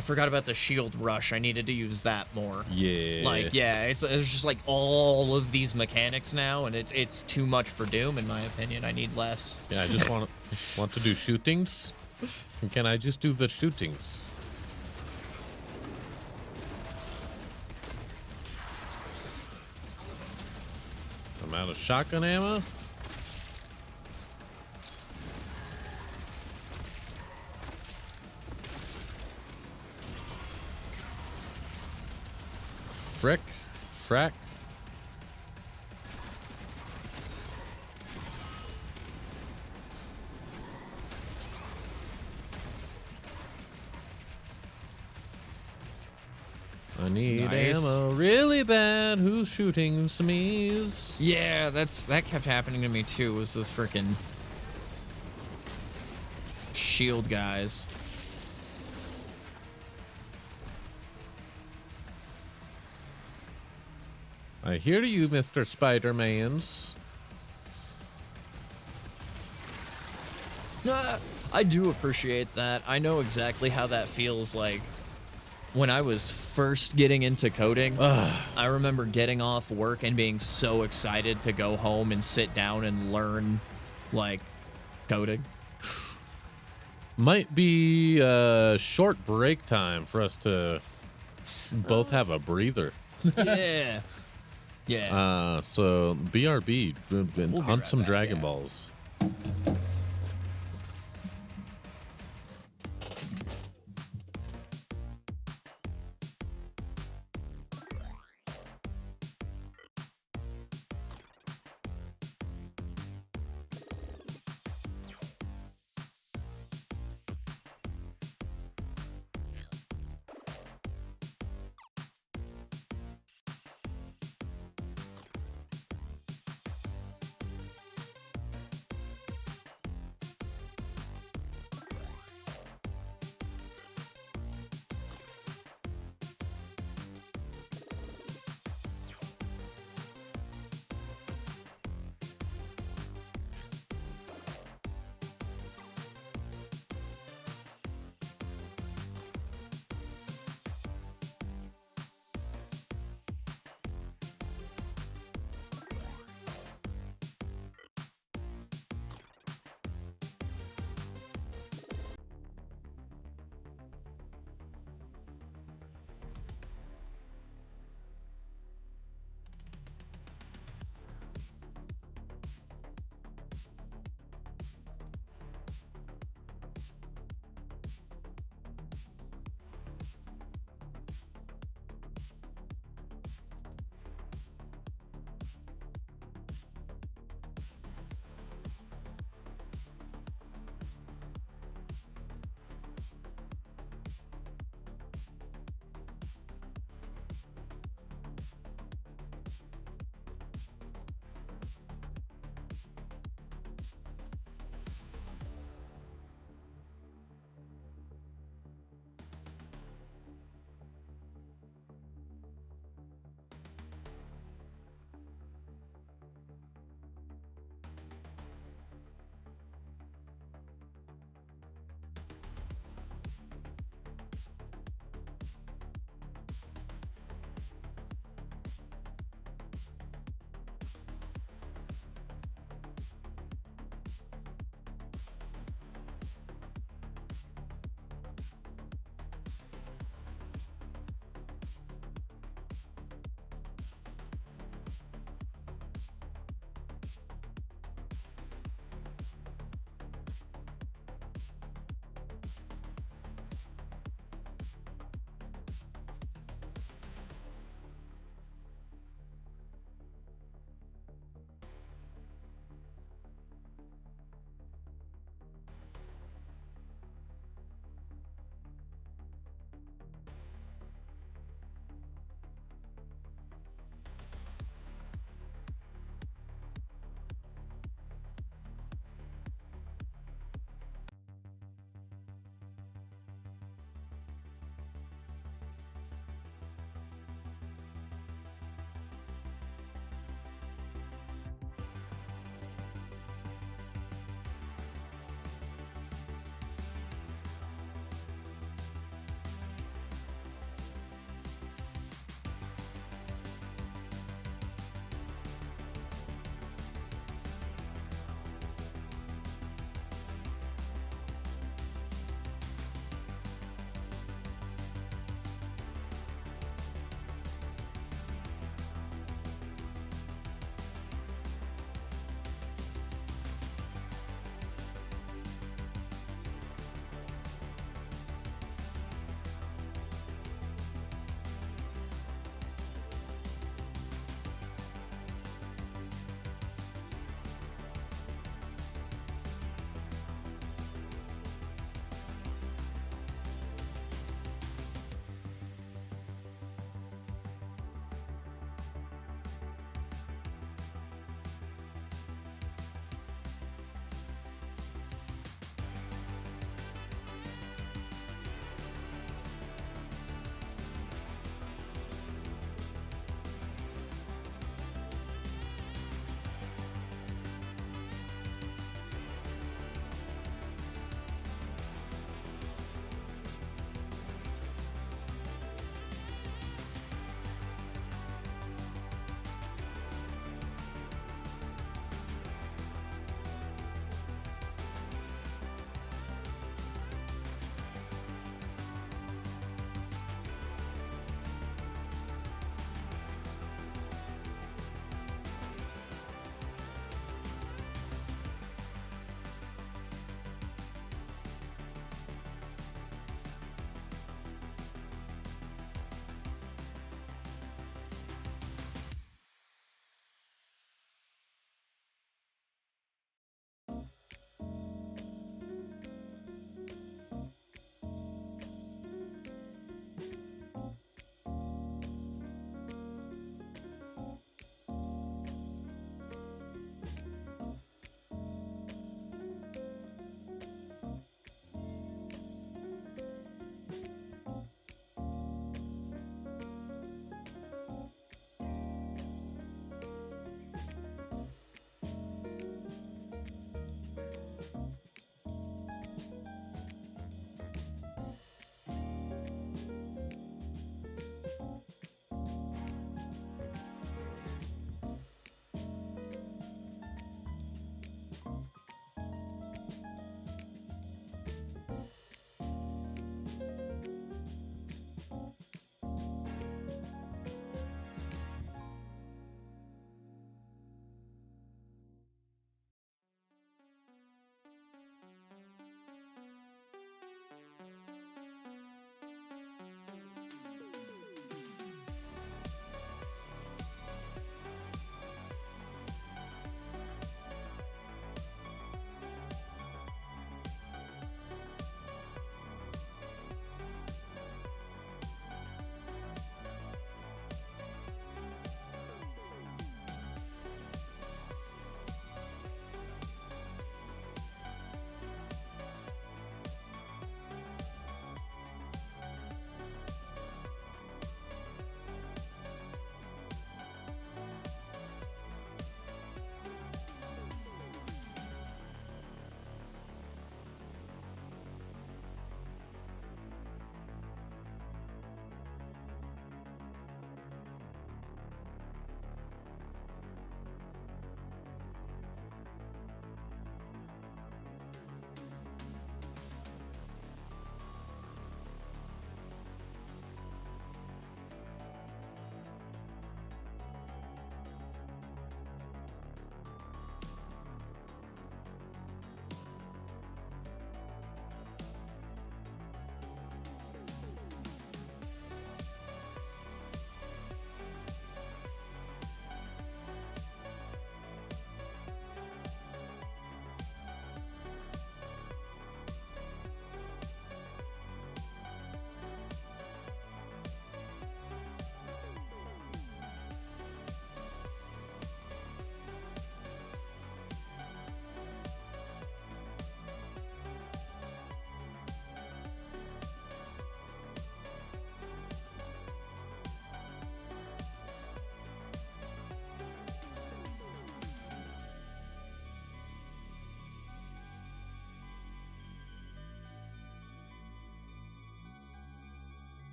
forgot about the shield rush. I needed to use that more. Yeah. Like, yeah, it's just like all of these mechanics now, and it's too much for Doom, in my opinion. I need less. Yeah, I just want to do shootings. And can I just do the shootings? I'm out of shotgun ammo. Frick. Frack. I need ammo really bad. Who's shooting smees? Yeah, that kept happening to me too. Was this freaking shield guys? I hear you, Mr. Spider-Mans. I do appreciate that. I know exactly how that feels like. When I was first getting into coding, I remember getting off work and being so excited to go home and sit down and learn, like, coding. Might be a short break time for us to both have a breather. Yeah. Yeah. So BRB, We'll hunt right some back, Dragon yeah. Balls.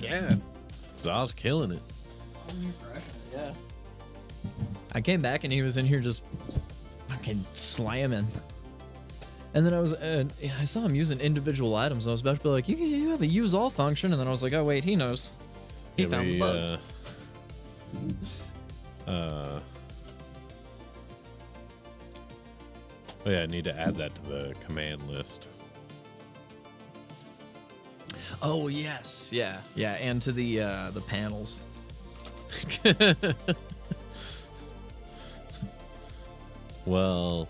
Yeah. So I was killing it. Yeah. I came back and he was in here just fucking slamming. And then I saw him using individual items. I was about to be like, you have a use all function. And then I was like, oh, wait, he knows. He found the bug. Oh yeah, I need to add that to the command list. Oh, yes. Yeah. Yeah. And to the panels. Well,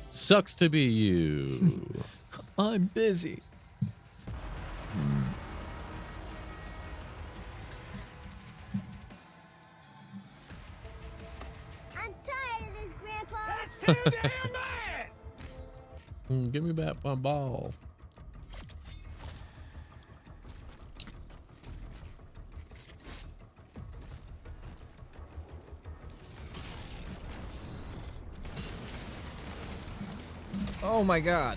sucks to be you. I'm busy. I'm tired of this, Grandpa. That's too damn bad. Give me back my ball. Oh my god.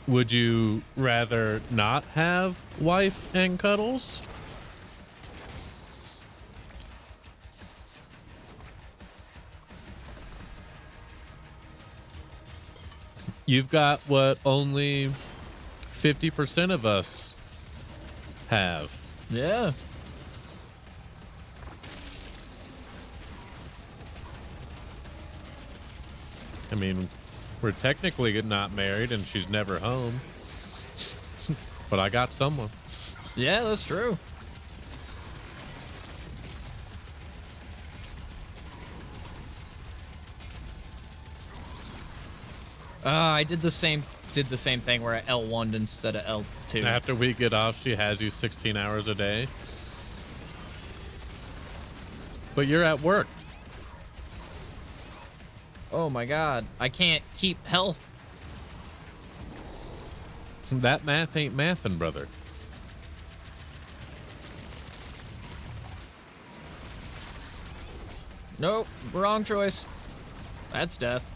Would you rather not have wife and cuddles? You've got what only 50% of us have. Yeah. I mean, we're technically not married and she's never home. But I got someone. Yeah, that's true. I did the same thing where I L1'd instead of L2. After we get off, she has you 16 hours a day. But you're at work. Oh my god, I can't keep health. That math ain't mathin', brother. Nope, wrong choice. That's death.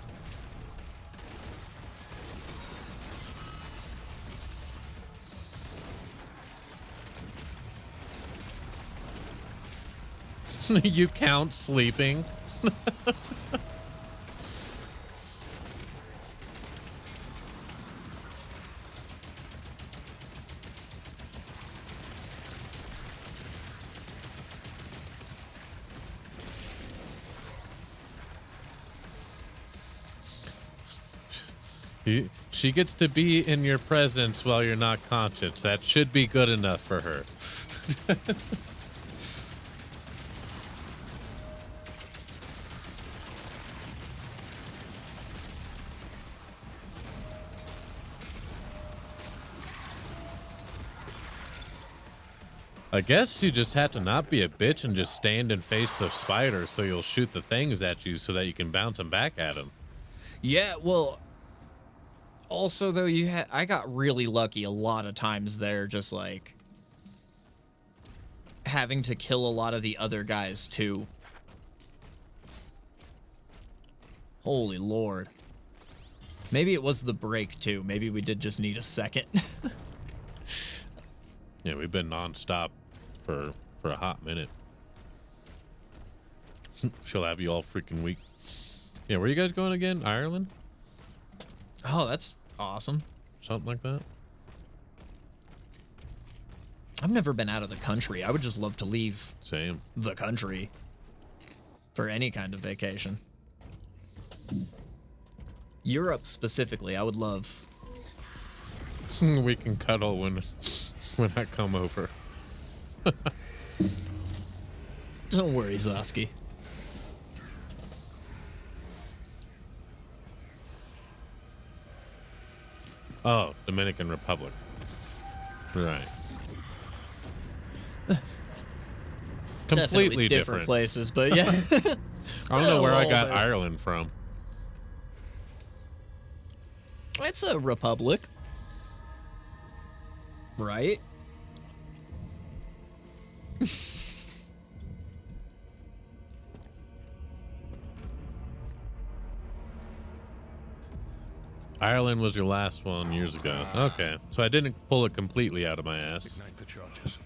You count sleeping. She gets to be in your presence while you're not conscious. That should be good enough for her. I guess you just have to not be a bitch and just stand and face the spider so you'll shoot the things at you so that you can bounce them back at them. Yeah, well, also though, I got really lucky a lot of times there, just like having to kill a lot of the other guys too. Holy Lord. Maybe it was the break too. Maybe we did just need a second. Yeah, we've been non-stop for a hot minute. She'll have you all freaking weak. Yeah, where are you guys going again? Ireland? Oh, that's awesome. Something like that? I've never been out of the country. I would just love to leave Same. the country for any kind of vacation. Europe specifically, I would love. We can cuddle when I come over. Don't worry, Zosky. Oh, Dominican Republic. Right. Completely different places, but yeah. I don't know where I got Ireland from. I'd say Republic. Right? Ireland was your last one years ago. Okay, so I didn't pull it completely out of my ass. Ignite the charges.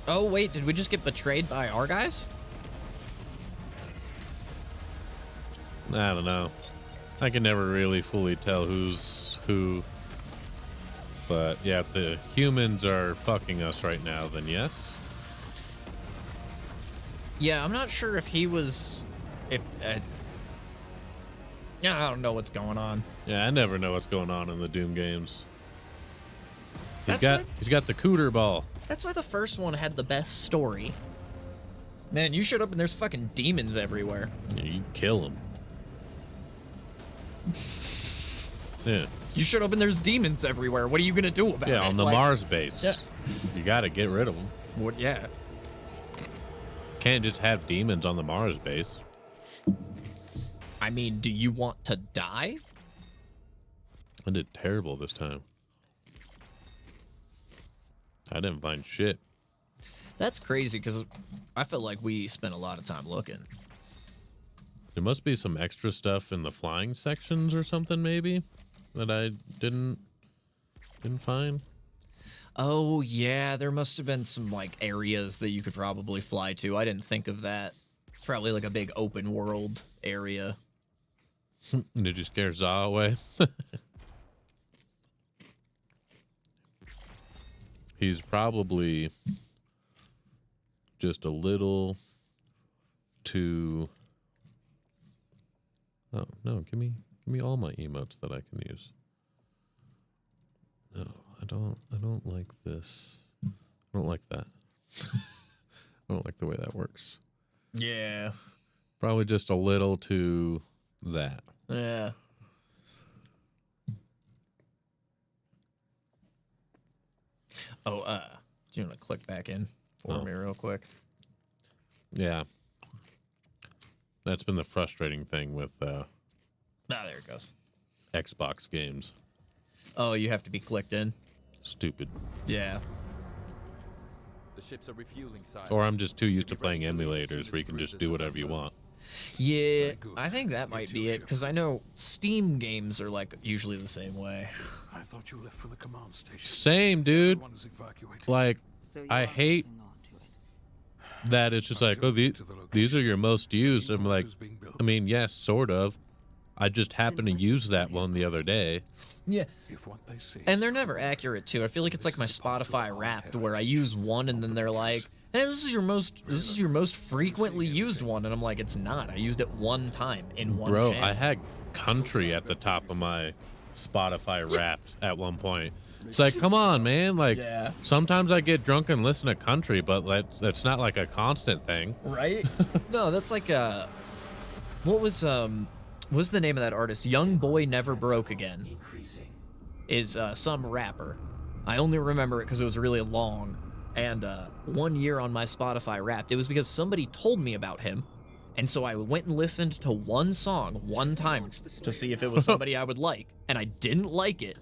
Oh, wait, did we just get betrayed by our guys? I don't know. I can never really fully tell who's who. But yeah, if the humans are fucking us right now, then yes. Yeah, I'm not sure if he was... Yeah, I don't know what's going on. Yeah, I never know what's going on in the Doom games. He's That's got the cooter ball. That's why the first one had the best story. Man, you showed up and there's fucking demons everywhere. Yeah, you kill them. Yeah. You showed up and there's demons everywhere. What are you gonna do about it? Yeah, on the Mars base. Yeah. You gotta get rid of them. What? Yeah. Can't just have demons on the Mars base. I mean, do you want to die? I did terrible this time. I didn't find shit. That's crazy because I felt like we spent a lot of time looking. There must be some extra stuff in the flying sections or something, maybe, that I didn't find. Oh yeah, there must have been some like areas that you could probably fly to. I didn't think of that. It's probably like a big open world area. Did you scare Za away? He's probably just a little too... Oh, no, give me all my emotes that I can use. No, I don't like this. I don't like that. I don't like the way that works. Yeah. Probably just a little too that. Yeah. Oh, do you want to click back in for me real quick? Yeah. That's been the frustrating thing with there it goes. Xbox games. Oh, you have to be clicked in? Stupid. Yeah. The ships are refueling, sire. Or I'm just too used to playing emulators where you can just do whatever you want. Yeah, I think that might be it, because I know Steam games are like usually the same way. I thought you left for the command station. Same, dude. Everyone is evacuated. Like, I hate that it's just like, oh, these are your most used. I'm like, I mean, yes, sort of. I just happened to use that one the other day. Yeah. And they're never accurate, too. I feel like it's like my Spotify Wrapped, where I use one and then they're like, hey, this is your most frequently used one. And I'm like, it's not. I used it one time in one Bro, channel. I had country at the top of my Spotify Wrapped at one point. It's like, come on, man. Like, sometimes I get drunk and listen to country, but that's not like a constant thing. Right? No, that's like what's the name of that artist? Young Boy Never Broke Again is some rapper. I only remember it because it was really long. And 1 year on my Spotify Wrapped, it was because somebody told me about him. And so I went and listened to one song one time to see if it was somebody I would like. And I didn't like it.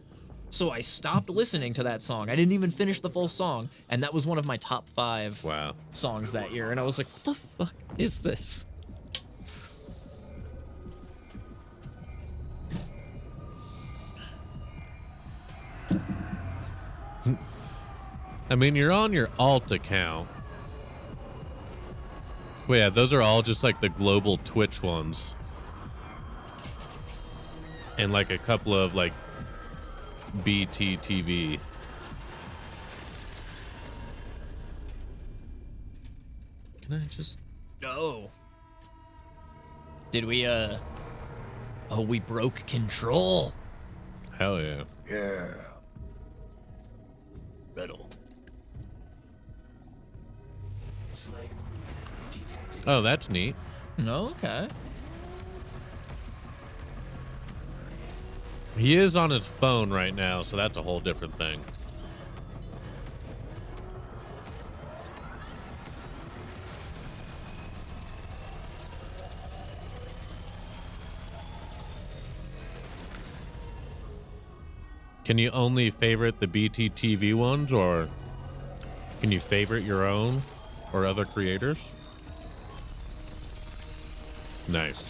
So I stopped listening to that song. I didn't even finish the full song. And that was one of my top 5 songs that year. And I was like, what the fuck is this? I mean, you're on your alt account. Well, yeah, those are all just like the global Twitch ones. And like a couple of like BTTV. Can I just... Oh. Did we, Oh, we broke control. Hell yeah. Yeah. Riddle. Oh, that's neat. Oh, okay. He is on his phone right now, so that's a whole different thing. Can you only favorite the BTTV ones, or can you favorite your own or other creators? Nice.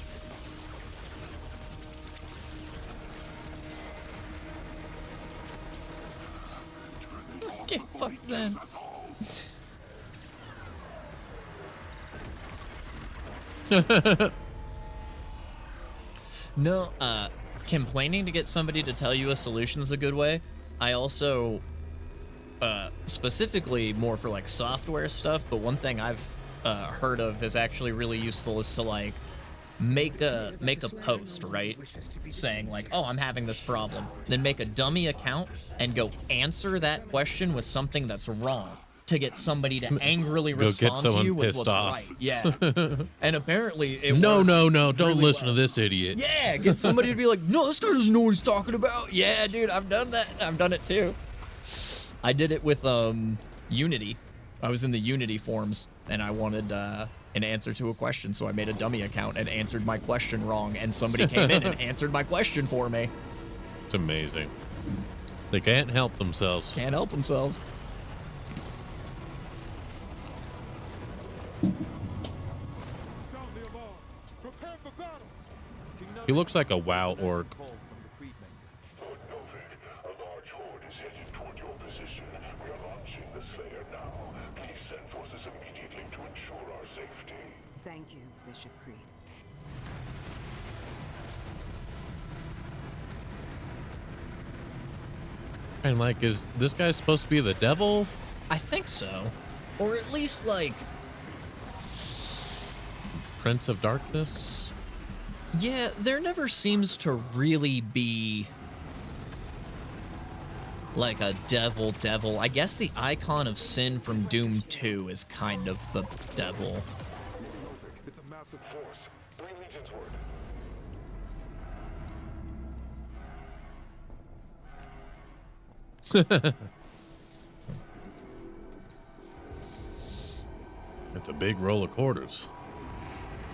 Okay, fuck then. No, complaining to get somebody to tell you a solution is a good way. I also, specifically more for like software stuff, but one thing I've heard of is actually really useful is to like make a post, right? Saying like, oh, I'm having this problem. Then make a dummy account and go answer that question with something that's wrong to get somebody to angrily respond to you with what's right. Yeah. And apparently it No, works don't really listen well. to this idiot. Yeah, get somebody to be like, no, this guy doesn't know what he's talking about. Yeah, dude, I've done that. I've done it too. I did it with Unity. I was in the Unity forums and I wanted an answer to a question, so I made a dummy account and answered my question wrong, and somebody came in and answered my question for me. It's amazing. They can't help themselves. Can't help themselves. He looks like a WoW orc. Thank you, Bishop Creed. And like, is this guy supposed to be the devil? I think so. Or at least like Prince of Darkness? Yeah, there never seems to really be like a devil. I guess the icon of sin from Doom 2 is kind of the devil. It's a massive force. 3 legions word. It's a big roll of quarters.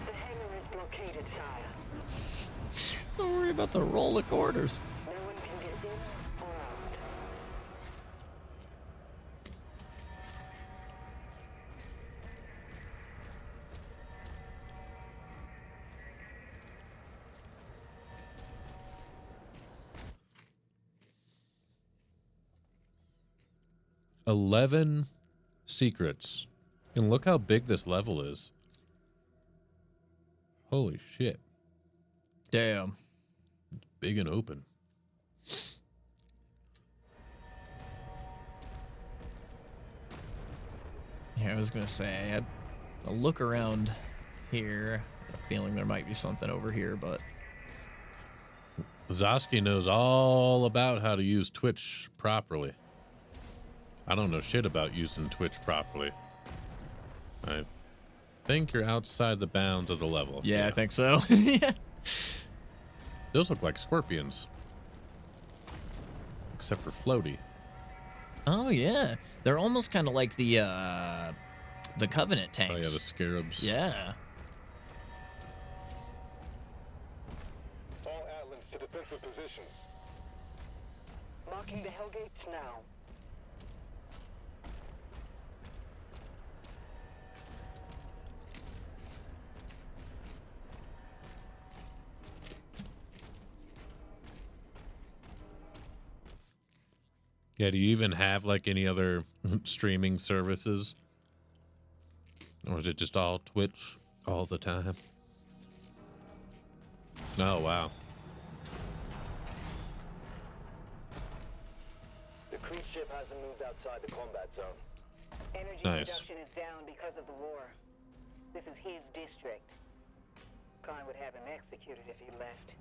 The hangar is blockaded, sire. Don't worry about the roll of quarters. No one can get in or out. $11 secrets. And look how big this level is. Holy shit. Damn. It's big and open. Yeah, I was gonna say, I had a look around here. I got a feeling there might be something over here, but Zosky knows all about how to use Twitch properly. I don't know shit about using Twitch properly. I think you're outside the bounds of the level. yeah, I think so. Yeah. Those look like scorpions. Except for floaty. Oh yeah, they're almost kind of like the Covenant tanks. Oh yeah, the scarabs. Yeah. All Atlas to defensive positions. Marking the Hellgates now. Yeah, do you even have like any other streaming services? Or is it just all Twitch all the time? Oh, wow. The cruise ship hasn't moved outside the combat zone. Energy Nice. production is down because of the war. This is his district. Khan would have him executed if he left.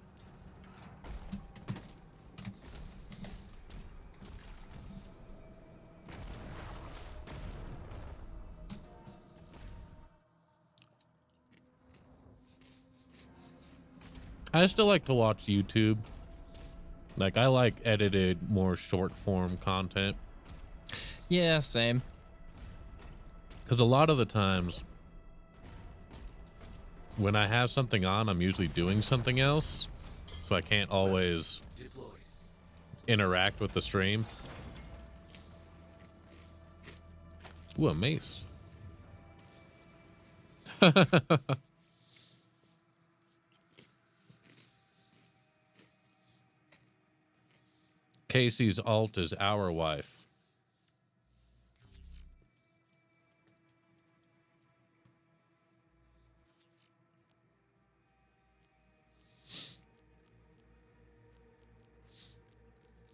I still like to watch YouTube. Like, I like edited, more short form content. Yeah, same. Because a lot of the times, when I have something on, I'm usually doing something else. So I can't always interact with the stream. Ooh, a mace. Casey's alt is our wife.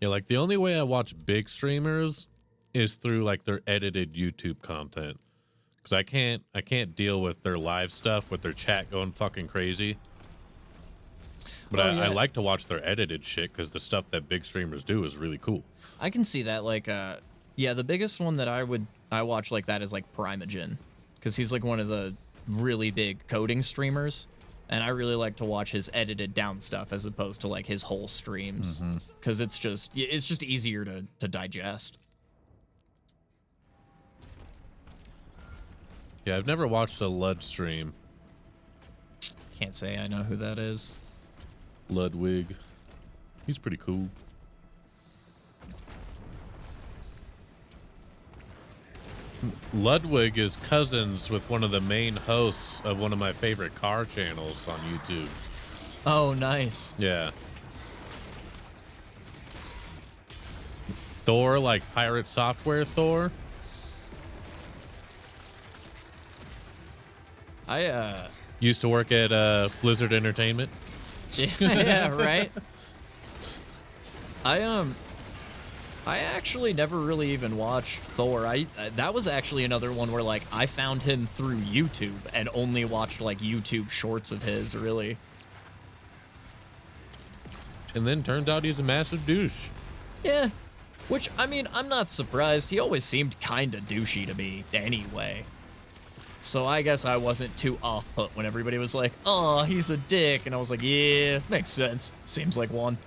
Yeah, like the only way I watch big streamers is through like their edited YouTube content. Cause I can't deal with their live stuff with their chat going fucking crazy. But I like to watch their edited shit because the stuff that big streamers do is really cool. I can see that. Like, yeah, the biggest one that I watch like that is like Primogen, because he's like one of the really big coding streamers, and I really like to watch his edited down stuff as opposed to like his whole streams, because it's just easier to digest. Yeah, I've never watched a Lud stream. Can't say I know who that is. Ludwig. He's pretty cool. Ludwig is cousins with one of the main hosts of one of my favorite car channels on YouTube. Oh, nice. Yeah. Thor, like Pirate Software Thor. I used to work at Blizzard Entertainment. Yeah, right. I actually never really even watched Thor. That was actually another one where like I found him through YouTube and only watched like YouTube shorts of his, really. And then turns out he's a massive douche. Yeah. Which, I mean, I'm not surprised. He always seemed kind of douchey to me anyway. So I guess I wasn't too off-put when everybody was like, oh, he's a dick. And I was like, yeah, makes sense. Seems like one.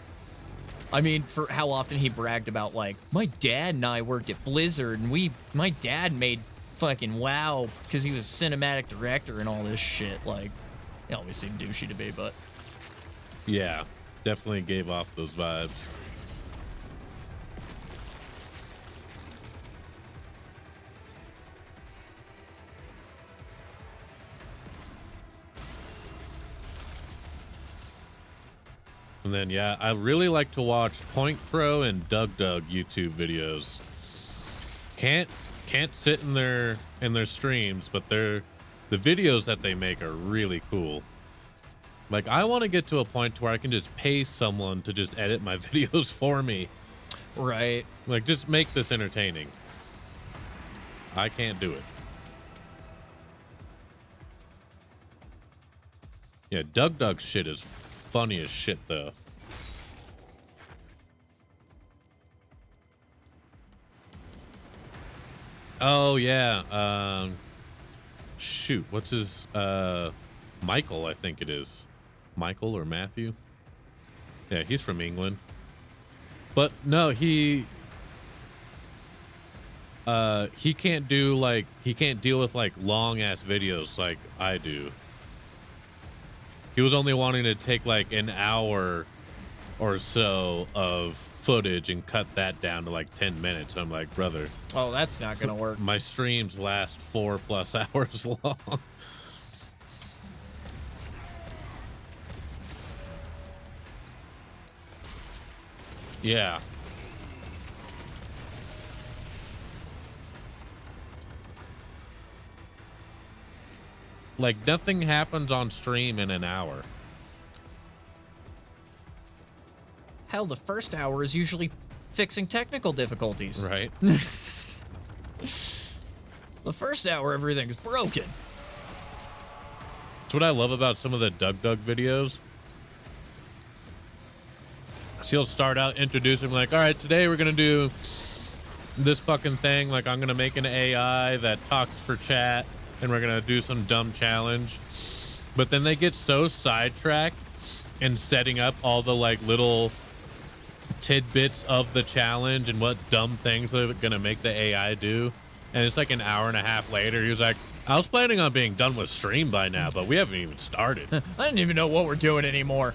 I mean, for how often he bragged about, like, my dad and I worked at Blizzard, and my dad made fucking WoW because he was cinematic director and all this shit. Like, it always seemed douchey to me, but... Yeah, definitely gave off those vibes. And then, yeah, I really like to watch Point Pro and Doug YouTube videos. Can't sit in their streams, but the videos that they make are really cool. Like, I want to get to a point where I can just pay someone to just edit my videos for me. Right. Like, just make this entertaining. I can't do it. Yeah, Doug's shit is funny as shit, though. Oh, yeah. Shoot, what's his... Michael, I think it is. Michael or Matthew? Yeah, he's from England. But, no, he can't do, like... He can't deal with, like, long-ass videos like I do. He was only wanting to take like an hour or so of footage and cut that down to like 10 minutes. I'm like, brother. Oh, that's not going to work. My streams last 4+ hours long. Yeah. Like, nothing happens on stream in an hour. Hell, the first hour is usually fixing technical difficulties. Right. The first hour, everything's broken. That's what I love about some of the Doug videos. So he'll start out introducing like, all right, today we're going to do this fucking thing. Like, I'm going to make an AI that talks for chat. And we're going to do some dumb challenge. But then they get so sidetracked in setting up all the, like, little tidbits of the challenge and what dumb things they're going to make the AI do. And it's like an hour and a half later. He was like, I was planning on being done with stream by now, but we haven't even started. I didn't even know what we're doing anymore.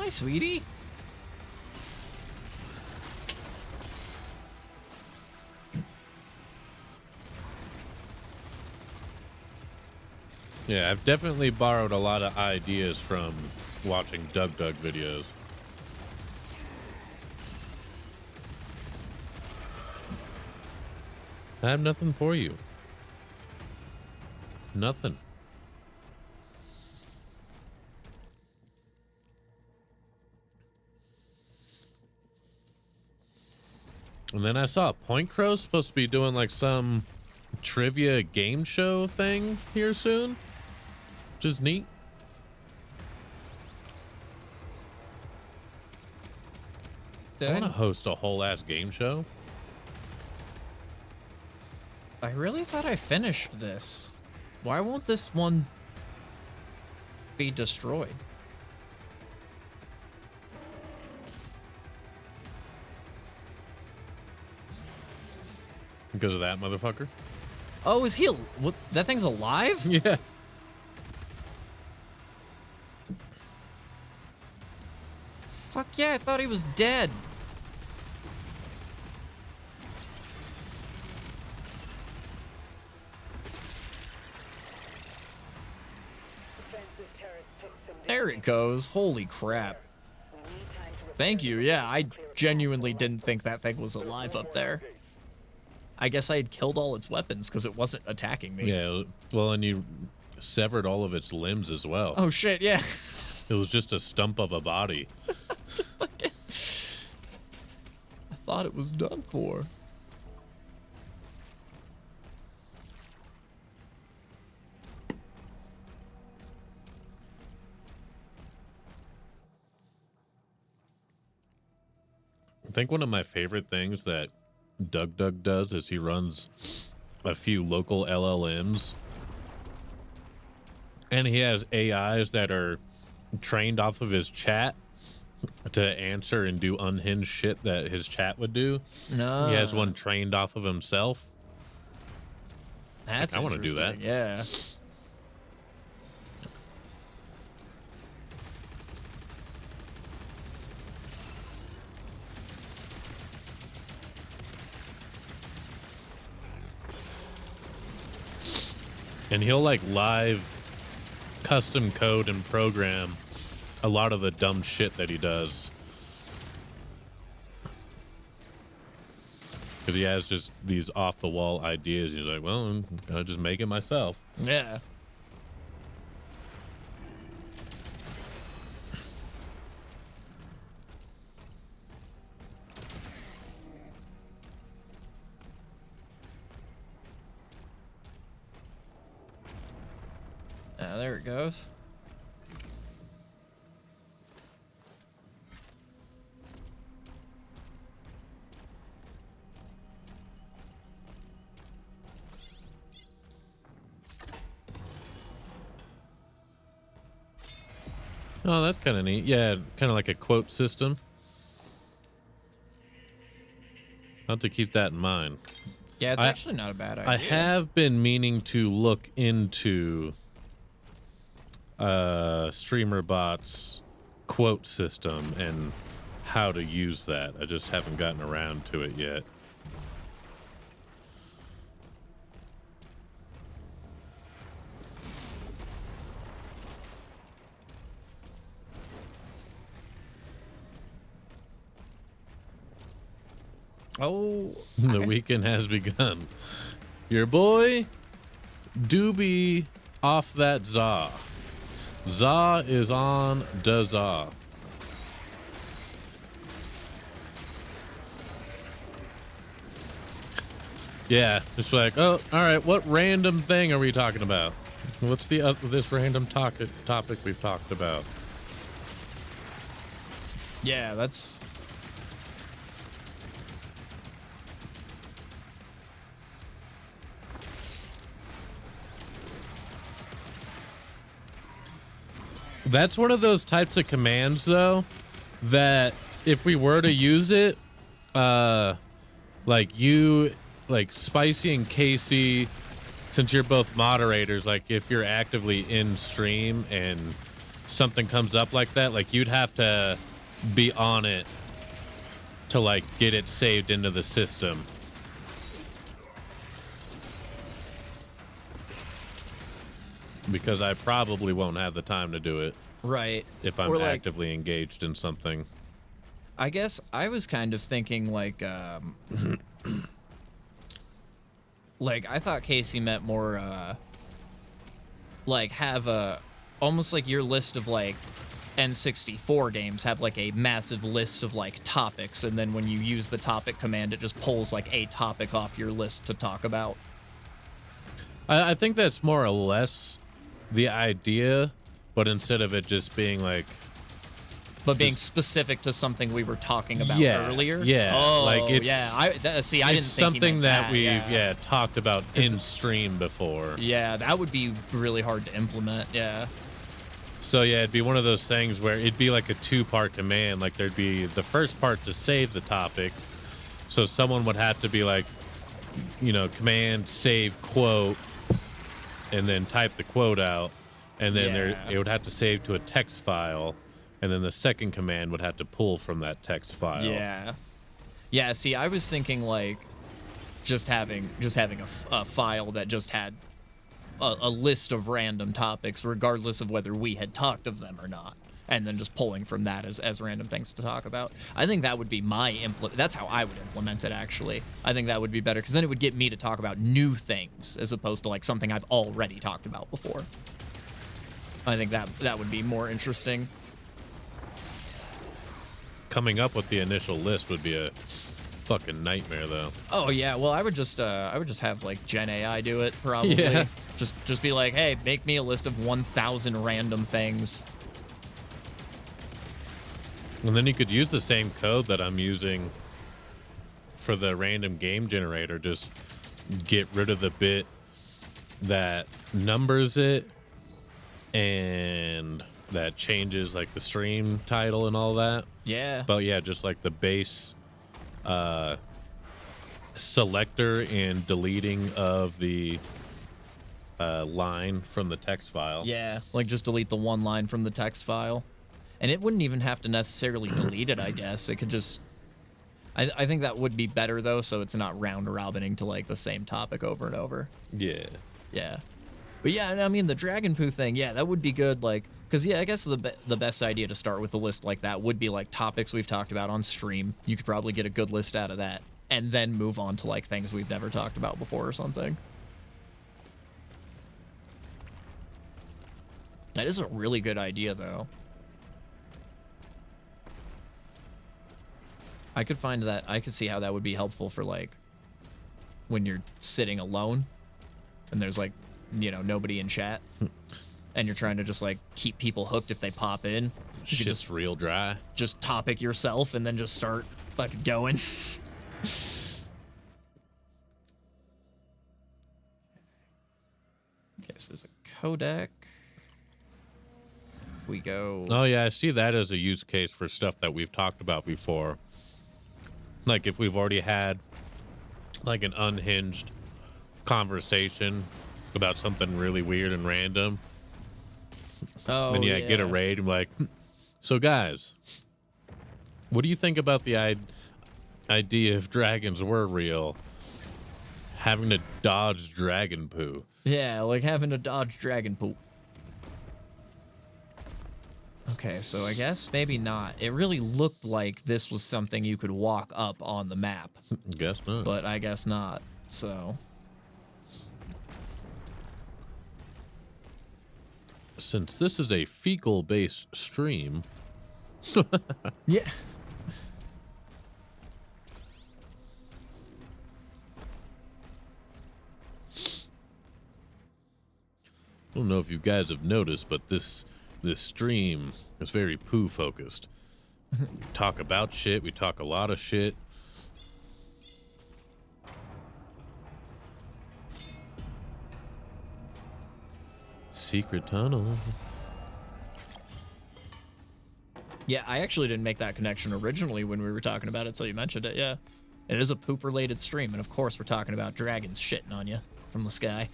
Hi, sweetie. Yeah, I've definitely borrowed a lot of ideas from watching Doug videos. I have nothing for you. Nothing. And then I saw Point Crow's supposed to be doing like some trivia game show thing here soon, which is neat. I want to host a whole ass game show. I really thought I finished this. Why won't this one be destroyed? Because of that motherfucker? Oh, is he? What? That thing's alive? Yeah. Fuck yeah! I thought he was dead. There it goes. Holy crap. Thank you. Yeah, I genuinely didn't think that thing was alive up there. I guess I had killed all its weapons because it wasn't attacking me. Yeah, well, and you severed all of its limbs as well. Oh, shit, yeah. It was just a stump of a body. I thought it was done for. I think one of my favorite things that Doug does is he runs a few local LLMs, and he has AIs that are trained off of his chat to answer and do unhinged shit that his chat would do. No, he has one trained off of himself. That's I want to do that. Yeah. And he'll like live custom code and program a lot of the dumb shit that he does. Because he has just these off the wall ideas. He's like, well, I'm gonna just make it myself. Yeah. There it goes. Oh, that's kind of neat. Yeah, kind of like a quote system. I'll have to keep that in mind. Yeah, it's actually not a bad idea. I have been meaning to look into StreamerBot's quote system and how to use that. I just haven't gotten around to it yet. Oh, the weekend has begun. Your boy Doobie off that za. Za is on da za. Yeah, just like, oh, all right. What random thing are we talking about? What's the this random topic we've talked about? Yeah, that's. That's one of those types of commands, though, that if we were to use it, like you, like Spicy and Casey, since you're both moderators, like if you're actively in stream and something comes up like that, like you'd have to be on it to like get it saved into the system. Because I probably won't have the time to do it. Right. If I'm actively engaged in something. I guess I was kind of thinking like like I thought Casey meant more like have a almost like your list of like N64 games have like a massive list of like topics, and then when you use the topic command it just pulls like a topic off your list to talk about. I think that's more or less the idea, but instead of it just being like but being specific to something we were talking about earlier. Yeah. Oh, like it's, yeah. I didn't think something that we've talked about in the, stream before. Yeah, that would be really hard to implement. Yeah. So yeah, it'd be one of those things where it'd be like a 2-part command. Like there'd be the first part to save the topic. So someone would have to be like, you know, command save quote, and then type the quote out, and then it would have to save to a text file. And then the second command would have to pull from that text file. Yeah. Yeah, see, I was thinking like just having a file that just had a list of random topics regardless of whether we had talked of them or not, and then just pulling from that as random things to talk about. I think that would be that's how I would implement it, actually. I think that would be better because then it would get me to talk about new things as opposed to like something I've already talked about before. I think that would be more interesting. Coming up with the initial list would be a fucking nightmare, though. Oh yeah, well I would just have like Gen AI do it probably. Yeah. Just be like, hey, make me a list of 1,000 random things. And then you could use the same code that I'm using for the random game generator. Just get rid of the bit that numbers it and that changes like the stream title and all that. Yeah. But yeah, just like the base selector and deleting of the line from the text file. Yeah, like just delete the one line from the text file. And it wouldn't even have to necessarily delete it, I guess. It could just... I think that would be better, though, so it's not round-robining to, like, the same topic over and over. Yeah. Yeah. But yeah, I mean, the Dragon Poo thing, yeah, that would be good, like... Because, yeah, I guess the best idea to start with a list like that would be, like, topics we've talked about on stream. You could probably get a good list out of that. And then move on to, like, things we've never talked about before or something. That is a really good idea, though. I could find that. I could see how that would be helpful for, like, when you're sitting alone and there's, like, you know, nobody in chat and you're trying to just, like, keep people hooked if they pop in. You could just real dry. Just topic yourself and then just start fucking going. Okay, so there's a codec. If we go... Oh, yeah, I see that as a use case for stuff that we've talked about before. Like, if we've already had, like, an unhinged conversation about something really weird and random. Oh, and yeah. Get a raid and like, so guys, what do you think about the idea if dragons were real? Having to dodge dragon poo. Yeah, like having to dodge dragon poop. Okay, so I guess maybe not. It really looked like this was something you could walk up on the map. Guess not. But I guess not, so... Since this is a fecal-based stream... Yeah. I don't know if you guys have noticed, but this stream is very poo focused. We talk about shit, we talk a lot of shit. Secret tunnel. Yeah, I actually didn't make that connection originally when we were talking about it, so you mentioned it, yeah. It is a poop-related stream, and of course we're talking about dragons shitting on you from the sky.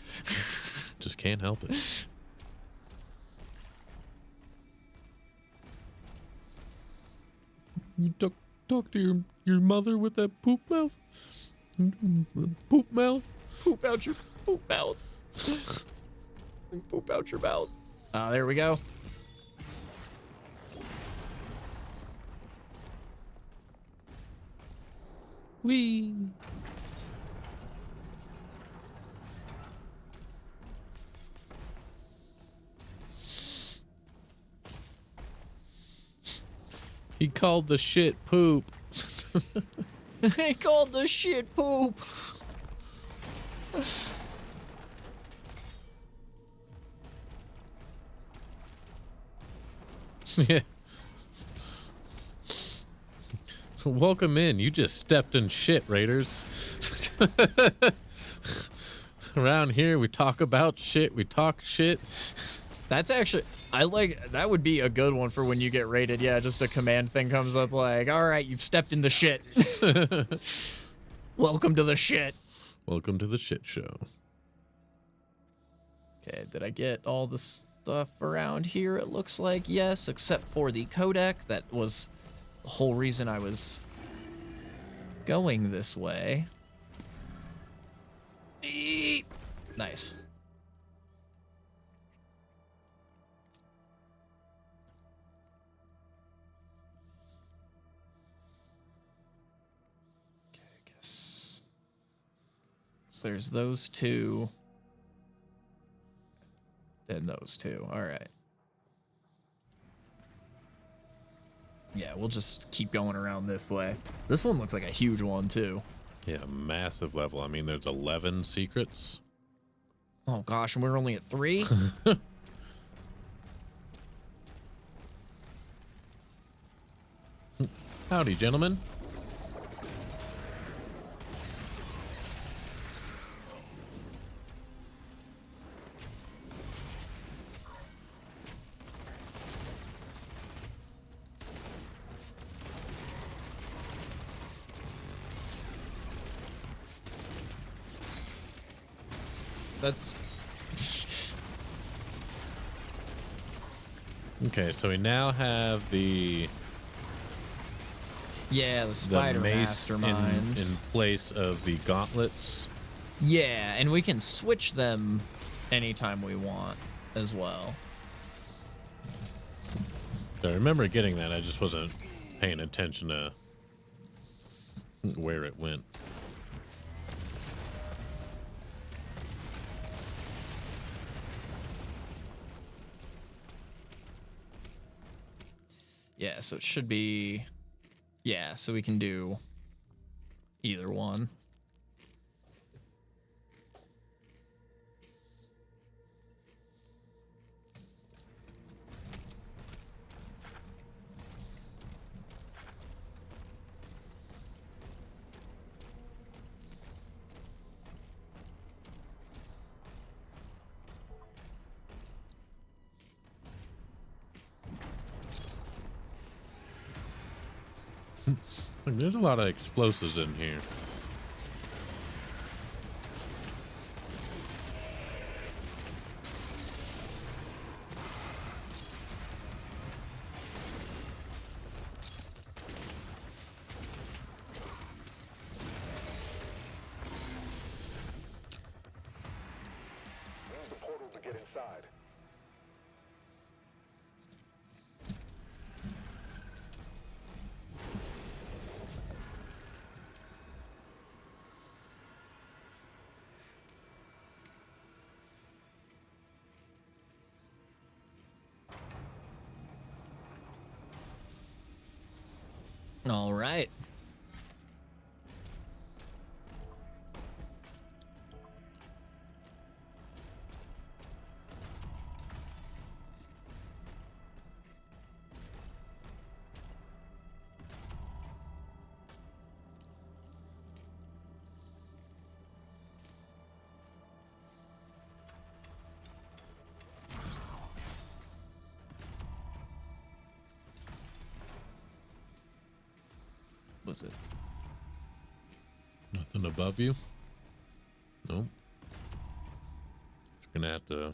Just can't help it. You talk to your mother with that poop mouth? Poop mouth? Poop out your poop mouth. Poop out your mouth. Ah, there we go. Whee! He called the shit poop. He called the shit poop. Yeah. Welcome in. You just stepped in shit, Raiders. Around here, we talk about shit. We talk shit. That's actually, I like, that would be a good one for when you get raided. Yeah, just a command thing comes up like, all right, you've stepped in the shit. Welcome to the shit. Welcome to the shit show. Okay, did I get all the stuff around here? It looks like yes, except for the codec. That was the whole reason I was going this way. Eep. Nice. Okay, I guess. So there's those two. Then those two. All right. Yeah, we'll just keep going around this way. This one looks like a huge one, too. Yeah, massive level. I mean, there's 11 secrets. Oh, gosh, and we're only at 3? Howdy, gentlemen. That's... Okay, so we now have the... Yeah, the spider mace masterminds. in place of the gauntlets. Yeah, and we can switch them anytime we want as well. I remember getting that, I just wasn't paying attention to where it went. Yeah, so it should be... Yeah, so we can do either one. There's a lot of explosives in here. Use the portal to get inside. All right. Was it? Nothing above you? Nope. You're gonna have to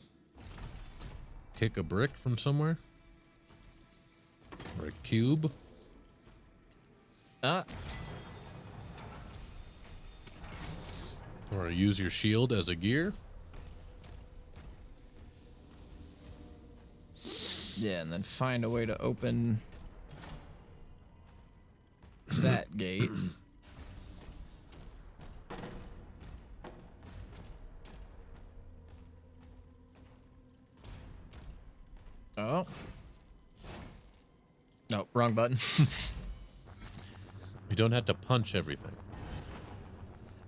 kick a brick from somewhere? Or a cube? Or use your shield as a gear. Yeah, and then find a way to open that gate. Oh. No, wrong button. You don't have to punch everything.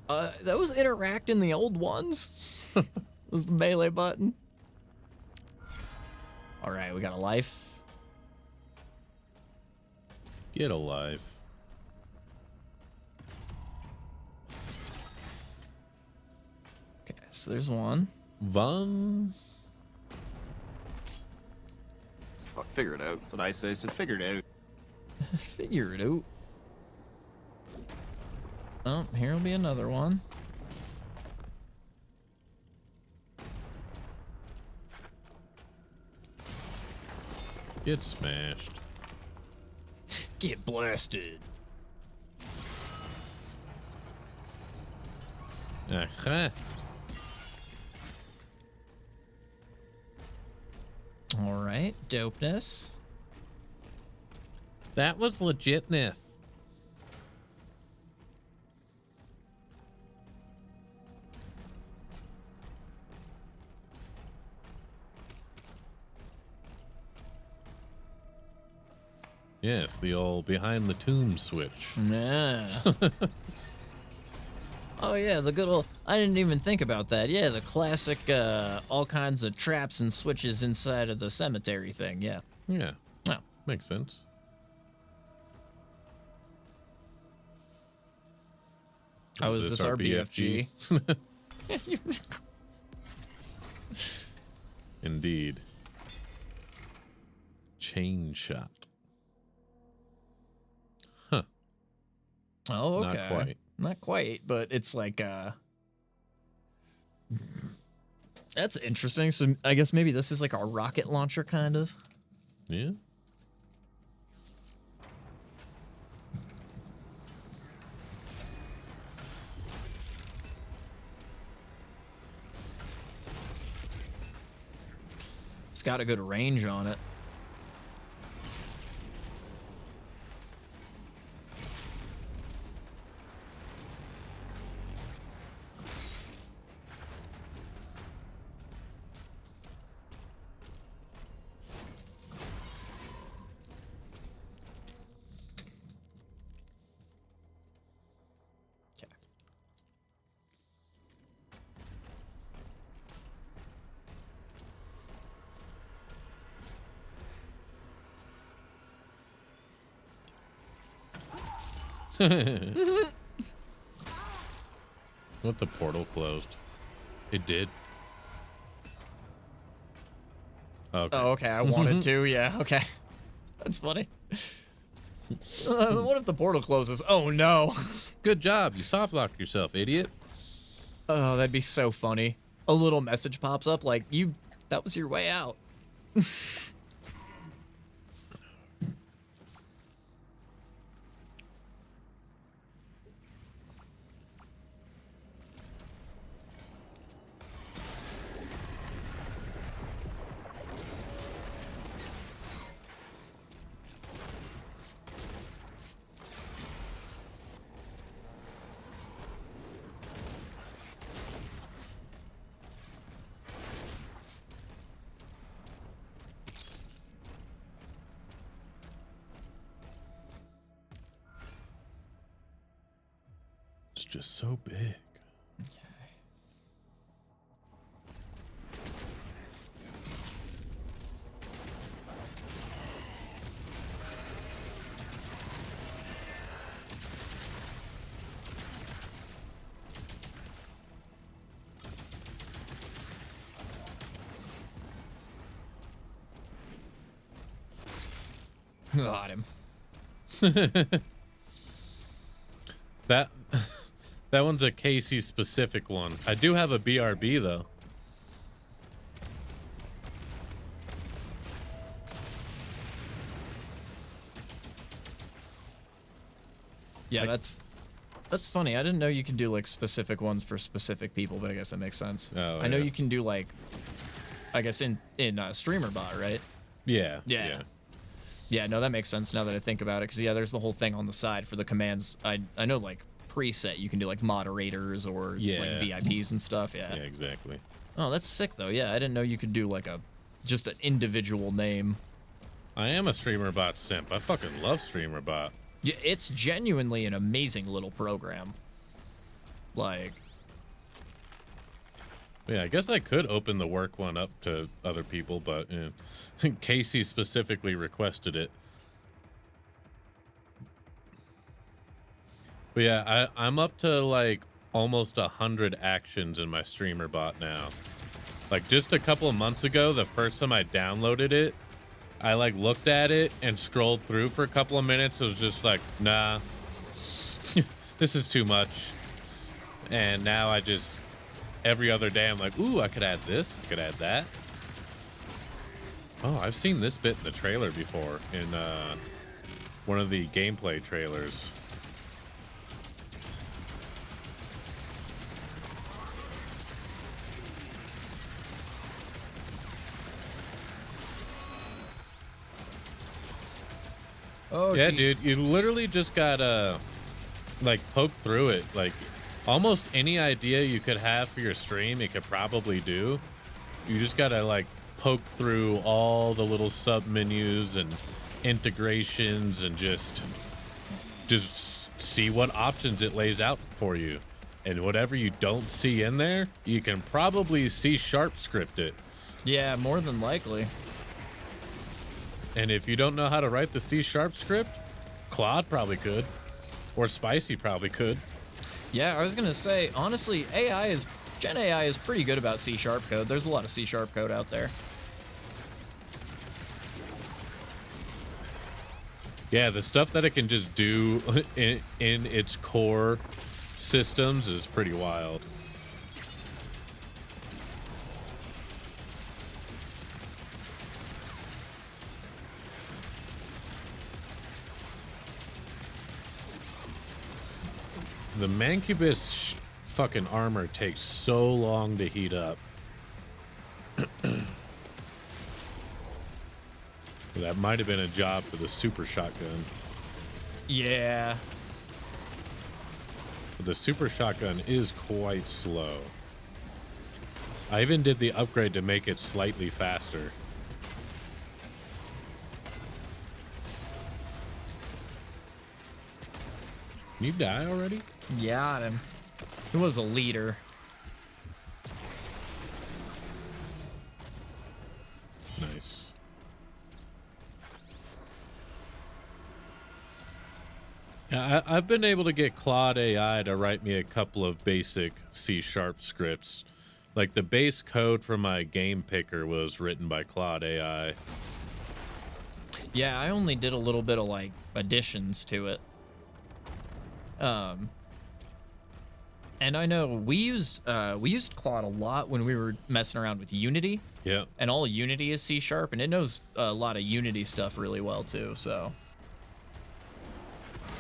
That was interact in the old ones. That was the melee button. All right, we got a life. Get a life. Okay, so there's one. Fuck, figure it out. That's what I say. So figure it out. Figure it out. Oh, here'll be another one. Get smashed. Get blasted. Uh-huh. All right, dopeness. That was legitness. Yes, the old behind the tomb switch. Yeah. Oh yeah, the good old. I didn't even think about that. Yeah, the classic, all kinds of traps and switches inside of the cemetery thing. Yeah. Yeah. Oh. Makes sense. Oh, is this our BFG? Indeed. Chain shot. Huh. Oh, okay. Not quite. Not quite, but it's like, that's interesting. So I guess maybe this is like our rocket launcher, kind of. Yeah. It's got a good range on it. What, the portal closed? It did. Okay. Oh, okay. I wanted to. Yeah. Okay. That's funny. What if the portal closes? Oh no. Good job. You soft locked yourself, idiot. Oh, that'd be so funny. A little message pops up like, that was your way out. It's just so big. Got him. That one's a Casey specific one. I do have a BRB though. Yeah, that's funny. I didn't know you could do like specific ones for specific people, but I guess that makes sense. Oh, I know yeah. you can do like, I guess in streamer bot, right? Yeah. Yeah, no, that makes sense now that I think about it. Because, yeah, there's the whole thing on the side for the commands. I know, like, preset, you can do, like, moderators or, like, VIPs and stuff. Yeah, exactly. Oh, that's sick, though. Yeah, I didn't know you could do, like, just an individual name. I am a streamer bot simp. I fucking love streamer bot. Yeah, it's genuinely an amazing little program. Like... Yeah, I guess I could open the work one up to other people, but Casey specifically requested it. But yeah, I'm up to like almost 100 actions in my streamer bot now. Like just a couple of months ago, the first time I downloaded it, I like looked at it and scrolled through for a couple of minutes. It was just like, nah, this is too much. And now I just... every other day I'm like, ooh, I could add this, I could add that. Oh, I've seen this bit in the trailer before, in one of the gameplay trailers. Oh, yeah, geez. dude, you literally just gotta like poke through it. Like almost any idea you could have for your stream, it could probably do. You just gotta like poke through all the little sub menus and integrations and just see what options it lays out for you. And whatever you don't see in there, you can probably C# script it. Yeah, more than likely. And if you don't know how to write the C# script, Claude probably could, or Spicy probably could. Yeah, I was gonna say, honestly, Gen AI is pretty good about C# code. There's a lot of C# code out there. Yeah, the stuff that it can just do in its core systems is pretty wild. The Mancubus fucking armor takes so long to heat up. That might have been a job for the super shotgun. Yeah. But the super shotgun is quite slow. I even did the upgrade to make it slightly faster. You die already? Got him. He was a leader. Nice. Yeah, I've been able to get Claude AI to write me a couple of basic C# scripts. Like the base code for my game picker was written by Claude AI. Yeah, I only did a little bit of like additions to it. And I know we used Claude a lot when we were messing around with Unity. Yeah. And all Unity is C#, and it knows a lot of Unity stuff really well too, so.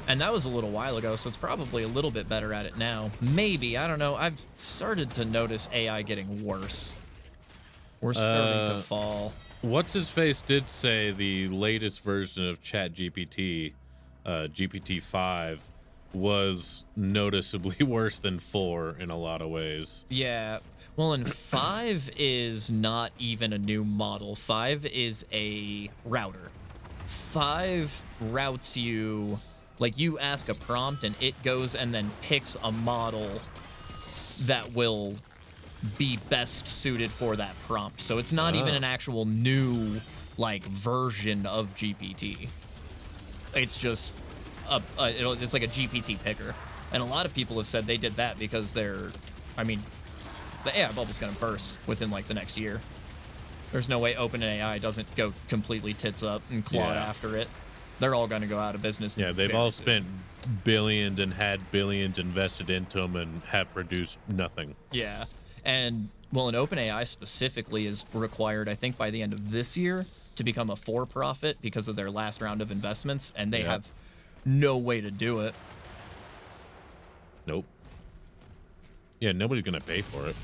And that was a little while ago, so it's probably a little bit better at it now. Maybe, I don't know. I've started to notice AI getting worse. We're starting to fall. What's-his-face did say the latest version of ChatGPT, GPT-5, was noticeably worse than 4 in a lot of ways. Yeah. Well, and 5 is not even a new model. 5 is a router. 5 routes you... Like, you ask a prompt, and it goes and then picks a model that will be best suited for that prompt. So it's not even an actual new, like, version of GPT. It's just... it's like a GPT picker. And a lot of people have said they did that because the AI bubble's gonna burst within like the next year. There's no way OpenAI doesn't go completely tits up and claw after it. They're all gonna go out of business. Yeah, they've all spent billions and had billions invested into them and have produced nothing. Yeah, and well, an OpenAI specifically is required, I think, by the end of this year to become a for-profit because of their last round of investments, and they have no way to do it. Nope. Yeah, nobody's gonna pay for it.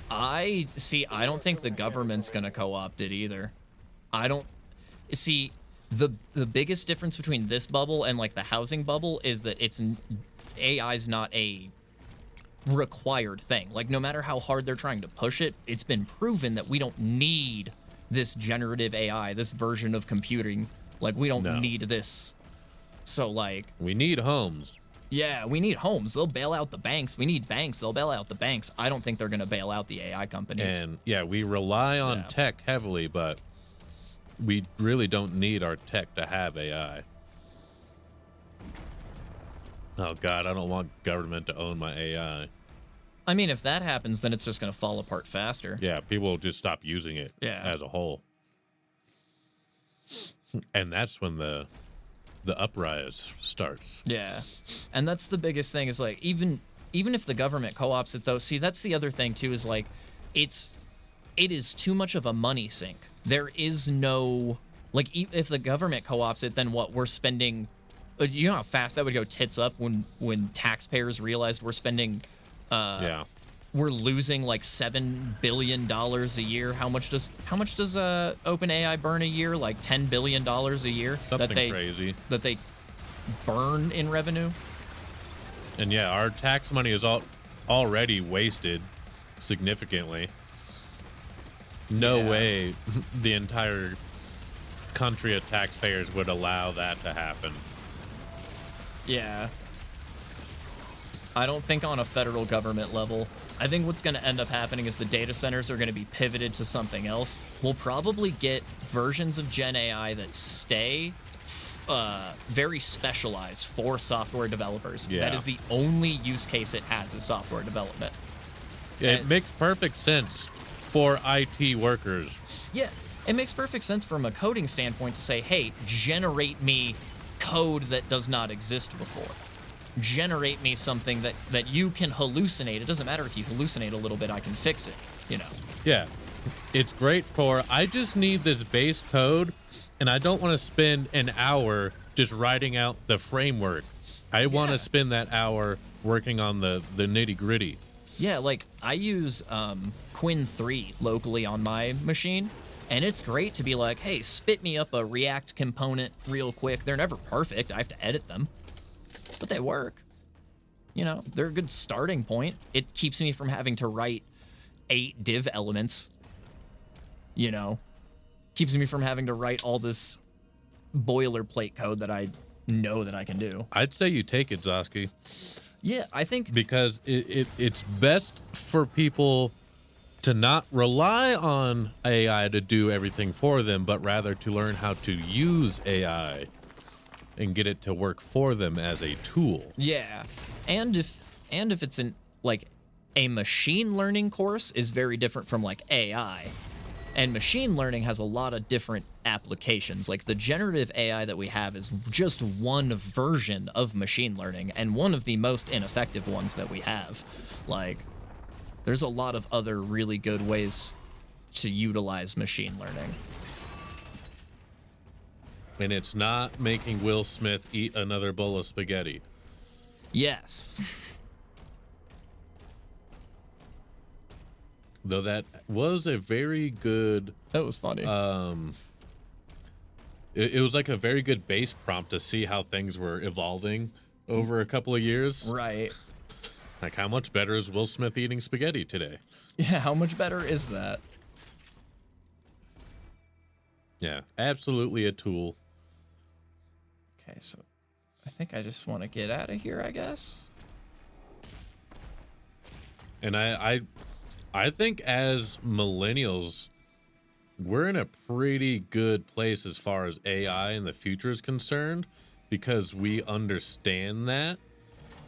I don't think the government's gonna co-opt it either. I don't see the biggest difference between this bubble and like the housing bubble is that AI's not a required thing. Like no matter how hard they're trying to push it, it's been proven that we don't need this generative AI, this version of computing. Like we don't need this. So like we need homes. Yeah, we need homes. They'll bail out the banks. We need banks. They'll bail out the banks. I don't think they're going to bail out the AI companies. And yeah, we rely on tech heavily, but we really don't need our tech to have AI. Oh God, I don't want government to own my AI. I mean, if that happens, then it's just going to fall apart faster. Yeah, people will just stop using it as a whole. And that's when the uprise starts. Yeah. And that's the biggest thing is like even if the government co-ops it though, see that's the other thing too is like it is too much of a money sink. There is no like if the government co-ops it, then what we're spending you know how fast that would go tits up when taxpayers realized we're spending we're losing like $7 billion a year. How much does OpenAI burn a year? Like $10 billion a year. Something crazy that they burn in revenue. And yeah, our tax money is already wasted significantly. No way the entire country of taxpayers would allow that to happen. Yeah. I don't think on a federal government level. I think what's going to end up happening is the data centers are going to be pivoted to something else. We'll probably get versions of Gen AI that stay very specialized for software developers. Yeah. That is the only use case it has is software development. It makes perfect sense for IT workers. Yeah, it makes perfect sense from a coding standpoint to say, hey, generate me code that does not exist before. Generate me something that you can hallucinate. It doesn't matter if you hallucinate a little bit, I can fix it, you know. Yeah. It's great for I just need this base code and I don't want to spend an hour just writing out the framework. I want to spend that hour working on the nitty-gritty. Yeah, like I use Quinn 3 locally on my machine, and it's great to be like, hey, spit me up a React component real quick. They're never perfect. I have to edit them. But they work. You know, they're a good starting point. It keeps me from having to write 8 div elements. You know, keeps me from having to write all this boilerplate code that I know that I can do. I'd say you take it, Zosky. Yeah, I think because it's best for people to not rely on AI to do everything for them, but rather to learn how to use AI and get it to work for them as a tool. Yeah. And if it's like a machine learning course is very different from like AI. And machine learning has a lot of different applications. Like the generative AI that we have is just one version of machine learning and one of the most ineffective ones that we have. Like there's a lot of other really good ways to utilize machine learning. And it's not making Will Smith eat another bowl of spaghetti. Yes. Though that was a very good... That was funny. It was like a very good base prompt to see how things were evolving over a couple of years. Right. Like, how much better is Will Smith eating spaghetti today? Yeah, how much better is that? Yeah, absolutely a tool. Okay, so I think I just want to get out of here, I guess. And I think as millennials, we're in a pretty good place as far as AI in the future is concerned, because we understand that,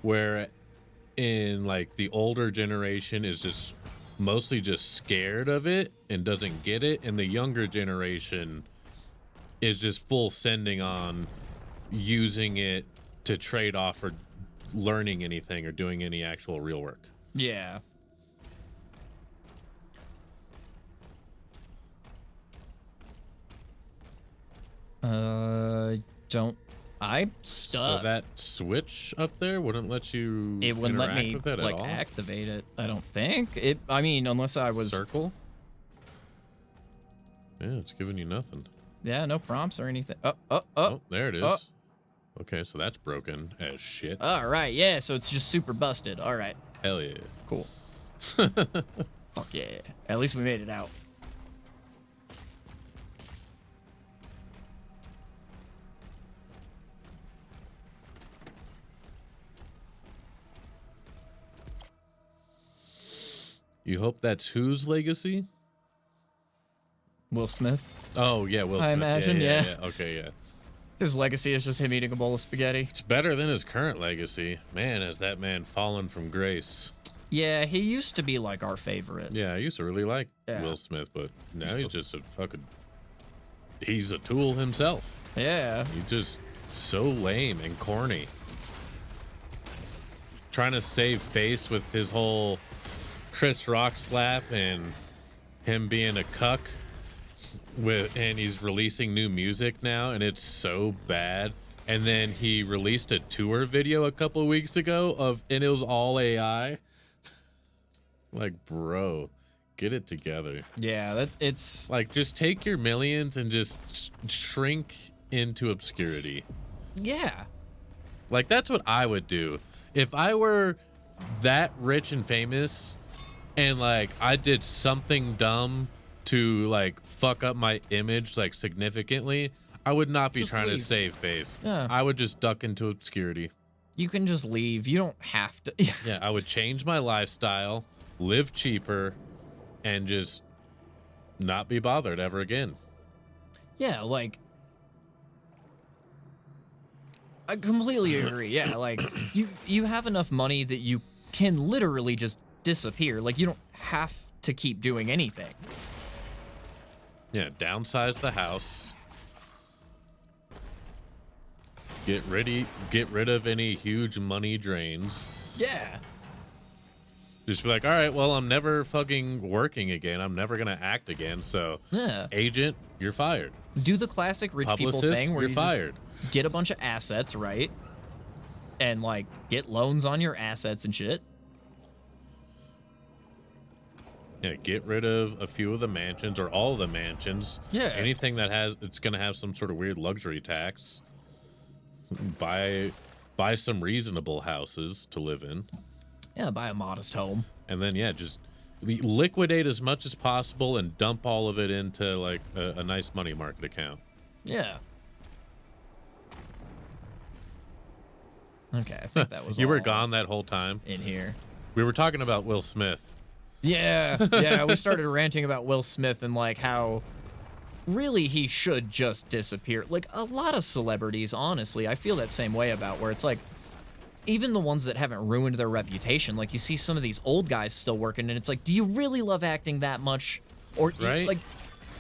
where in like the older generation is just mostly just scared of it and doesn't get it, and the younger generation is just full sending on using it to trade off or learning anything or doing any actual real work. Yeah. I'm stuck. So that switch up there wouldn't let you It wouldn't let interact me with it at like all? activate it. I don't think it. I mean, unless I was Circle. Yeah, it's giving you nothing. Yeah, no prompts or anything. Oh, there it is. Oh. Okay, so that's broken as shit. All right, yeah. So it's just super busted. All right, Hell yeah. cool. Fuck yeah. At least we made it out. You hope that's whose legacy? Will Smith. Oh, yeah, Will Smith. I imagine, yeah. Okay, yeah. His legacy is just him eating a bowl of spaghetti. It's better than his current legacy. Man, has that man fallen from grace. Yeah, he used to be like our favorite. Yeah, I used to really like Will Smith, but now he's just a fucking... He's a tool himself. Yeah. He's just so lame and corny. Trying to save face with his whole Chris Rock slap and him being a cuck. And he's releasing new music now, and it's so bad. And then he released a tour video a couple weeks ago and it was all AI. Like, bro, get it together. Yeah, it's like, just take your millions and just shrink into obscurity. Yeah. Like, that's what I would do if I were that rich and famous, and like I did something dumb to like fuck up my image like significantly. I would not be trying to save face. Yeah. I would just duck into obscurity. You can just leave. You don't have to. Yeah, I would change my lifestyle, live cheaper, and just not be bothered ever again. Yeah, like I completely agree. Yeah, like you have enough money that you can literally just disappear. Like you don't have to keep doing anything. Yeah, downsize the house. Get rid of any huge money drains. Yeah. Just be like, all right, well, I'm never fucking working again. I'm never gonna act again. So, yeah. Agent, you're fired. Do the classic rich people Publicist, thing where you're you fired. Just get a bunch of assets, right? And like get loans on your assets and shit. Yeah, get rid of a few of the mansions or all of the mansions. Yeah. Anything that it's gonna have some sort of weird luxury tax. Buy some reasonable houses to live in. Yeah, buy a modest home. And then, yeah, just liquidate as much as possible and dump all of it into, like, a nice money market account. Yeah. Okay, I think that was You were all gone that whole time? in here. We were talking about Will Smith. Yeah, yeah, we started ranting about Will Smith and, like, how really he should just disappear. Like, a lot of celebrities, honestly, I feel that same way about, where it's like, even the ones that haven't ruined their reputation, like you see some of these old guys still working, and it's like, do you really love acting that much? Or right? Like,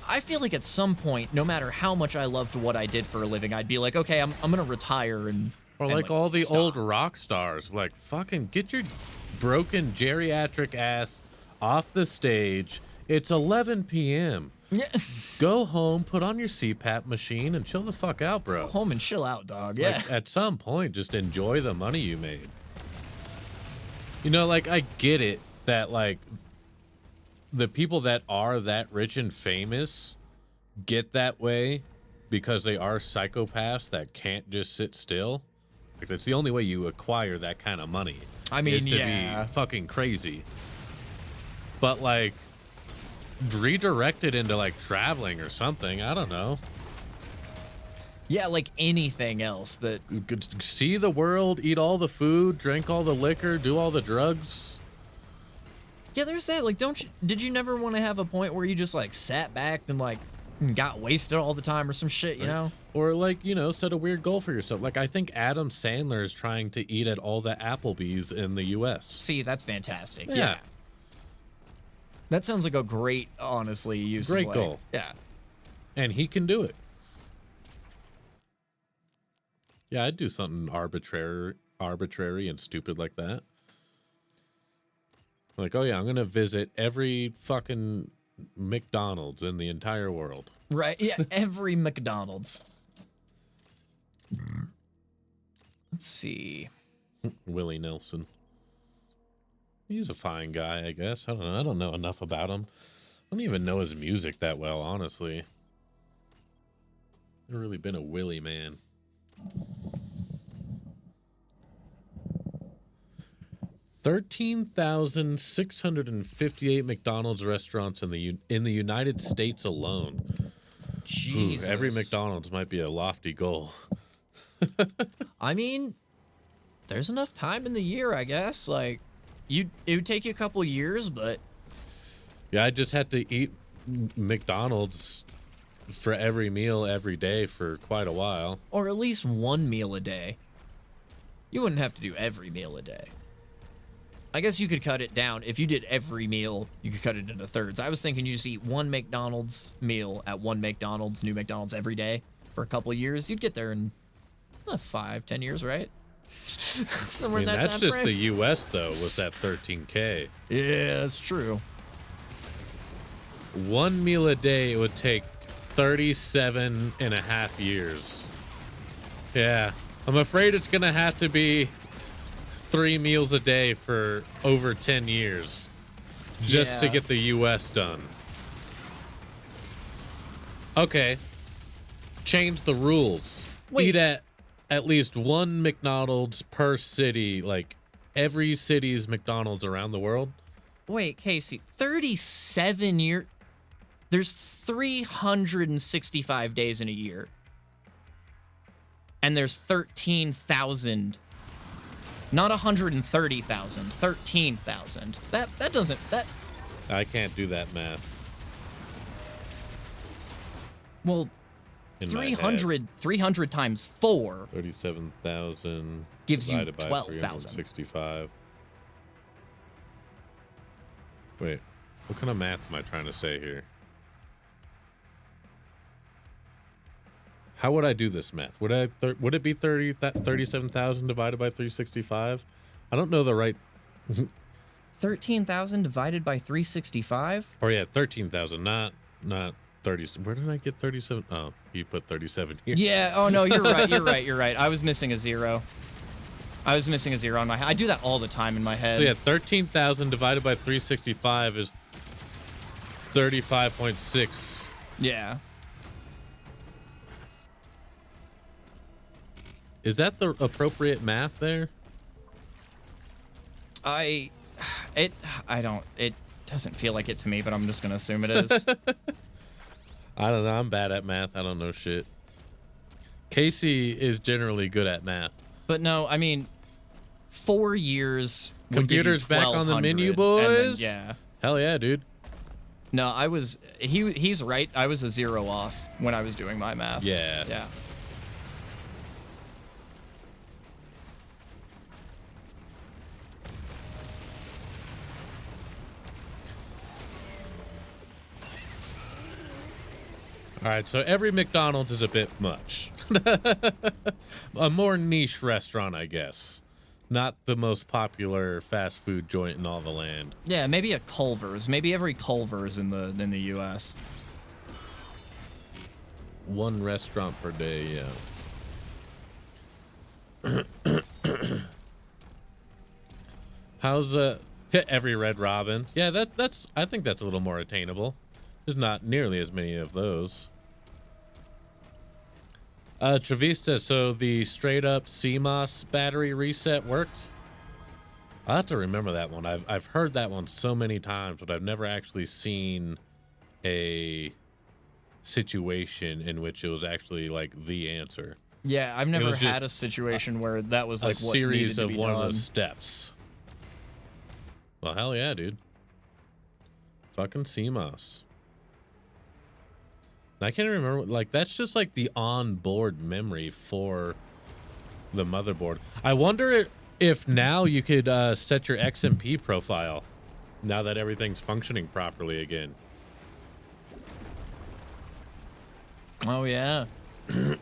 I feel like at some point, no matter how much I loved what I did for a living, I'd be like, okay, I'm gonna retire and like all the stop. old rock stars, like, fucking get your broken geriatric ass off the stage. It's 11 p.m. Yeah. Go home, put on your CPAP machine, and chill the fuck out, bro. Go home and chill out, dog. Yeah. Like, at some point, just enjoy the money you made. You know, like, I get it that, like, the people that are that rich and famous get that way because they are psychopaths that can't just sit still. Like, that's the only way you acquire that kind of money. I mean, is to yeah. be fucking crazy. But, like, redirect it into, like, traveling or something. I don't know. Yeah, like anything else that see the world, eat all the food, drink all the liquor, do all the drugs. Yeah, there's that. Like, did you never want to have a point where you just like sat back and like got wasted all the time or some shit, you know? Or like, you know, set a weird goal for yourself. Like, I think Adam Sandler is trying to eat at all the Applebee's in the US. See, that's fantastic. Yeah. Yeah. That sounds like a great, honestly, use Great of, goal. Yeah. And he can do it. Yeah, I'd do something arbitrary and stupid like that. Like, oh yeah, I'm gonna visit every fucking McDonald's in the entire world. Right. Yeah. Every McDonald's. Let's see. Willie Nelson. He's a fine guy, I guess. I don't know. I don't know enough about him. I don't even know his music that well, honestly. Never really been a Willie man. 13,658 McDonald's restaurants in the United States alone. Jesus. Ooh, every McDonald's might be a lofty goal. I mean, there's enough time in the year, I guess. Like, it would take you a couple years, but yeah, I just had to eat McDonald's for every meal every day for quite a while. Or at least one meal a day. You wouldn't have to do every meal a day. I guess you could cut it down. If you did every meal, you could cut it into thirds. I was thinking you just eat one McDonald's meal at one McDonald's, new McDonald's every day for a couple of years. You'd get there in 5-10 years, right? Somewhere in that that's time just frame. the U.S. though. Was that 13K? Yeah, that's true. One meal a day, it would take 37 and a half years. Yeah, I'm afraid it's gonna have to be 3 meals a day for over 10 years just to get the U.S. done. Okay, change the rules. Eat at least one McDonald's per city, like every city's McDonald's around the world. Wait, Casey, 37 years? There's 365 days in a year. And there's 13,000. Not 130,000, 13,000. That doesn't, I can't do that math. Well, 300 times 4. 37,000 gives you divided by 12,000. 365. Wait, what kind of math am I trying to say here? How would I do this math? Would it be 37,000 divided by 365? I don't know the right. 13,000 divided by 365? Or yeah, 13,000, not 30. Where did I get 37? Oh, you put 37 here. Yeah. Oh no, you're right. You're right. I was missing a zero. I do that all the time in my head. So yeah, 13,000 divided by 365 is 35.6. Yeah. Is that the appropriate math there? It doesn't feel like it to me, but I'm just gonna assume it is. I don't know. I'm bad at math. I don't know shit. Casey is generally good at math. But no, I mean, 4 years. Computers back on the menu, boys. Yeah. Hell yeah, dude. No, I was. He's right. I was a zero off when I was doing my math. Yeah. Yeah. All right, so every McDonald's is a bit much. A more niche restaurant, I guess. Not the most popular fast food joint in all the land. Yeah, maybe a Culver's. Maybe every Culver's in the U.S. One restaurant per day, yeah. How's every Red Robin? Yeah, that's. I think that's a little more attainable. There's not nearly as many of those. Travista, so the straight up CMOS battery reset worked? I'll have to remember that one. I've heard that one so many times, but I've never actually seen a situation in which it was actually like the answer. Yeah, I've never had a situation where that was like a what series needed to of be one done. of those steps. Well, hell yeah, dude. Fucking CMOS. I can't remember, like, that's just like the onboard memory for the motherboard. I wonder if now you could set your XMP profile now that everything's functioning properly again. Oh, yeah. Because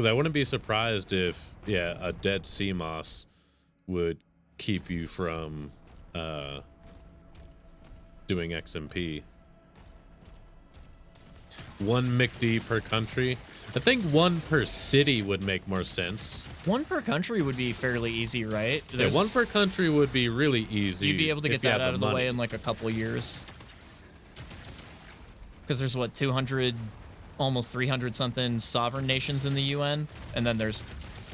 I wouldn't be surprised if, yeah, a dead CMOS would keep you from doing XMP. One McD per country. I think one per city would make more sense. One per country would be fairly easy, right? Yeah, one per country would be really easy. You'd be able to if get you that have out of the money. way in like a couple of years. Because there's what, 200, almost 300 something sovereign nations in the UN, and then there's,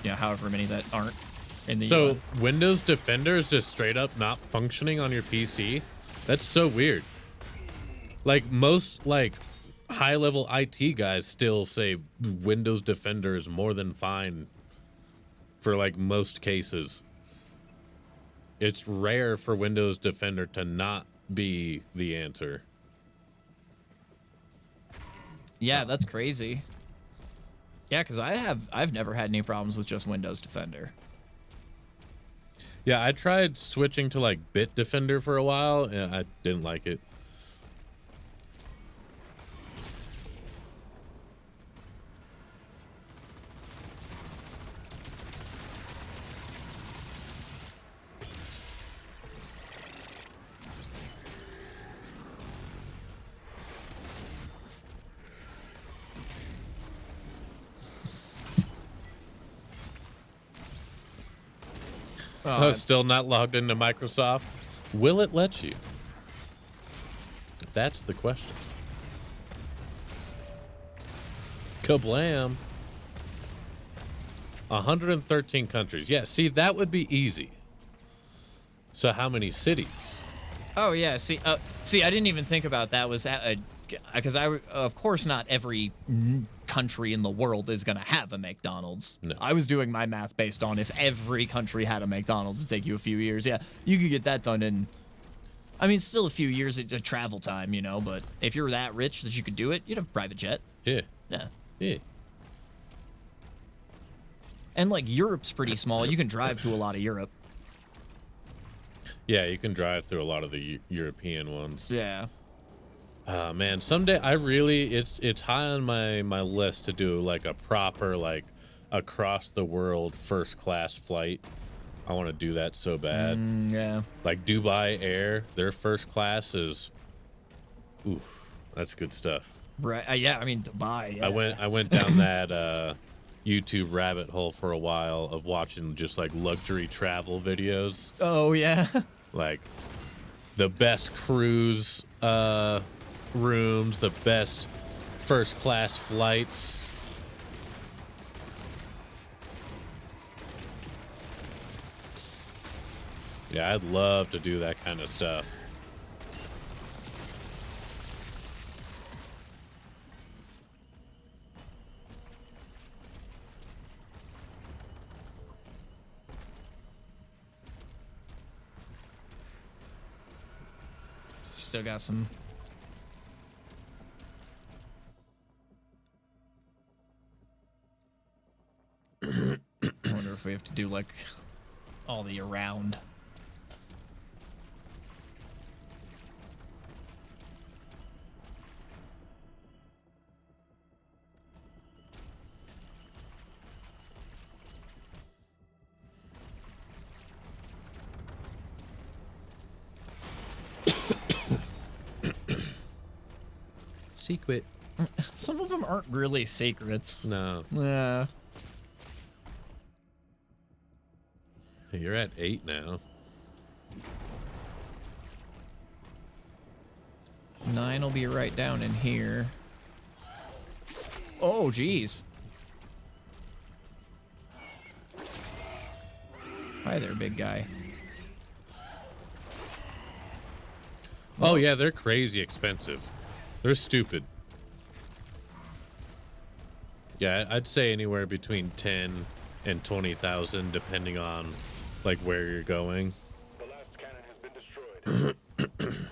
you know, however many that aren't in the UN. So Windows Defender is just straight up not functioning on your PC. That's so weird. Like most like high level IT guys still say Windows Defender is more than fine for like most cases. It's rare for Windows Defender to not be the answer. Yeah, that's crazy. Yeah, because I've never had any problems with just Windows Defender. Yeah, I tried switching to like Bitdefender for a while and I didn't like it. Oh, still not logged into Microsoft? Will it let you? That's the question. Kablam. 113 countries. Yeah, see, that would be easy. So how many cities? Oh yeah, see, I didn't even think about that. Was because of course not every country in the world is gonna have a McDonald's. No. I was doing my math based on if every country had a McDonald's, it'd take you a few years. Yeah, you could get that done in. I mean, still a few years of travel time, you know. But if you're that rich that you could do it, you'd have a private jet. Yeah. Yeah. Yeah. And like Europe's pretty small. You can drive to a lot of Europe. Yeah, you can drive through a lot of the European ones. Yeah. Man, someday it's high on my list to do like a proper like across the world first class flight. I want to do that so bad. Yeah. Like Dubai Air, their first class is, oof, that's good stuff. Right. Yeah. I mean Dubai. Yeah. I went down that YouTube rabbit hole for a while of watching just like luxury travel videos. Oh yeah. Like the best cruise rooms, the best first class flights. Yeah, I'd love to do that kind of stuff. Still got some. I wonder if we have to do like all the around. Secret. Some of them aren't really secrets. No. Yeah. Hey, you're at 8 now. 9 will be right down in here. Oh, geez. Hi there, big guy. Oh, yeah, they're crazy expensive. They're stupid. Yeah, I'd say anywhere between 10 and 20,000, depending on like where you're going. The last cannon has been destroyed.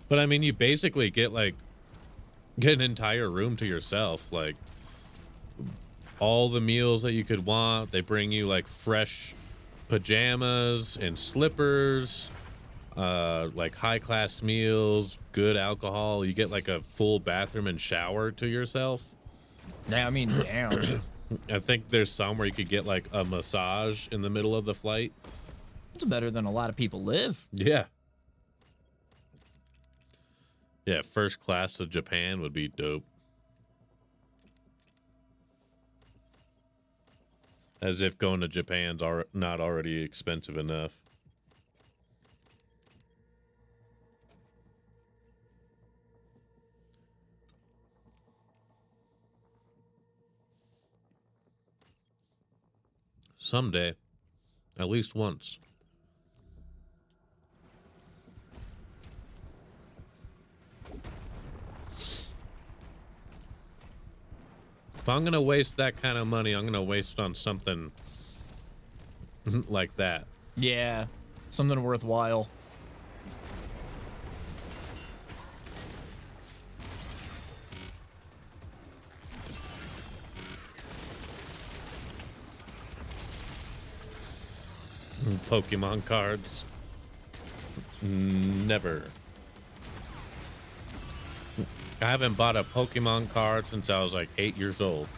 But I mean, you basically get an entire room to yourself, like all the meals that you could want. They bring you like fresh pajamas and slippers, like high class meals, good alcohol. You get like a full bathroom and shower to yourself. Yeah, I mean, damn. I think there's some where you could get like a massage in the middle of the flight. It's better than a lot of people live. Yeah. Yeah, first class to Japan would be dope. As if going to Japan's not already expensive enough. Someday. At least once. If I'm going to waste that kind of money, I'm going to waste it on something like that. Yeah, something worthwhile. Pokemon cards. Never. I haven't bought a Pokemon card since I was like 8 years old.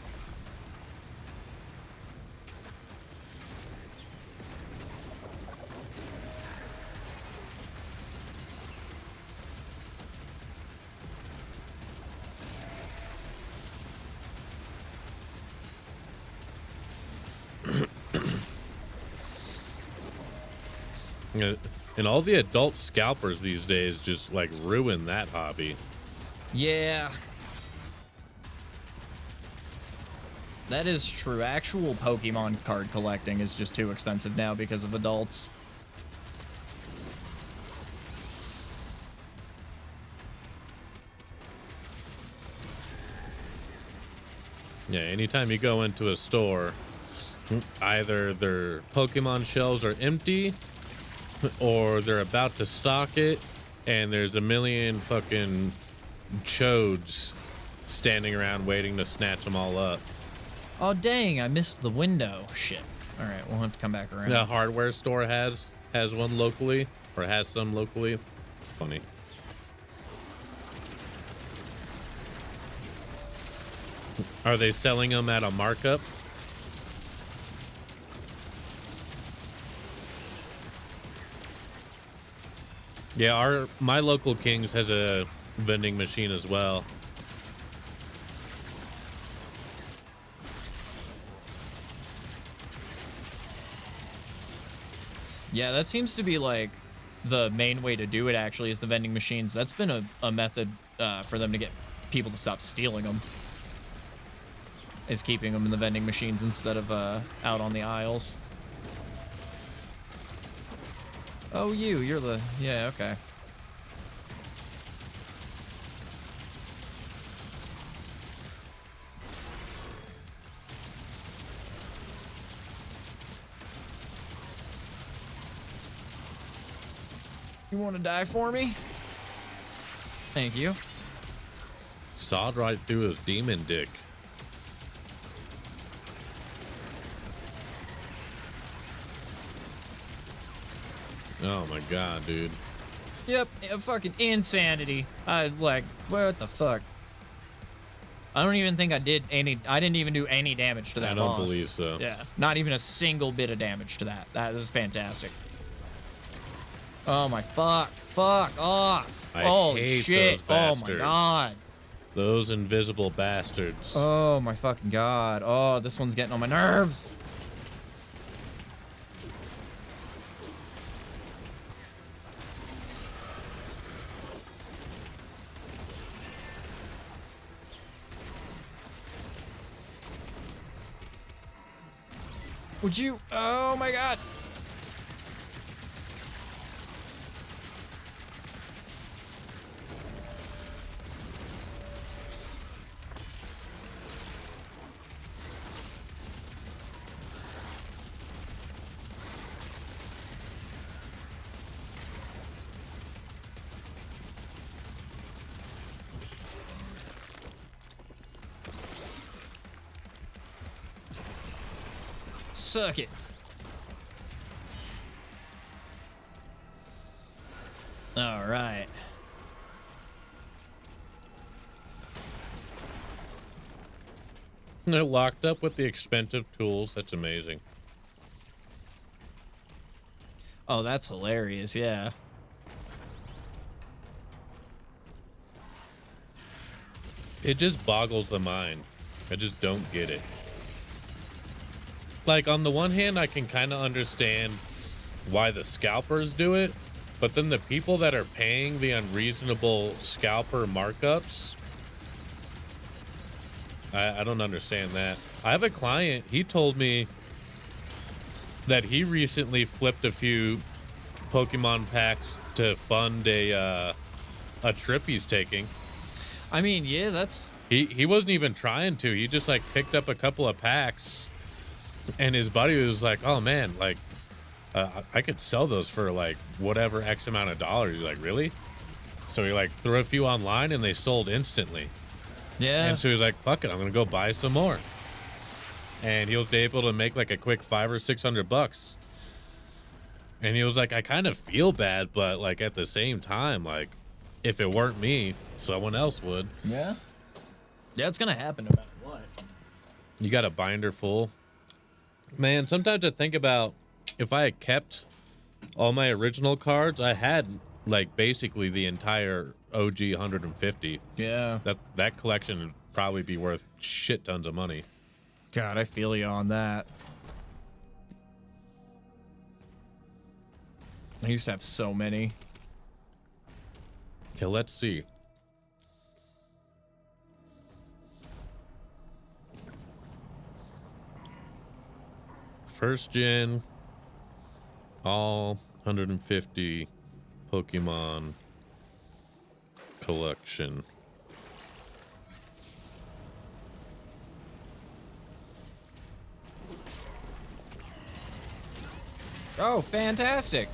And all the adult scalpers these days just like ruin that hobby. Yeah. That is true. Actual Pokemon card collecting is just too expensive now because of adults. Yeah, anytime you go into a store, either their Pokemon shelves are empty or they're about to stock it and there's a million fucking chodes standing around waiting to snatch them all up. Oh, dang, I missed the window. Shit. All right, we'll have to come back around. The hardware store has one locally, or has some locally. Funny. Are they selling them at a markup? Yeah, my local King's has a vending machine as well. Yeah, that seems to be like the main way to do it, actually, is the vending machines. That's been a method for them to get people to stop stealing them, is keeping them in the vending machines instead of out on the aisles. Oh, you're the... Yeah, okay. You want to die for me? Thank you. Sawed right through his demon dick. Oh my god, dude. Yep, fucking insanity. Like, what the fuck? I don't even think I didn't even do any damage to that boss. I don't believe so. Yeah, not even a single bit of damage to that. That was fantastic. Oh my fuck off. I hate shit. those bastards. Oh my god. Those invisible bastards. Oh my fucking god. Oh, this one's getting on my nerves. Would you? Oh my god. Suck it. All right. They're locked up with the expensive tools. That's amazing. Oh, that's hilarious. Yeah. It just boggles the mind. I just don't get it. like, on the one hand, I can kind of understand why the scalpers do it, but then the people that are paying the unreasonable scalper markups, I don't understand that. I have a client, he told me that he recently flipped a few Pokemon packs to fund a trip he's taking. I mean, yeah, that's... He wasn't even trying to. He just, like, picked up a couple of packs, and his buddy was like, oh, man, like, I could sell those for, like, whatever X amount of dollars. He's like, really? So he, like, threw a few online, and they sold instantly. Yeah. And so he was like, fuck it, I'm going to go buy some more. And he was able to make, like, a quick $500 or $600. And he was like, I kind of feel bad, but, like, at the same time, like, if it weren't me, someone else would. Yeah. Yeah, it's going to happen no matter what. You got a binder full. Man, sometimes I think about if I had kept all my original cards, I had, like, basically the entire OG 150. Yeah. That collection would probably be worth shit tons of money. God, I feel you on that. I used to have so many. Yeah, let's see. First gen, all 150 Pokemon collection. Oh, fantastic.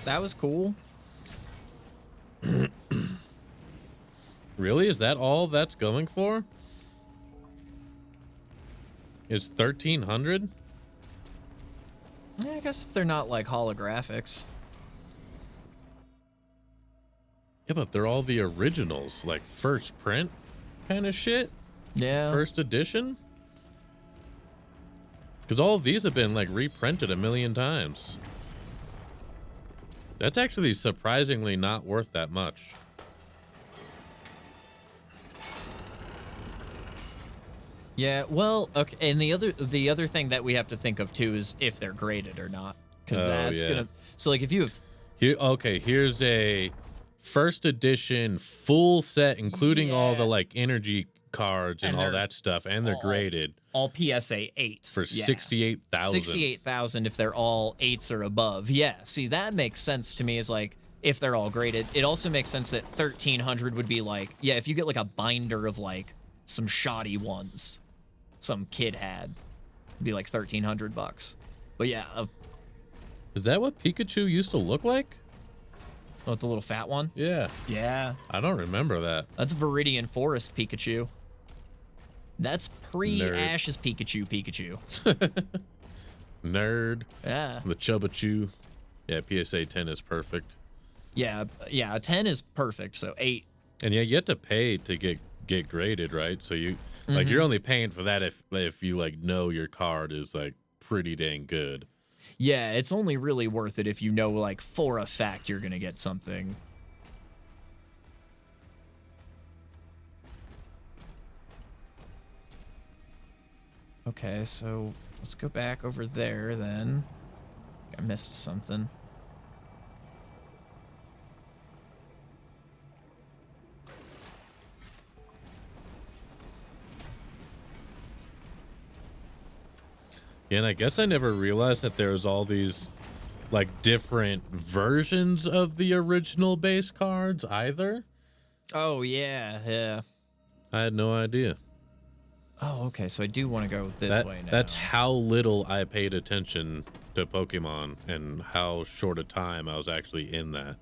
That was cool. Really? Is that all that's going for? Is 1,300? Yeah, I guess if they're not like holographics. Yeah, but they're all the originals, like first print kind of shit. Yeah. First edition. Because all of these have been like reprinted a million times. That's actually surprisingly not worth that much. Yeah, well, okay, and the other thing that we have to think of too is if they're graded or not, because that's gonna. So like if you have. Okay, here's a first edition full set, including all the like energy cards and all that stuff, and they're graded. All PSA 8 for 68,000. 68,000 if they're all 8s or above. Yeah, see that makes sense to me. Is like if they're all graded. It also makes sense that 1,300 would be like, yeah, if you get like a binder of like some shoddy ones. Some kid had. It'd be like $1,300. But yeah. Is that what Pikachu used to look like? Oh, the little fat one? Yeah. Yeah. I don't remember that. That's Viridian Forest Pikachu. That's pre-Ash's Pikachu. Nerd. Yeah. The Chubachu. Yeah, PSA 10 is perfect. Yeah, 10 is perfect, so 8. And yeah, you have to pay to get graded, right? So you like you're only paying for that if you like know your card is like pretty dang good. Yeah, it's only really worth it if you know like for a fact you're gonna get something. Okay, so let's go back over there then. I missed something. Yeah, and I guess I never realized that there was all these like different versions of the original base cards either. Oh yeah. I had no idea. Oh, okay, so I do want to go this way now. That's how little I paid attention to Pokemon and how short a time I was actually in that.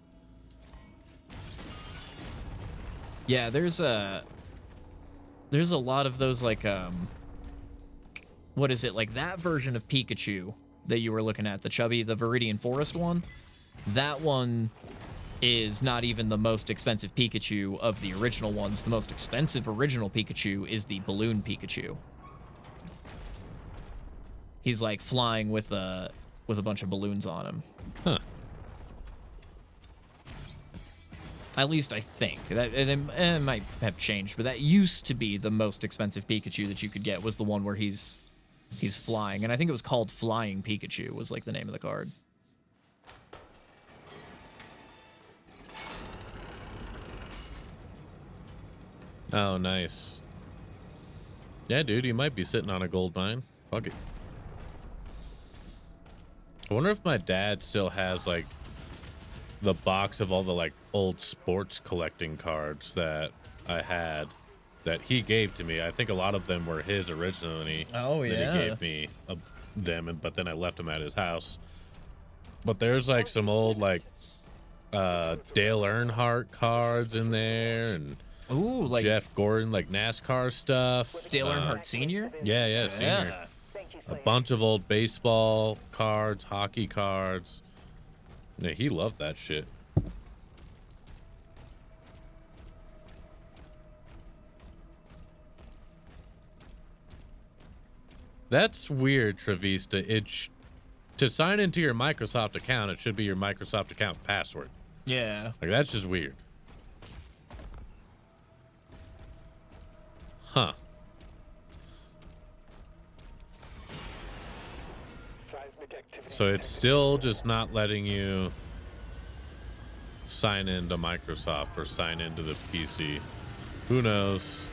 Yeah, there's a lot of those like what is it, like that version of Pikachu that you were looking at, the Viridian Forest one? That one is not even the most expensive Pikachu of the original ones. The most expensive original Pikachu is the Balloon Pikachu. He's like flying with a bunch of balloons on him. Huh. At least I think. It might have changed, but that used to be the most expensive Pikachu that you could get, was the one where he's flying. And I think it was called Flying Pikachu was like the name of the card. Oh, nice. Yeah, dude, you might be sitting on a gold mine. Fuck it. I wonder if my dad still has, like, the box of all the, like, old sports collecting cards that I had that he gave to me. I think a lot of them were his originally. Oh, yeah. That he gave me them, but then I left them at his house. But there's, like, some old, like, Dale Earnhardt cards in there, and ooh, like Jeff Gordon, like NASCAR stuff. Dale Earnhardt Sr.? Yeah, Senior. A bunch of old baseball cards, hockey cards. Yeah, he loved that shit. That's weird, Travista. To sign into your Microsoft account, it should be your Microsoft account password. Yeah. Like, that's just weird. Huh. So it's still just not letting you sign into Microsoft or sign into the PC. Who knows?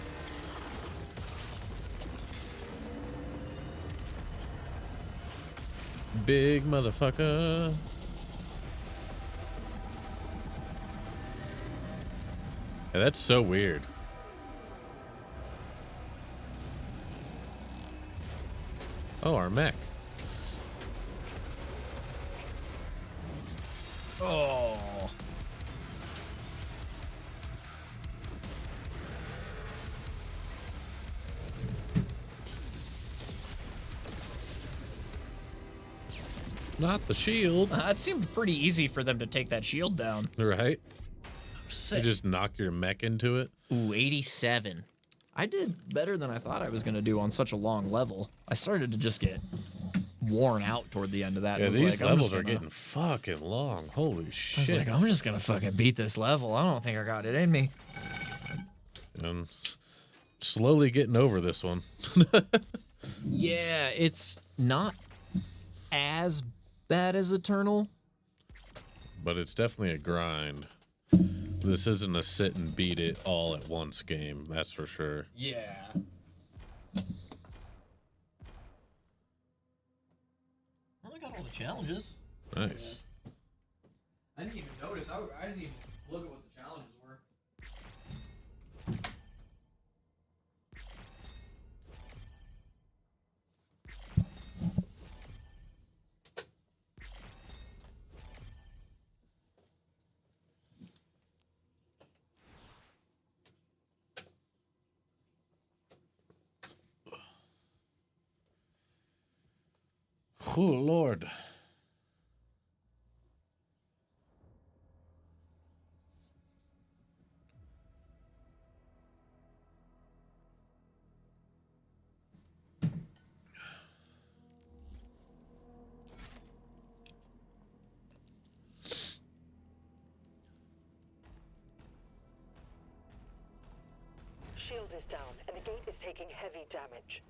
Big motherfucker. Yeah, that's so weird. Oh, our mech. Oh. Not the shield. It seemed pretty easy for them to take that shield down. Right? Sick. You just knock your mech into it. Ooh, 87. I did better than I thought I was going to do on such a long level. I started to just get worn out toward the end of that. Yeah, these like, levels are getting fucking long. Holy shit. I was like, I'm just going to fucking beat this level. I don't think I got it in me. I'm slowly getting over this one. Yeah, it's not as bad as Eternal. But it's definitely a grind. This isn't a sit and beat it all at once game, that's for sure. Yeah. Well, I got all the challenges. Nice. I didn't even notice. I didn't even look at what the challenges were. Oh, Lord. Shield is down, and the gate is taking heavy damage.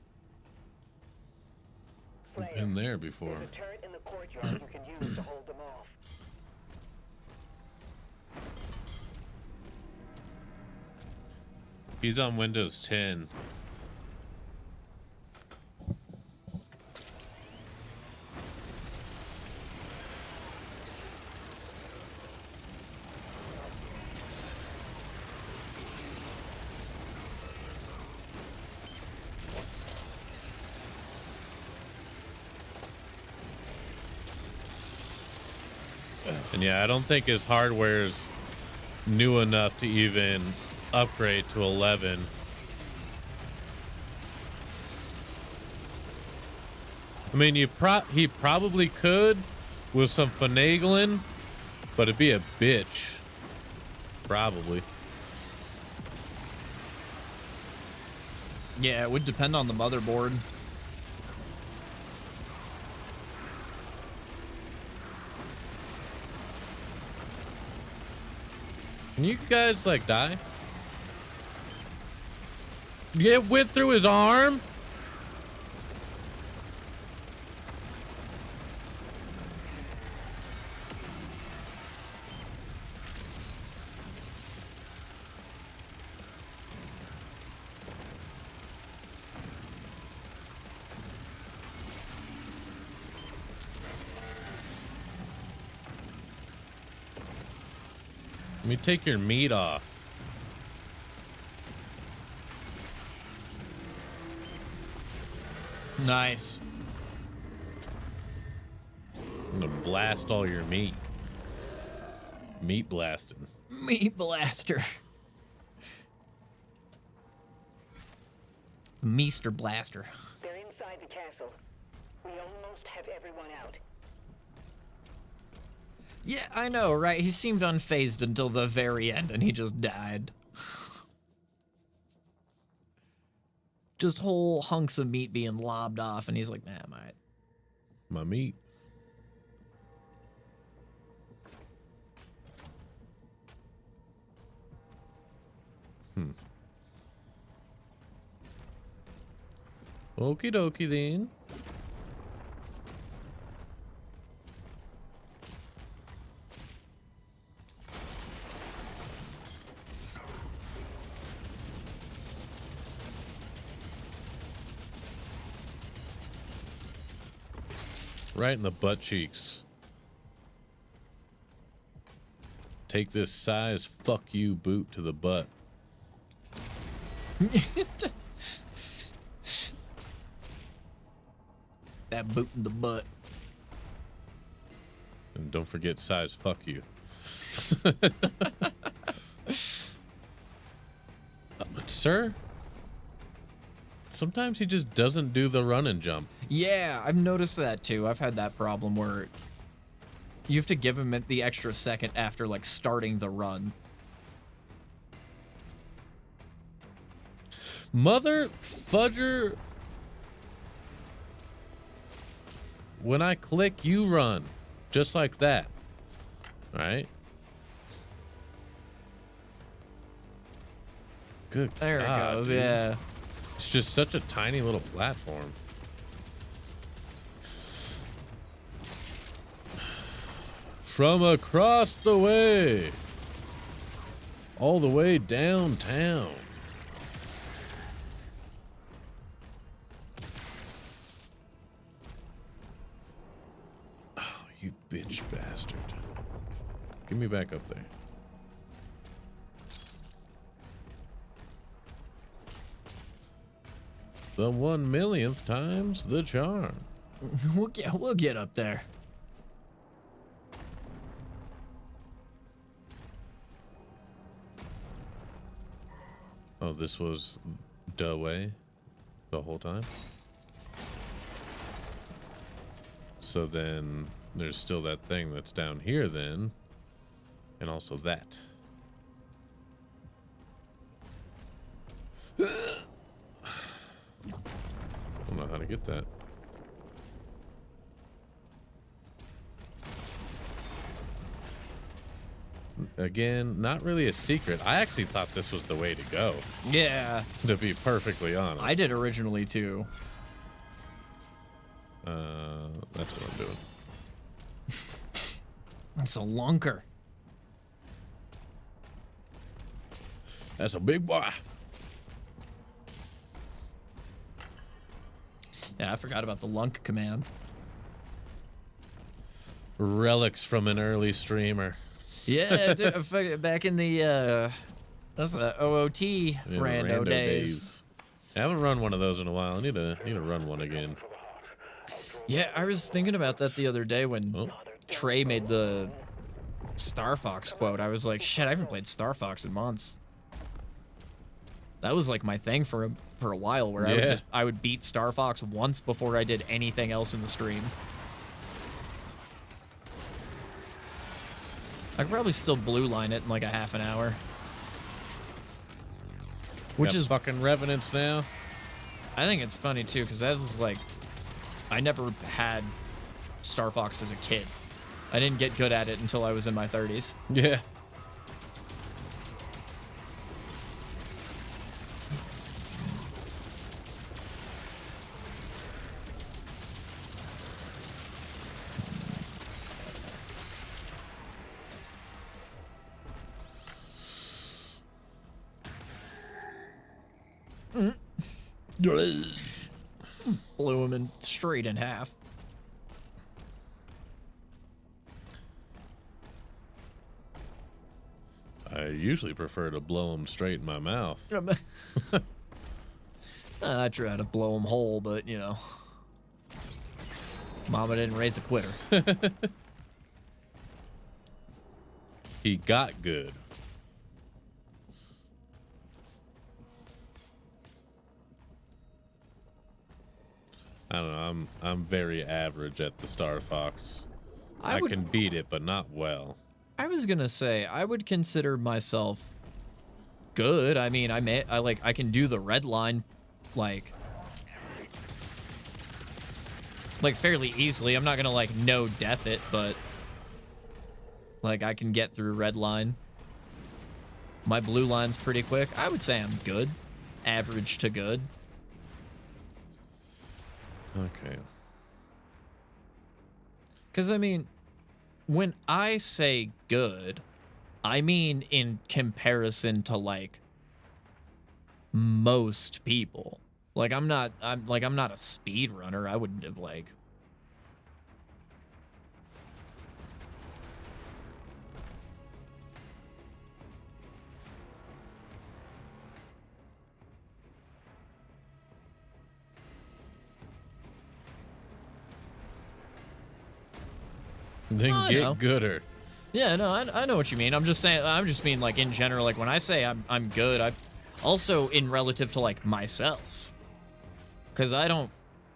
Slayer, Been there before. there's a turret in the courtyard you can use to hold them off. He's on Windows 10. And yeah, I don't think his hardware's new enough to even upgrade to 11. I mean, he probably could with some finagling, but it'd be a bitch. Probably. Yeah, it would depend on the motherboard. Can you guys like die? It went through his arm? Let me take your meat off. Nice. I'm gonna blast all your meat. Meat blasting. Meat blaster. Meester blaster. They're inside the castle. We almost have everyone out. Yeah, I know, right? He seemed unfazed until the very end, and he just died. Just whole hunks of meat being lobbed off, and he's like, nah, mate. My meat. Okie dokie then. Right in the butt cheeks. Take this size fuck you boot to the butt. That boot in the butt. And don't forget size fuck you. Sir? Sometimes he just doesn't do the run and jump. Yeah, I've noticed that too. I've had that problem where you have to give him the extra second after like starting the run. Mother fudger. When I click, you run. Just like that. Right? Good There God, it goes, dude. yeah. It's just such a tiny little platform. From across the way. All the way downtown. Oh, you bitch bastard. Get me back up there. The 1,000,000th times the charm. We'll get up there. Oh, this was the way the whole time? So then there's still that thing that's down here then. And also that. I don't know how to get that. Again, not really a secret. I actually thought this was the way to go. Yeah. To be perfectly honest. I did originally too. That's what I'm doing. That's a lunker. That's a big boy. Yeah, I forgot about the lunk command. Relics from an early streamer. Yeah, dude, back in the that's the OOT rando days. I haven't run one of those in a while. I need to run one again. Yeah, I was thinking about that the other day when Trey made the Star Fox quote. I was like, shit, I haven't played Star Fox in months. That was like my thing for a while, where I would beat Star Fox once before I did anything else in the stream. I could probably still blue line it in like a half an hour. Which is fucking Revenants now. I think it's funny too, because that was like, I never had Star Fox as a kid. I didn't get good at it until I was in my 30s. Yeah. Blew him in straight in half. I usually prefer to blow them straight in my mouth. I try to blow him whole, but you know, Mama didn't raise a quitter. He got good. I don't know. I'm very average at the Star Fox. I can beat it, but not well. I was gonna say I would consider myself good. I mean, I can do the red line, like fairly easily. I'm not gonna like no death it, but like I can get through red line. My blue line's pretty quick. I would say I'm good, average to good. Okay. Because I mean, when I say good, I mean in comparison to like most people. Like I'm not a speed runner. I wouldn't have like Then get gooder. Yeah, no, I know what you mean. I'm just saying. I'm just mean like in general. Like when I say I'm good, I also in relative to like myself, because I'm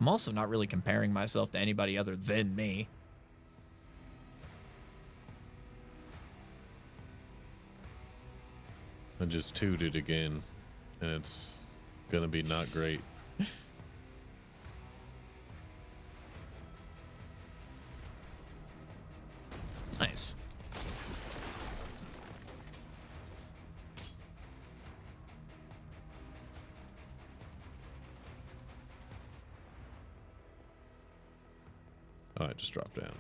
also not really comparing myself to anybody other than me. I just tooted again, and it's gonna be not great. Nice. Oh, I just dropped down.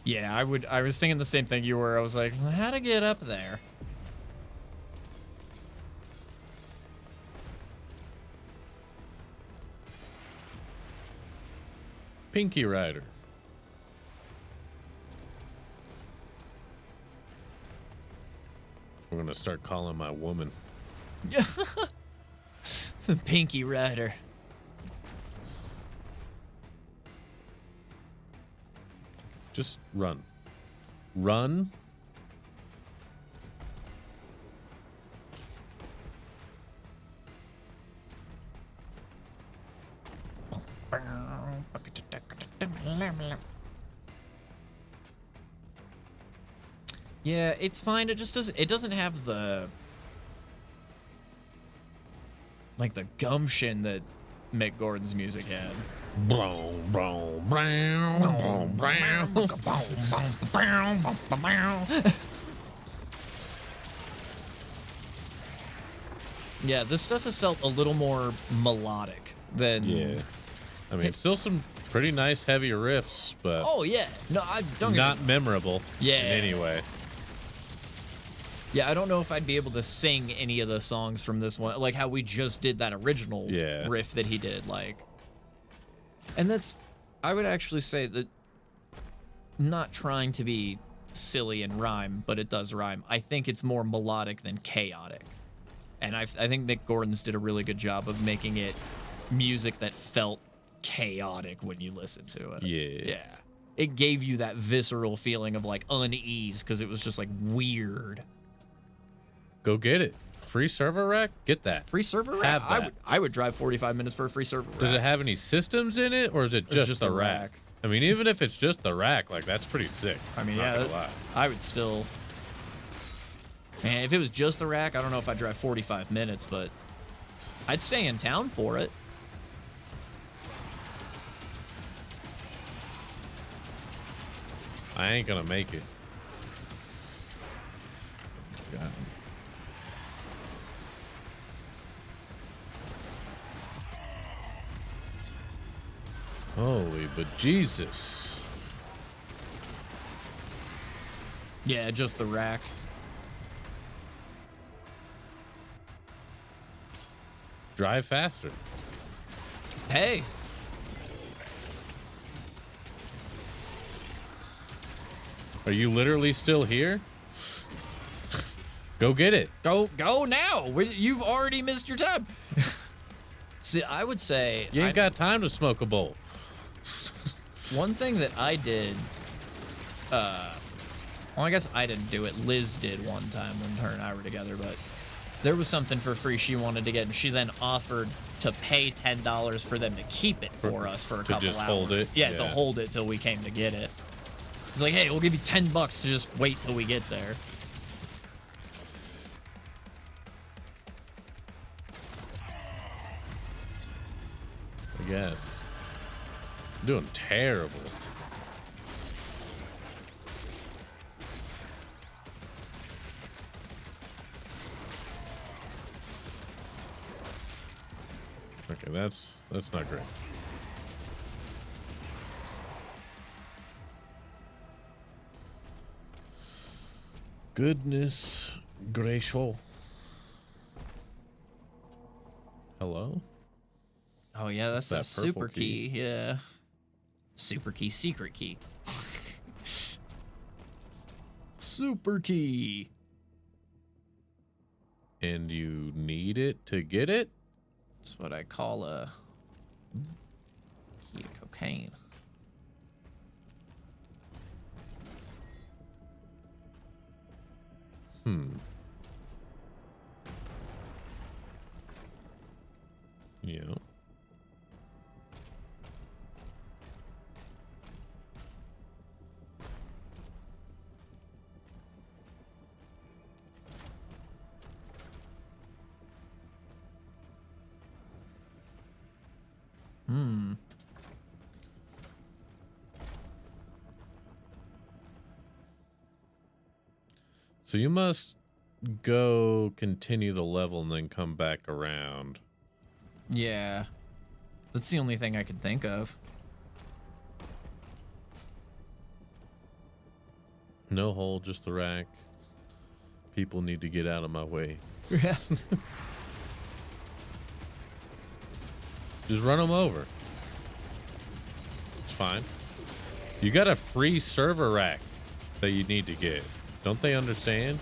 Yeah, I was thinking the same thing you were. I was like, how to get up there? Pinky Rider. We're gonna start calling my woman. The Pinky Rider. Just run. Run. Yeah, it's fine. It just doesn't have the like the gumption that Mick Gordon's music had. Yeah, this stuff has felt a little more melodic than. Yeah, I mean, it's still some pretty nice heavy riffs, but oh yeah, no, I don't. Not memorable. Yeah. In any way. Yeah, I don't know if I'd be able to sing any of the songs from this one, like how we just did that original riff that he did, like. And I would actually say that, not trying to be silly and rhyme, but it does rhyme. I think it's more melodic than chaotic. And I think Mick Gordon's did a really good job of making it music that felt chaotic when you listen to it. Yeah. Yeah. It gave you that visceral feeling of like unease because it was just like weird. Go get it. Free server rack? Get that. Free server rack? Have that. I would drive 45 minutes for a free server rack. Does it have any systems in it, or is it just the rack? I mean, even if it's just the rack, like, that's pretty sick. I mean, Not yeah, gonna lie. I would still. Man, if it was just the rack, I don't know if I'd drive 45 minutes, but I'd stay in town for it. I ain't gonna make it. God. Holy bejesus. Yeah, just the rack. Drive faster. Hey. Are you literally still here? Go get it. Go now. You've already missed your time. See, I would say you ain't got time to smoke a bowl. One thing that I did, well, I guess I didn't do it. Liz did one time when her and I were together, but there was something for free she wanted to get, and she then offered to pay $10 for them to keep it for us for a couple hours. To just hold it? Yeah, to hold it till we came to get it. It's like, hey, we'll give you $10 to just wait till we get there. I guess. I'm doing terrible. Okay, that's not great. Goodness gracious. Hello? Oh yeah, that's that super key. Yeah. Super key, secret key. Super key. And you need it to get it? That's what I call a key of cocaine. Yeah. So you must go continue the level and then come back around. Yeah. That's the only thing I could think of. No hole, just the rack. People need to get out of my way. Yeah. Just run them over. It's fine. You got a free server rack that you need to get. Don't they understand?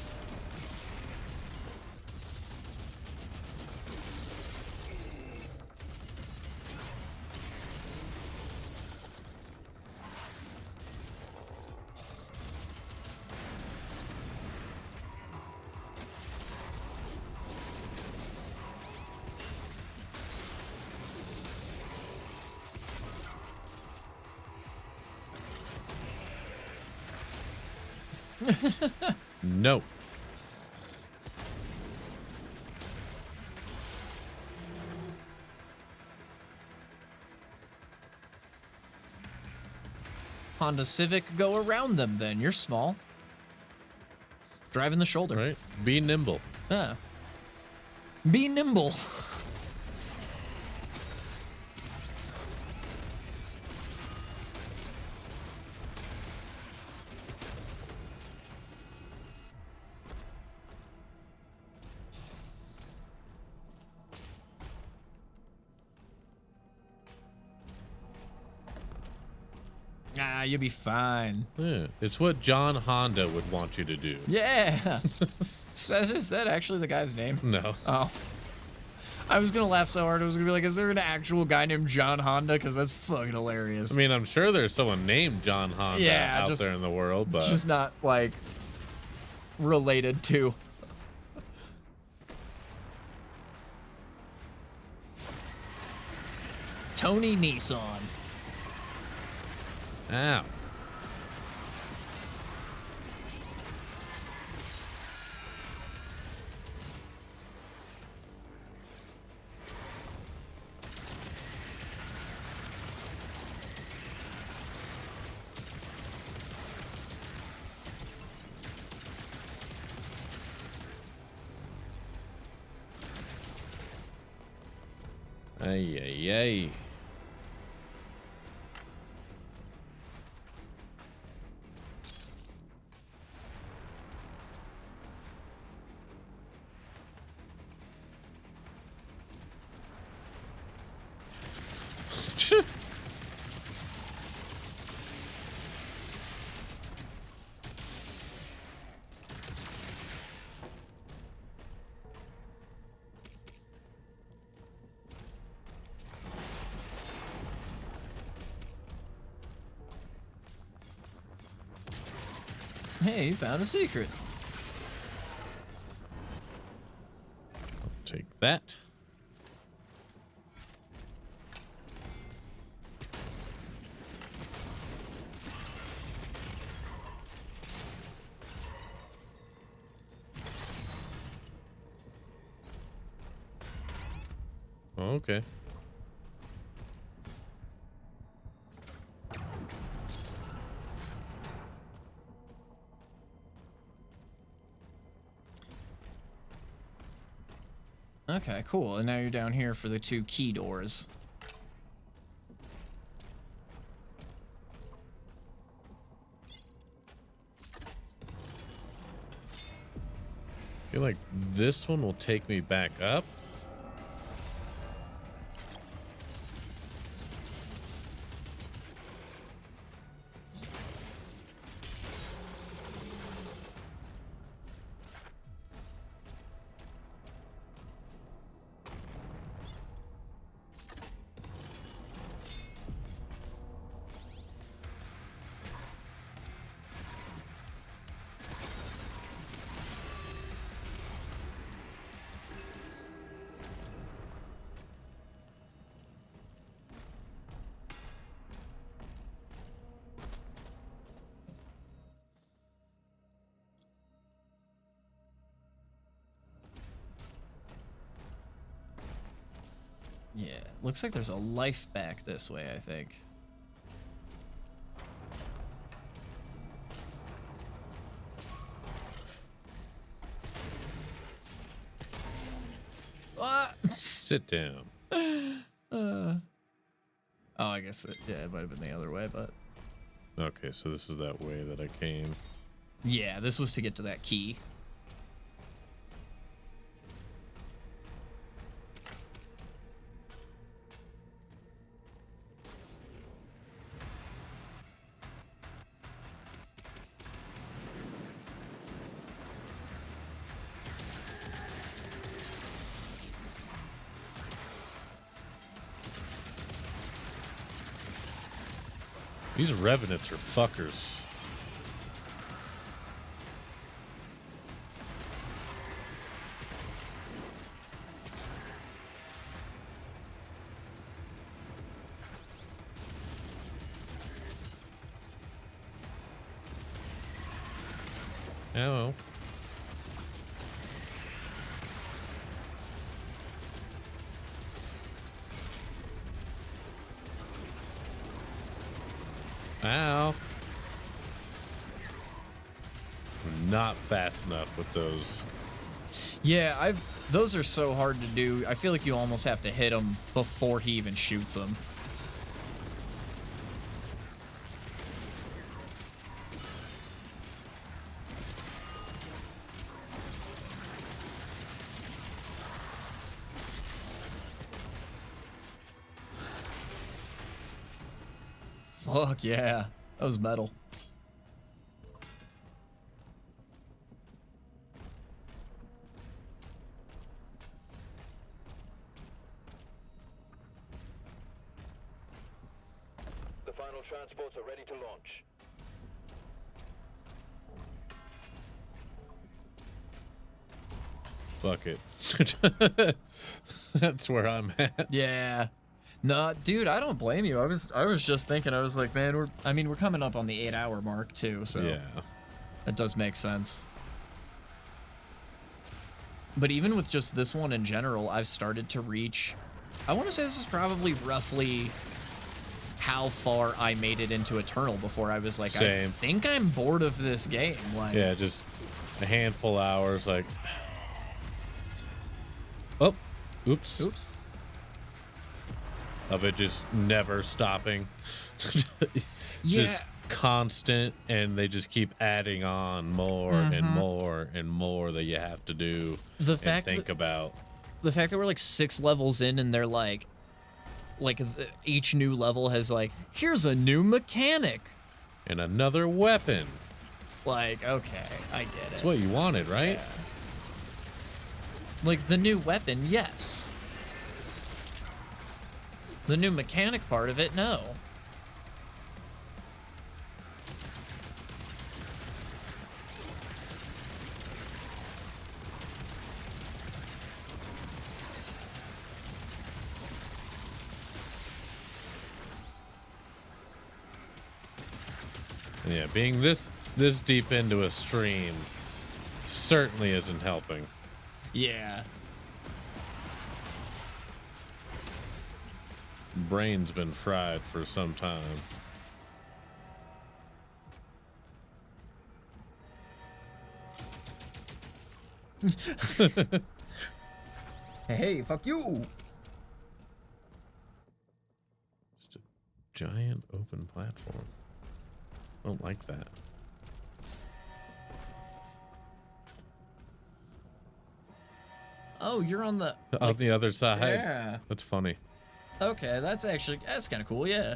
No. Honda Civic, go around them then. You're small. Drive in the shoulder. Right. Be nimble. Yeah. Be nimble. Ah, you'll be fine. Yeah, it's what John Honda would want you to do. Yeah. Is that actually the guy's name? No. Oh. I was going to laugh so hard. I was going to be like, is there an actual guy named John Honda? Because that's fucking hilarious. I mean, I'm sure there's someone named John Honda out there in the world, but... just not, like, related to. Tony Nissan. Ow. Ay, ay, ay. Hey, you found a secret. Take that. Okay. Okay, cool. And now you're down here for the 2 key doors. I feel like this one will take me back up. Yeah, looks like there's a life back this way, I think. Sit down. Oh, I guess it might have been the other way, but... Okay, so this is that way that I came. Yeah, this was to get to that key. These revenants are fuckers. Oh. Ow. I'm not fast enough with those. Yeah, those are so hard to do. I feel like you almost have to hit him before he even shoots them. Fuck yeah, that was metal. The final transports are ready to launch. Fuck it. That's where I'm at. Yeah. No, dude, I don't blame you. I was just thinking, I was like, man, we're coming up on the 8-hour mark too, so yeah, that does make sense. But even with just this one in general, I've started to reach, I want to say this is probably roughly how far I made it into Eternal before I was like, same. I think I'm bored of this game. Like, yeah, just a handful of hours, like, oh, oops. Of it just never stopping. Just constant, and they just keep adding on more and more and more that you have to do and think about. The fact that we're like 6 levels in and they're like each new level has like, here's a new mechanic. And another weapon. Like, okay, I get it. That's what you wanted, right? Yeah. Like the new weapon, yes. The new mechanic part of it, no. And yeah, being this deep into a stream certainly isn't helping. Yeah. Brain's been fried for some time. Hey, fuck you. Just a giant open platform. I don't like that. Oh, you're on the On the other side. Yeah. That's funny. Okay, that's kind of cool. Yeah.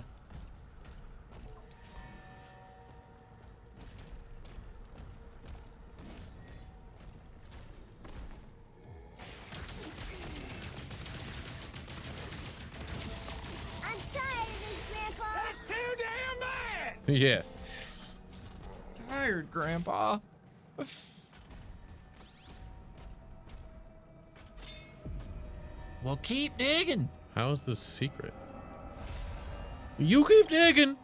I'm tired of this, Grandpa. That's too damn bad. Yeah. Tired, Grandpa. Well, keep digging. How is this secret? You keep digging.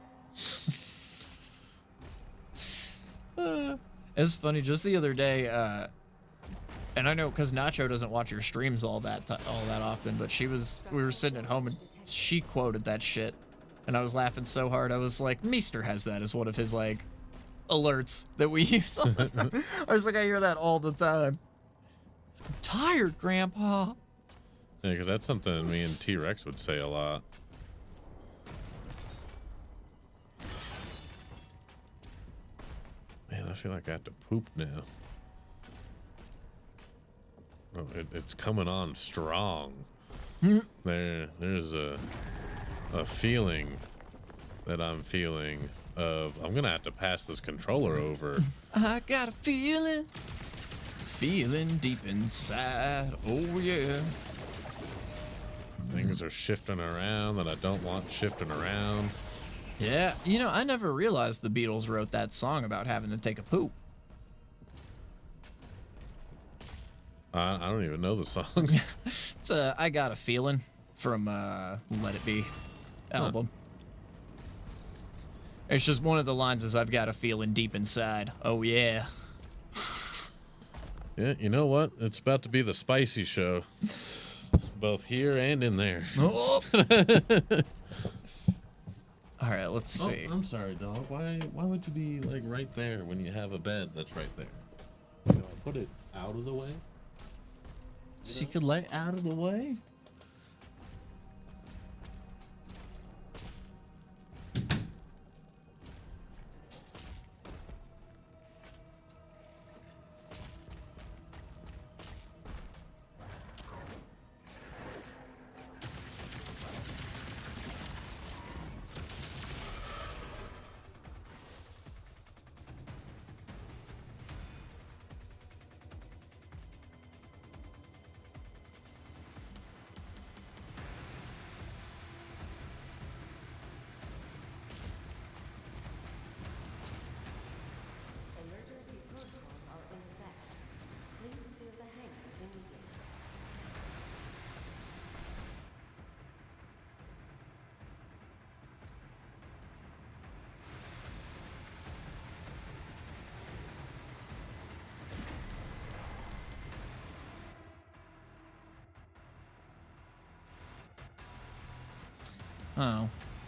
It's funny. Just the other day, and I know because Nacho doesn't watch your streams all that often, but we were sitting at home and she quoted that shit, and I was laughing so hard. I was like, Meester has that as one of his like alerts that we use all the time. I was like, I hear that all the time. I'm tired, Grandpa. Yeah, because that's something me and T-Rex would say a lot. Man, I feel like I have to poop now. Oh, it's coming on strong. There's a feeling that I'm feeling of I'm gonna have to pass this controller over. I got a feeling deep inside. Oh yeah. Things are shifting around that I don't want shifting around. Yeah, you know, I never realized the Beatles wrote that song about having to take a poop. I don't even know the song. It's I Got a Feeling from Let It Be album. It's just one of the lines is I've got a feeling deep inside. Oh yeah. Yeah, you know what? It's about to be the spicy show. Both here and in there. Oh. All right, let's see. I'm sorry, dog. Why would you be like right there when you have a bed that's right there? You know, put it out of the way. So you could lay out of the way? Emergency protocols are in effect. Please clear the hangar immediately.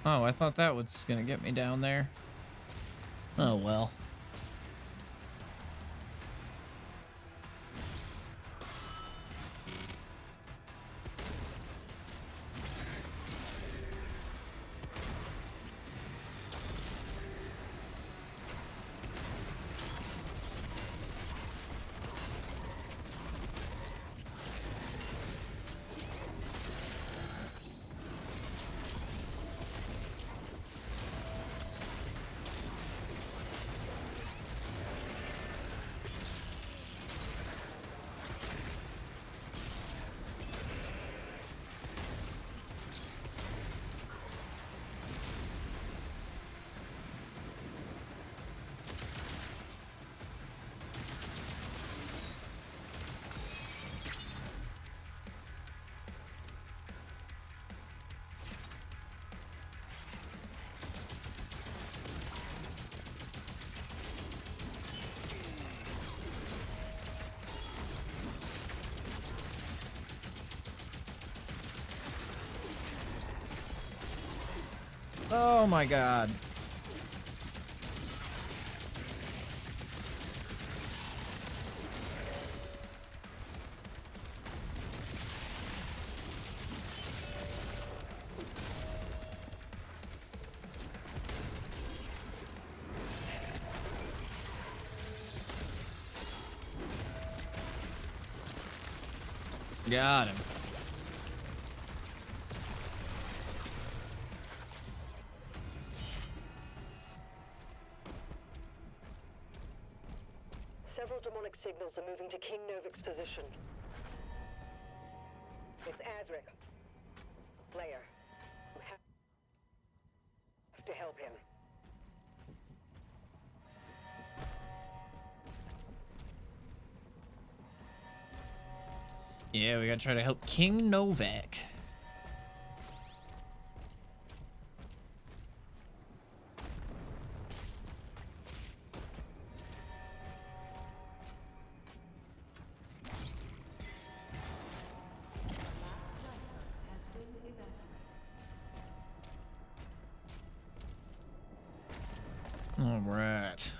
Oh, I thought that was gonna get me down there. Oh well. Oh my god. Got him. Several demonic signals are moving to King Novik's position. It's Azric. Slayer. You have to help him. Yeah, we gotta try to help King Novak. All right.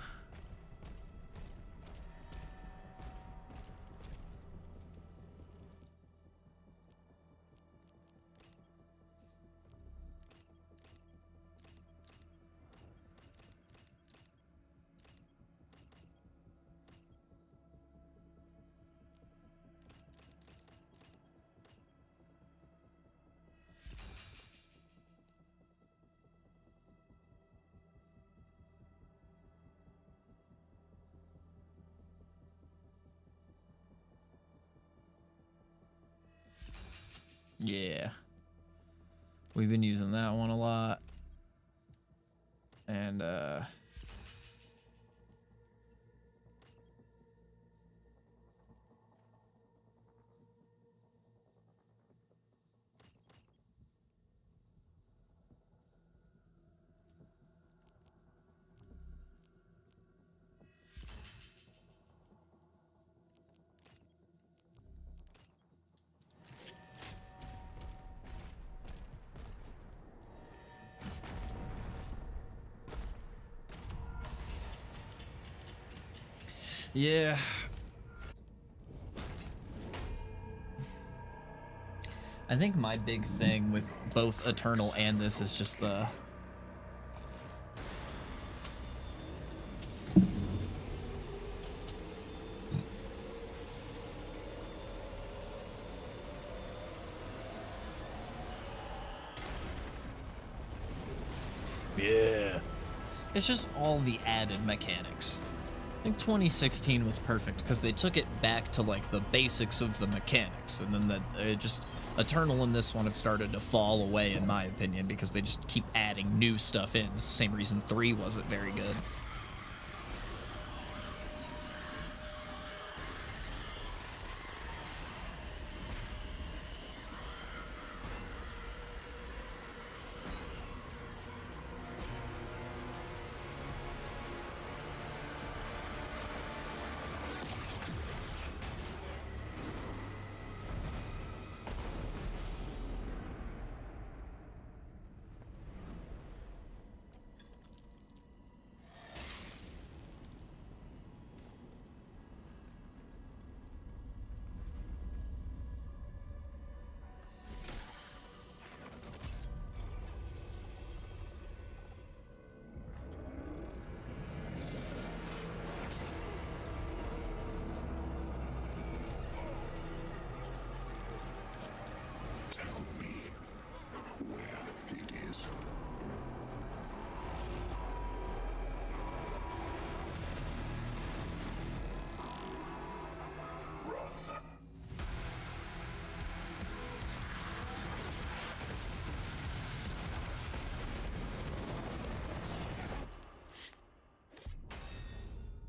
Yeah. We've been using that one a lot. And, yeah. I think my big thing with both Eternal and this is just the... Yeah. It's just all the added mechanics. I think 2016 was perfect because they took it back to like the basics of the mechanics, and then it just Eternal and this one have started to fall away in my opinion because they just keep adding new stuff in. It's the same reason 3 wasn't very good.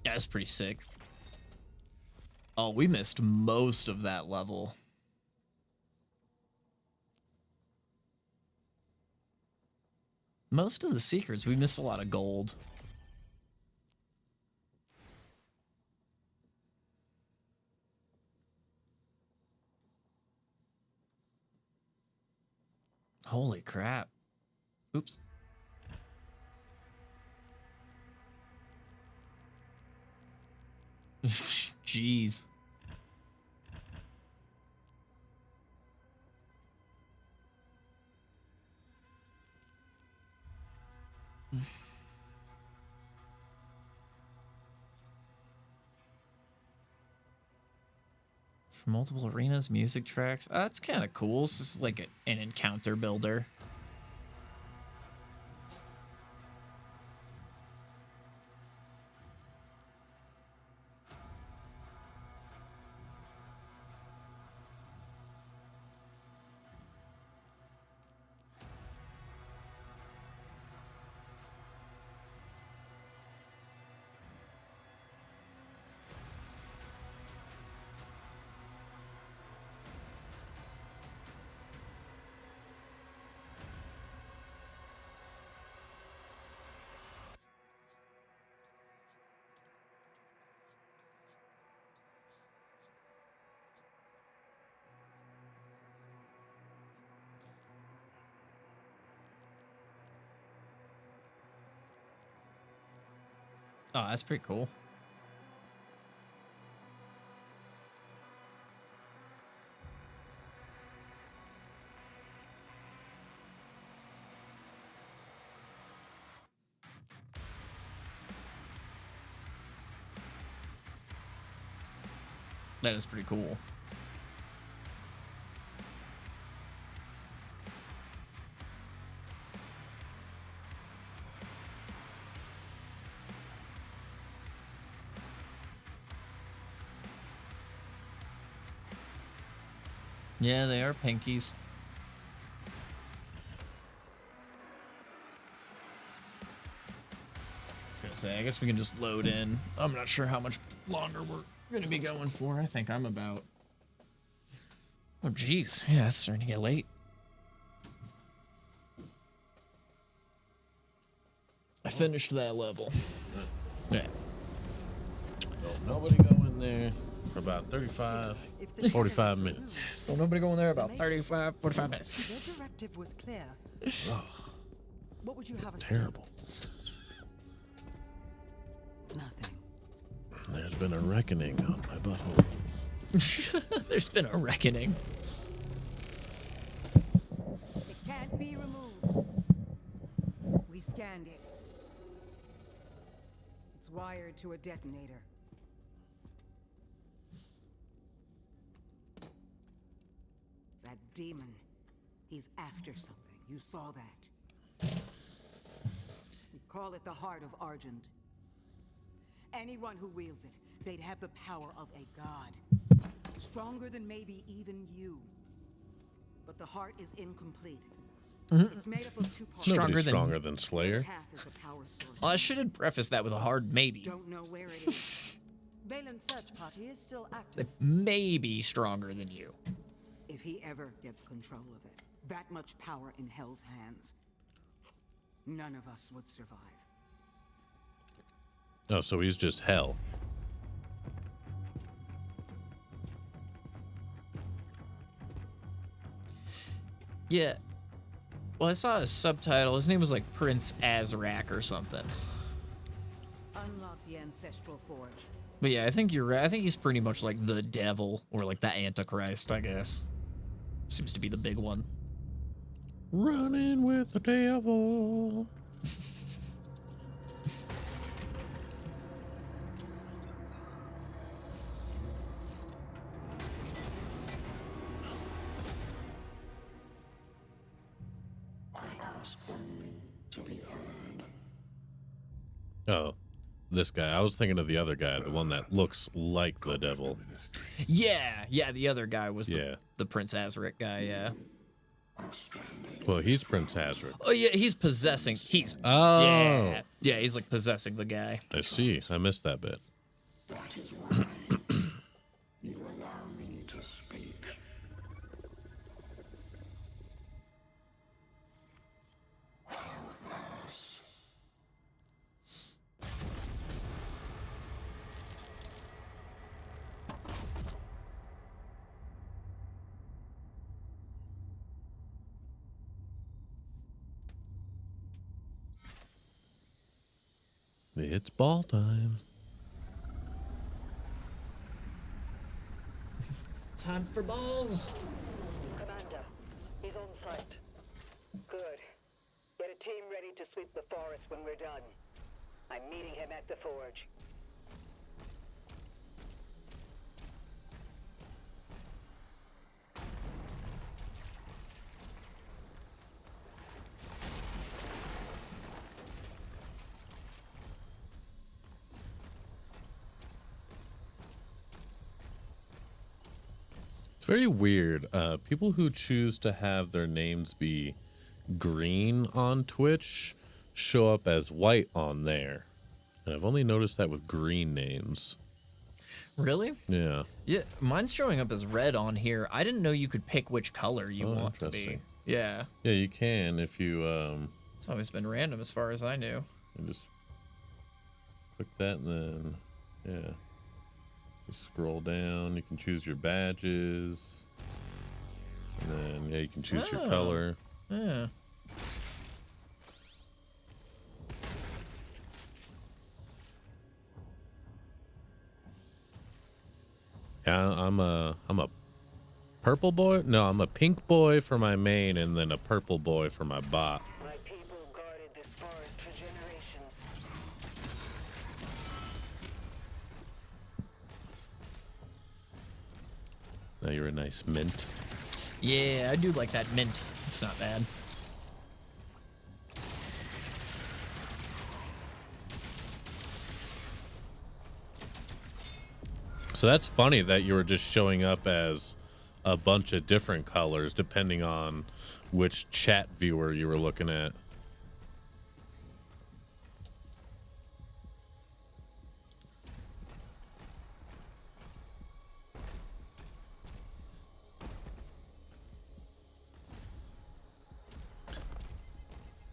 Yeah, that's pretty sick. Oh, we missed most of that level. Most of the secrets, we missed a lot of gold. Holy crap. Oops. Jeez. For multiple arenas, music tracks. That's kind of cool. This is like an encounter builder. Oh, that's pretty cool. That is pretty cool. Yeah, they are pinkies. I was gonna say, I guess we can just load in. I'm not sure how much longer we're gonna be going for. I think I'm about... Oh, geez. Yeah, it's starting to get late. I finished that level. Yeah. Nobody go in there for about 45 minutes. Well, nobody go in there about 45 minutes. The directive was clear. What would you have us Terrible. do? Nothing. There's been a reckoning on my butthole. There's been a reckoning. It can't be removed. We scanned it. It's wired to a detonator. That demon, he's after something. You saw that. We call it the Heart of Argent. Anyone who wields it, they'd have the power of a god. Stronger than maybe even you. But the heart is incomplete. It's made up of two parts. Stronger than Slayer. Half is a power source. Well, I should have prefaced that with a hard maybe. Don't know where it is. Balin's search party is still active. Like, maybe stronger than you. If he ever gets control of it, that much power in Hell's hands, none of us would survive. Oh, so he's just hell. Yeah. Well, I saw a subtitle. His name was like Prince Azrak or something. Unlock the ancestral forge. But yeah, I think you're right. I think he's pretty much like the devil or like the Antichrist, I guess. Seems to be the big one. Running with the devil. Oh, this guy. I was thinking of the other guy, the one that looks like the devil. Yeah, the other guy was the Prince Azrak guy, yeah. Well, he's Prince Azrak. Oh, yeah, he's possessing. Oh. Yeah, he's like possessing the guy. I see. I missed that bit. That is why you allow me to speak. It's ball time. Time for balls. Commander, he's on site. Good. Get a team ready to sweep the forest when we're done. I'm meeting him at the forge. It's very weird. People who choose to have their names be green on Twitch show up as white on there. And I've only noticed that with green names. Really? Yeah. Yeah, mine's showing up as red on here. I didn't know you could pick which color you want to be. Yeah. Yeah, you can if you It's always been random as far as I knew. you just click that and then yeah. You scroll down, you can choose your badges. And then yeah, you can choose your color. Yeah. Yeah, I'm a purple boy. No, I'm a pink boy for my main, and then a purple boy for my bot. My people guarded this forest for generations. Now you're a nice mint. Yeah, I do like that mint. It's not bad. So that's funny that you were just showing up as a bunch of different colors depending on which chat viewer you were looking at.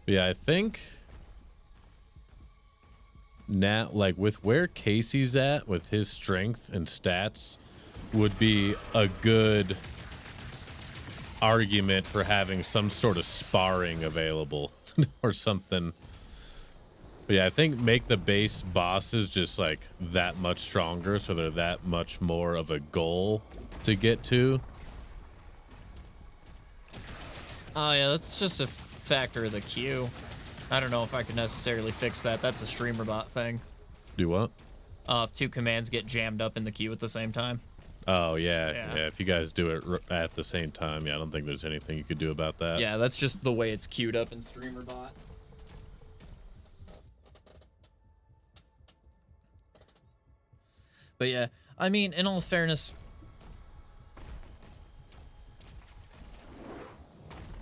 Yeah, I think now, like with where Casey's at with his strength and stats, would be a good argument for having some sort of sparring available or something. But yeah, I think make the base bosses just like that much stronger so they're that much more of a goal to get to. Oh yeah, that's just a factor of the queue. I don't know if I could necessarily fix that. That's a streamer bot thing. Do what? If two commands get jammed up in the queue at the same time. Oh yeah, yeah. If you guys do it at the same time, yeah, I don't think there's anything you could do about that. Yeah, that's just the way it's queued up in streamer bot. But yeah, I mean, in all fairness,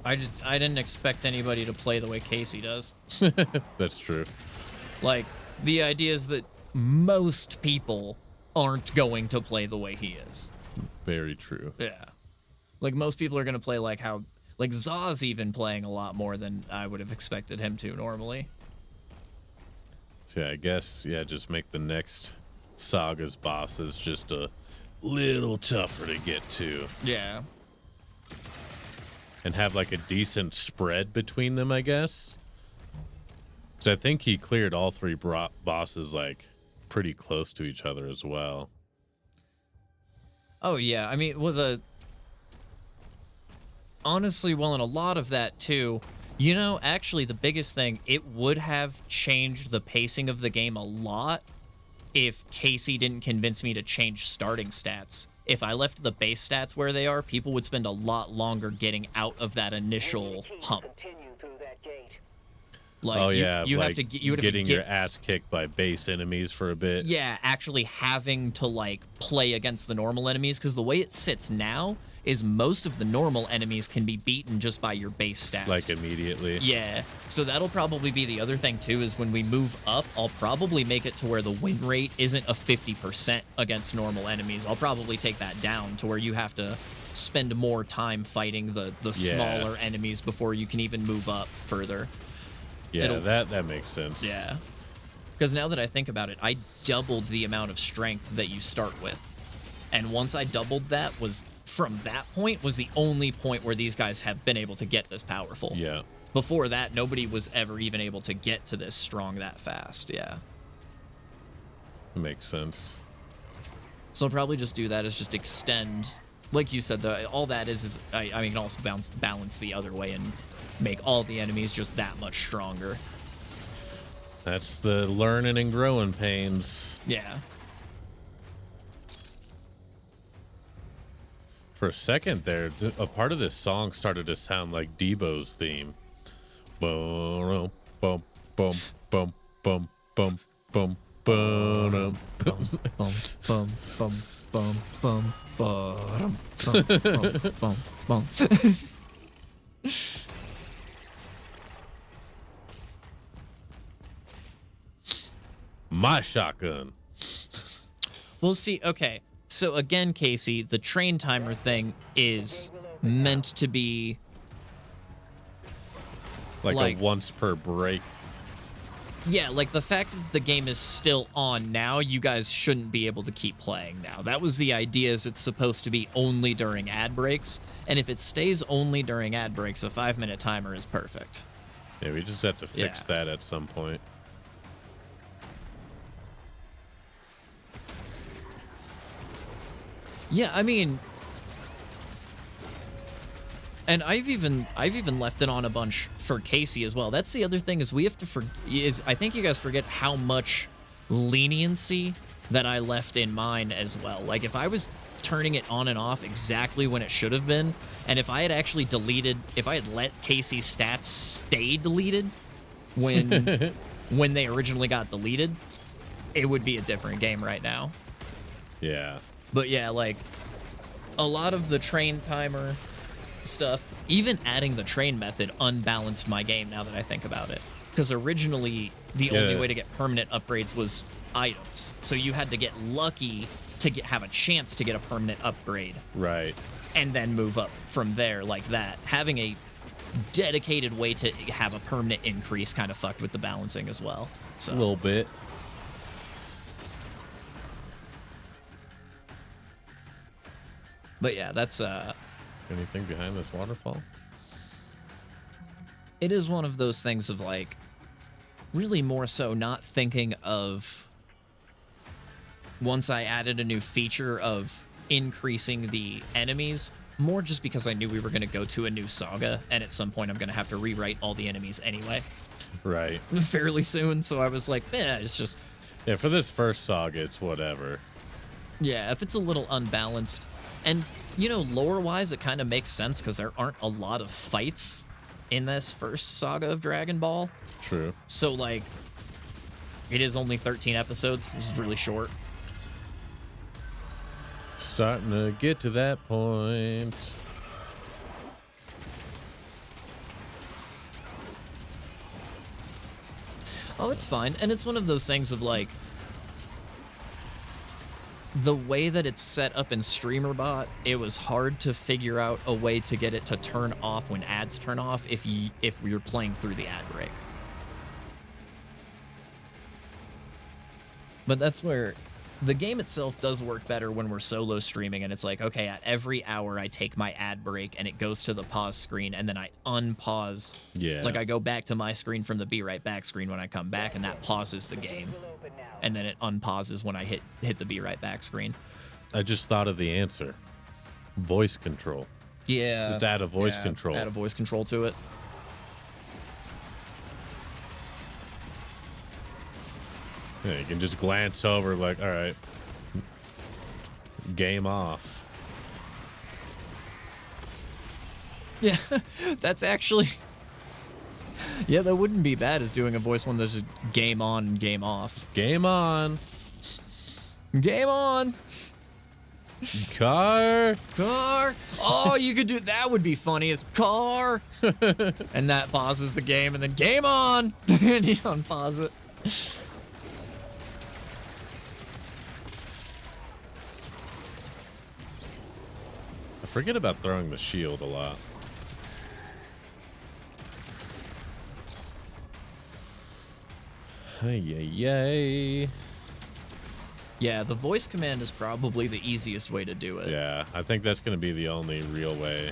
I didn't expect anybody to play the way Casey does. That's true. Like, the idea is that most people aren't going to play the way he is. Very true. Yeah. Like, most people are going to play like how... Like, Zaw's even playing a lot more than I would have expected him to normally. So yeah, I guess, yeah, just make the next Saga's bosses just a little tougher to get to. Yeah. And have like a decent spread between them, I guess. Because I think he cleared all three bosses like pretty close to each other as well. Oh, yeah. I mean, with a... Honestly, well, in a lot of that, too, you know, actually, the biggest thing, it would have changed the pacing of the game a lot if Casey didn't convince me to change starting stats. If I left the base stats where they are, people would spend a lot longer getting out of that initial hump. Like, oh yeah, you like have to you getting your ass kicked by base enemies for a bit. Yeah, actually having to like play against the normal enemies, because the way it sits now is most of the normal enemies can be beaten just by your base stats. Like immediately. Yeah, so that'll probably be the other thing too, is when we move up, I'll probably make it to where the win rate isn't a 50% against normal enemies. I'll probably take that down to where you have to spend more time fighting the smaller enemies before you can even move up further. Yeah, that makes sense. Yeah. Because now that I think about it, I doubled the amount of strength that you start with. And once I doubled that, from that point was the only point where these guys have been able to get this powerful. Yeah. Before that, nobody was ever even able to get to this strong that fast. Yeah. Makes sense. So I'll probably just do that, is just extend, like you said, all that is I mean, can also balance the other way and make all the enemies just that much stronger. That's the learning and growing pains. Yeah. For a second there, a part of this song started to sound like Debo's theme. Boom, boom, boom, boom, boom, boom, boom, boom, bum, bum, bum, bum, bum, bum, bum, bum, bum, bum. My shotgun. We'll see. Okay. So again, Casey, the train timer thing is meant to be like a once per break. Yeah, like the fact that the game is still on now, you guys shouldn't be able to keep playing now. That was the idea, is it's supposed to be only during ad breaks. And if it stays only during ad breaks, a 5-minute timer is perfect. Yeah, we just have to fix that at some point. Yeah, I mean, and I've even left it on a bunch for Casey as well. That's the other thing, is we have to I think you guys forget how much leniency that I left in mine as well. Like, if I was turning it on and off exactly when it should have been, and if I had actually if I had let Casey's stats stay deleted when when they originally got deleted, it would be a different game right now. Yeah. But yeah, like, a lot of the train timer stuff, even adding the train method, unbalanced my game now that I think about it. Because originally, the only way to get permanent upgrades was items. So you had to get lucky to have a chance to get a permanent upgrade. Right. And then move up from there like that. Having a dedicated way to have a permanent increase kind of fucked with the balancing as well. So a little bit. But yeah, that's anything behind this waterfall? It is one of those things of, like, really more so not thinking of, once I added a new feature of increasing the enemies, more just because I knew we were going to go to a new saga, and at some point I'm going to have to rewrite all the enemies anyway. Right. Fairly soon, so I was like, it's just... Yeah, for this first saga, it's whatever. Yeah, if it's a little unbalanced. And, you know, lore-wise, it kind of makes sense, because there aren't a lot of fights in this first saga of Dragon Ball. True. So, like, it is only 13 episodes. This is really short. Starting to get to that point. Oh, it's fine. And it's one of those things of, like, the way that it's set up in StreamerBot, it was hard to figure out a way to get it to turn off when ads turn off if you're playing through the ad break. But that's where the game itself does work better when we're solo streaming, and it's like, okay, at every hour I take my ad break and it goes to the pause screen, and then I unpause. Yeah. Like, I go back to my screen from the be right back screen when I come back, and that pauses the game. And then it unpauses when I hit the be right back screen. I just thought of the answer. Voice control. Yeah. Just add a voice control. Add a voice control to it. Yeah, you can just glance over like, all right, game off. Yeah, that's actually... Yeah, that wouldn't be bad, as doing a voice one that's just game on and game off. Game on. Game on. Car. Oh, you could do that. Would be funny as car. And that pauses the game, and then game on. And you unpause it. I forget about throwing the shield a lot. Yay. Yeah, the voice command is probably the easiest way to do it. Yeah, I think that's going to be the only real way.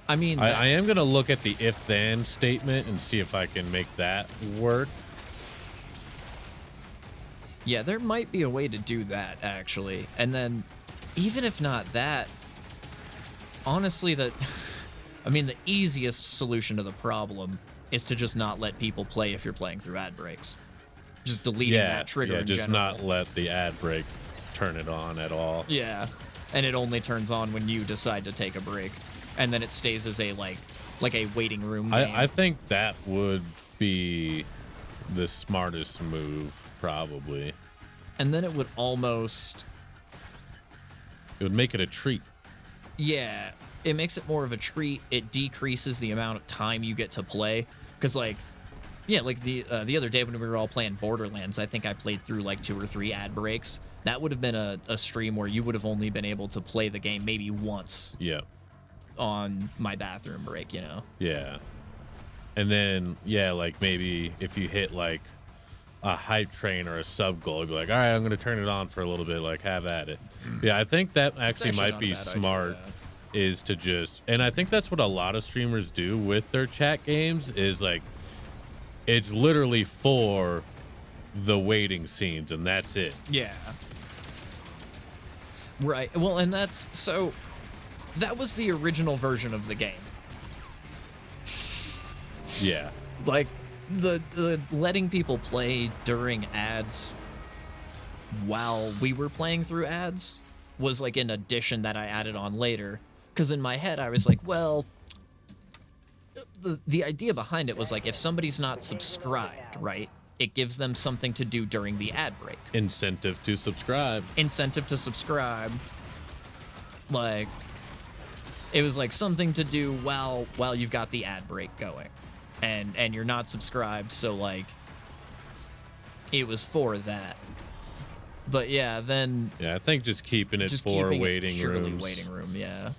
I mean, I am going to look at the if-then statement and see if I can make that work. Yeah, there might be a way to do that, actually. And then, even if not that, honestly, I mean, the easiest solution to the problem is to just not let people play if you're playing through ad breaks. Just deleting that trigger in just general. not let the ad break turn it on at all. Yeah, and it only turns on when you decide to take a break, and then it stays as a like a waiting room game. I think that would be the smartest move, probably. And then it would almost... It would make it a treat. Yeah, it makes it more of a treat. It decreases the amount of time you get to play. Because, like, yeah, like the other day when we were all playing Borderlands, I think I played through like 2 or 3 ad breaks. That would have been a stream where you would have only been able to play the game maybe once. Yeah. On my bathroom break, you know? Yeah. And then, yeah, like maybe if you hit like a hype train or a sub goal, you'd be like, all right, I'm going to turn it on for a little bit, like have at it. Yeah, I think that actually might be smart, is to just, and I think that's what a lot of streamers do with their chat games, is like, it's literally for the waiting scenes and that's it. Yeah. Right. Well, and that's, so that was the original version of the game. Yeah. Like, the letting people play during ads while we were playing through ads was like an addition that I added on later. Because in my head, I was like, well, the idea behind it was like, if somebody's not subscribed, right, it gives them something to do during the ad break. Incentive to subscribe. Incentive to subscribe. Like, it was like something to do while you've got the ad break going. And you're not subscribed, so like it was for that. But yeah, then I think just keeping it for waiting rooms. Waiting room, yeah.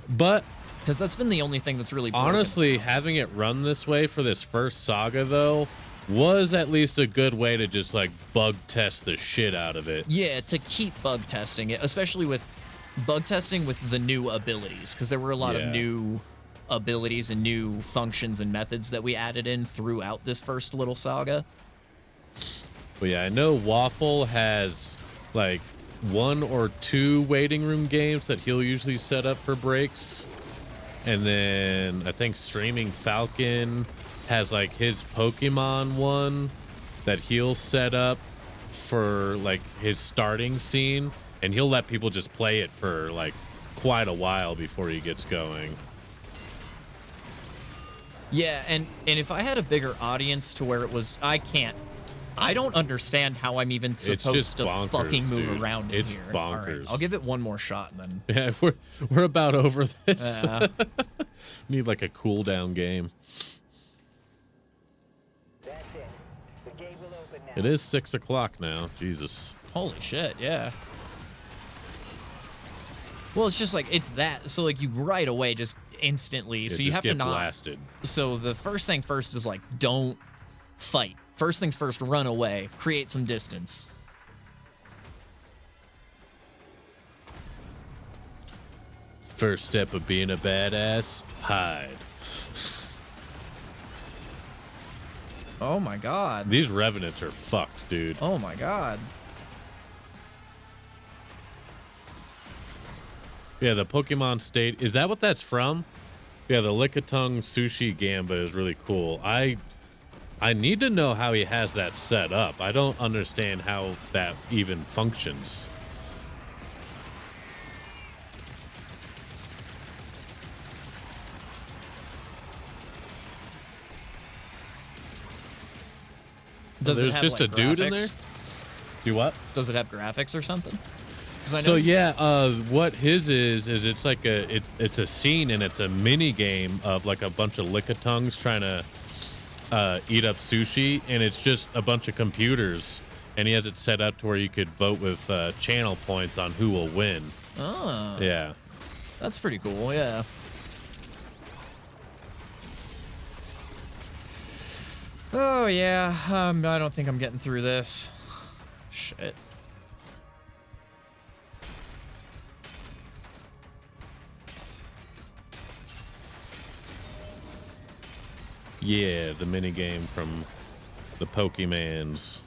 But because that's been the only thing that's really honestly, having it run this way for this first saga though was at least a good way to just like bug test the shit out of it. Yeah, to keep bug testing it, especially with bug testing with the new abilities, because there were a lot of new abilities and new functions and methods that we added in throughout this first little saga. But yeah, I know Waffle has like 1 or 2 waiting room games that he'll usually set up for breaks. And then I think Streaming Falcon has like his Pokemon one that he'll set up for like his starting scene, and he'll let people just play it for like quite a while before he gets going. Yeah, and if I had a bigger audience to where it was, I don't understand how I'm even supposed to bonkers, fucking move dude. around in it's here. Bonkers. All right, I'll give it one more shot and then. Yeah, we're about over this. Yeah. Need like a cooldown game. That's it. The gate will open now. It is 6 o'clock now. Jesus. Holy shit, yeah. Well, it's just like, it's that. So like you right away just instantly. So you have to not. Blasted. So the first thing first is like, don't fight. First things first, run away. Create some distance. First step of being a badass, hide. Oh my god. These revenants are fucked, dude. Oh my god. Yeah, the Pokemon State. Is that what that's from? Yeah, the Lickitung Sushi Gamba is really cool. I need to know how he has that set up. I don't understand how that even functions. Does There's it have, just like, a dude in graphics? there? Do what? Does it have graphics or something? I know So yeah, what his is it's like it's a scene, and it's a mini game of like a bunch of Lickitungs trying to eat up sushi, and it's just a bunch of computers, and he has it set up to where you could vote with channel points on who will win. Oh. Yeah. That's pretty cool, yeah. Oh, yeah. I don't think I'm getting through this. Shit. Yeah, the mini game from the Pokemans.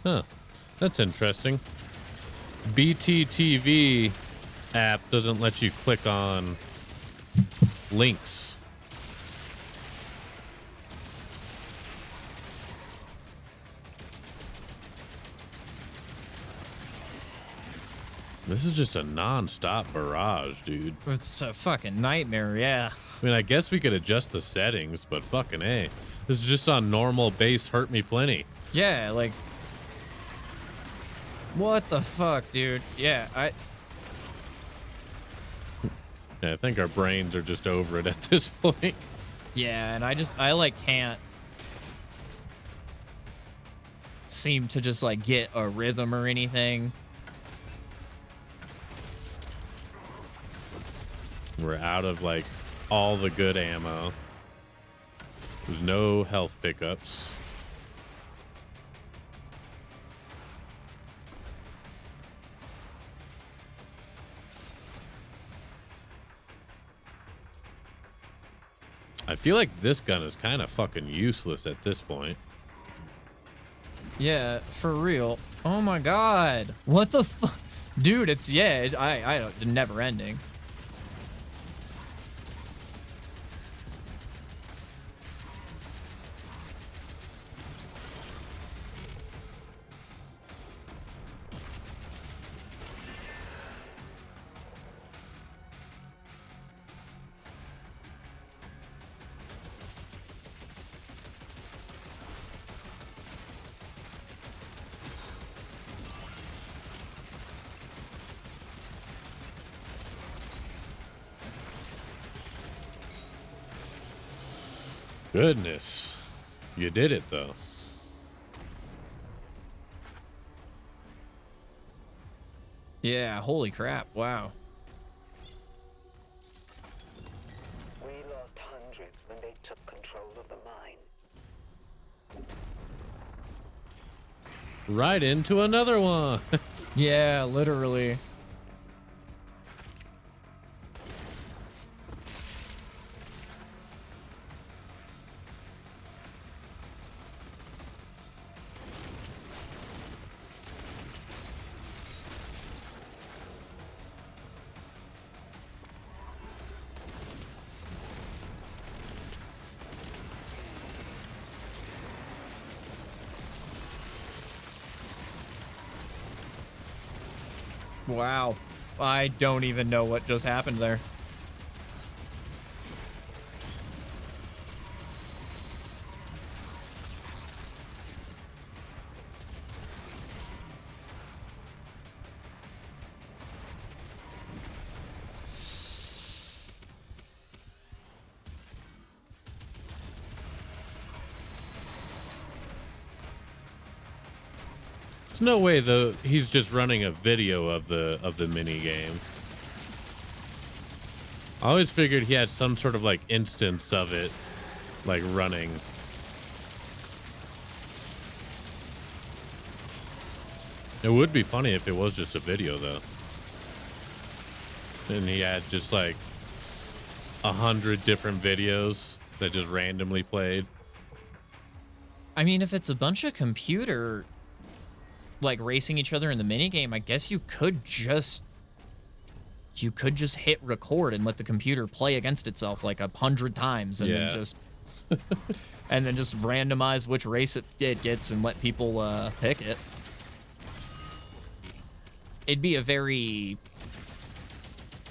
Huh. That's interesting. BTTV app doesn't let you click on links. This is just a non-stop barrage, dude. It's a fucking nightmare, yeah. I mean, I guess we could adjust the settings, but fucking A. This is just on normal base hurt me plenty. Yeah, like... What the fuck, dude? Yeah, Yeah, I think our brains are just over it at this point. Yeah, and I like can't seem to just like get a rhythm or anything. We're out of like all the good ammo. There's no health pickups. I feel like this gun is kind of fucking useless at this point. Yeah, for real. Oh my god. What the fuck? Dude, it's, yeah, I don't, never ending. Goodness. You did it, though. Yeah, holy crap. Wow. We lost hundreds when they took control of the mine. Right into another one. Yeah, literally. Wow. I don't even know what just happened there. There's no way though he's just running a video of the mini game. I always figured he had some sort of like instance of it like running. It would be funny if it was just a video though. And he had just like 100 different videos that just randomly played. I mean, if it's a bunch of computer like racing each other in the minigame, I guess you could just hit record and let the computer play against itself like 100 times and then just and then just randomize which race it gets and let people pick it. It'd be a very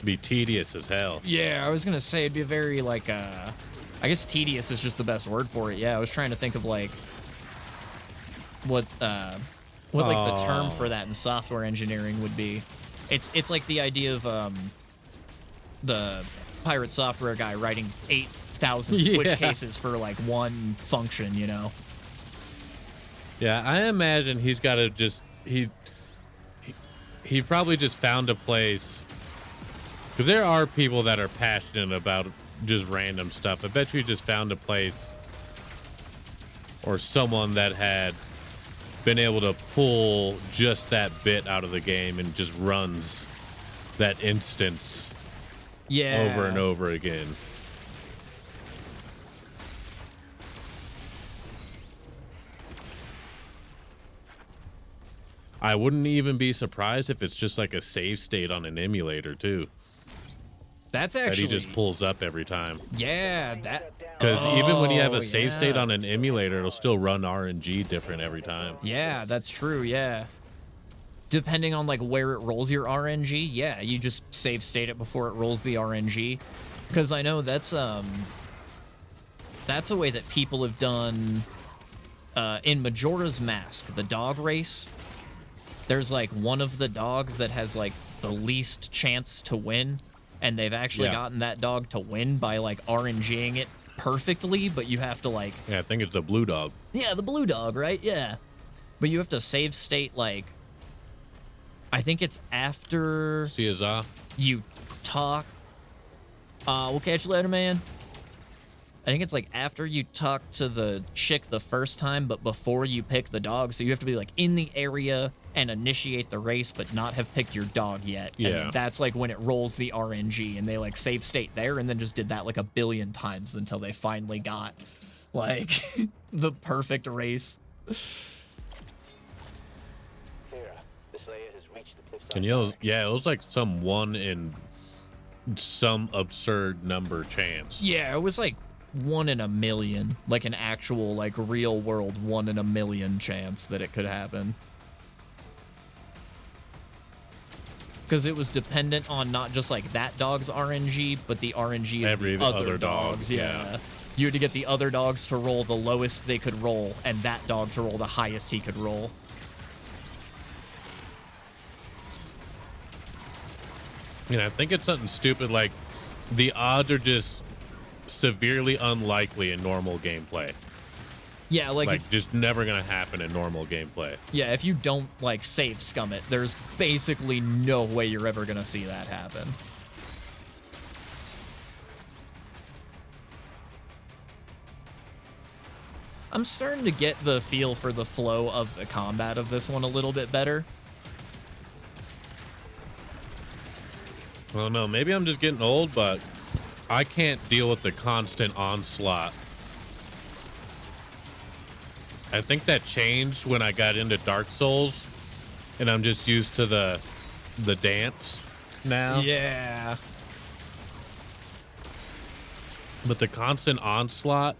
be tedious as hell. Yeah, I was gonna say it'd be a very like I guess tedious is just the best word for it. Yeah, I was trying to think of like what like the term for that in software engineering would be. It's like the idea of the pirate software guy writing 8,000 switch cases for like one function, you know. Yeah, I imagine he's got to just he probably just found a place, because there are people that are passionate about just random stuff. I bet you he just found a place or someone that had been able to pull just that bit out of the game and just runs that instance over and over again. I wouldn't even be surprised if it's just like a save state on an emulator too. That's That actually he just pulls up every time. Yeah, that Because even when you have a save yeah. state on an emulator, it'll still run RNG different every time. Yeah, that's true. Yeah. Depending on like where it rolls your RNG, yeah, you just save state it before it rolls the RNG. Because I know that's a way that people have done in Majora's Mask, the dog race. There's like one of the dogs that has like the least chance to win, and they've actually gotten that dog to win by like RNGing it perfectly, but you have to like... Yeah, I think it's the blue dog. Yeah, the blue dog, right? Yeah. But you have to save state like... I think it's after... See you, Za. You talk... we'll catch you later, man. I think it's like after you talk to the chick the first time, but before you pick the dog. So you have to be like in the area and initiate the race, but not have picked your dog yet. Yeah. And that's like when it rolls the RNG, and they like save state there and then just did that like a billion times until they finally got like the perfect race. And yeah, it was like some 1 in some absurd number chance. Yeah, it was like 1 in a million, like an actual like real world 1 in a million chance that it could happen. Because it was dependent on not just like that dog's RNG, but the RNG of Every the other other dogs. dog, yeah. You had to get the other dogs to roll the lowest they could roll, and that dog to roll the highest he could roll. You know, I think it's something stupid like the odds are just severely unlikely in normal gameplay. Yeah, like just never gonna happen in normal gameplay. Yeah, if you don't like save scum it, there's basically no way you're ever gonna see that happen. I'm starting to get the feel for the flow of the combat of this one a little bit better. I don't know, maybe I'm just getting old, but I can't deal with the constant onslaught. I think that changed when I got into Dark Souls, and I'm just used to the dance now. Yeah. But the constant onslaught,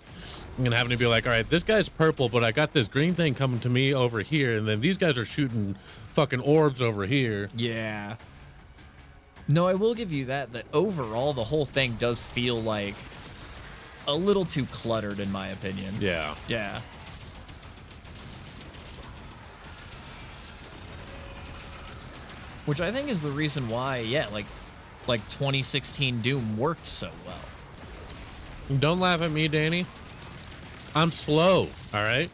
I'm gonna having to be like, all right, this guy's purple, but I got this green thing coming to me over here, and then these guys are shooting fucking orbs over here. Yeah. No, I will give you that overall the whole thing does feel like a little too cluttered in my opinion. Yeah. Yeah. Which I think is the reason why, yeah, like 2016 Doom worked so well. Don't laugh at me, Danny. I'm slow, all right?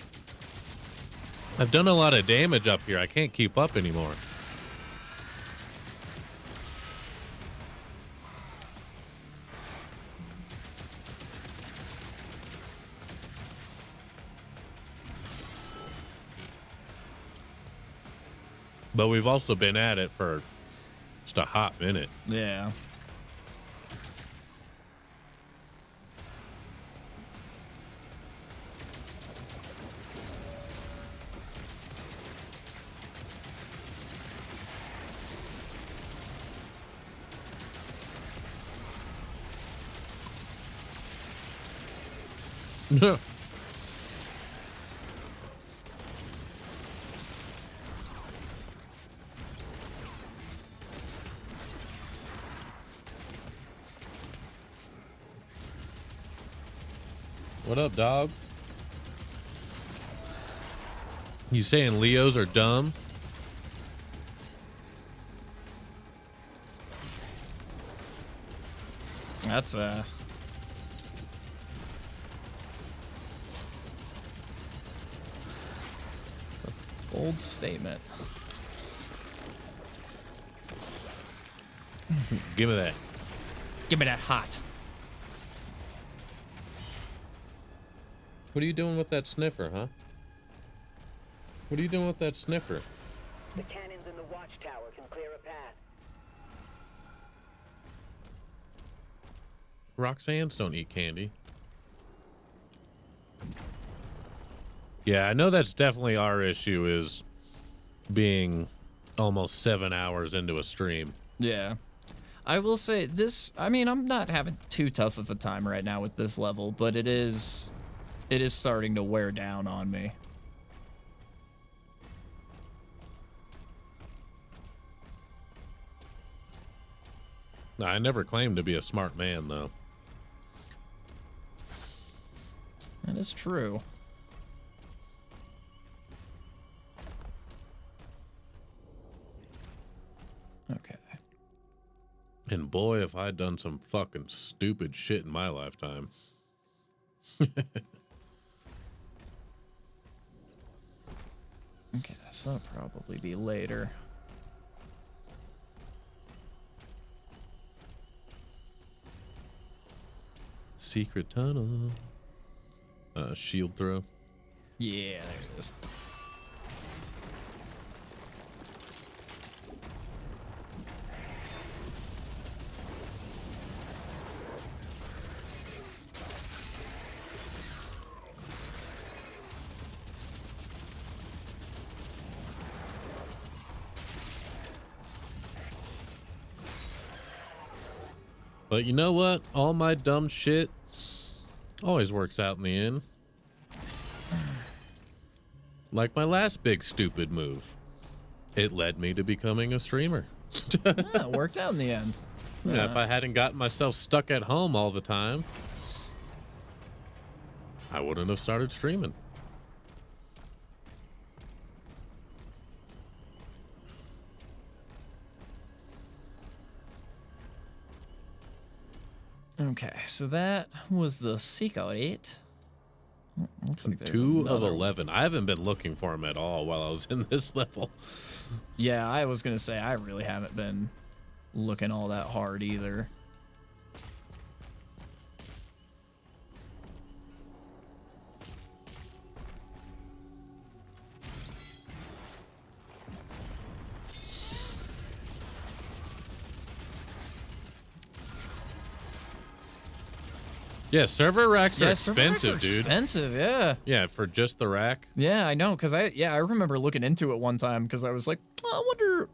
I've done a lot of damage up here. I can't keep up anymore. But we've also been at it for just a hot minute. Yeah. What up, dog? You saying Leos are dumb? That's a bold statement. Give me that. Give me that hot. What are you doing with that sniffer, huh? What are you doing with that sniffer? The cannons in the watchtower can clear a path. Roxanne's don't eat candy. Yeah, I know that's definitely our issue is being almost 7 hours into a stream. Yeah. I will say this, I mean, I'm not having too tough of a time right now with this level, but it is starting to wear down on me. I never claimed to be a smart man, though. That is true. Okay. And boy, if I'd done some fucking stupid shit in my lifetime. Okay, so that'll probably be later. Secret tunnel. Shield throw. Yeah, there it is. But you know what? All my dumb shit always works out in the end. Like my last big stupid move. It led me to becoming a streamer. Yeah, it worked out in the end. Yeah, if I hadn't gotten myself stuck at home all the time, I wouldn't have started streaming. Okay, so that was the secret. Looks like there's 2 of another 11. I haven't been looking for him at all while I was in this level. Yeah, I was gonna say I really haven't been looking all that hard either. Yeah, server racks are expensive, dude. dude. Expensive, yeah. Yeah, for just the rack. Yeah, I know, cause I remember looking into it one time because I was like, I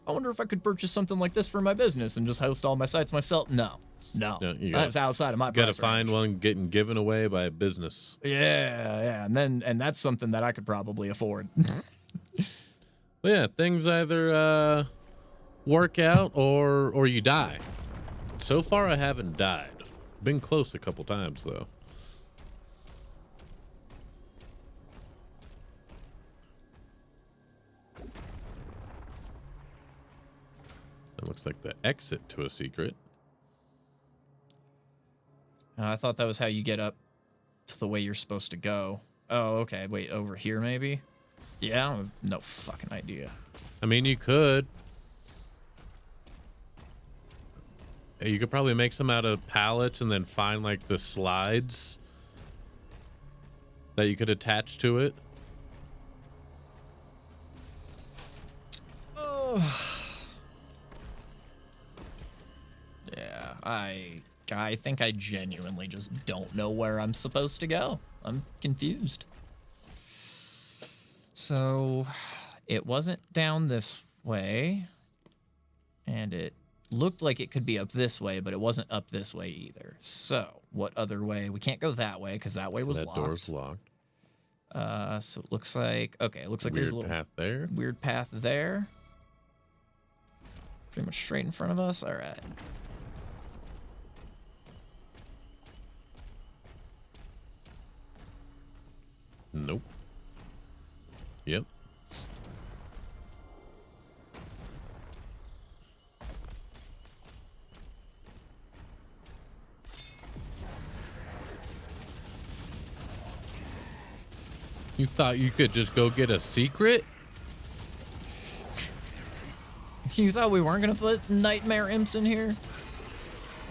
wonder if I could purchase something like this for my business and just host all my sites myself. No, that's outside of my. Got to find one getting given away by a business. Yeah, and that's something that I could probably afford. Well, yeah, things either work out or you die. So far, I haven't died. Been close a couple times, though. That looks like the exit to a secret. I thought that was how you get up to the way you're supposed to go. Oh, okay. Wait, over here maybe? Yeah, I have no fucking idea. I mean, you could. You could probably make some out of pallets and then find like the slides that you could attach to it. Oh. Yeah, I think I genuinely just don't know where I'm supposed to go. I'm confused. So, it wasn't down this way, and it looked like it could be up this way, but it wasn't up this way either. So, what other way? We can't go that way because that way was locked. That door's locked. So it looks like, okay, it looks like there's a little path there. Weird path there. Pretty much straight in front of us. All right. Nope. Yep. You thought you could just go get a secret? You thought we weren't going to put nightmare imps in here?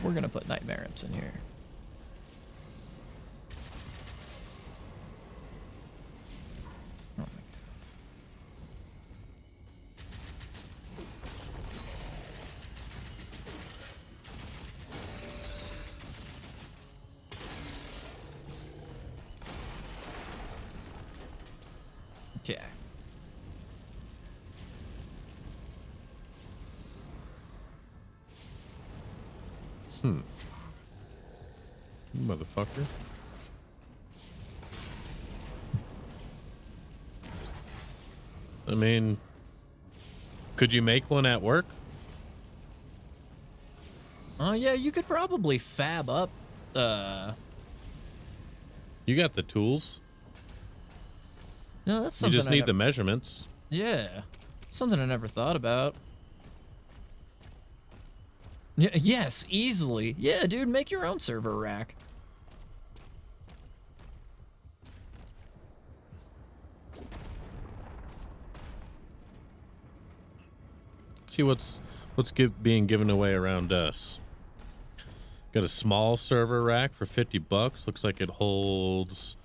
We're going to put nightmare imps in here. Oh my God. Okay. Motherfucker. I mean, could you make one at work? Oh, yeah, you could probably fab up. You got the tools. No, that's You something just I need nev- the measurements. Yeah, something I never thought about. Yes, easily. Yeah, dude, make your own server rack. See what's being given away around us. Got a small server rack for $50. Looks like it holds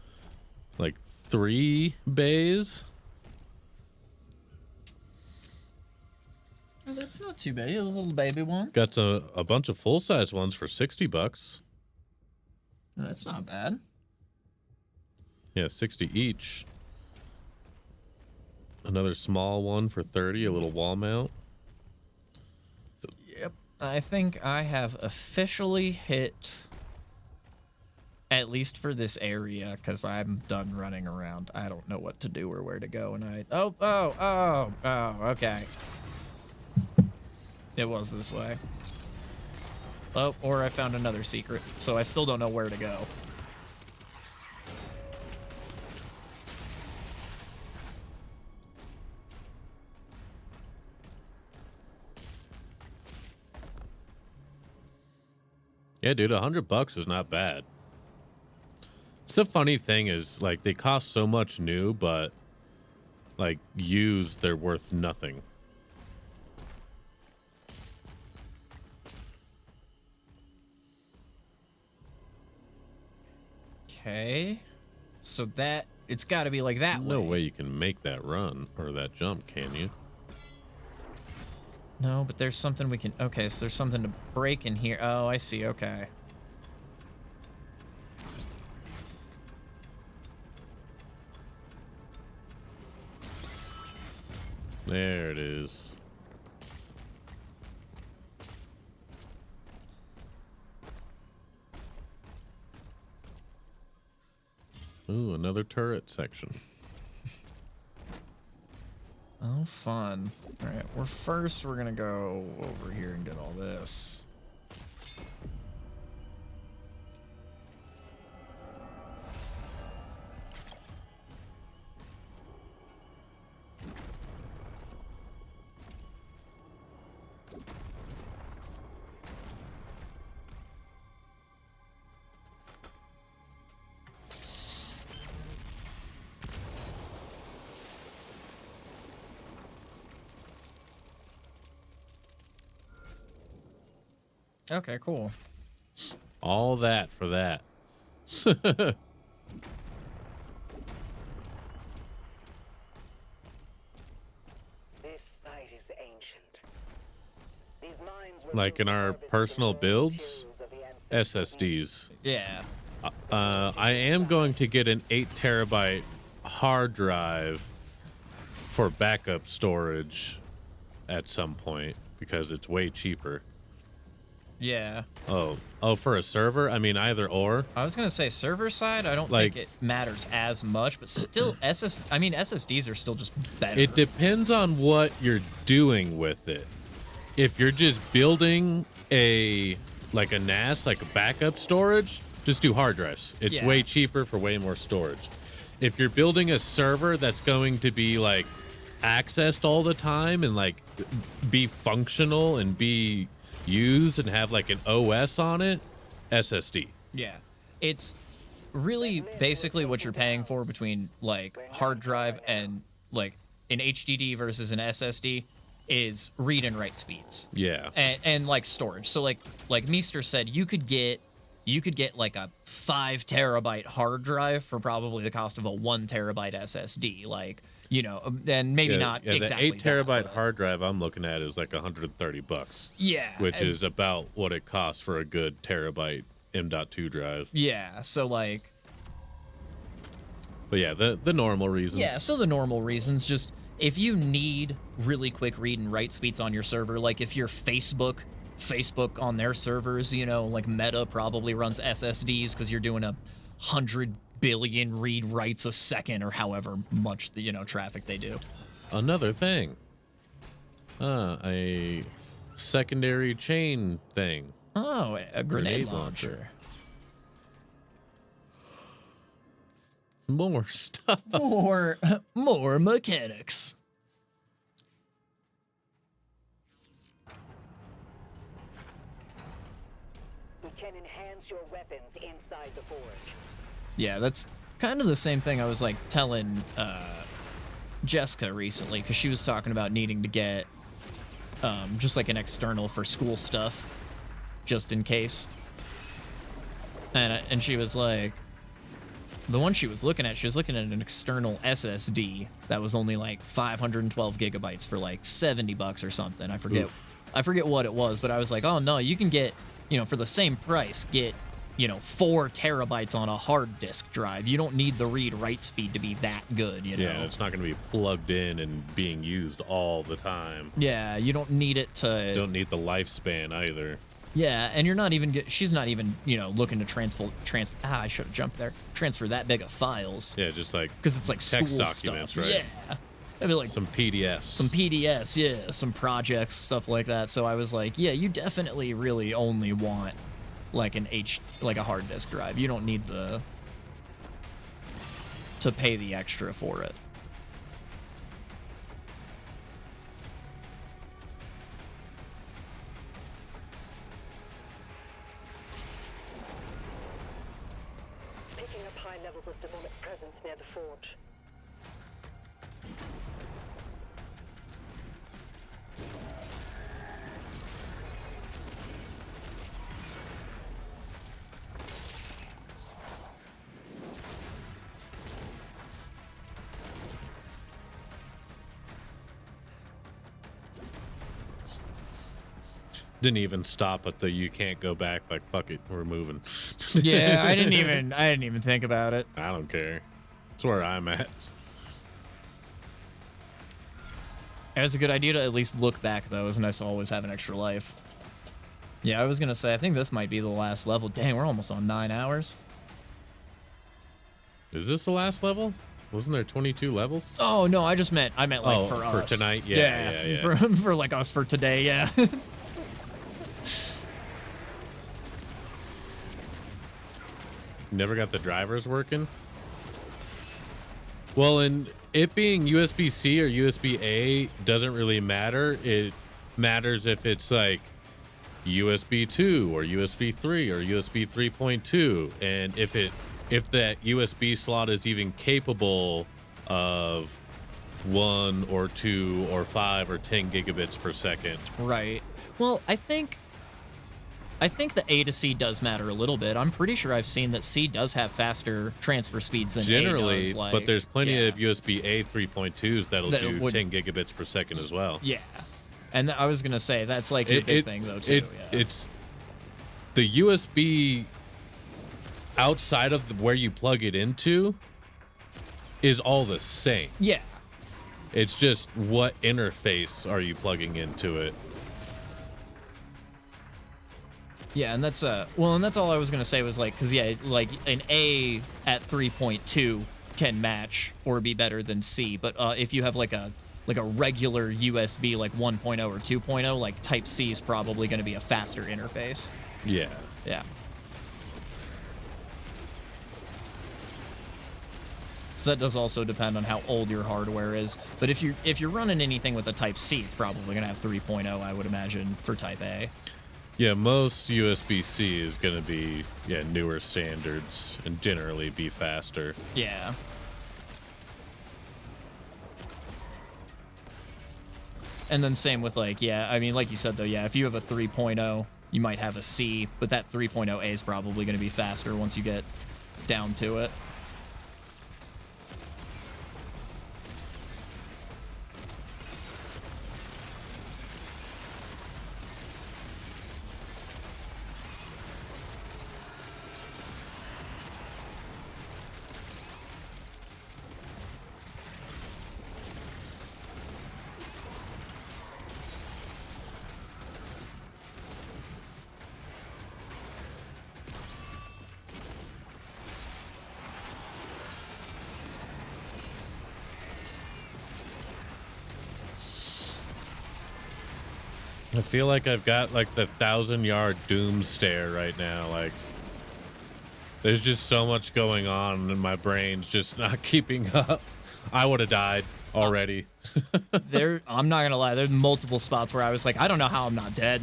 like 3 bays. Oh, that's not too bad. A little baby one. Got a bunch of full-size ones for $60. That's not bad. Yeah, 60 each. Another small one for 30, a little wall mount. Yep. I think I have officially hit, at least for this area, because I'm done running around. I don't know what to do or where to go, and oh, okay. It was this way. Oh, or I found another secret, so I still don't know where to go. Yeah, dude, $100 is not bad. It's the funny thing is, like, they cost so much new, but, like, used, they're worth nothing. Okay. So that, it's got to be like that No way. way you can make that run or that jump, can you? No, but there's something we can... Okay, so there's something to break in here. Oh, I see. Okay. There it is. Ooh, another turret section. Oh, fun. All right, we're going to go over here and get all this. Okay, cool. All that for that. This site is ancient. These mines were Like in our personal builds, SSDs. Yeah. I am going to get an 8 terabyte hard drive for backup storage at some point because it's way cheaper. Yeah. Oh, for a server? I mean, either or. I was going to say server side, I don't think it matters as much, but still SSDs are still just better. It depends on what you're doing with it. If you're just building a NAS, like a backup storage, just do hard drives. It's way cheaper for way more storage. If you're building a server that's going to be like accessed all the time and like be functional and be used and have like an OS on it, SSD. Yeah. It's really basically what you're paying for between like hard drive and like an HDD versus an SSD is read and write speeds. Yeah. And like storage. So like Meester said, you could get like a 5 terabyte hard drive for probably the cost of a 1 terabyte SSD. Like, you know, and maybe not exactly the 8 terabyte hard drive I'm looking at is like $130. Yeah. Which is about what it costs for a good terabyte M.2 drive. Yeah. So like. But yeah, the normal reasons. Yeah. So the normal reasons, just if you need really quick read and write speeds on your server, like if your Facebook Facebook on their servers, you know, like Meta probably runs SSDs because you're doing 100 billion read writes a second or however much the, you know, traffic they do. Another thing. A secondary chain thing. Oh, a grenade launcher. More stuff. More mechanics. We can enhance your weapons inside the forge. Yeah, that's kind of the same thing I was like telling Jessica recently, because she was talking about needing to get just like an external for school stuff, just in case. And she was like, the one she was looking at an external SSD that was only like 512 gigabytes for like $70 or something. I forget what it was, but I was like, oh no, you can get, you know, for the same price, get, you know, 4 terabytes on a hard disk drive. You don't need the read-write speed to be that good, you know? Yeah, it's not going to be plugged in and being used all the time. Yeah, you don't need it to... Don't need the lifespan either. Yeah, and you're not even... She's not even, you know, looking to transfer... I should have jumped there. Transfer that big of files. Yeah, just like... Because it's like text school documents, stuff. right? Yeah. I mean, like... Some PDFs. Some PDFs, yeah. Some projects, stuff like that. So I was like, yeah, you definitely really only want... like a hard disk drive. You don't need to pay the extra for it. Picking up high levels of demonic presence near the forge. Didn't even stop at the you can't go back, like fuck it, we're moving. Yeah, I didn't even think about it. I don't care. That's where I'm at. It was a good idea to at least look back though. It was nice to always have an extra life. Yeah, I was gonna say I think this might be the last level. Dang, we're almost on 9 hours. Is this the last level? Wasn't there 22 levels? Oh no, I meant like for us. For tonight? Yeah. For like us for today, yeah. Never got the drivers working? Well, and it being USB-C or USB-A doesn't really matter. It matters if it's like USB 2 or USB 3 or USB 3.2, and if that USB slot is even capable of 1 or 2 or 5 or 10 gigabits per second. Right. Well, I think the A to C does matter a little bit. I'm pretty sure I've seen that C does have faster transfer speeds than generally, A does, like, but there's plenty of USB-A 3.2s that'll do 10 gigabits per second as well. Yeah. And I was going to say, that's like a big thing, though, too. It's the USB outside of where you plug it into is all the same. Yeah. It's just what interface are you plugging into it? Yeah, and that's and that's all I was gonna say was like, cause yeah, like an A at 3.2 can match or be better than C, but if you have like a regular USB like 1.0 or 2.0, like Type C is probably gonna be a faster interface. Yeah. Yeah. So that does also depend on how old your hardware is, but if you're running anything with a Type C, it's probably gonna have 3.0, I would imagine, for Type A. Yeah, most USB-C is going to be newer standards and generally be faster. Yeah. And then same with like, I mean, like you said though, if you have a 3.0, you might have a C, but that 3.0A is probably going to be faster once you get down to it. I feel like I've got like the 1,000-yard doom stare right now. Like, there's just so much going on and my brain's just not keeping up. I would have died already. I'm not gonna lie, there's multiple spots where I was like, I don't know how I'm not dead.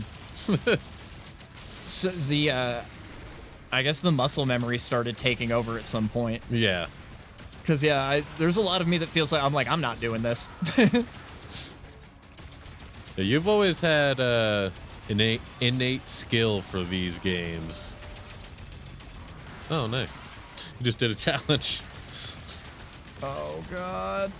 So I guess the muscle memory started taking over at some point. Yeah. Because there's a lot of me that feels like I'm not doing this. You've always had innate skill for these games. Oh, nice. You just did a challenge. Oh, God.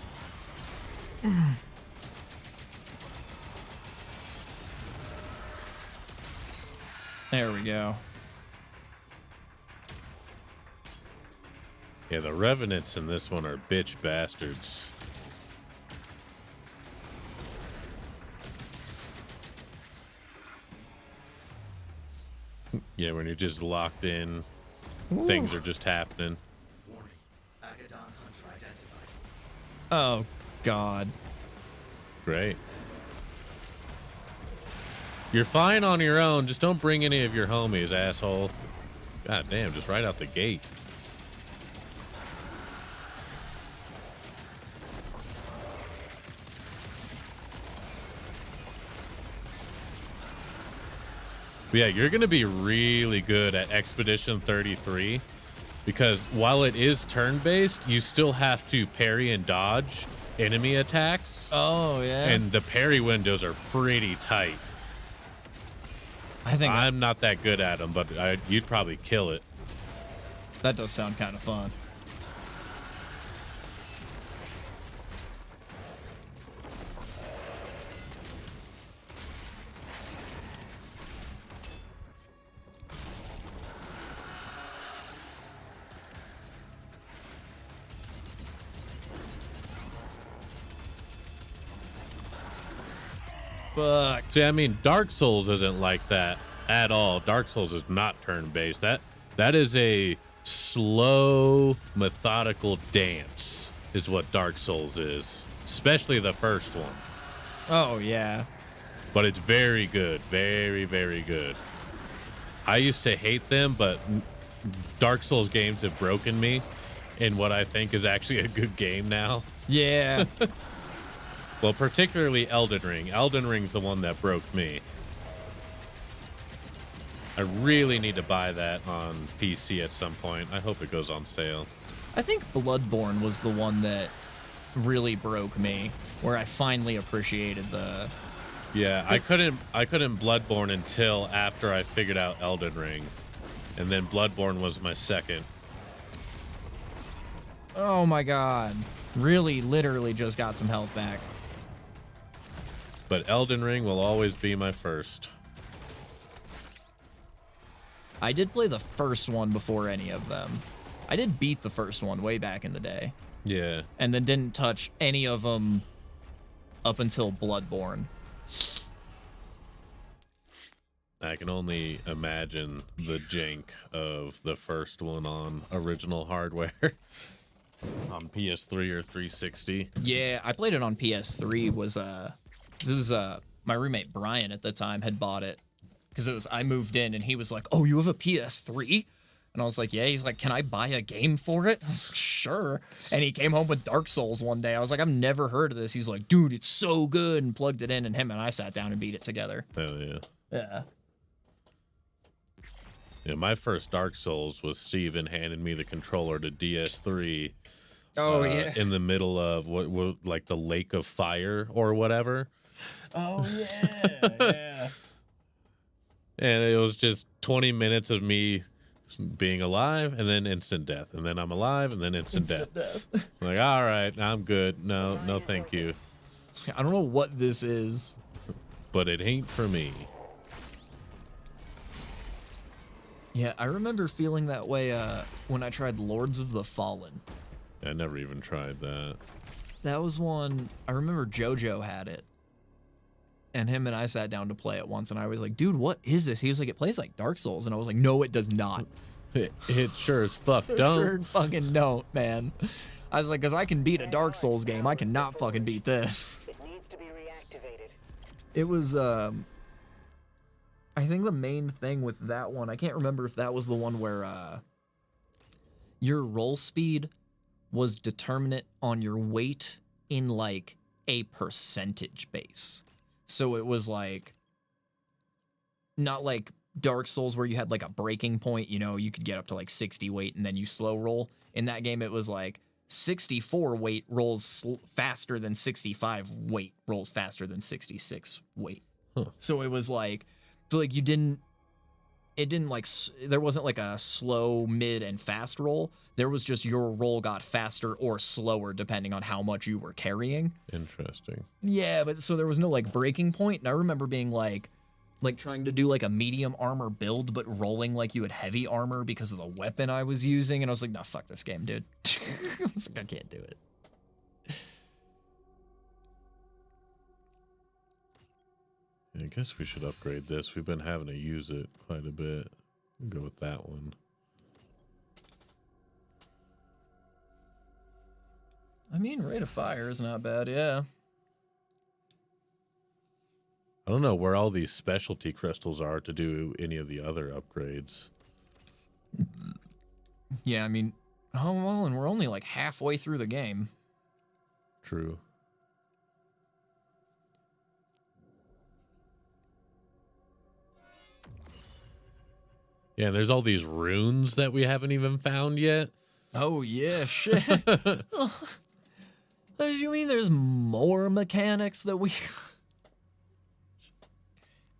There we go. Yeah, the Revenants in this one are bitch bastards. Yeah, when you're just locked in, things are just happening. Oh, God. Great. You're fine on your own. Just don't bring any of your homies, asshole. God damn, just right out the gate. But yeah, you're going to be really good at Expedition 33 because while it is turn-based, you still have to parry and dodge enemy attacks. Oh, yeah. And the parry windows are pretty tight. I think I'm not that good at them, but you'd probably kill it. That does sound kind of fun. Fuck. See, I mean, Dark Souls isn't like that at all. Dark Souls is not turn-based. That is a slow, methodical dance is what Dark Souls is, especially the first one. Oh, yeah. But it's very good. Very, very good. I used to hate them, but Dark Souls games have broken me in what I think is actually a good game now. Yeah. Well, particularly Elden Ring. Elden Ring's the one that broke me. I really need to buy that on PC at some point. I hope it goes on sale. I think Bloodborne was the one that really broke me, where I finally appreciated the... Yeah, I couldn't Bloodborne until after I figured out Elden Ring. And then Bloodborne was my second. Oh my God. Really, literally just got some health back. But Elden Ring will always be my first. I did play the first one before any of them. I did beat the first one way back in the day. Yeah. And then didn't touch any of them up until Bloodborne. I can only imagine the jank of the first one on original hardware. On PS3 or 360. Yeah, I played it on PS3. It was my roommate Brian at the time had bought it because I moved in and he was like, "Oh, you have a PS3?" And I was like, "Yeah." He's like, "Can I buy a game for it?" I was like, "Sure." And he came home with Dark Souls one day. I was like, "I've never heard of this." He's like, "Dude, it's so good," and plugged it in, and him and I sat down and beat it together. Hell yeah. Yeah. Yeah, my first Dark Souls was Steven handed me the controller to DS3. Oh, yeah. In the middle of what like the Lake of Fire or whatever. Oh, yeah. Yeah. And it was just 20 minutes of me being alive and then instant death. And then I'm alive and then instant death. I'm like, all right, I'm good. No, thank you. I don't know what this is. But it ain't for me. Yeah, I remember feeling that way when I tried Lords of the Fallen. I never even tried that. That was one, I remember JoJo had it. And him and I sat down to play it once, and I was like, "Dude, what is this?" He was like, "It plays like Dark Souls." And I was like, "No, it does not." It sure as fuck don't. Sure fucking don't, man. I was like, because I can beat a Dark Souls game. I cannot fucking beat this. It needs to be reactivated. It was, I think the main thing with that one, I can't remember if that was the one where your roll speed was determinate on your weight in like a percentage base. So it was like not like Dark Souls where you had like a breaking point, you know, you could get up to like 60 weight and then you slow roll. In that game, it was like 64 weight rolls faster than 65 weight rolls faster than 66 weight. So it was like, so like it didn't like, there wasn't like a slow, mid, and fast roll. There was just your roll got faster or slower depending on how much you were carrying. Interesting. Yeah, but so there was no like breaking point. And I remember being like trying to do like a medium armor build, but rolling like you had heavy armor because of the weapon I was using. And I was like, nah, fuck this game, dude. I was like, I can't do it. I guess we should upgrade this. We've been having to use it quite a bit. Go with that one. I mean, rate of fire is not bad, yeah. I don't know where all these specialty crystals are to do any of the other upgrades. Yeah, I mean, oh, well, and we're only like halfway through the game. True. Yeah, and there's all these runes that we haven't even found yet. Oh, yeah, shit. You mean there's more mechanics that we...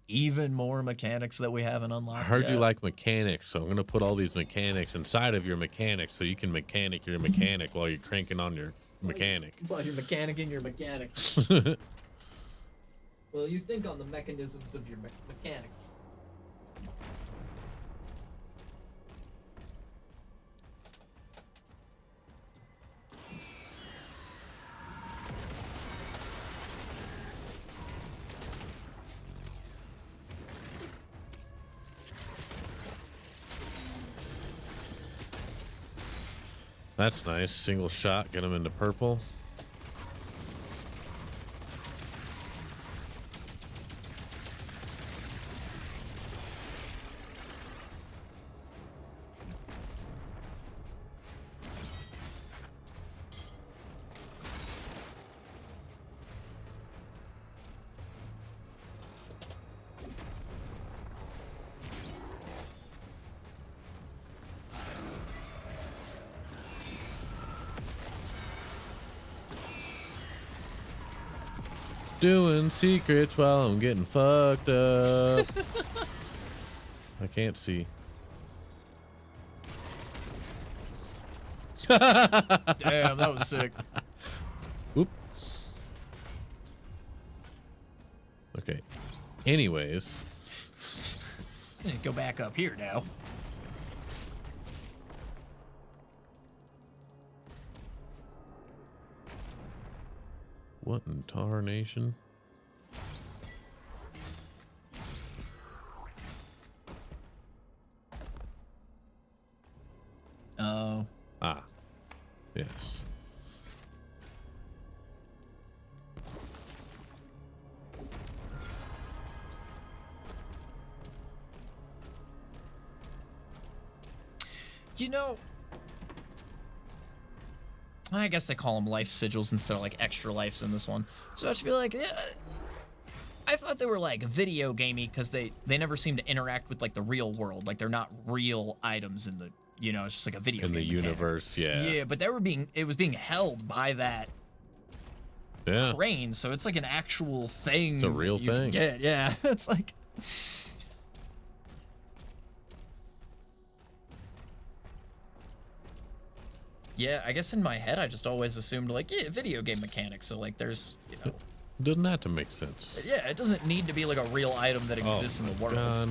Even more mechanics that we haven't unlocked I heard yet? you like mechanics, so I'm going to put all these mechanics inside of your mechanic so you can mechanic your mechanic while you're cranking on your mechanic. While you're mechanicking your mechanic. Well, you think on the mechanisms of your mechanics. That's nice. Single shot, get him into purple. Doing secrets while I'm getting fucked up. I can't see. Damn, that was sick. Whoop. Okay. Anyways. Go back up here now. What in tarnation? Oh. Ah. Yes. You know, I guess they call them life sigils instead of like extra lives in this one. So I should be like, yeah, I thought they were like video gamey because they never seem to interact with like the real world. Like they're not real items in the, you know, it's just like a video in game the universe. Yeah. Yeah, but it was being held by that crane, so it's like an actual thing. It's a real thing. Yeah, it's like. Yeah, I guess in my head I just always assumed like, yeah, video game mechanics. So like there's, you know. Doesn't have to make sense. Yeah, it doesn't need to be like a real item that exists in the world. God.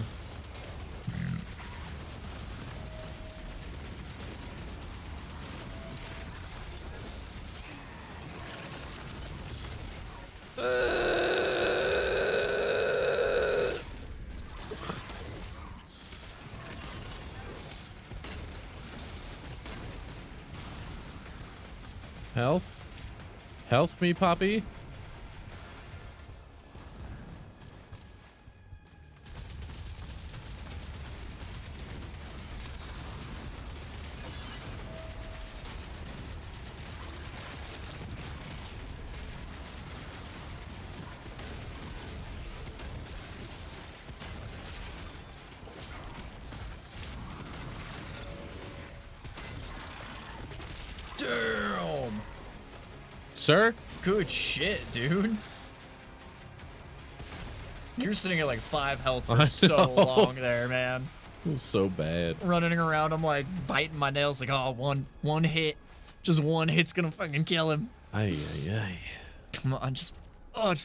Health me, Poppy. sir. Good shit, dude. You're sitting at like 5 health for so long there, man. It was so bad. Running around, I'm like biting my nails, like, oh, one hit. Just one hit's gonna fucking kill him. Ay, ay, ay. Come on, just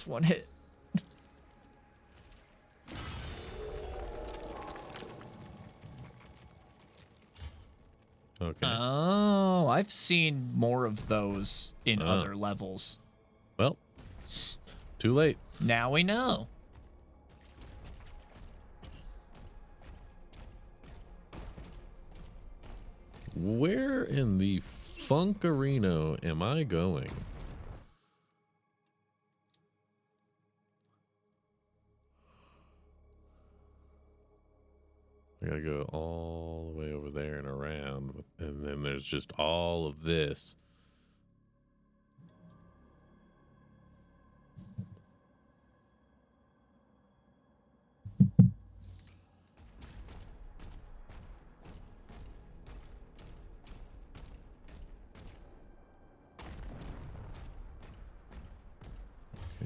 one hit. Okay. Oh, I've seen more of those in other levels. Well, too late. Now we know. Where in the Funkarino am I going? I gotta go all the way over there and around, and then there's just all of this.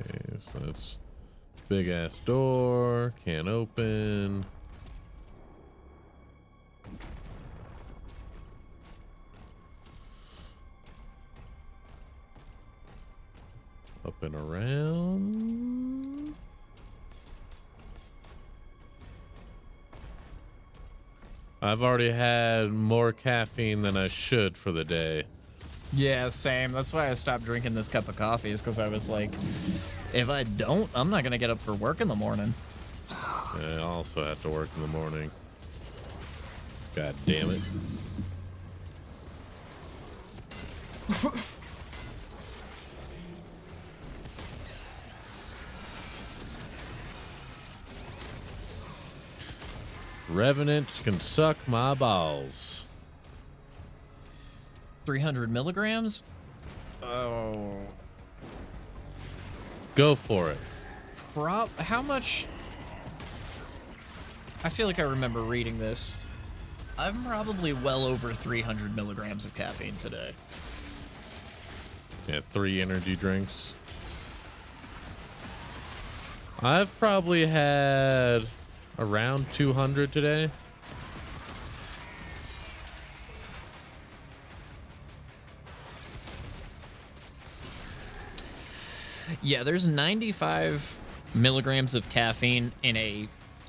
Okay, so that's big ass door, can't open. Up and around. I've already had more caffeine than I should for the day. Yeah, same. That's why I stopped drinking this cup of coffee, is because I was like, if I don't, I'm not going to get up for work in the morning. I also have to work in the morning. God damn it. Revenants can suck my balls. 300 milligrams? Oh. Go for it. How much? I feel like I remember reading this. I'm probably well over 300 milligrams of caffeine today. Yeah, 3 energy drinks. I've probably had around 200 today. Yeah, there's 95 milligrams of caffeine in a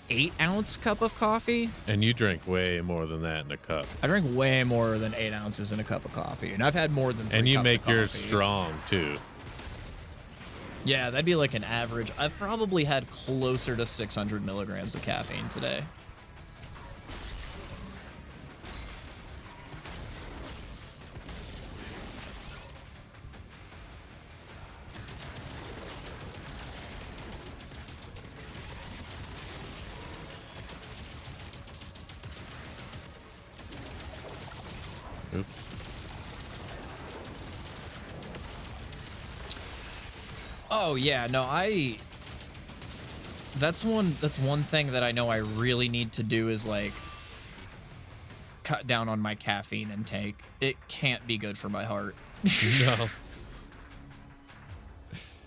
8-ounce cup of coffee. And you drink way more than that in a cup. I drink way more than 8 ounces in a cup of coffee, and I've had more than 3 And you cups make of coffee. yours strong too. Yeah, that'd be like an average. I've probably had closer to 600 milligrams of caffeine today. Oops. Oh yeah, no, that's one thing that I know I really need to do is like cut down on my caffeine intake. It can't be good for my heart. No.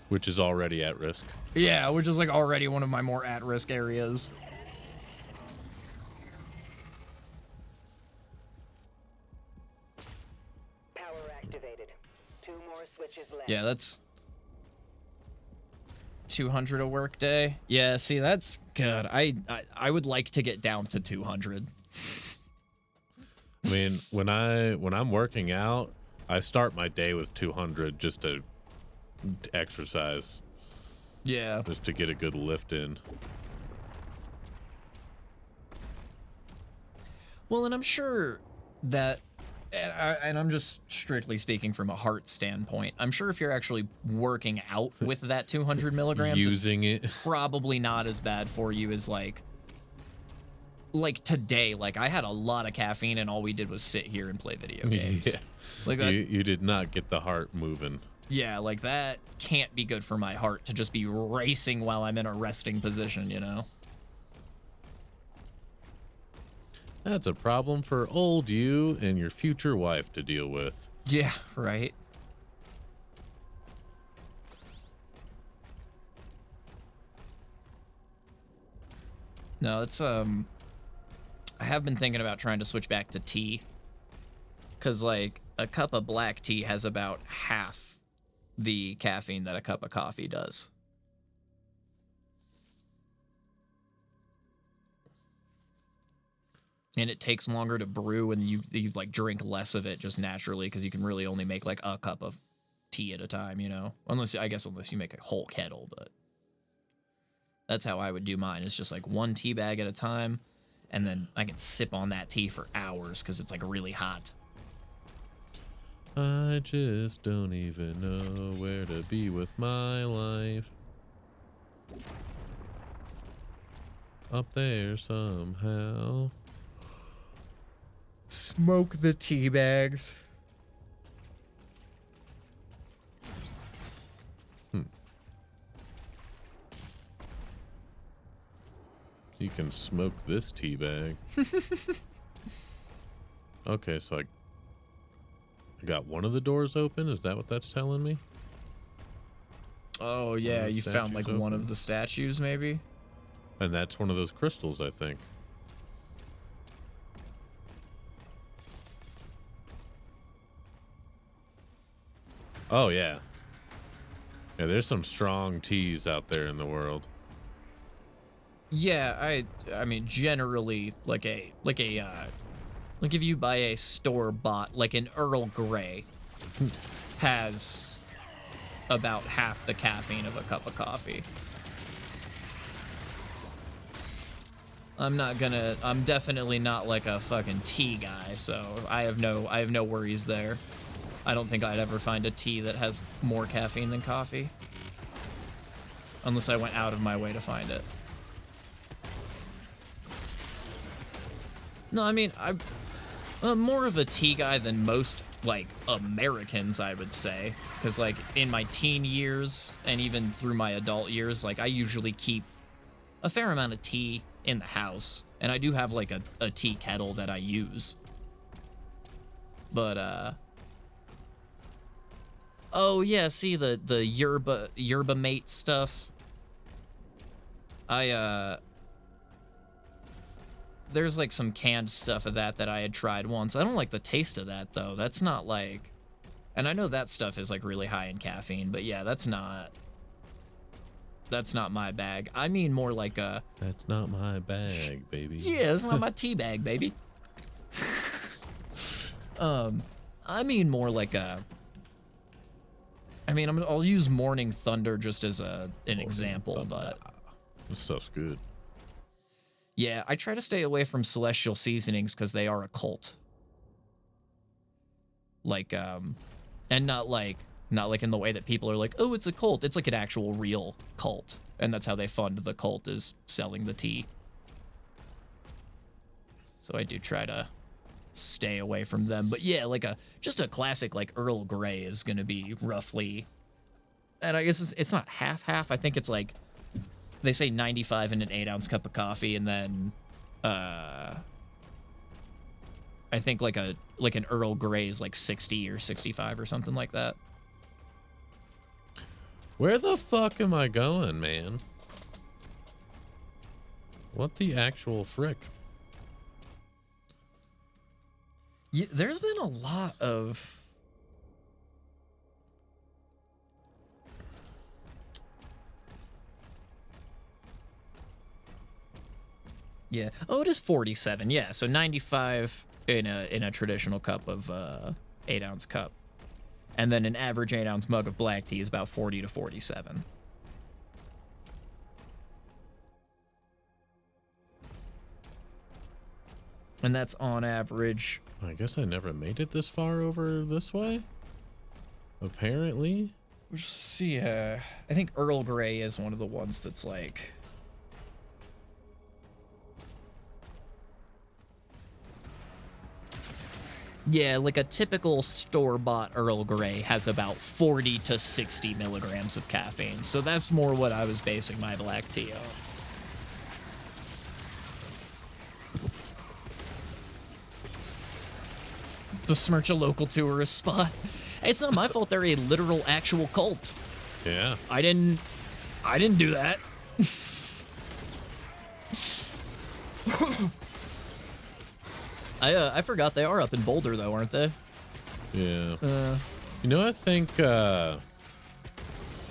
Which is already at risk. Yeah, which is like already one of my more at-risk areas. Power activated. 2 more switches left. Yeah, that's 200 a work day. Yeah, see, that's good. I would like to get down to 200. I mean, when I'm working out, I start my day with 200 just to exercise. Yeah. Just to get a good lift in. Well, and I'm sure that, and I'm just strictly speaking from a heart standpoint, I'm sure if you're actually working out with that 200 milligrams, using it, probably not as bad for you as like today. Like I had a lot of caffeine and all we did was sit here and play video games. Yeah. Like you did not get the heart moving. Yeah, like that can't be good for my heart to just be racing while I'm in a resting position, you know? That's a problem for old you and your future wife to deal with. Yeah, right. No, it's I have been thinking about trying to switch back to tea. Cause like a cup of black tea has about half the caffeine that a cup of coffee does. And it takes longer to brew, and you like drink less of it just naturally because you can really only make like a cup of tea at a time, you know? Unless you make a whole kettle, but that's how I would do mine. It's just like one tea bag at a time, and then I can sip on that tea for hours because it's like really hot. I just don't even know where to be with my life. Up there somehow. Smoke the tea bags. You can smoke this tea bag. Okay, so I got one of the doors open. Is that what that's telling me? Oh yeah, you found like one of the statues maybe? And that's one of those crystals, I think. Oh yeah. Yeah, there's some strong teas out there in the world. Yeah, I mean generally like if you buy a store-bought like an Earl Grey has about half the caffeine of a cup of coffee. I'm definitely not like a fucking tea guy, so I have no worries there. I don't think I'd ever find a tea that has more caffeine than coffee. Unless I went out of my way to find it. No, I mean, I'm more of a tea guy than most, like, Americans, I would say. Because, like, in my teen years, and even through my adult years, like, I usually keep a fair amount of tea in the house. And I do have, like, a tea kettle that I use. But, oh, yeah, see, the yerba mate stuff. There's, like, some canned stuff of that I had tried once. I don't like the taste of that, though. That's not, like... And I know that stuff is, like, really high in caffeine, but yeah, that's not my bag. I mean more like a... That's not my bag, baby. Yeah, it's not my tea bag, baby. I mean more like a... I mean, I'll use Morning Thunder just as an example, but... This stuff's good. Yeah, I try to stay away from celestial seasonings because they are a cult. Like, and not like in the way that people are like, oh, it's a cult. It's like an actual real cult. And that's how they fund the cult, is selling the tea. So I do try to stay away from them. But yeah, like just a classic like Earl Grey is going to be roughly, and I guess it's not half. I think it's like, they say 95 in an 8-ounce cup of coffee, and then I think like an Earl Grey is like 60 or 65 or something like that. Where the fuck am I going, man? What the actual frick? Yeah, there's been a lot of... Yeah. Oh, it is 47. Yeah, so 95 in a traditional cup of 8-ounce cup. And then an average 8-ounce mug of black tea is about 40 to 47. And that's on average. I guess I never made it this far over this way. Apparently. Let's see. I think Earl Grey is one of the ones that's like... Yeah, like a typical store-bought Earl Grey has about 40 to 60 milligrams of caffeine. So that's more what I was basing my black tea on. Besmirch a local tourist spot. Hey, it's not my fault they're a literal actual cult. Yeah. I didn't do that. I forgot they are up in Boulder though, aren't they? Yeah. You know, I think.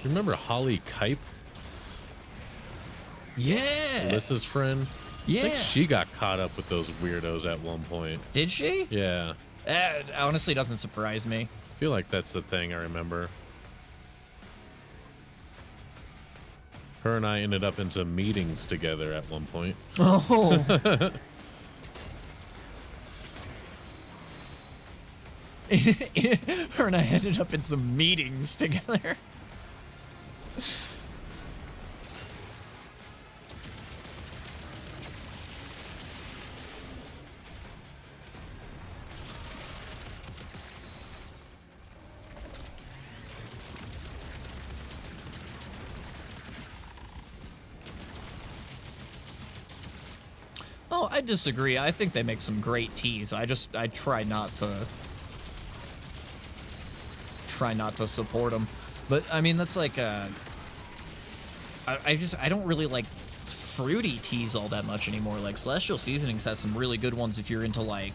Remember Holly Kipe? Yeah. Alyssa's friend. Yeah. I think she got caught up with those weirdos at one point. Did she? Yeah. It honestly doesn't surprise me. I feel like that's the thing I remember. Her and I ended up in some meetings together at one point. Oh. Her and I ended up in some meetings together. Oh, I disagree. I think they make some great teas. I try not to support them. But I mean, that's like I don't really like fruity teas all that much anymore. Like Celestial Seasonings has some really good ones if you're into like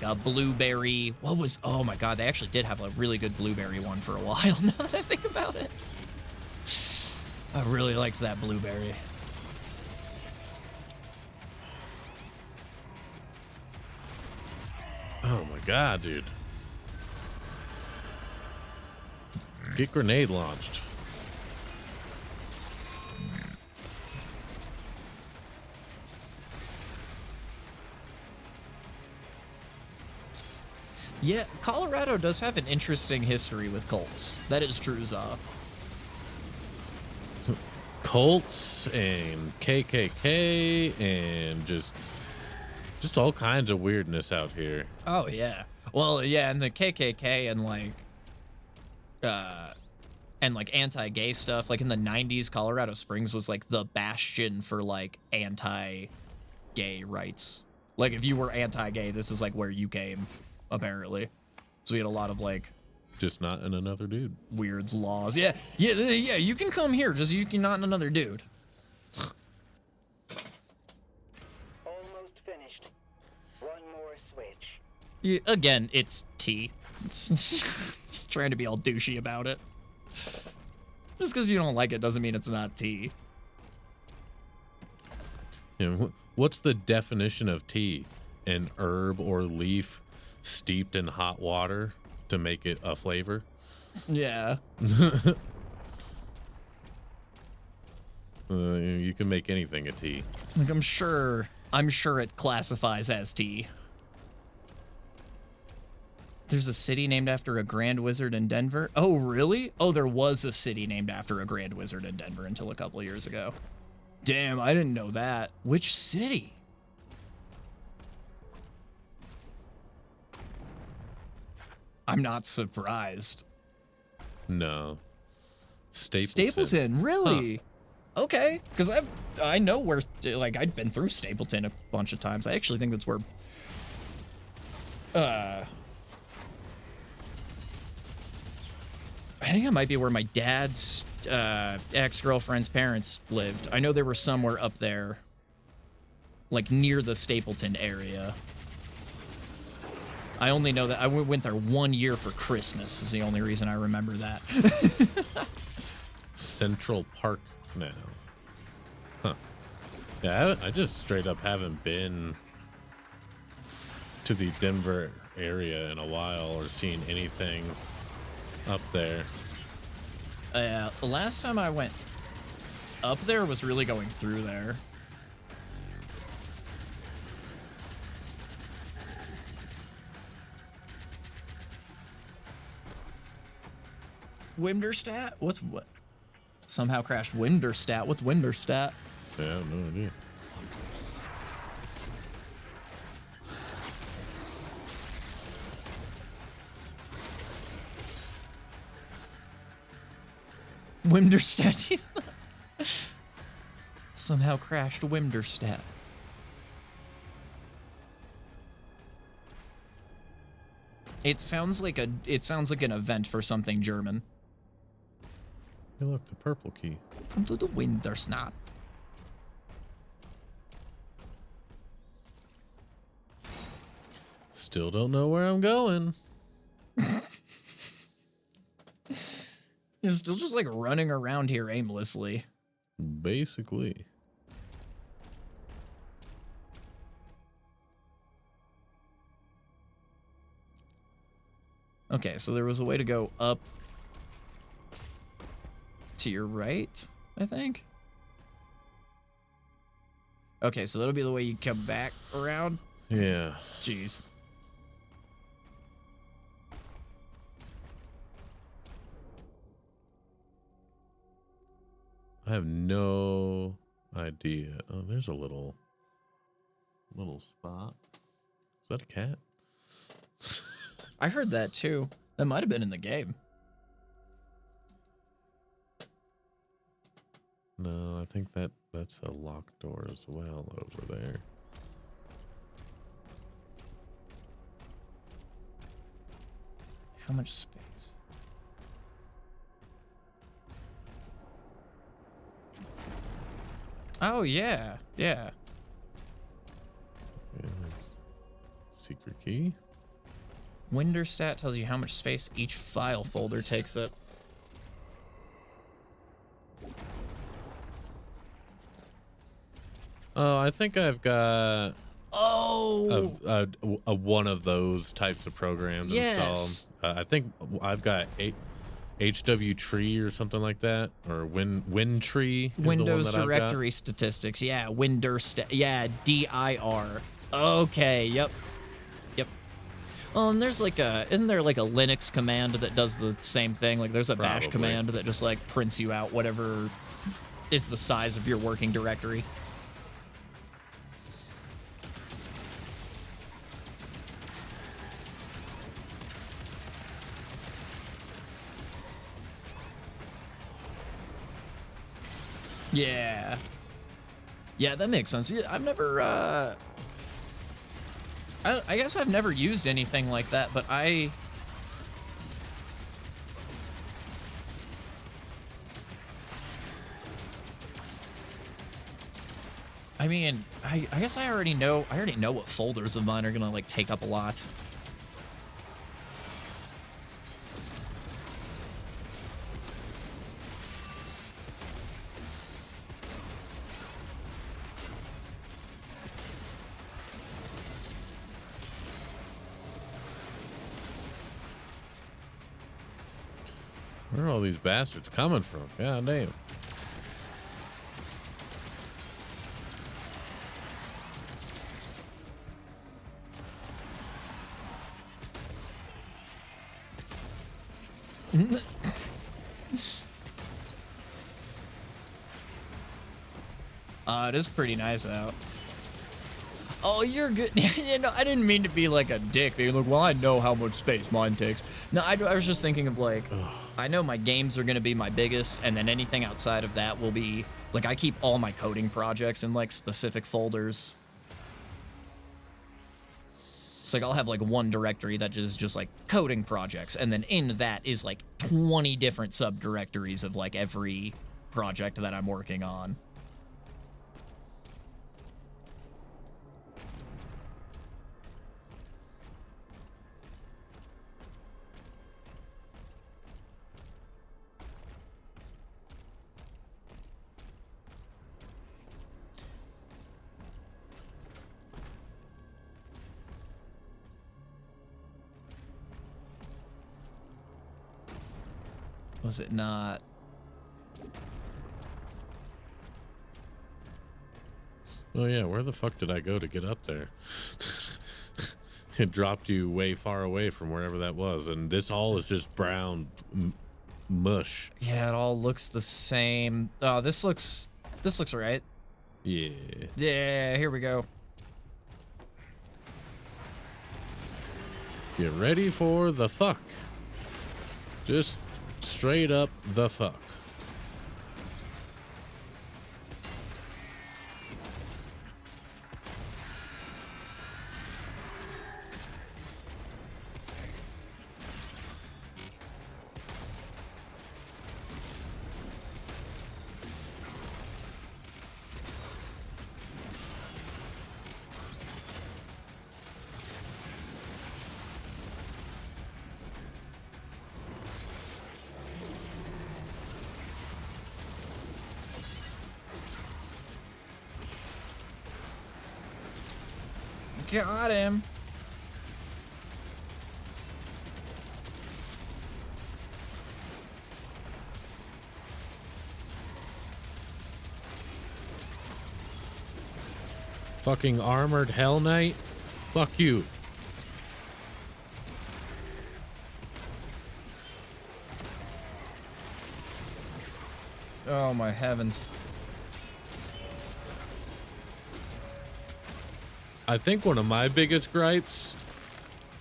a blueberry. Oh my god, they actually did have a really good blueberry one for a while now that I think about it. I really liked that blueberry. Oh my god, dude. Get grenade launched. Yeah, Colorado does have an interesting history with cults. That is true, Za. Cults and KKK and just all kinds of weirdness out here. Oh yeah. Well, yeah, and the KKK and like anti-gay stuff. Like in the 90s, Colorado Springs was like the bastion for like anti-gay rights. Like if you were anti-gay, this is like where you came, apparently. So we had a lot of like just not in another dude. Weird laws. Yeah, you can come here, just you can not in another dude. Almost finished. One more switch. Yeah, again, it's tea. It's just trying to be all douchey about it. Just because you don't like it doesn't mean it's not tea. Yeah, what's the definition of tea? An herb or leaf steeped in hot water to make it a flavor? Yeah. You can make anything a tea. Like I'm sure it classifies as tea. There's a city named after a Grand Wizard in Denver. Oh, really? Oh, there was a city named after a Grand Wizard in Denver until a couple of years ago. Damn, I didn't know that. Which city? I'm not surprised. No. Stapleton, really? Huh. Okay, because I know where, like, I'd been through Stapleton a bunch of times. I actually think that's where, I think it might be where my dad's ex-girlfriend's parents lived. I know there were somewhere up there, like near the Stapleton area. I only know that I went there 1 year for Christmas is the only reason I remember that. Central Park now. Huh. Yeah, I just straight up haven't been to the Denver area in a while or seen anything up there. The last time I went up there was really going through there. Winderstat? What's what? Somehow crashed Winderstat. What's Winderstat? Yeah, I have no idea. Winderstat. Somehow crashed Winderstat. It sounds like an event for something German. Hey, look, the purple key. Come to the Windersnap. Still don't know where I'm going. You're still just like running around here aimlessly. Basically. Okay, so there was a way to go up to your right, I think. Okay, so that'll be the way you come back around. Yeah. Jeez. I have no idea. Oh, there's a little spot. Is that a cat? I heard that too. That might have been in the game. No, I think that's a locked door as well over there. How much space? Oh, yeah. Yeah. Secret key. Winder stat tells you how much space each file folder takes up. Oh, I think I've got a one of those types of programs installed. I think I've got HW Tree or something like that, or Win Tree. Windows directory statistics. Yeah, yeah, DIR. Okay, yep. And there's like isn't there like a Linux command that does the same thing? Like there's a bash command that just like prints you out whatever is the size of your working directory. Yeah. Yeah, that makes sense. Yeah, I've never I guess I've never used anything like that, but I mean, I guess I already know what folders of mine are gonna like take up a lot. Where are all these bastards coming from? God damn. It is pretty nice out. Oh, you're good. You know, I didn't mean to be like a dick. They look, well, I know how much space mine takes. No, I was just thinking of like, I know my games are going to be my biggest, and then anything outside of that will be, like, I keep all my coding projects in like specific folders. It's like I'll have like one directory that is just like coding projects, and then in that is like 20 different subdirectories of like every project that I'm working on. Was it not? Oh yeah, where the fuck did I go to get up there? It dropped you way far away from wherever that was, and this all is just brown mush. Yeah, it all looks the same. Oh, this looks right. Yeah. Yeah, here we go. Get ready for the fuck. Just straight up the fuck. Got him. Fucking armored Hell Knight. Fuck you. Oh my heavens. I think one of my biggest gripes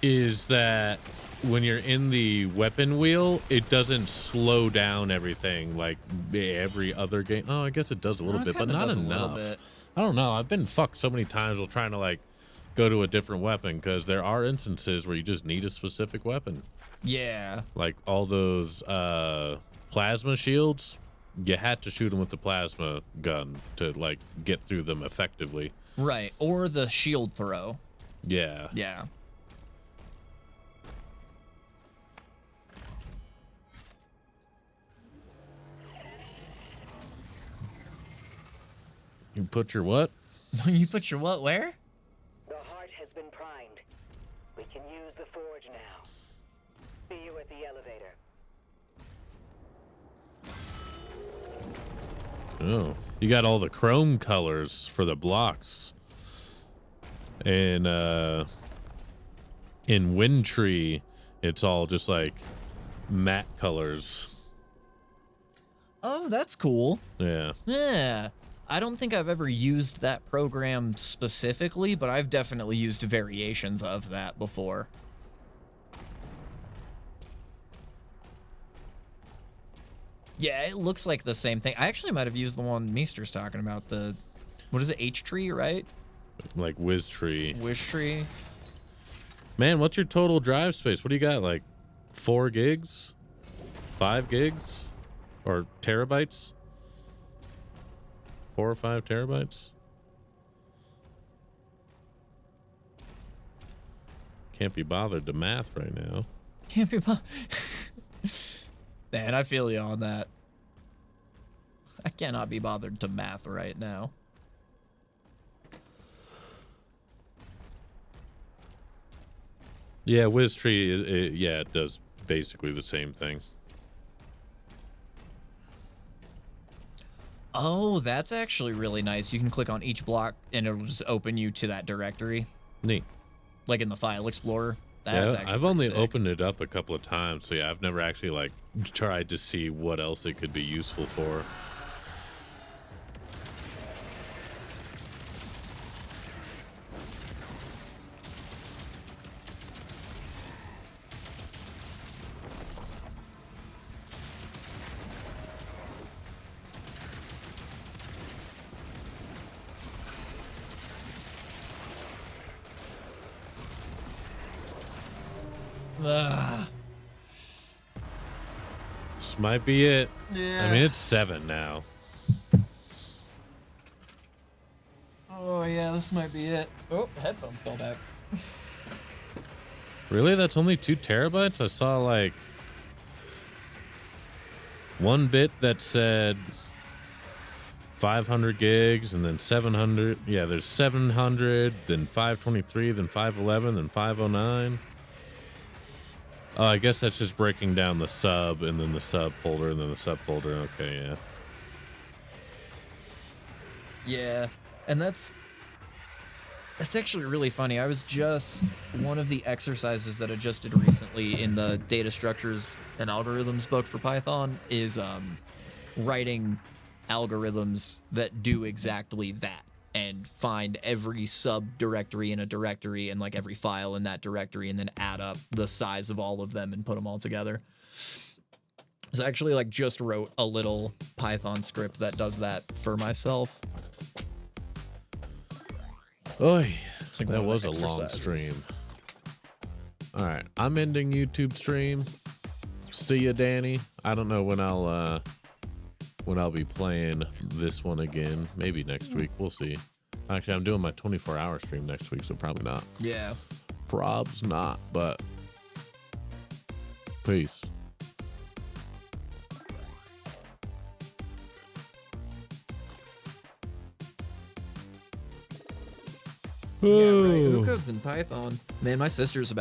is that when you're in the weapon wheel, it doesn't slow down everything like every other game. Oh, I guess it does a little bit, but not enough. I don't know. I've been fucked so many times while trying to like go to a different weapon because there are instances where you just need a specific weapon. Yeah. Like all those plasma shields, you had to shoot them with the plasma gun to like get through them effectively. Right. Or the shield throw. Yeah. Yeah. You put your what? You put your what where? The heart has been primed. We can use the forge now. See you at the elevator. Oh, you got all the chrome colors for the blocks. And in Windtree, it's all just like matte colors. Oh, that's cool. Yeah. Yeah. I don't think I've ever used that program specifically, but I've definitely used variations of that before. Yeah, it looks like the same thing. I actually might have used the one Meester's talking about. The, what is it, H-Tree, right? Like Wiztree. Wiztree. Man, what's your total drive space? What do you got? Like 4 gigs? 5 gigs? Or terabytes? 4 or 5 terabytes? Can't be bothered to math right now. Can't be bothered. Man, I feel you on that. I cannot be bothered to math right now. Yeah, Wiztree, yeah, it does basically the same thing. Oh, that's actually really nice. You can click on each block and it'll just open you to that directory. Neat. Like in the File Explorer. That's yeah, actually I've only sick. opened it up a couple of times, so yeah, I've never actually like tried to see what else it could be useful for. Ugh. This might be it. Yeah. I mean, it's 7 now. Oh, yeah, this might be it. Oh, headphones fell back. Really? That's only 2 terabytes? I saw like one bit that said 500 gigs and then 700. Yeah, there's 700, then 523, then 511, then 509. Oh, I guess that's just breaking down the sub and then the sub folder and then the subfolder. Okay, yeah. Yeah, and that's actually really funny. I was just, one of the exercises that I just did recently in the data structures and algorithms book for Python is writing algorithms that do exactly that and find every subdirectory in a directory and like every file in that directory and then add up the size of all of them and put them all together. So I actually like just wrote a little Python script that does that for myself. Oy, like that one of was the a long exercises. stream. All right, I'm ending YouTube stream. See ya, Danny. I don't know when I'll be playing this one again. Maybe next week. We'll see. Actually, I'm doing my 24-hour stream next week, so probably not. Yeah. Probs not, but peace. Yeah, right. Who code's in Python. Man, my sister's about